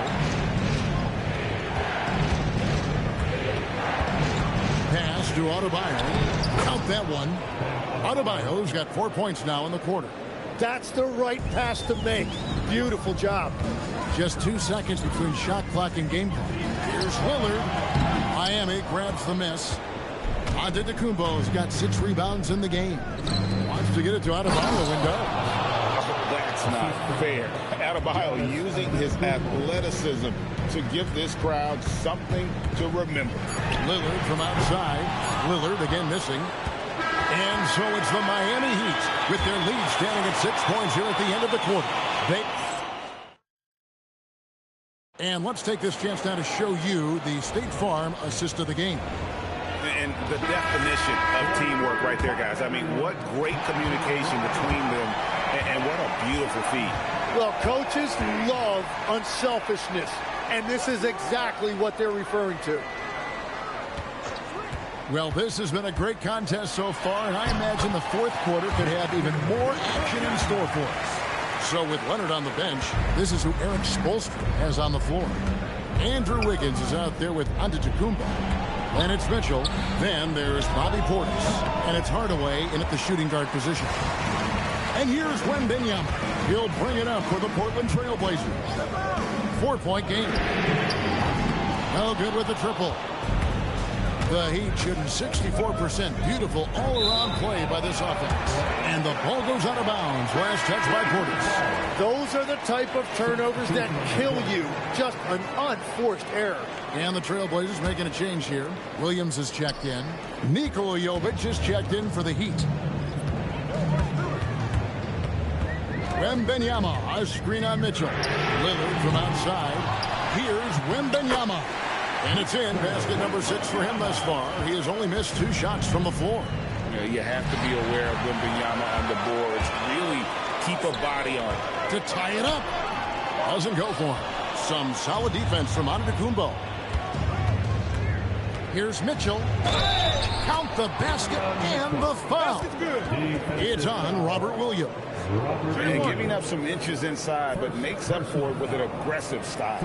Pass to Adebayo. Count that one. Adebayo's got 4 points now in the quarter. That's the right pass to make. Beautiful job. Just 2 seconds between shot clock and game clock. Here's Lillard. Miami grabs the miss. Antetokounmpo's got 6 rebounds in the game. Wants to get it to Adebayo window. That's not fair. Adebayo using his athleticism to give this crowd something to remember. Lillard from outside. Lillard again missing. And so it's the Miami Heat with their lead standing at 6 points here at the end of the quarter. And let's take this chance now to show you the State Farm assist of the game. And the definition of teamwork right there, guys. I mean, what great communication between them, and what a beautiful feat. Well, coaches love unselfishness, and this is exactly what they're referring to. Well, this has been a great contest so far, and I imagine the fourth quarter could have even more action in store for us. So with Leonard on the bench, this is who Eric Spoelstra has on the floor. Andrew Wiggins is out there with Antetokounmpo. And it's Mitchell. Then there's Bobby Portis. And it's Hardaway in at the shooting guard position. And here's Wembanyama. He'll bring it up for the Portland Trailblazers. 4-point game. No good with the triple. The Heat shooting 64%. Beautiful all-around play by this offense. And the ball goes out of bounds. Last touch by Portis. Those are the type of turnovers that kill you. Just an unforced error. And the Trailblazers making a change here. Williams is checked in. Nikola Jovic is checked in for the Heat. Wembanyama, a screen on Mitchell. Lillard from outside. Here's Wembanyama. And it's in. Basket number 6 for him thus far. He has only missed 2 shots from the floor. You have to be aware of Wembanyama on the boards. Really keep a body on it. To tie it up. Doesn't go for him. Some solid defense from Antetokounmpo. Here's Mitchell. Count the basket and the foul. It's on Robert Williams. And giving up some inches inside, but makes up for it with an aggressive style.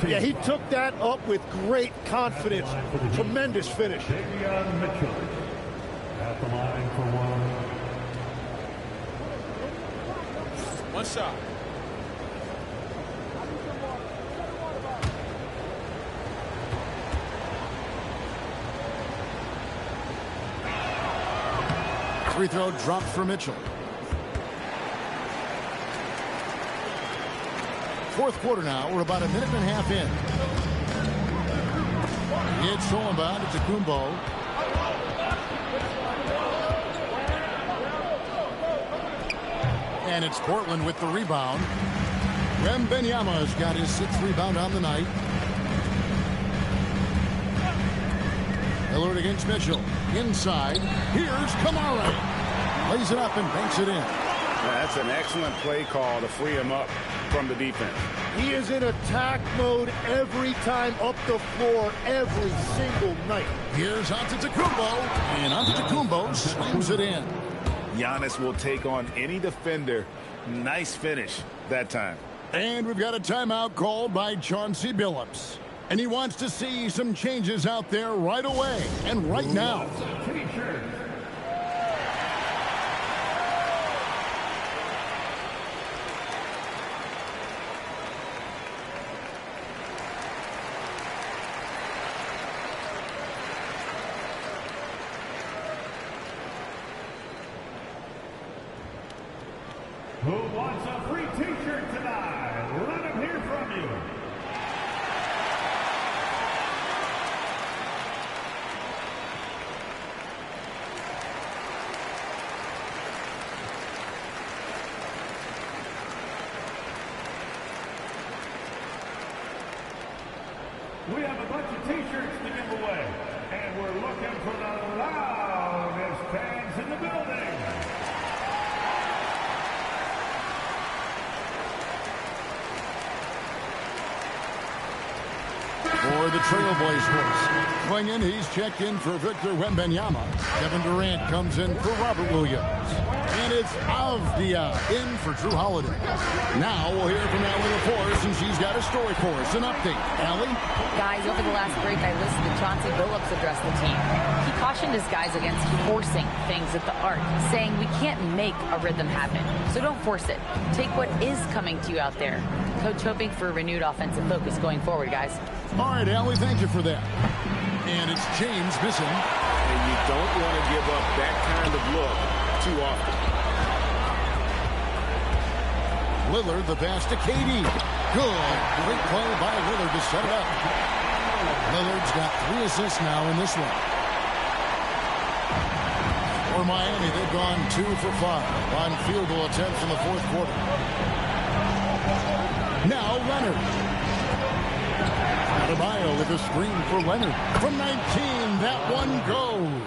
Yeah, he took that up with great confidence. Tremendous finish. Mitchell at the line for one shot. Free throw dropped for Mitchell. Fourth quarter now. We're about a minute and a half in. It's Solomon. It's Antetokounmpo. And it's Portland with the rebound. Wembanyama's got his 6th rebound on the night. Lillard against Mitchell. Inside. Here's Kamara. Lays it up and banks it in. That's an excellent play call to free him up from the defense. He is in attack mode every time up the floor, every single night. Here's Antetokounmpo, and Antetokounmpo slams it in. Giannis will take on any defender. Nice finish that time. And we've got a timeout called by Chauncey Billups. And he wants to see some changes out there right away and right now. Who wants a free t-shirt tonight? Let him hear from you. We have a bunch of T-shirts to give away, and we're looking for the loudest fans in the building. For the Trailblazers, going in, he's checked in for Victor Wembanyama. Kevin Durant comes in for Robert Williams. And it's Avdia in for Drew Holiday. Now we'll hear from Allie LaForce, and she's got a story for us. An update. Allie? Guys, over the last break, I listened to Chauncey Billups address the team. He cautioned his guys against forcing things at the arc, saying we can't make a rhythm happen, so don't force it. Take what is coming to you out there. Coach hoping for a renewed offensive focus going forward, guys. All right, Allie, thank you for that. And it's James missing. And you don't want to give up that kind of look too often. Lillard, the pass to KD. Good. Great play by Lillard to set it up. Lillard's got 3 assists now in this one. For Miami, they've gone 2 for 5 on field goal attempts in the fourth quarter. Now Leonard. Adebayo with a screen for Leonard. From 19, that one goes.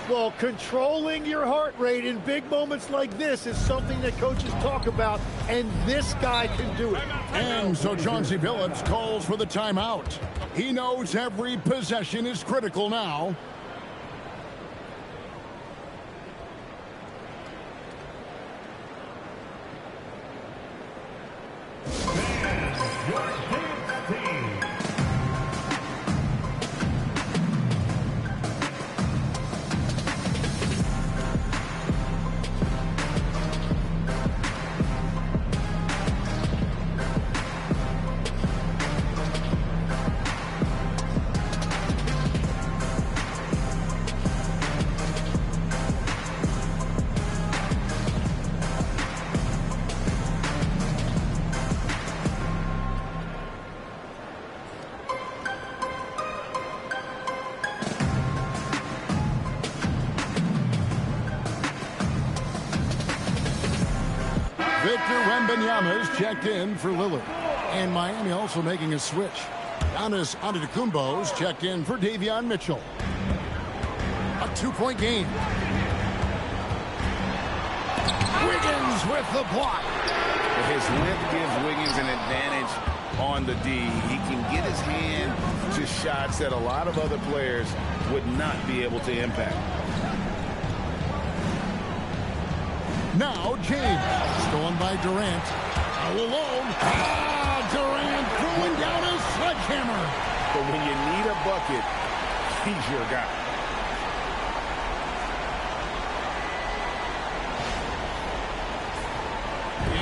Well, controlling your heart rate in big moments like this is something that coaches talk about, and this guy can do it. And so Chauncey Billups calls for the timeout. He knows every possession is critical now. Victor Wembanyama is checked in for Lillard. And Miami also making a switch. Giannis Antetokounmpo's checked in for Davion Mitchell. A 2-point game. Wiggins with the block. His length gives Wiggins an advantage on the D. He can get his hand to shots that a lot of other players would not be able to impact. Now James, stolen by Durant. All alone. Durant throwing down a sledgehammer. But when you need a bucket, he's your guy.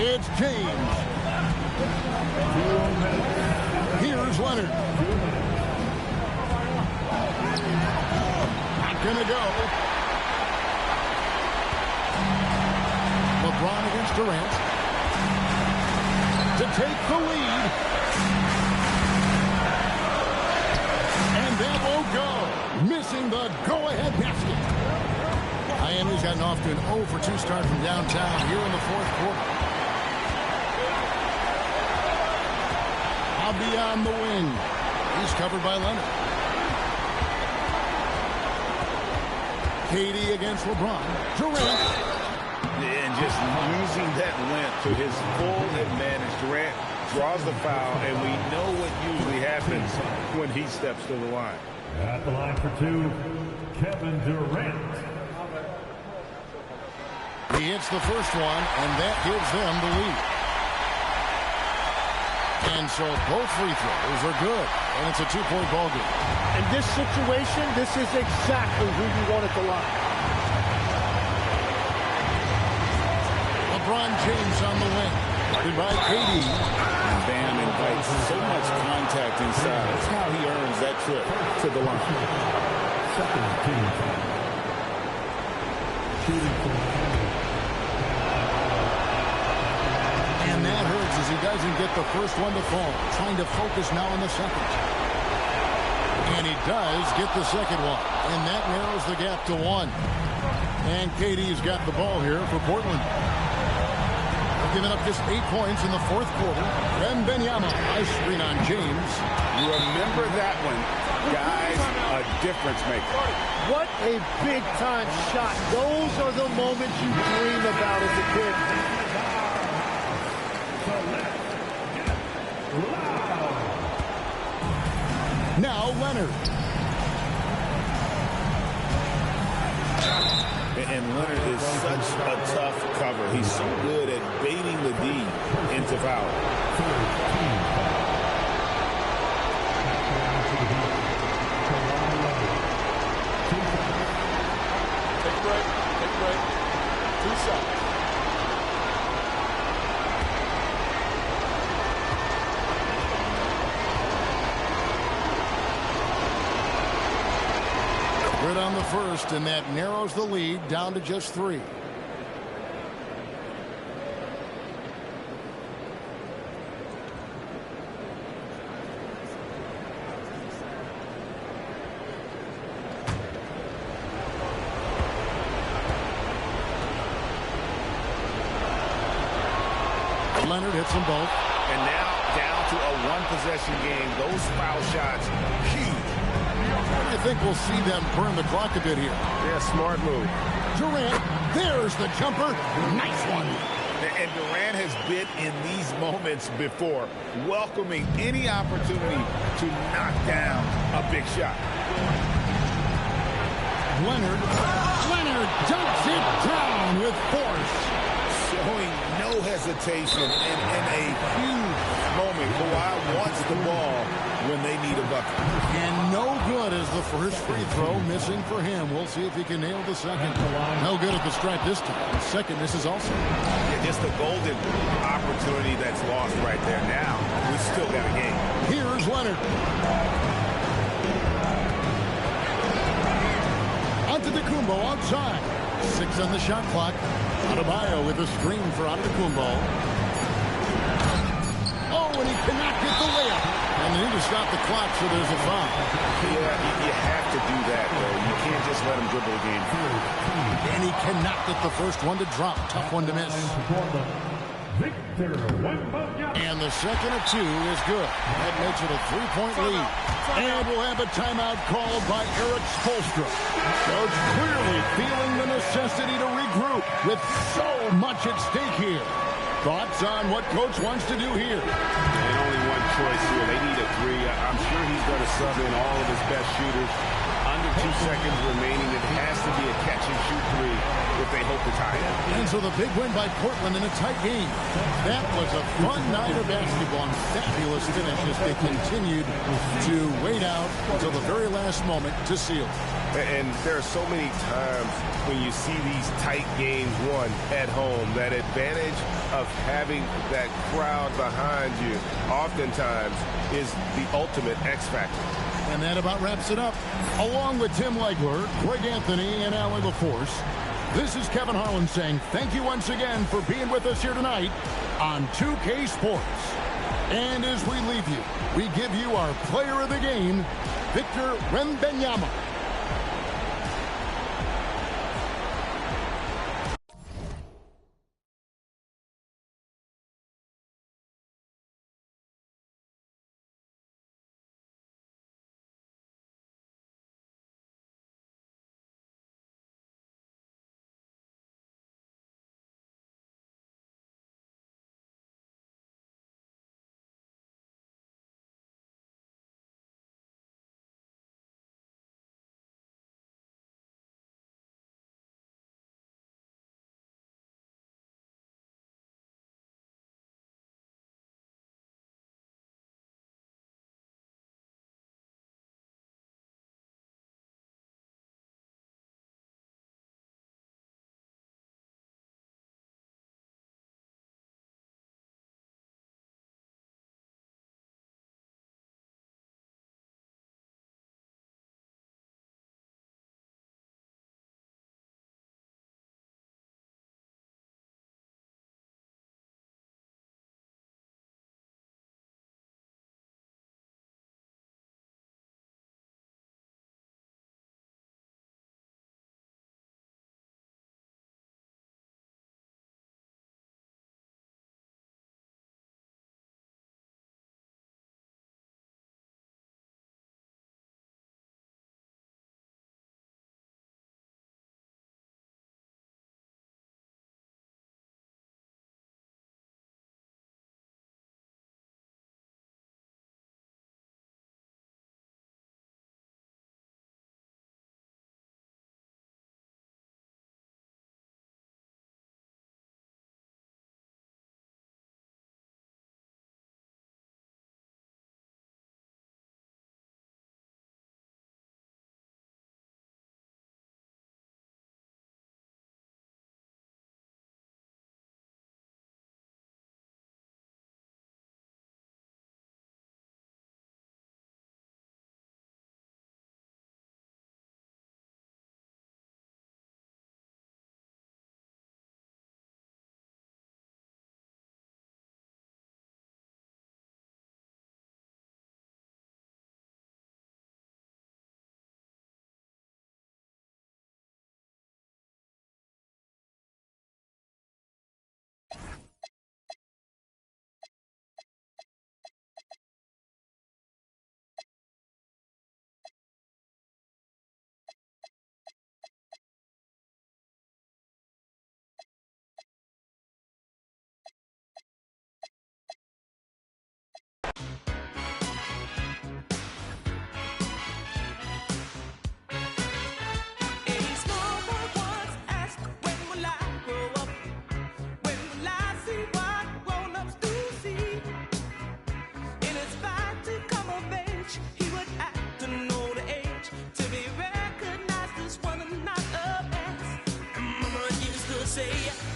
It's James. Here's Leonard. Not gonna go. LeBron against Durant to take the lead. And that won't go. Missing the go-ahead basket. Miami's gotten off to an 0 for 2 start from downtown here in the fourth quarter. I'll be on the wing. He's covered by Leonard. KD against LeBron. Durant. And just using that length to his full advantage. Durant draws the foul, and we know what usually happens when he steps to the line. At the line for 2, Kevin Durant. He hits the first one, and that gives them the lead. And so both free throws are good, and it's a 2-point ball game. In this situation, this is exactly who you want at the line. LeBron James on the wing. Guarded by KD. And Bam invites so much contact inside. That's how he earns that trip to the line. Second team. Shooting from and that hurts as he doesn't get the first one to fall. Trying to focus now on the second. And he does get the second one. And that narrows the gap to 1. And KD's got the ball here for Portland. Giving up just 8 points in the fourth quarter. Wembanyama, nice screen on James. Remember that one, guys, a difference maker. What a big-time shot. Those are the moments you dream about as a kid. Now Leonard. And Leonard is such a tough cover. He's so good at baiting the D into foul. Take a break. 2 seconds. Good on the first, and that narrows the lead down to just 3. Leonard hits them both. And now down to a one-possession game. Those foul shots, huge. I think we'll see them burn the clock a bit here. Yeah, smart move. Durant, there's the jumper. Nice one. And Durant has been in these moments before, welcoming any opportunity to knock down a big shot. Leonard dunks it down with force. Showing no hesitation and in a huge moment. Kawhi wants the ball when they need a bucket. And no good as the first free throw missing for him. We'll see if he can nail the second. No good at the stripe this time. Second misses also. Yeah, just a golden opportunity that's lost right there. Now, we still got a game. Here's Leonard. Antetokounmpo outside. 6 on the shot clock. Adebayo with a screen for Antetokounmpo. Oh, and he cannot get the layup. And they need to stop the clock, so there's a foul. Yeah, you have to do that, though. You can't just let him dribble the game. And he cannot get the first one to drop. Tough one to miss. And the second of 2 is good. That makes it a 3-point lead. And we'll have a timeout called by Eric Spoelstra. Coach clearly feeling the necessity to regroup with so much at stake here. Thoughts on what Coach wants to do here? And only one choice here. They need a 3. I'm sure he's going to sub in all of his best shooters. Under 2 seconds remaining. It has to be a catch-and-shoot 3 if they hope to tie it. And so the big win by Portland in a tight game. That was a fun night of basketball and fabulous finish as they continued to wait out until the very last moment to seal. And there are so many times when you see these tight games won at home, that advantage of having that crowd behind you oftentimes is the ultimate X factor. And that about wraps it up. Along with Tim Legler, Greg Anthony, and Allie LaForce, this is Kevin Harlan saying thank you once again for being with us here tonight on 2K Sports. And as we leave you, we give you our player of the game, Victor Wembanyama.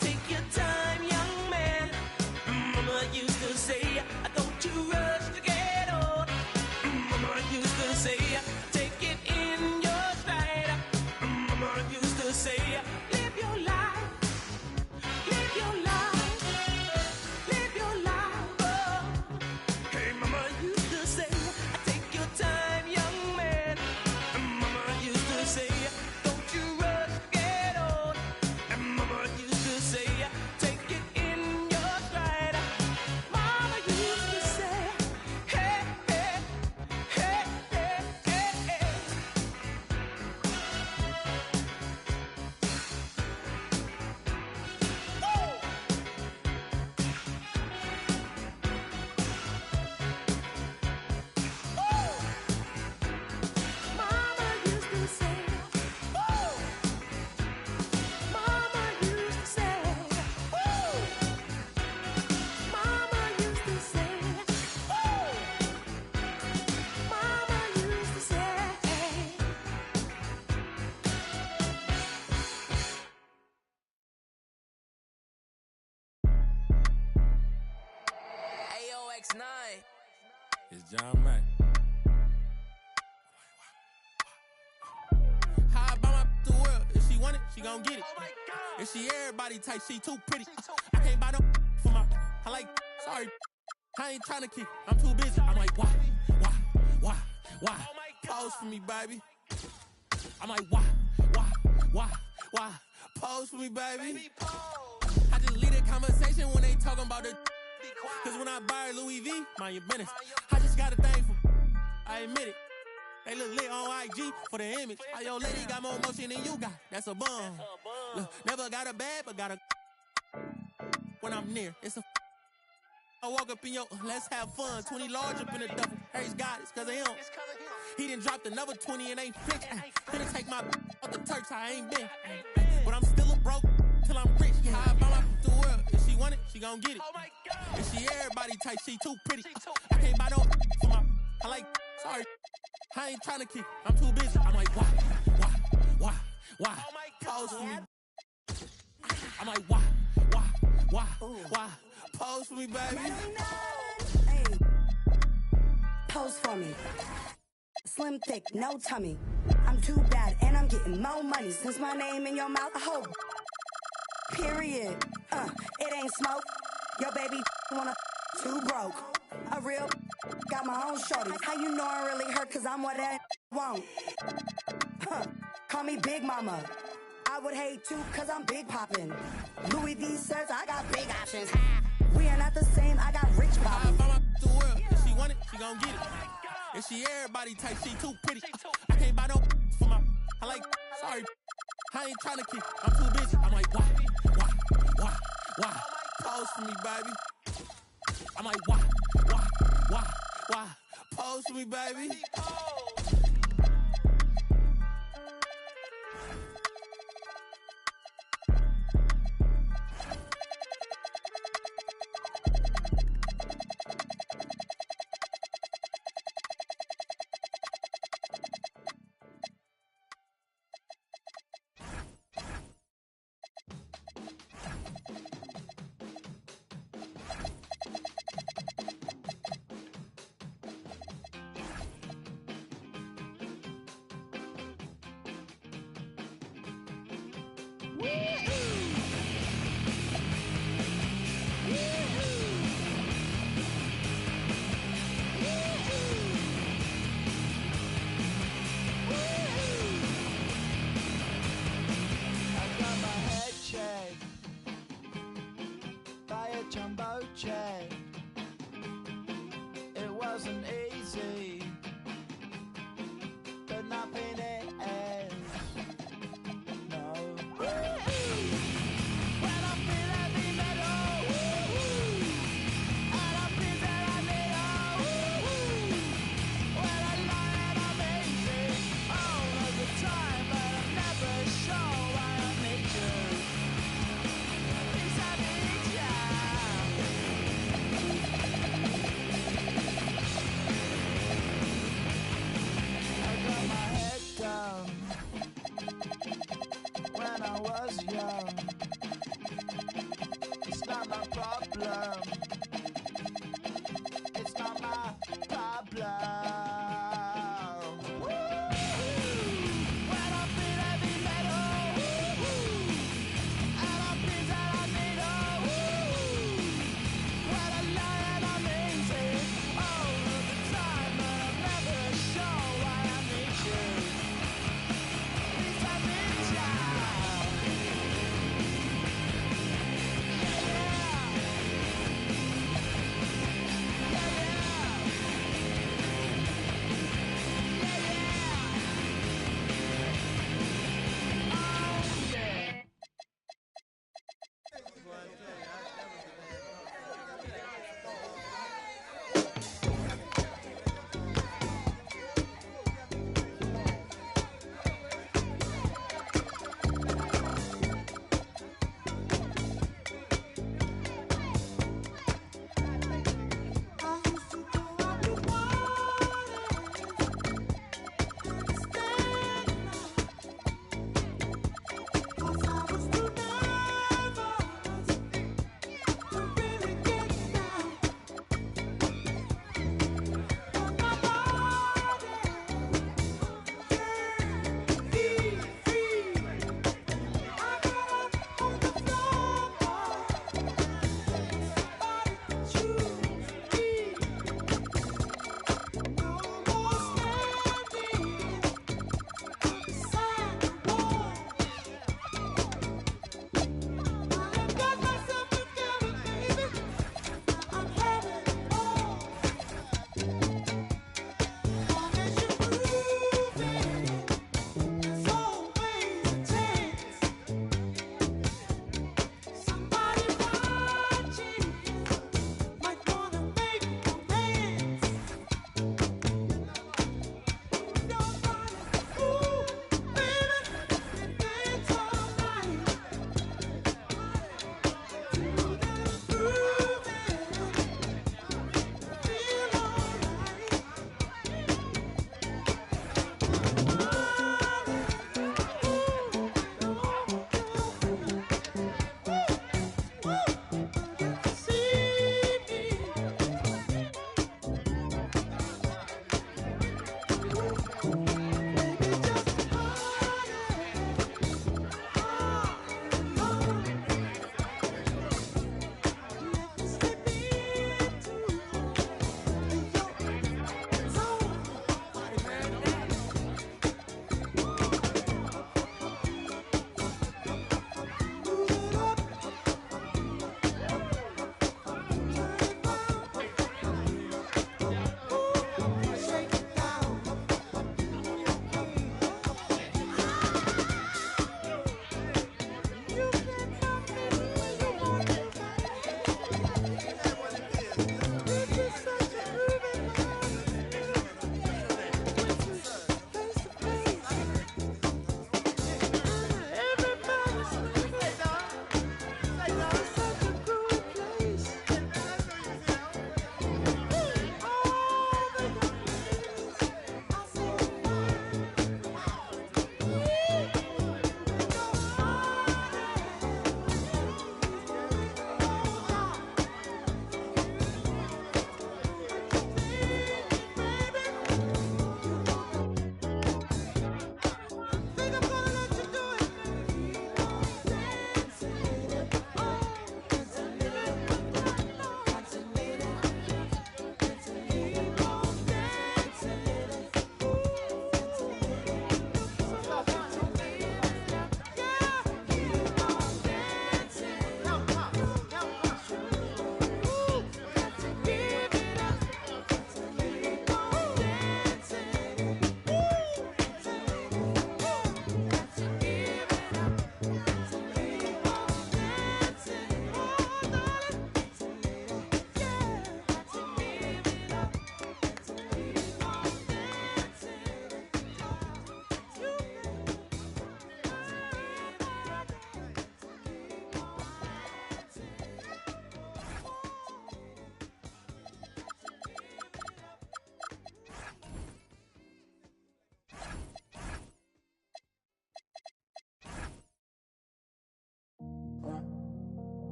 take your time, young man. Mama used to say, don't you rush to get old. Mama used to say, take it in your stride. Mama used to say, live your life. Live your life. Live your life. Oh. Hey, Mama used to say, take your time, young man. Mama used to say, don't you rush to get old. And Mama used to say, take it in your stride. Mama used to say, hey, hey, hey, hey, hey, hey. Mama used to say, woo! Mama used to say, woo! Mama used to say, woo! Mama used to say. AOX9. It's John Mack. How I buy my the world? If she want it, she gon' get it. If she everybody type, she too pretty. I can't buy no for my. I like, sorry, I ain't tryna kick. I'm too busy. I'm like, why? Pose for me, baby. I'm like, why? Pose for me, baby. I just leave the conversation when they talking about the. Cause when I buy her Louis V, mind your business. I just got a thing for. I admit it. They look lit on IG for the image. How your lady got more motion than you got. That's a bum. Look, never got a bad, but got a. When I'm near, it's a. I walk up in your, let's have fun. 20 large up in the duffel. Harry's got it, cause of him. He done dropped another 20 and ain't fixed. Finna take my off the Turks, I ain't been. But I'm still a broke till I'm rich. How I buy my the world. If she want it, she gon' get it. If she everybody type, she too pretty. I can't buy no for my. I like, sorry, I ain't tryna kick. I'm too busy. I'm like, why? Pose for me. I'm like, why? Pose for me, baby. Hey. Pose for me. Slim, thick, no tummy. I'm too bad and I'm getting more money. Since my name in your mouth, I hope. Period. It ain't smoke. Your baby wanna too broke. A real got my own shorty. How you know I really hurt? Cause I'm what that won't. Call me Big Mama. I would hate too, cause I'm big poppin'. Louis V shirts, I got big options. We are not the same, I got rich poppin'. I buy my the world. If she want it, she gon' get it. If she everybody type, she too pretty. I can't buy no for my. I like, sorry, I ain't tryna kick. I'm too busy. I'm like, why? Pose for me, baby. I'm like, why? Pose for me, baby. Jumbo jet. It wasn't easy, but nothing is. No. When I feel heavy metal, and I feel that I need when I lie and I'm easy all of the time, but I'm never sure why I need you. Because I need you. not my problem. It's not my problem.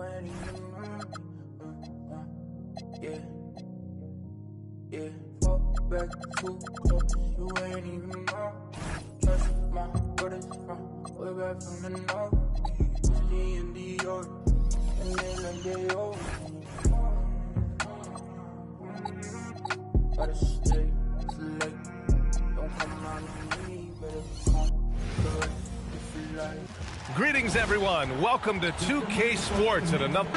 ain't even mind me. Yeah, fuck back too close, you ain't even mind. Touch my brothers from way back from the north. Whiskey and Dior, and then a day over. Gotta stay late, don't come on me, better come correct if you like. Greetings, everyone. Welcome to 2K Sports and another...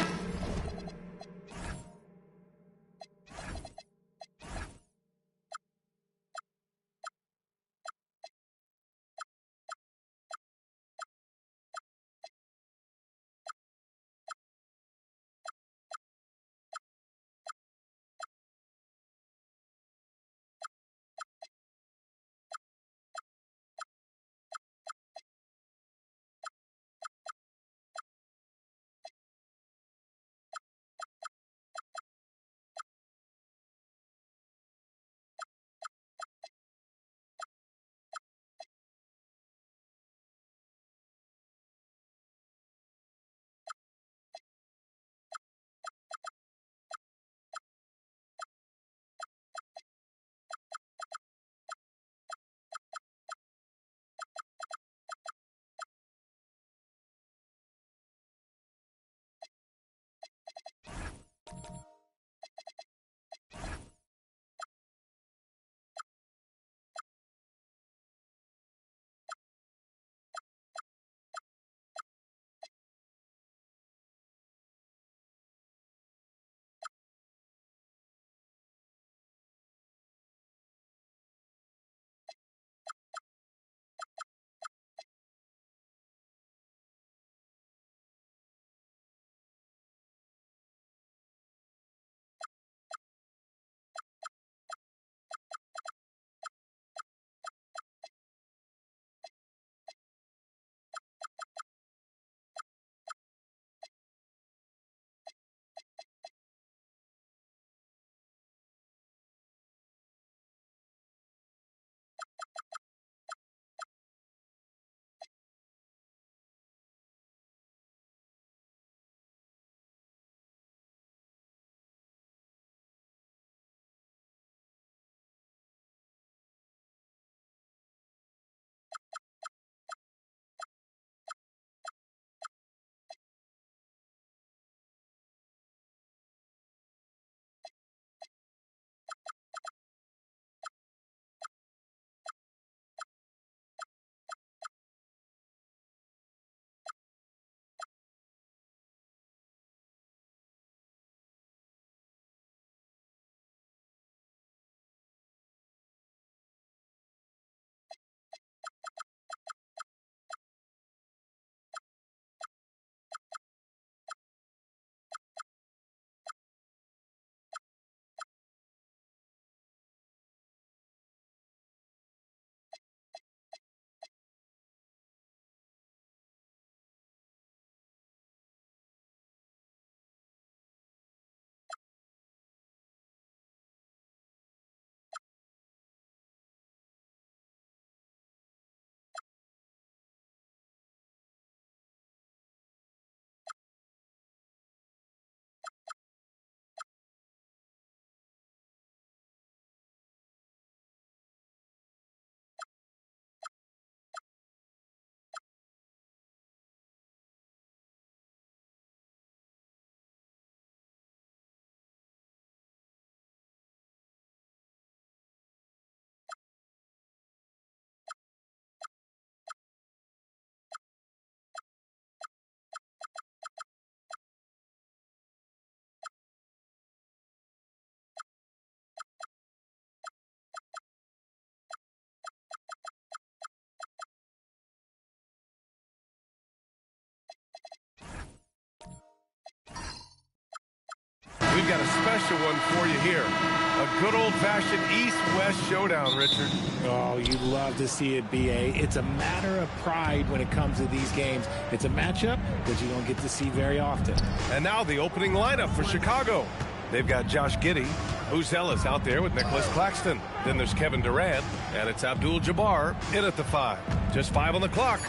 We've got a special one for you here. A good old-fashioned East-West showdown, Richard. Oh, you love to see it, B.A. It's a matter of pride when it comes to these games. It's a matchup that you don't get to see very often. And now the opening lineup for Chicago. They've got Josh Giddey, who's Ellis out there with Nicholas Claxton. Then there's Kevin Durant, and it's Abdul-Jabbar in at the 5. Just 5 on the clock.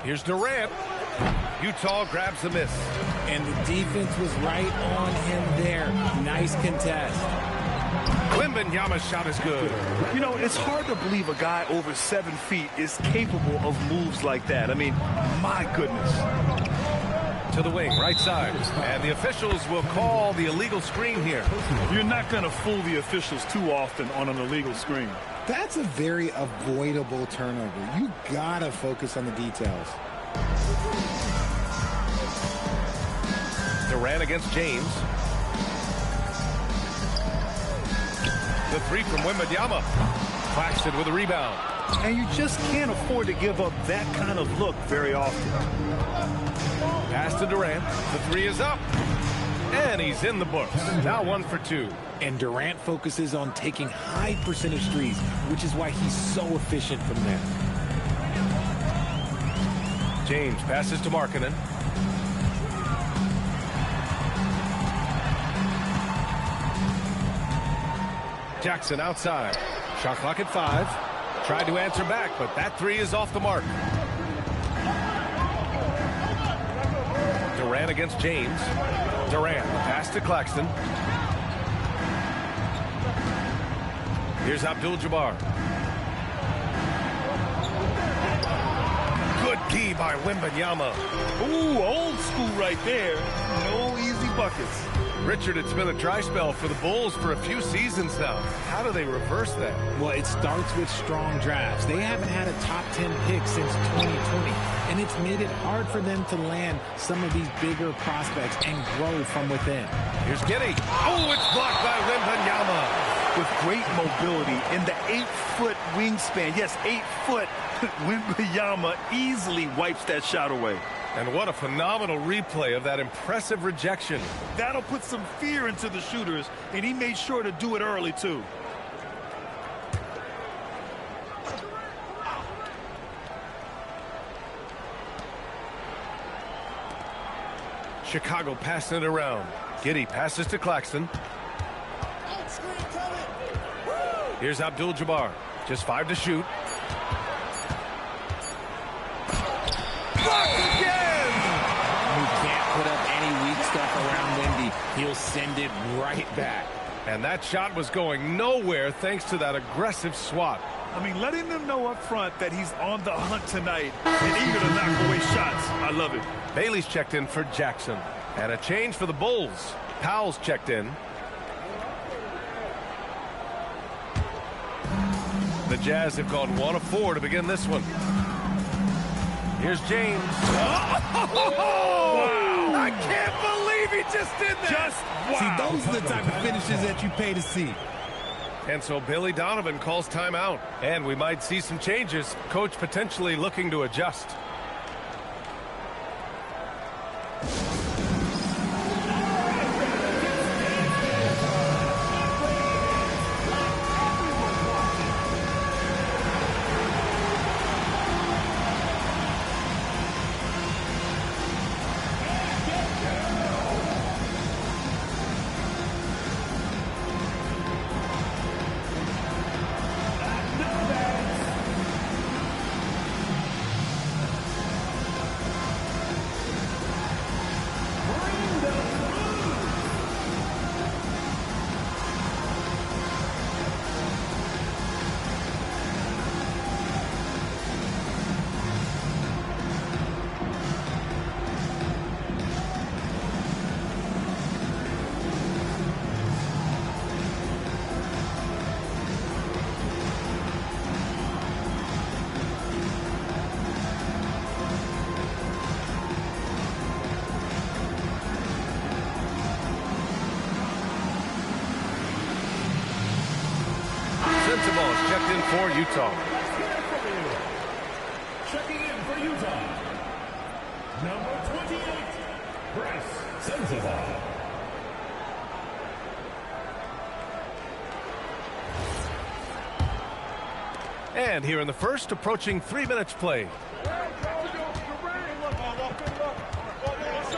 Here's Durant. Utah grabs the miss. And the defense was right on him there. Nice contest. Wembanyama's shot is good. You know, it's hard to believe a guy over 7 feet is capable of moves like that. I mean, my goodness. To the wing, right side. And the officials will call the illegal screen here. You're not going to fool the officials too often on an illegal screen. That's a very avoidable turnover. You gotta focus on the details. Durant against James. The three from Wembanyama. Claxton with a rebound. And you just can't afford to give up that kind of look very often. Pass to Durant. The three is up. And he's in the books. Now 1 for 2. And Durant focuses on taking high percentage threes, which is why he's so efficient from there. James passes to Markkanen. Jackson outside. Shot clock at 5. Tried to answer back, but that three is off the mark. Durant against James. Durant, pass to Claxton. Here's Abdul-Jabbar. Good D by Wembanyama. Ooh, old school right there. No easy buckets. Richard, it's been a dry spell for the Bulls for a few seasons now. How do they reverse that? Well, it starts with strong drafts. They haven't had a top 10 pick since 2020, and it's made it hard for them to land some of these bigger prospects and grow from within. Here's Giddey. Oh, it's blocked by Wembanyama. With great mobility in the 8-foot wingspan. Yes, 8 foot. Wembanyama easily wipes that shot away. And what a phenomenal replay of that impressive rejection. That'll put some fear into the shooters, and he made sure to do it early, too. Chicago passing it around. Giddey passes to Claxton. Here's Abdul-Jabbar. Just 5 to shoot. Blocked again! You can't put up any weak stuff around Wemby. He'll send it right back. And that shot was going nowhere thanks to that aggressive swat. I mean, letting them know up front that he's on the hunt tonight and eager to knock away shots. I love it. Bailey's checked in for Jackson. And a change for the Bulls. Powell's checked in. The Jazz have gone 1 of 4 to begin this one. Here's James. Oh! Wow! I can't believe he just did that. Just wow. See, those are the type of finishes that you pay to see. And so Billy Donovan calls timeout. And we might see some changes. Coach potentially looking to adjust. Sensabaugh is checked in for Utah. Checking in for Utah, number 28, Bryce Sensabaugh. And here in the first, approaching 3 minutes played.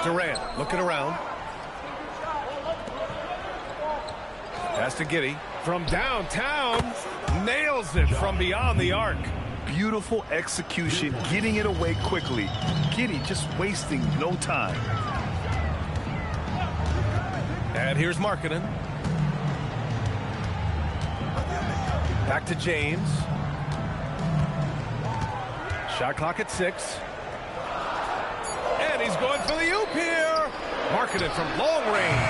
Durant looking around. Pass to Giddey. From downtown, nails it from beyond the arc. beautiful execution, getting it away quickly. Giddy just wasting no time. And here's Markkanen. Back to James. Shot clock at 6. And he's going for the oop here. Markkanen from long range.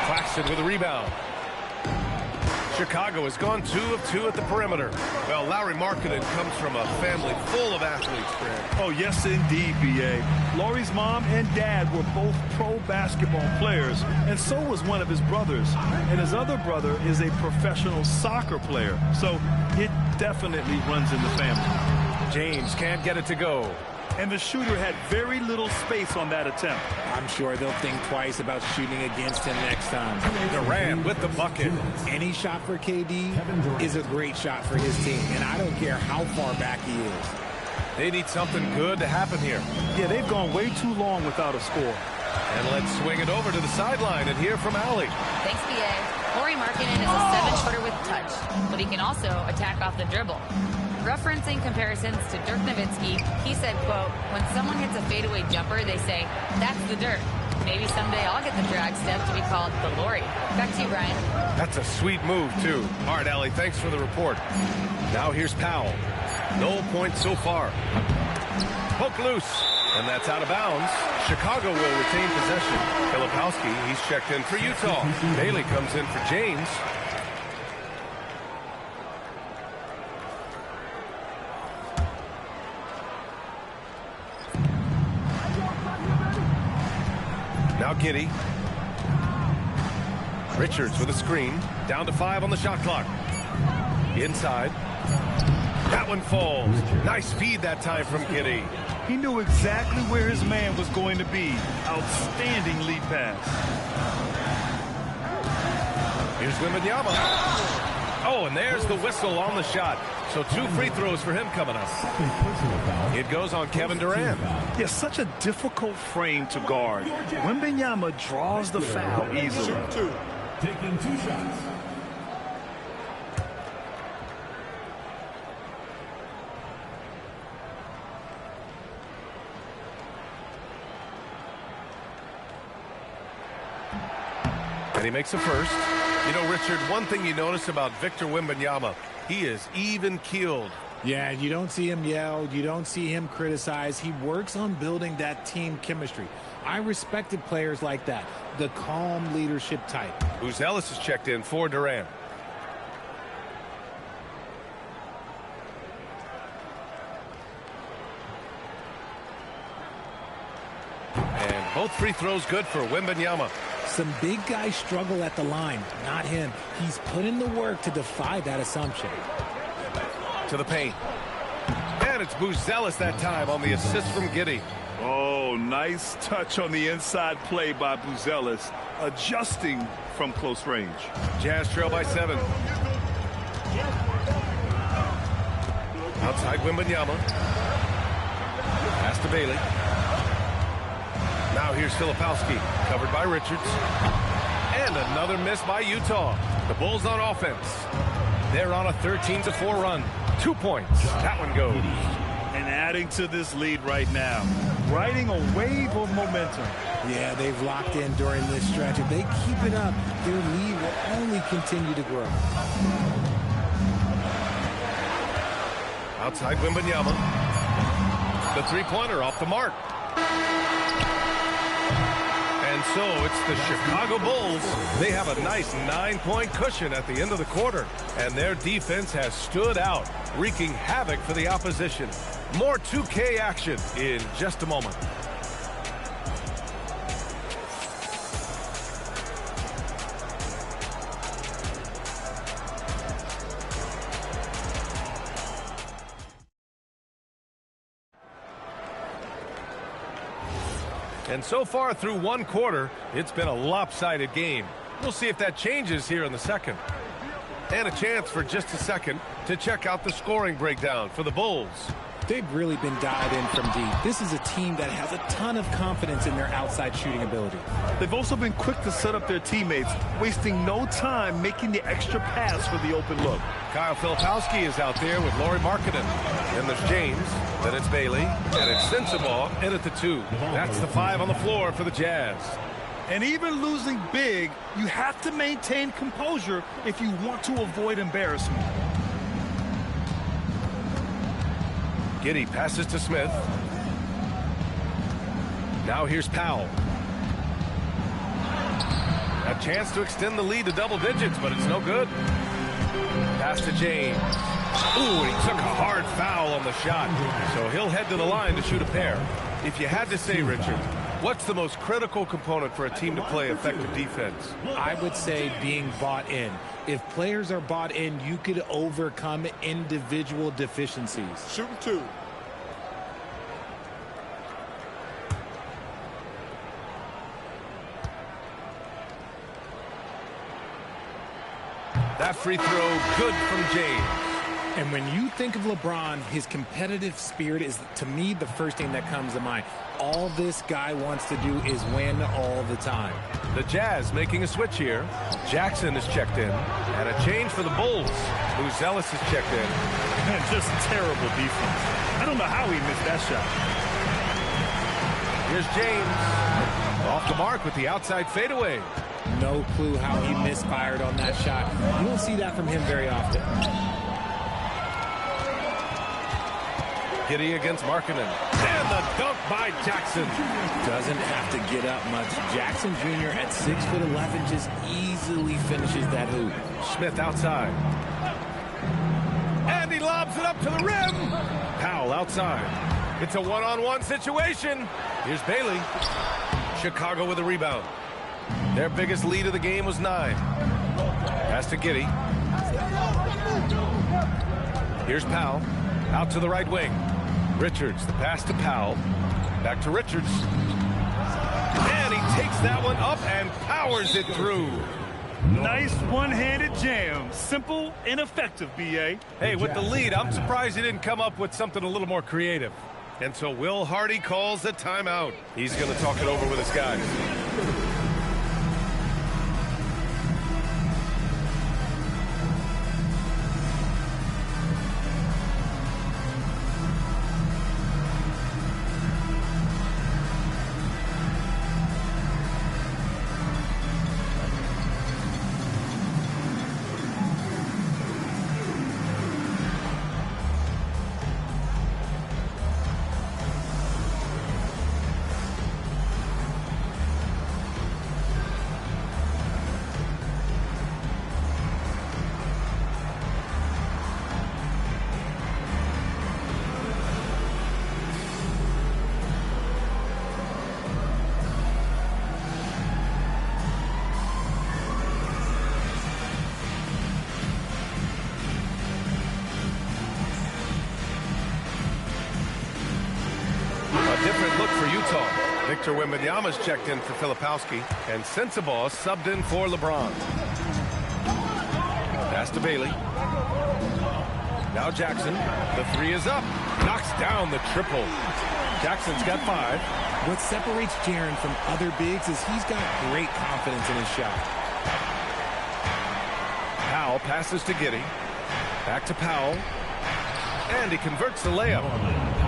Claxton with a rebound. Chicago has gone 2 of 2 at the perimeter. Well, Lauri Markkanen comes from a family full of athletes, Grant. Oh, yes, indeed, B.A. Lauri's mom and dad were both pro basketball players, and so was one of his brothers. And his other brother is a professional soccer player, so it definitely runs in the family. James can't get it to go. And the shooter had very little space on that attempt. I'm sure they'll think twice about shooting against him next time. Durant with the bucket. Any shot for KD is a great shot for his team, and I don't care how far back he is. They need something good to happen here. Yeah, they've gone way too long without a score. And let's swing it over to the sideline and hear from Allie. Thanks, B.A. Lauri Markkanen is a 7-footer with touch, but he can also attack off the dribble. Referencing comparisons to Dirk Nowitzki, he said, quote, when someone hits a fadeaway jumper, they say, that's the Dirk. Maybe someday I'll get the drag step to be called the Lauri. Back to you, Brian. That's a sweet move, too. All right, Allie, thanks for the report. Now here's Powell. No points so far. Poke loose, and that's out of bounds. Chicago will retain possession. Filipowski, he's checked in for Utah. Bailey comes in for James. Now Giddy. Richards with a screen. Down to 5 on the shot clock. Inside. That one falls. Nice feed that time from Giddy. He knew exactly where his man was going to be. Outstanding lead pass. Here's Wembanyama. Oh, and there's the whistle on the shot. So 2 free throws for him coming up. It goes on Kevin Durant. Yeah, such a difficult frame to guard. Wembanyama draws the foul easily. Taking 2 shots. And he makes a first. You know, Richard, one thing you notice about Victor Wembanyama, he is even-keeled. Yeah, you don't see him yell. You don't see him criticize. He works on building that team chemistry. I respected players like that, the calm leadership type. Ellis is checked in for Durant. And both free throws good for Wembanyama. Some big guys struggle at the line, not him. He's put in the work to defy that assumption. To the paint. And it's Ellis that time on the assist from Giddy. Oh, nice touch on the inside play by Ellis, adjusting from close range. Jazz trail by 7. Outside Wembanyama. Pass to Bailey. Now here's Filipowski, covered by Richards. And another miss by Utah. The Bulls on offense. They're on a 13-4 run. 2 points. That one goes. And adding to this lead right now. Riding a wave of momentum. Yeah, they've locked in during this stretch. If they keep it up, their lead will only continue to grow. Outside Wembanyama. The three-pointer off the mark. And so it's the Chicago Bulls. They have a nice 9-point cushion at the end of the quarter. And their defense has stood out, wreaking havoc for the opposition. More 2K action in just a moment. And so far through one quarter, it's been a lopsided game. We'll see if that changes here in the second. And a chance for just a second to check out the scoring breakdown for the Bulls. They've really been dialed in from deep. This is a team that has a ton of confidence in their outside shooting ability. They've also been quick to set up their teammates, wasting no time making the extra pass for the open look. Kyle Filipowski is out there with Lauri Markkanen. Then there's James, then it's Bailey, and it's Sensabaugh in at the 2. That's the 5 on the floor for the Jazz. And even losing big, you have to maintain composure if you want to avoid embarrassment. Giddey passes to Smith. Now here's Powell. A chance to extend the lead to double digits, but it's no good. Pass to James. Ooh, he took a hard foul on the shot. So he'll head to the line to shoot a pair. If you had to say, Richard, what's the most critical component for a team to play effective defense? I would say being bought in. If players are bought in, you could overcome individual deficiencies. Shooting 2. That free throw, good from James. And when you think of LeBron, his competitive spirit is, to me, the first thing that comes to mind. All this guy wants to do is win all the time. The Jazz making a switch here. Jackson is checked in. And a change for the Bulls. Lou Zealous is checked in. Man, just terrible defense. I don't know how he missed that shot. Here's James. Off the mark with the outside fadeaway. No clue how he misfired on that shot. You don't see that from him very often. Giddey against Markkanen. And the dunk by Jackson. Doesn't have to get up much. Jackson Jr. at 6'11" just easily finishes that hoop. Smith outside. And he lobs it up to the rim. Powell outside. It's a one-on-one situation. Here's Bailey. Chicago with a rebound. Their biggest lead of the game was 9. Pass to Giddey. Here's Powell. Out to the right wing. Richards, the pass to Powell. Back to Richards. And he takes that one up and powers it through. Nice one-handed jam. Simple and effective, B.A. Hey, with the lead, I'm surprised he didn't come up with something a little more creative. And so Will Hardy calls the timeout. He's going to talk it over with his guys. Different look for Utah. Victor Wembanyama's checked in for Filipowski, and Sensabaugh subbed in for LeBron. Pass to Bailey. Now Jackson. The 3 is up. Knocks down the triple. Jackson's got 5. What separates Jaren from other bigs is he's got great confidence in his shot. Powell passes to Giddey. Back to Powell. And he converts the layup.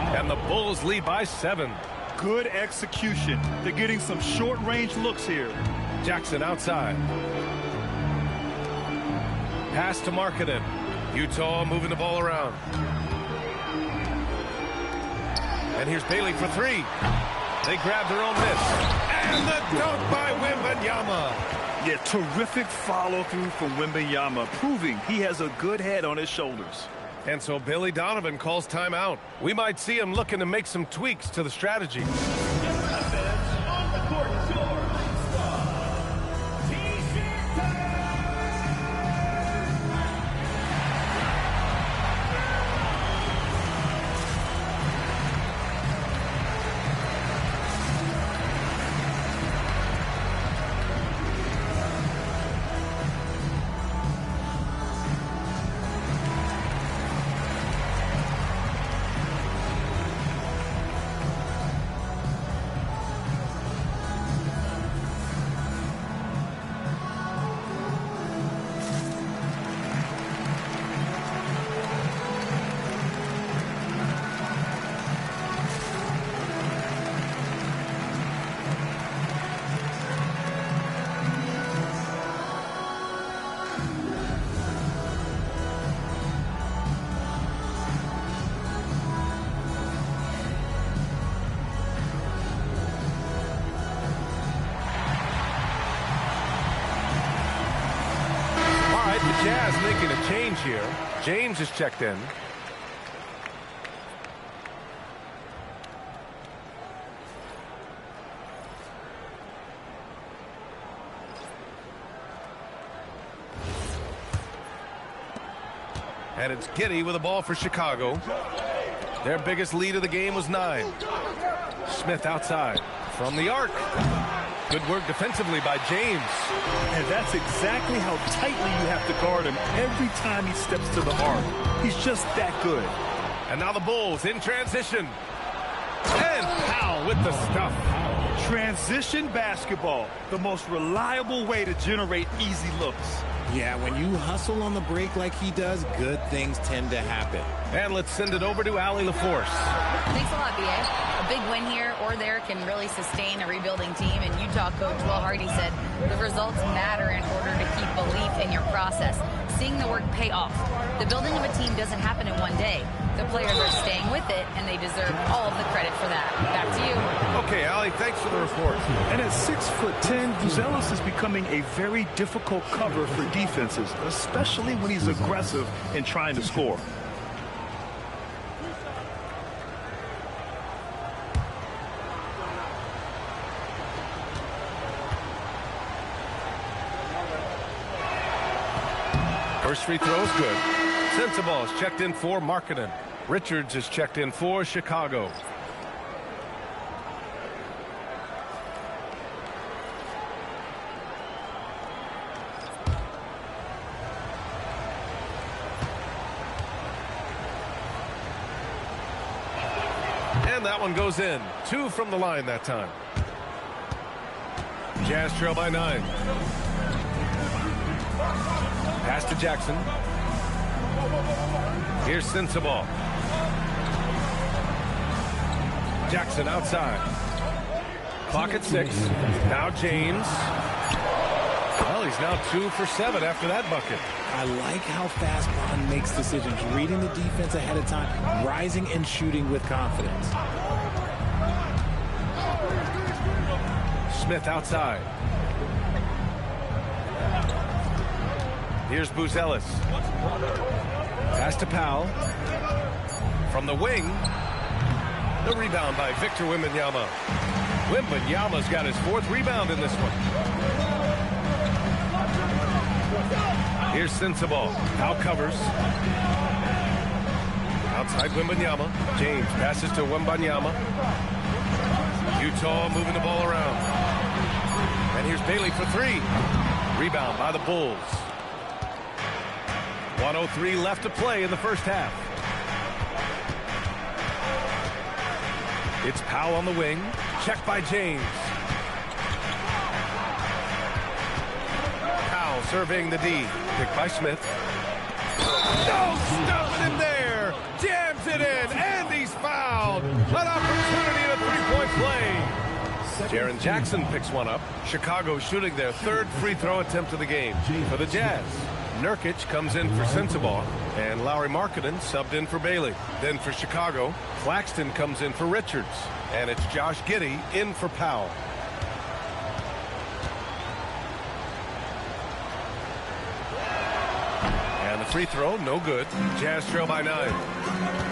And the Bulls lead by 7. Good execution. They're getting some short-range looks here. Jackson outside. Pass to Markkanen. Utah moving the ball around. And here's Bailey for 3. They grab their own miss. And the dunk by Wembanyama. Yeah, terrific follow-through from Wembanyama, proving he has a good head on his shoulders. And so Billy Donovan calls timeout. We might see him looking to make some tweaks to the strategy. Jazz making a change here. James is checked in. And it's Giddey with the ball for Chicago. Their biggest lead of the game was 9. Smith outside from the arc. Good work defensively by James. And that's exactly how tightly you have to guard him every time he steps to the arc. He's just that good. And now the Bulls in transition. And Powell with the stuff. Transition basketball, the most reliable way to generate easy looks. Yeah, when you hustle on the break like he does, good things tend to happen. And let's send it over to Allie LaForce. Thanks a lot, B.A. A big win here or there can really sustain a rebuilding team, and Utah coach Will Hardy said the results matter in order to keep belief in your process. Seeing the work pay off. The building of a team doesn't happen in one day. The players are staying with it, and they deserve all of the credit for that. Back to you. Okay, Allie, thanks for the report. And at 6'10", Buzelis is becoming a very difficult cover for defenses, especially when he's aggressive in trying to score. First free throw is good. Sensabaugh is checked in for Markkanen. Richards is checked in for Chicago. And that one goes in. 2 from the line that time. Jazz trail by 9. Pass to Jackson. Here's Sensabaugh. Jackson outside. Clock at 6. Now James. Well, he's now 2 for 7 after that bucket. I like how fast Bond makes decisions, reading the defense ahead of time, rising and shooting with confidence. Smith outside. Here's Buzelis. Pass to Powell. From the wing. The rebound by Victor Wembanyama. Wembanyama's got his 4th rebound in this one. Here's Sensabaugh. Powell covers. Outside Wembanyama. James passes to Wembanyama. Utah moving the ball around. And here's Bailey for 3. Rebound by the Bulls. 1:03 left to play in the first half. It's Powell on the wing. Checked by James. Powell surveying the D. Picked by Smith. No stopping him there. Jams it in. And he's fouled. An opportunity in a 3-point play. Jaren Jackson picks one up. Chicago shooting their 3rd free throw attempt of the game for the Jazz. Nurkic comes in for Sensabaugh, and Lauri Markkanen subbed in for Bailey. Then for Chicago, Claxton comes in for Richards, and it's Josh Giddey in for Powell. And the free throw, no good. Jazz trail by 9.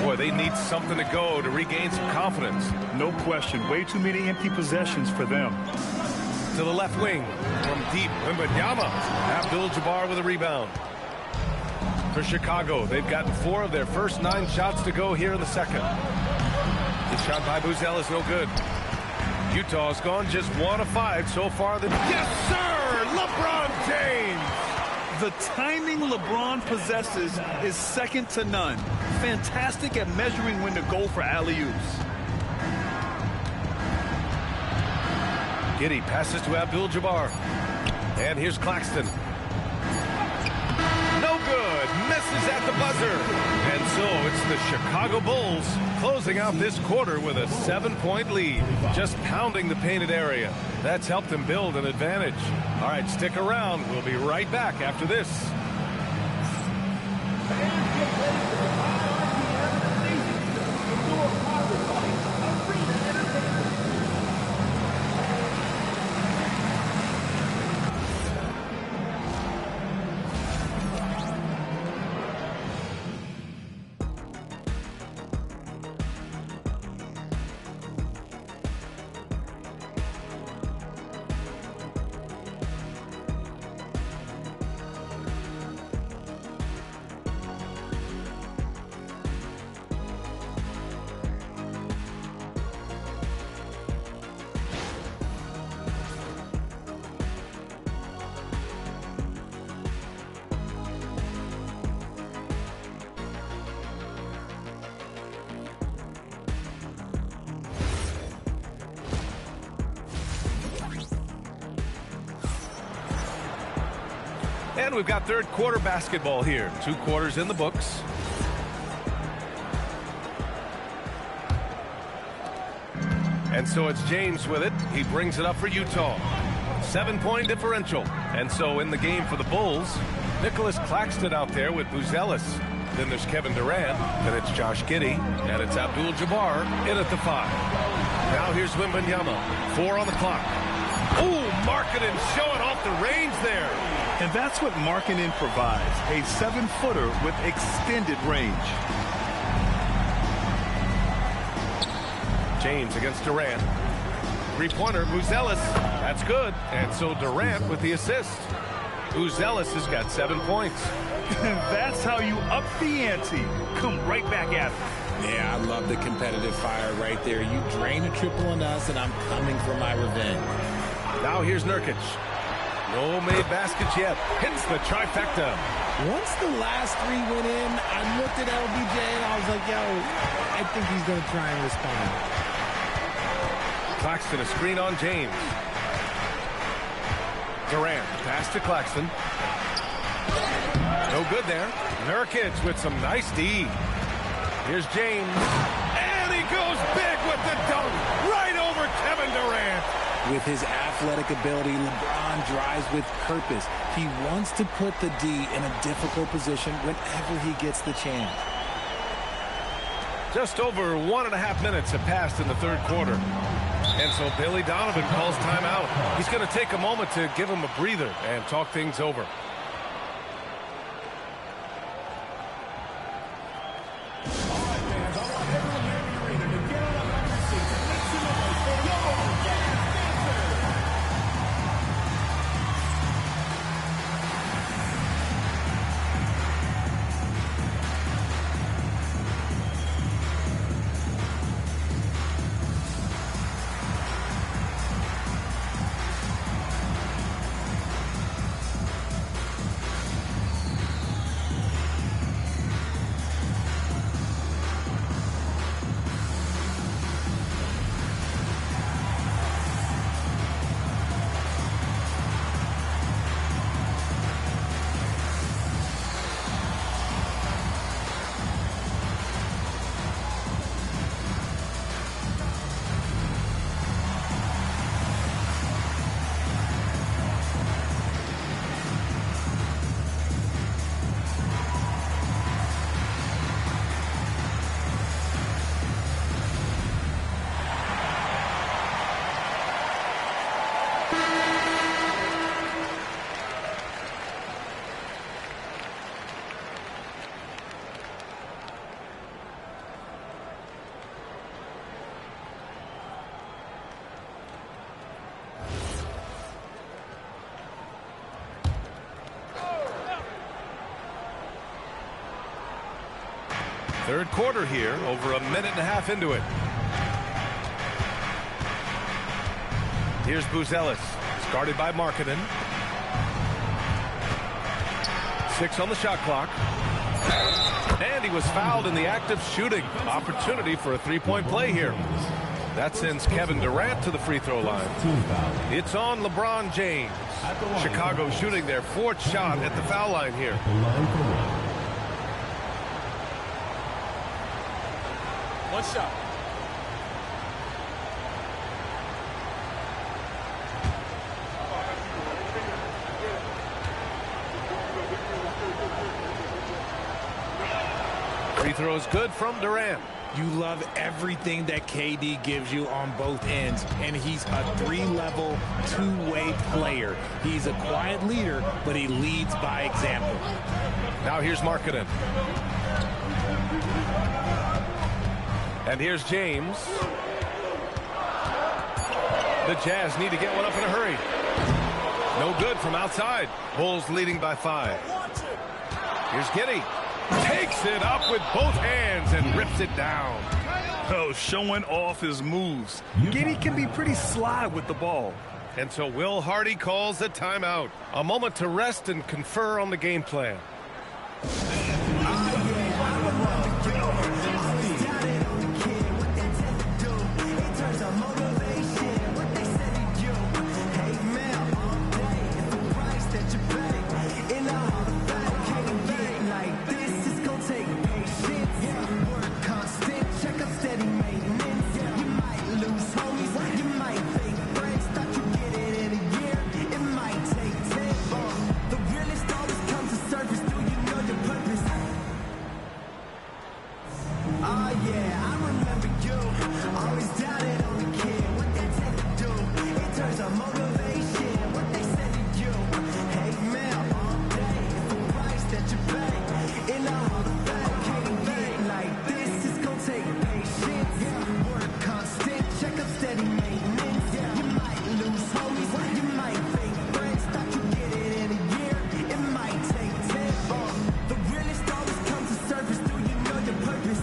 Boy, they need something to go to regain some confidence. No question. Way too many empty possessions for them. To the left wing from deep, Wembanyama. Abdul-Jabbar with a rebound. For Chicago, they've gotten 4 of their first 9 shots to go here in the second. The shot by Buzelis no good. Utah's gone just 1 of 5 so far. Yes, sir! LeBron James! The timing LeBron possesses is second to none. Fantastic at measuring when to go for alley-oops. Giddey passes to Abdul-Jabbar. And here's Claxton. No good. Misses at the buzzer. And so it's the Chicago Bulls closing out this quarter with a 7-point lead. Just pounding the painted area. That's helped them build an advantage. All right, stick around. We'll be right back after this. And we've got third quarter basketball here. 2 quarters in the books. And so it's James with it. He brings it up for Utah. 7-point differential. And so in the game for the Bulls, Nicholas Claxton out there with Buzelis. Then there's Kevin Durant. Then it's Josh Giddey. And it's Abdul-Jabbar in at the 5. Now here's Wembanyama. 4 on the clock. Ooh, Markkanen showing off the range there. And that's what Markkanen provides, a 7-footer with extended range. James against Durant. 3-pointer, Buzelis. That's good. And so Durant with the assist. Buzelis has got 7 points. That's how you up the ante. Come right back at it. Yeah, I love the competitive fire right there. You drain a triple on us, and I'm coming for my revenge. Now here's Nurkic. No made baskets yet. Hits the trifecta. Once the last 3 went in, I looked at LBJ, and I was like, yo, I think he's going to try and respond. Claxton, a screen on James. Durant, pass to Claxton. No good there. Nurkic with some nice D. Here's James. And he goes big with the dunk. Right over Kevin Durant. With his athletic ability, LeBron drives with purpose. He wants to put the D in a difficult position whenever he gets the chance. Just over 1.5 minutes have passed in the third quarter. And so Billy Donovan calls timeout. He's going to take a moment to give him a breather and talk things over. Third quarter here, over 1.5 minutes into it. Here's Buzelis. It's guarded by Markkanen. 6 on the shot clock. And he was fouled in the act of shooting. Opportunity for a 3-point play here. That sends Kevin Durant to the free throw line. It's on LeBron James. Chicago shooting their 4th shot at the foul line here. One shot. Free throw is good from Durant. You love everything that KD gives you on both ends, and he's a 3-level, 2-way player. He's a quiet leader, but he leads by example. Now here's Markkanen. And here's James. The Jazz need to get one up in a hurry. No good from outside. Bulls leading by 5. Here's Giddey. Takes it up with both hands and rips it down. Oh, showing off his moves. Giddey can be pretty sly with the ball. And so Will Hardy calls the timeout. A moment to rest and confer on the game plan. In some motivation. What they said to you. Hate mail all day. The price that you pay. In the Hall of Fame. Can't get like this. It's gonna take patience. Work constant. Check up steady maintenance. You might lose homies. You might fake friends. Thought you get it in a year. It might take 10. The realest always comes to surface. Do you know your purpose?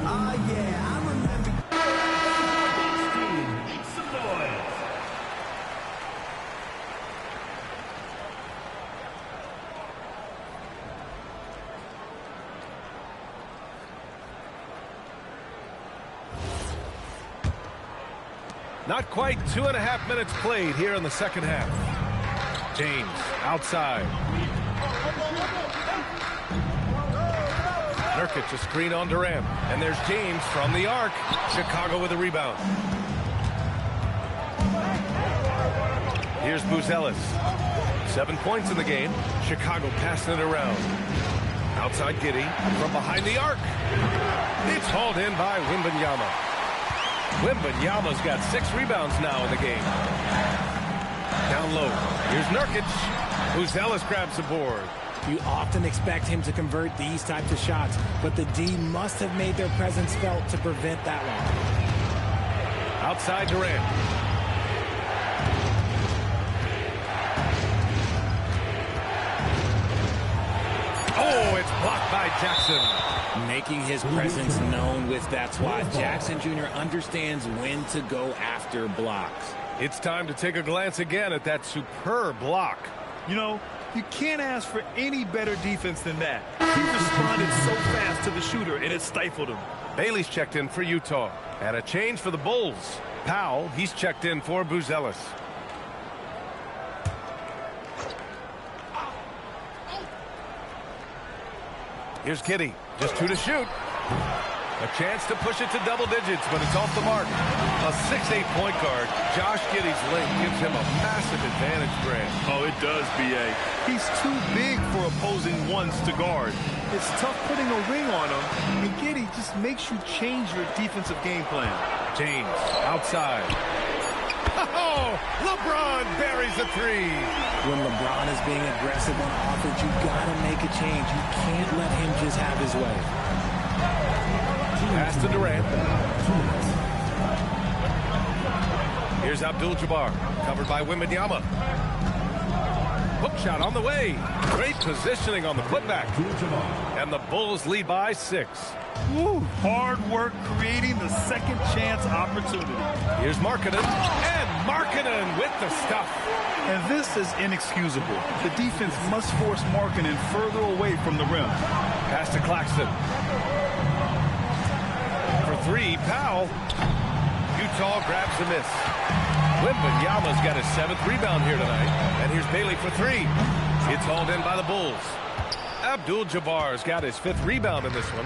Oh yeah, I remember. Not quite 2.5 minutes played here in the second half. James outside. Nurkic a screen on Durant. And there's James from the arc. Chicago with a rebound. Here's Buzelis. 7 points in the game. Chicago passing it around. Outside Giddey from behind the arc. It's hauled in by Wembanyama. Wembanyama's got 6 rebounds now in the game. Down low. Here's Nurkic. Buzelis grabs the board. You often expect him to convert these types of shots, but the D must have made their presence felt to prevent that one. Outside Durant. Oh, it's blocked by Jackson. Making his presence known with that swat. Jackson Jr. understands when to go after blocks. It's time to take a glance again at that superb block. You know, you can't ask for any better defense than that. He responded so fast to the shooter, and it stifled him. Bailey's checked in for Utah. And a change for the Bulls. Powell, he's checked in for Buzelis. Here's Giddey. Just 2 to shoot. A chance to push it to double digits, but it's off the mark. A 6'8" point guard. Josh Giddey's length gives him a massive advantage, Grant. Oh, it does, B.A. He's too big for opposing ones to guard. It's tough putting a ring on him, and Giddey just makes you change your defensive game plan. James outside. Oh, LeBron buries a 3. When LeBron is being aggressive on offense, you gotta make a change. You can't let him just have his way. Pass to Durant. Here's Abdul-Jabbar, covered by Wembanyama. Hook shot on the way. Great positioning on the putback. And the Bulls lead by 6. Woo, hard work creating the second chance opportunity. Here's Markkanen, and Markkanen with the stuff. And this is inexcusable. The defense must force Markkanen further away from the rim. Pass to Claxton. For 3, Powell. Utah grabs the miss. Wembanyama's got his 7th rebound here tonight. And here's Bailey for 3. It's hauled in by the Bulls. Abdul-Jabbar's got his 5th rebound in this one.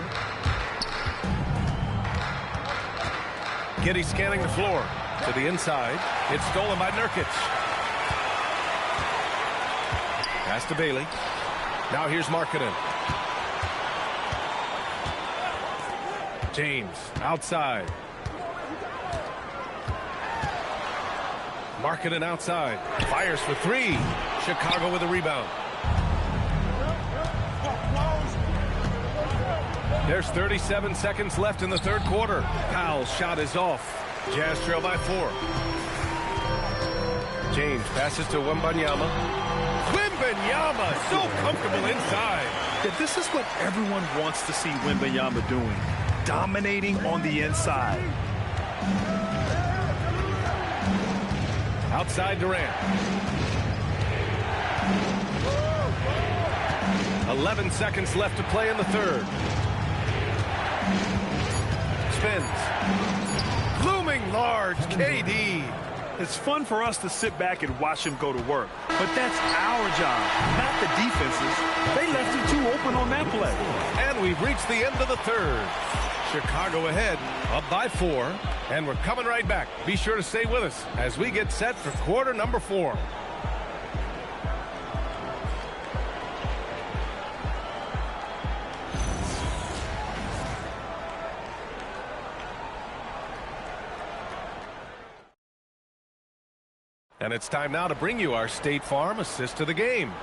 Giddey scanning the floor. To the inside. It's stolen by Nurkic. Pass to Bailey. Now here's Markkanen. James outside. Markkanen outside. Fires for 3. Chicago with a rebound. There's 37 seconds left in the third quarter. Powell's shot is off. Jazz trail by 4. James passes to Wembanyama. Wembanyama so comfortable inside. Yeah, this is what everyone wants to see Wembanyama doing. Dominating on the inside. Outside Durant. 11 seconds left to play in the third. Spins. Looming large, KD. It's fun for us to sit back and watch him go to work. But that's our job, not the defense's. They left it too open on that play. And we've reached the end of the third. Chicago ahead, up by 4. And we're coming right back. Be sure to stay with us as we get set for quarter number 4. And it's time now to bring you our State Farm assist to the game.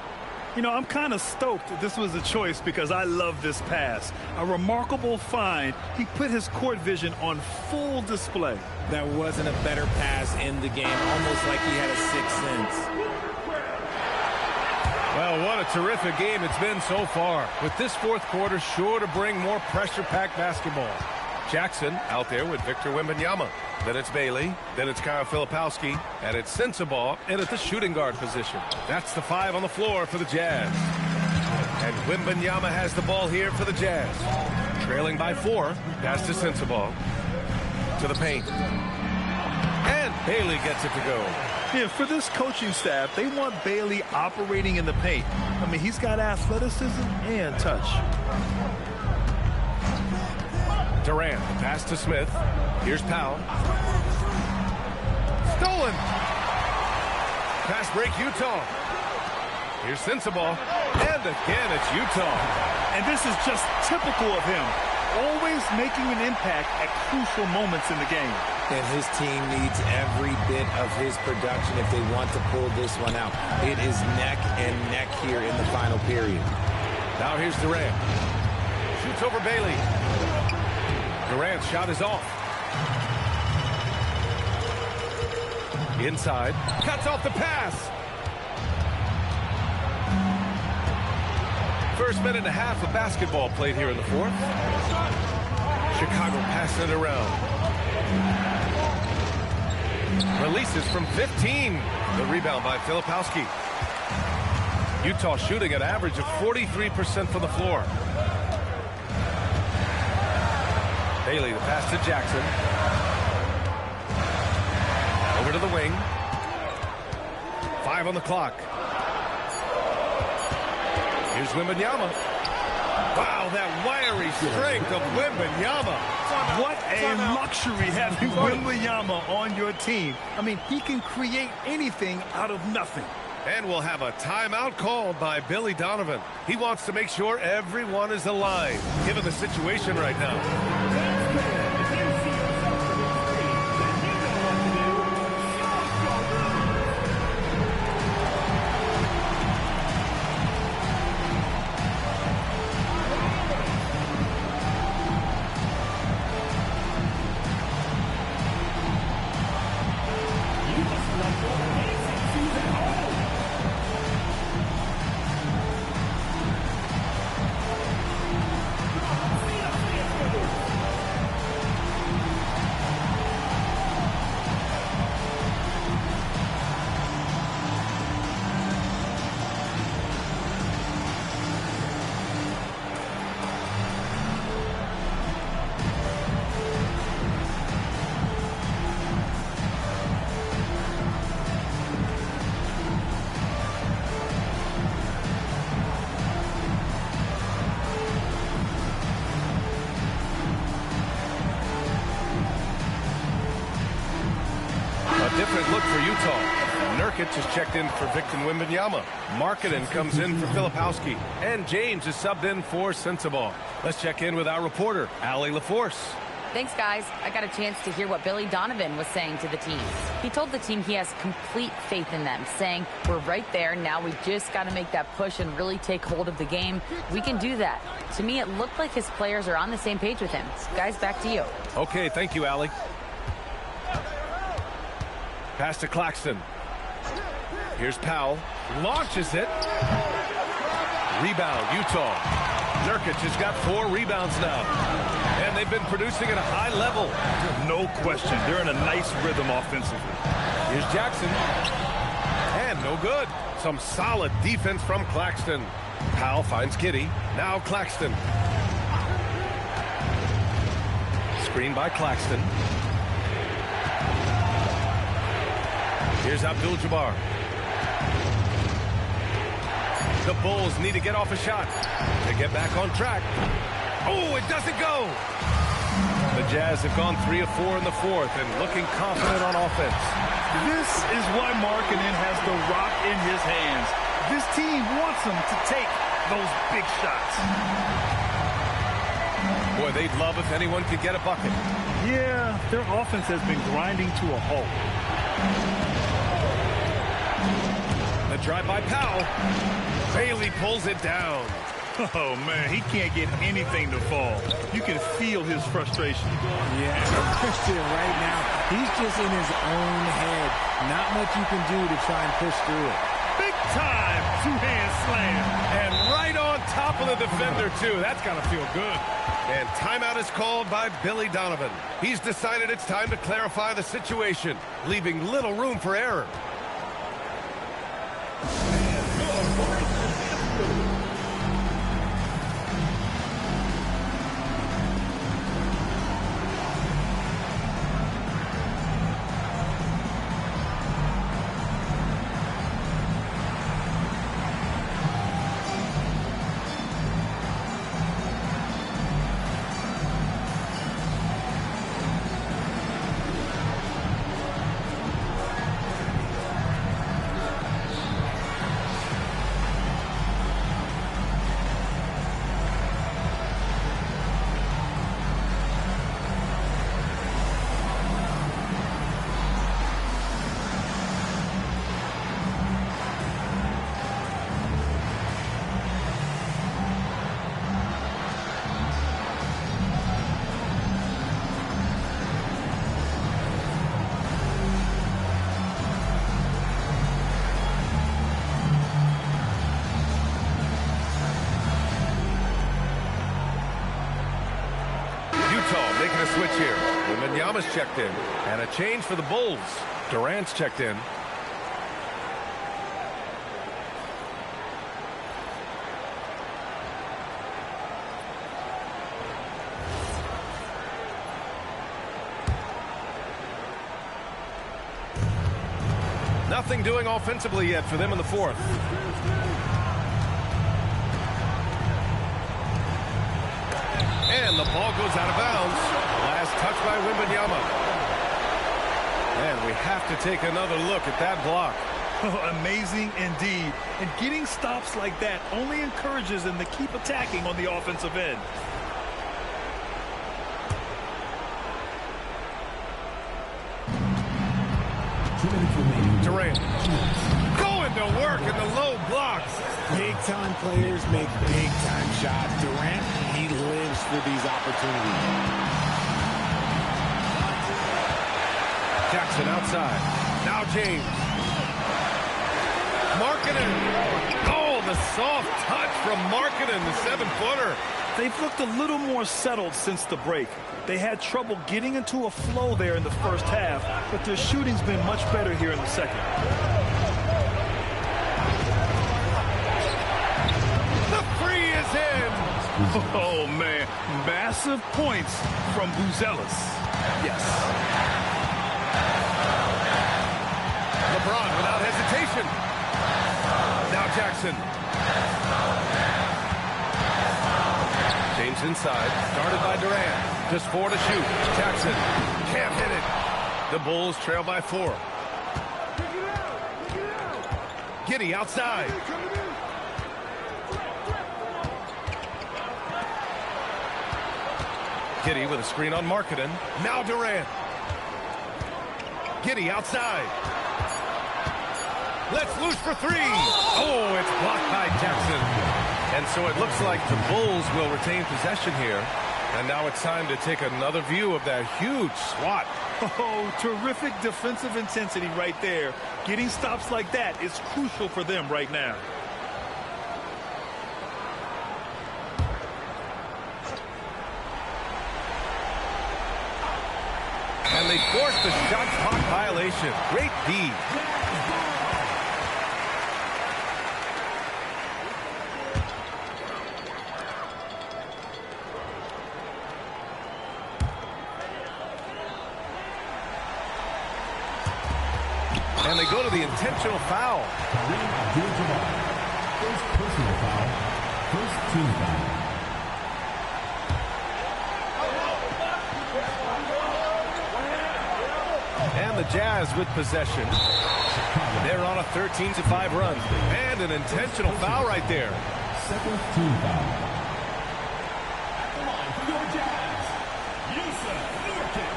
You know, I'm kind of stoked that this was a choice because I love this pass. A remarkable find. He put his court vision on full display. There wasn't a better pass in the game, almost like he had a sixth sense. Well, what a terrific game it's been so far. With this fourth quarter sure to bring more pressure-packed basketball. Jackson out there with Victor Wembanyama. Then it's Bailey. Then it's Kyle Filipowski. And it's Sensabaugh in at the shooting guard position. That's the 5 on the floor for the Jazz. And Wembanyama has the ball here for the Jazz. Trailing by 4. Pass to Sensabaugh. To the paint. And Bailey gets it to go. Yeah, for this coaching staff, they want Bailey operating in the paint. I mean, he's got athleticism and touch. Durant, pass to Smith. Here's Powell. Stolen. Pass break, Utah. Here's Sensabaugh. And again, it's Utah. And this is just typical of him. Always making an impact at crucial moments in the game. And his team needs every bit of his production if they want to pull this one out. It is neck and neck here in the final period. Now here's Durant. Shoots over Bailey. Durant's shot is off. Inside. Cuts off the pass. First minute and a half of basketball played here in the fourth. Chicago passing it around. Releases from 15. The rebound by Filipowski. Utah shooting an average of 43% from the floor. Bailey, the pass to Jackson. Over to the wing. 5 on the clock. Here's Wembanyama. Wow, that wiry strength of Wembanyama. What a luxury having Wembanyama on your team. I mean, he can create anything out of nothing. And we'll have a timeout called by Billy Donovan. He wants to make sure everyone is alive, given the situation right now. Different look for Utah. Nurkic is checked in for Victor Wembanyama. Markkanen comes in for Filipowski. And James is subbed in for Sensabaugh. Let's check in with our reporter, Allie LaForce. Thanks, guys. I got a chance to hear what Billy Donovan was saying to the team. He told the team he has complete faith in them, saying, we're right there. Now we just got to make that push and really take hold of the game. We can do that. To me, it looked like his players are on the same page with him. Guys, back to you. Okay, thank you, Allie. Pass to Claxton. Here's Powell. Launches it. Rebound, Utah. Nurkic has got 4 rebounds now. And they've been producing at a high level. No question. They're in a nice rhythm offensively. Here's Jackson. And no good. Some solid defense from Claxton. Powell finds Giddey. Now Claxton. Screen by Claxton. Here's Abdul-Jabbar. The Bulls need to get off a shot to get back on track. Oh, it doesn't go. The Jazz have gone 3 of 4 in the fourth and looking confident on offense. This is why Markkanen has the rock in his hands. This team wants him to take those big shots. Boy, they'd love if anyone could get a bucket. Yeah, their offense has been grinding to a halt. drive by Powell. Bailey pulls it down. Oh, man, he can't get anything to fall. You can feel his frustration. Yeah, Christian right now, he's just in his own head. Not much you can do to try and push through it. Big time two-hand slam. And right on top of the defender, too. That's got to feel good. And timeout is called by Billy Donovan. He's decided it's time to clarify the situation, leaving little room for error. Making a switch here. Wembanyama's checked in. And a change for the Bulls. Durant's checked in. Nothing doing offensively yet for them in the fourth. And the ball goes out of bounds. Last touch by Wembanyama. And we have to take another look at that block. Oh, amazing indeed. And getting stops like that only encourages them to keep attacking on the offensive end. Durant going to work in the low blocks. Big-time players make big-time shots. Durant, he lives for these opportunities. Jackson outside. Now James. Markkanen. Oh, the soft touch from Markkanen, the 7-footer. They've looked a little more settled since the break. They had trouble getting into a flow there in the first half, but their shooting's been much better here in the second. The free is in. Oh, man. Massive points from Buzelis. Yes. LeBron without hesitation. Now Jackson. James inside, started by Durant. Just 4 to shoot. Jackson can't hit it. The Bulls trail by 4. Giddey outside. Giddey with a screen on Markkanen. Now Durant. Giddey outside. Let's loose for 3. Oh, it's blocked by Jackson. And so it looks like the Bulls will retain possession here. And now it's time to take another view of that huge swat. Oh, terrific defensive intensity right there. Getting stops like that is crucial for them right now. And they forced the shot clock violation. Great D. And they go to the intentional foul. First personal foul. First team foul. And the Jazz with possession. They're on a 13-5 run. And an intentional foul right there. Second team foul. At the line for your Jazz, Yusuf Nurkic.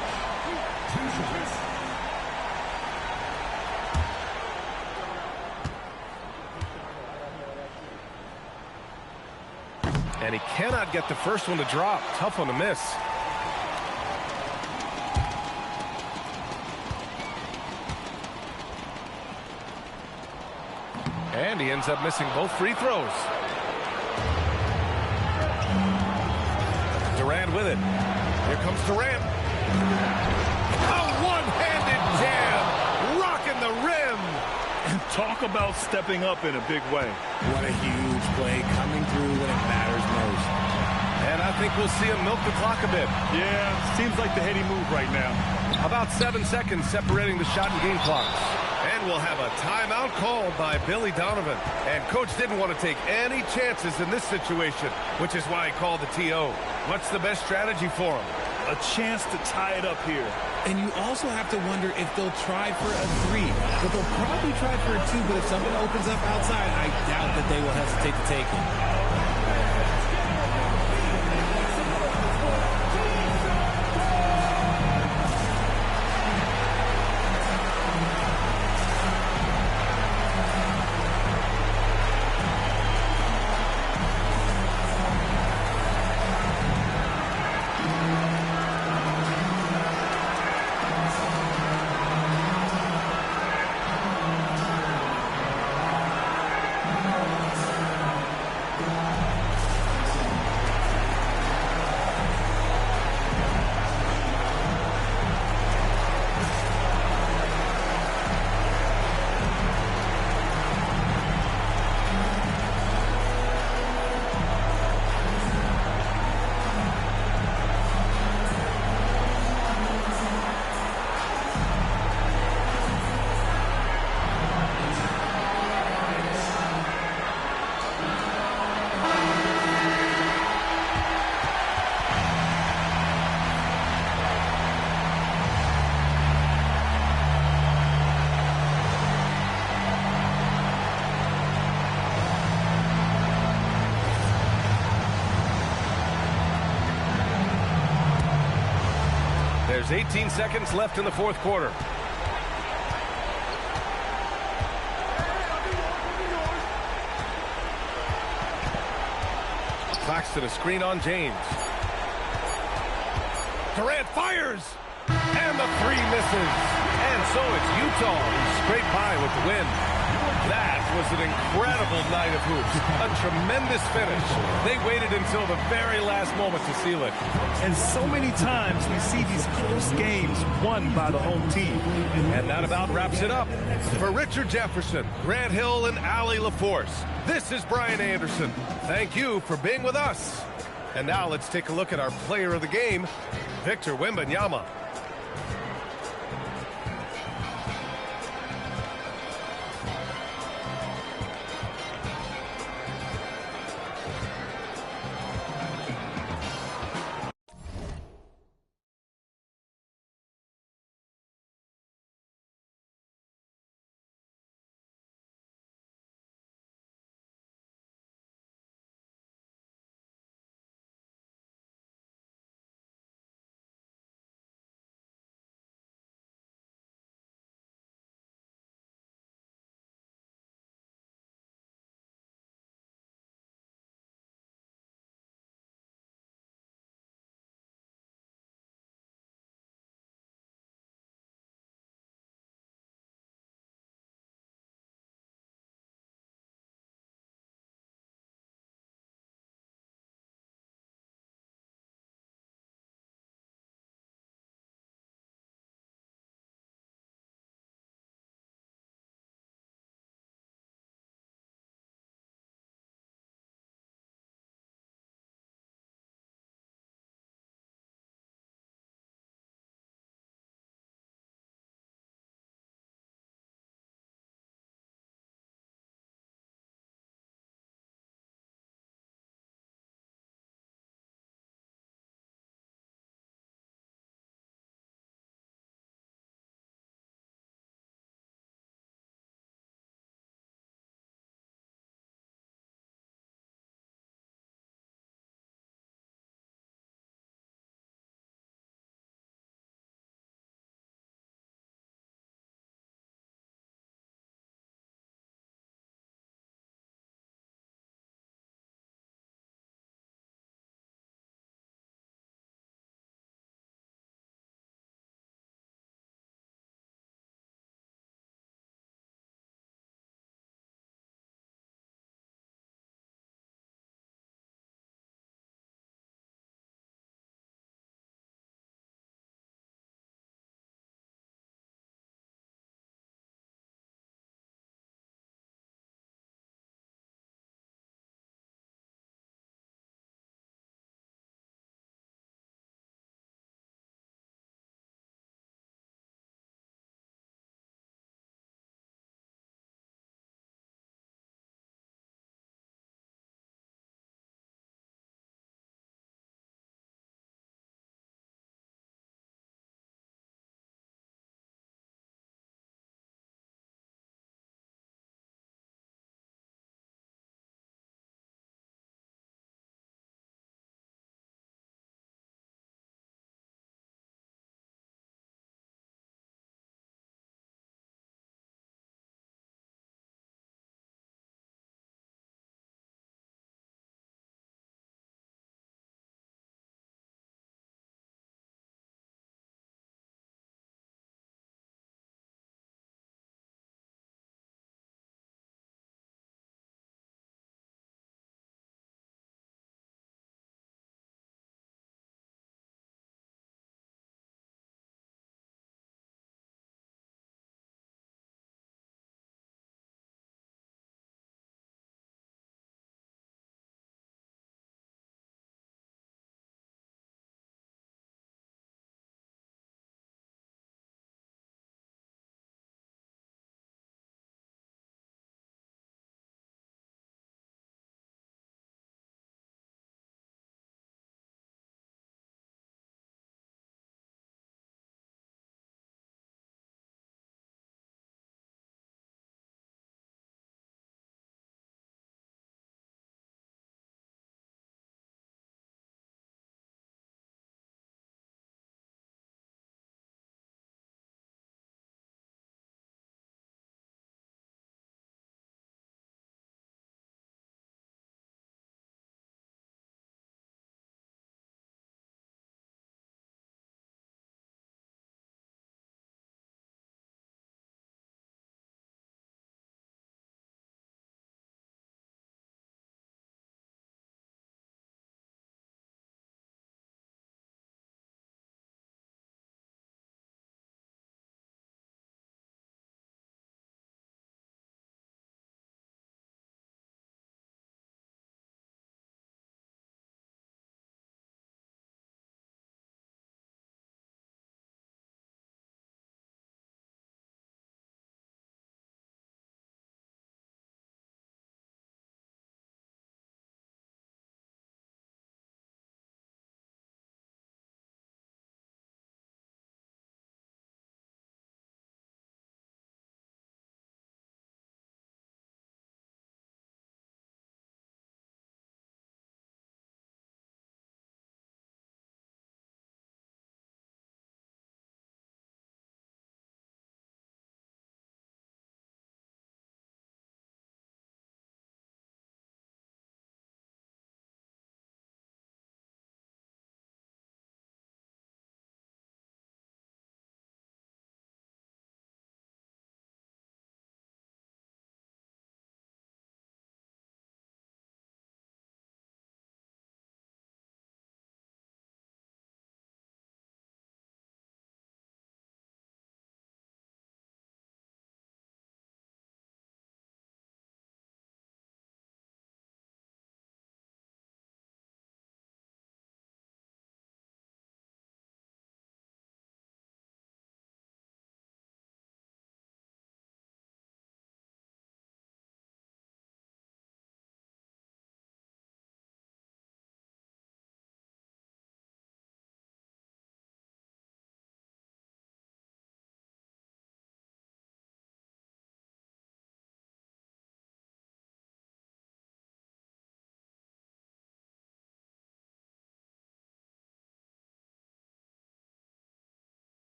2 shots. And he cannot get the first one to drop. Tough one to miss. And he ends up missing both free throws. Durant with it. Here comes Durant. A one-handed jam. Rocking the rim. And talk about stepping up in a big way. What a huge play, coming through when it matters most. And I think we'll see him milk the clock a bit. Yeah, seems like the heady move right now. About 7 seconds separating the shot and game clocks. And we'll have a timeout called by Billy Donovan. And Coach didn't want to take any chances in this situation, which is why he called the TO. What's the best strategy for him? A chance to tie it up here. And you also have to wonder if they'll try for a 3. But they'll probably try for a 2. But if something opens up outside, I doubt that they will hesitate to take it. There's 18 seconds left in the fourth quarter. Claxton, a screen on James. Durant fires! And the 3 misses. And so it's Utah who scraped by with the win. That was an incredible night of hoops. A tremendous finish. They waited until the very last moment to seal it. And so many times we see these close games won by the home team. And that about wraps it up. For Richard Jefferson, Grant Hill, and Allie LaForce, this is Brian Anderson. Thank you for being with us. And now let's take a look at our player of the game, Victor Wembanyama.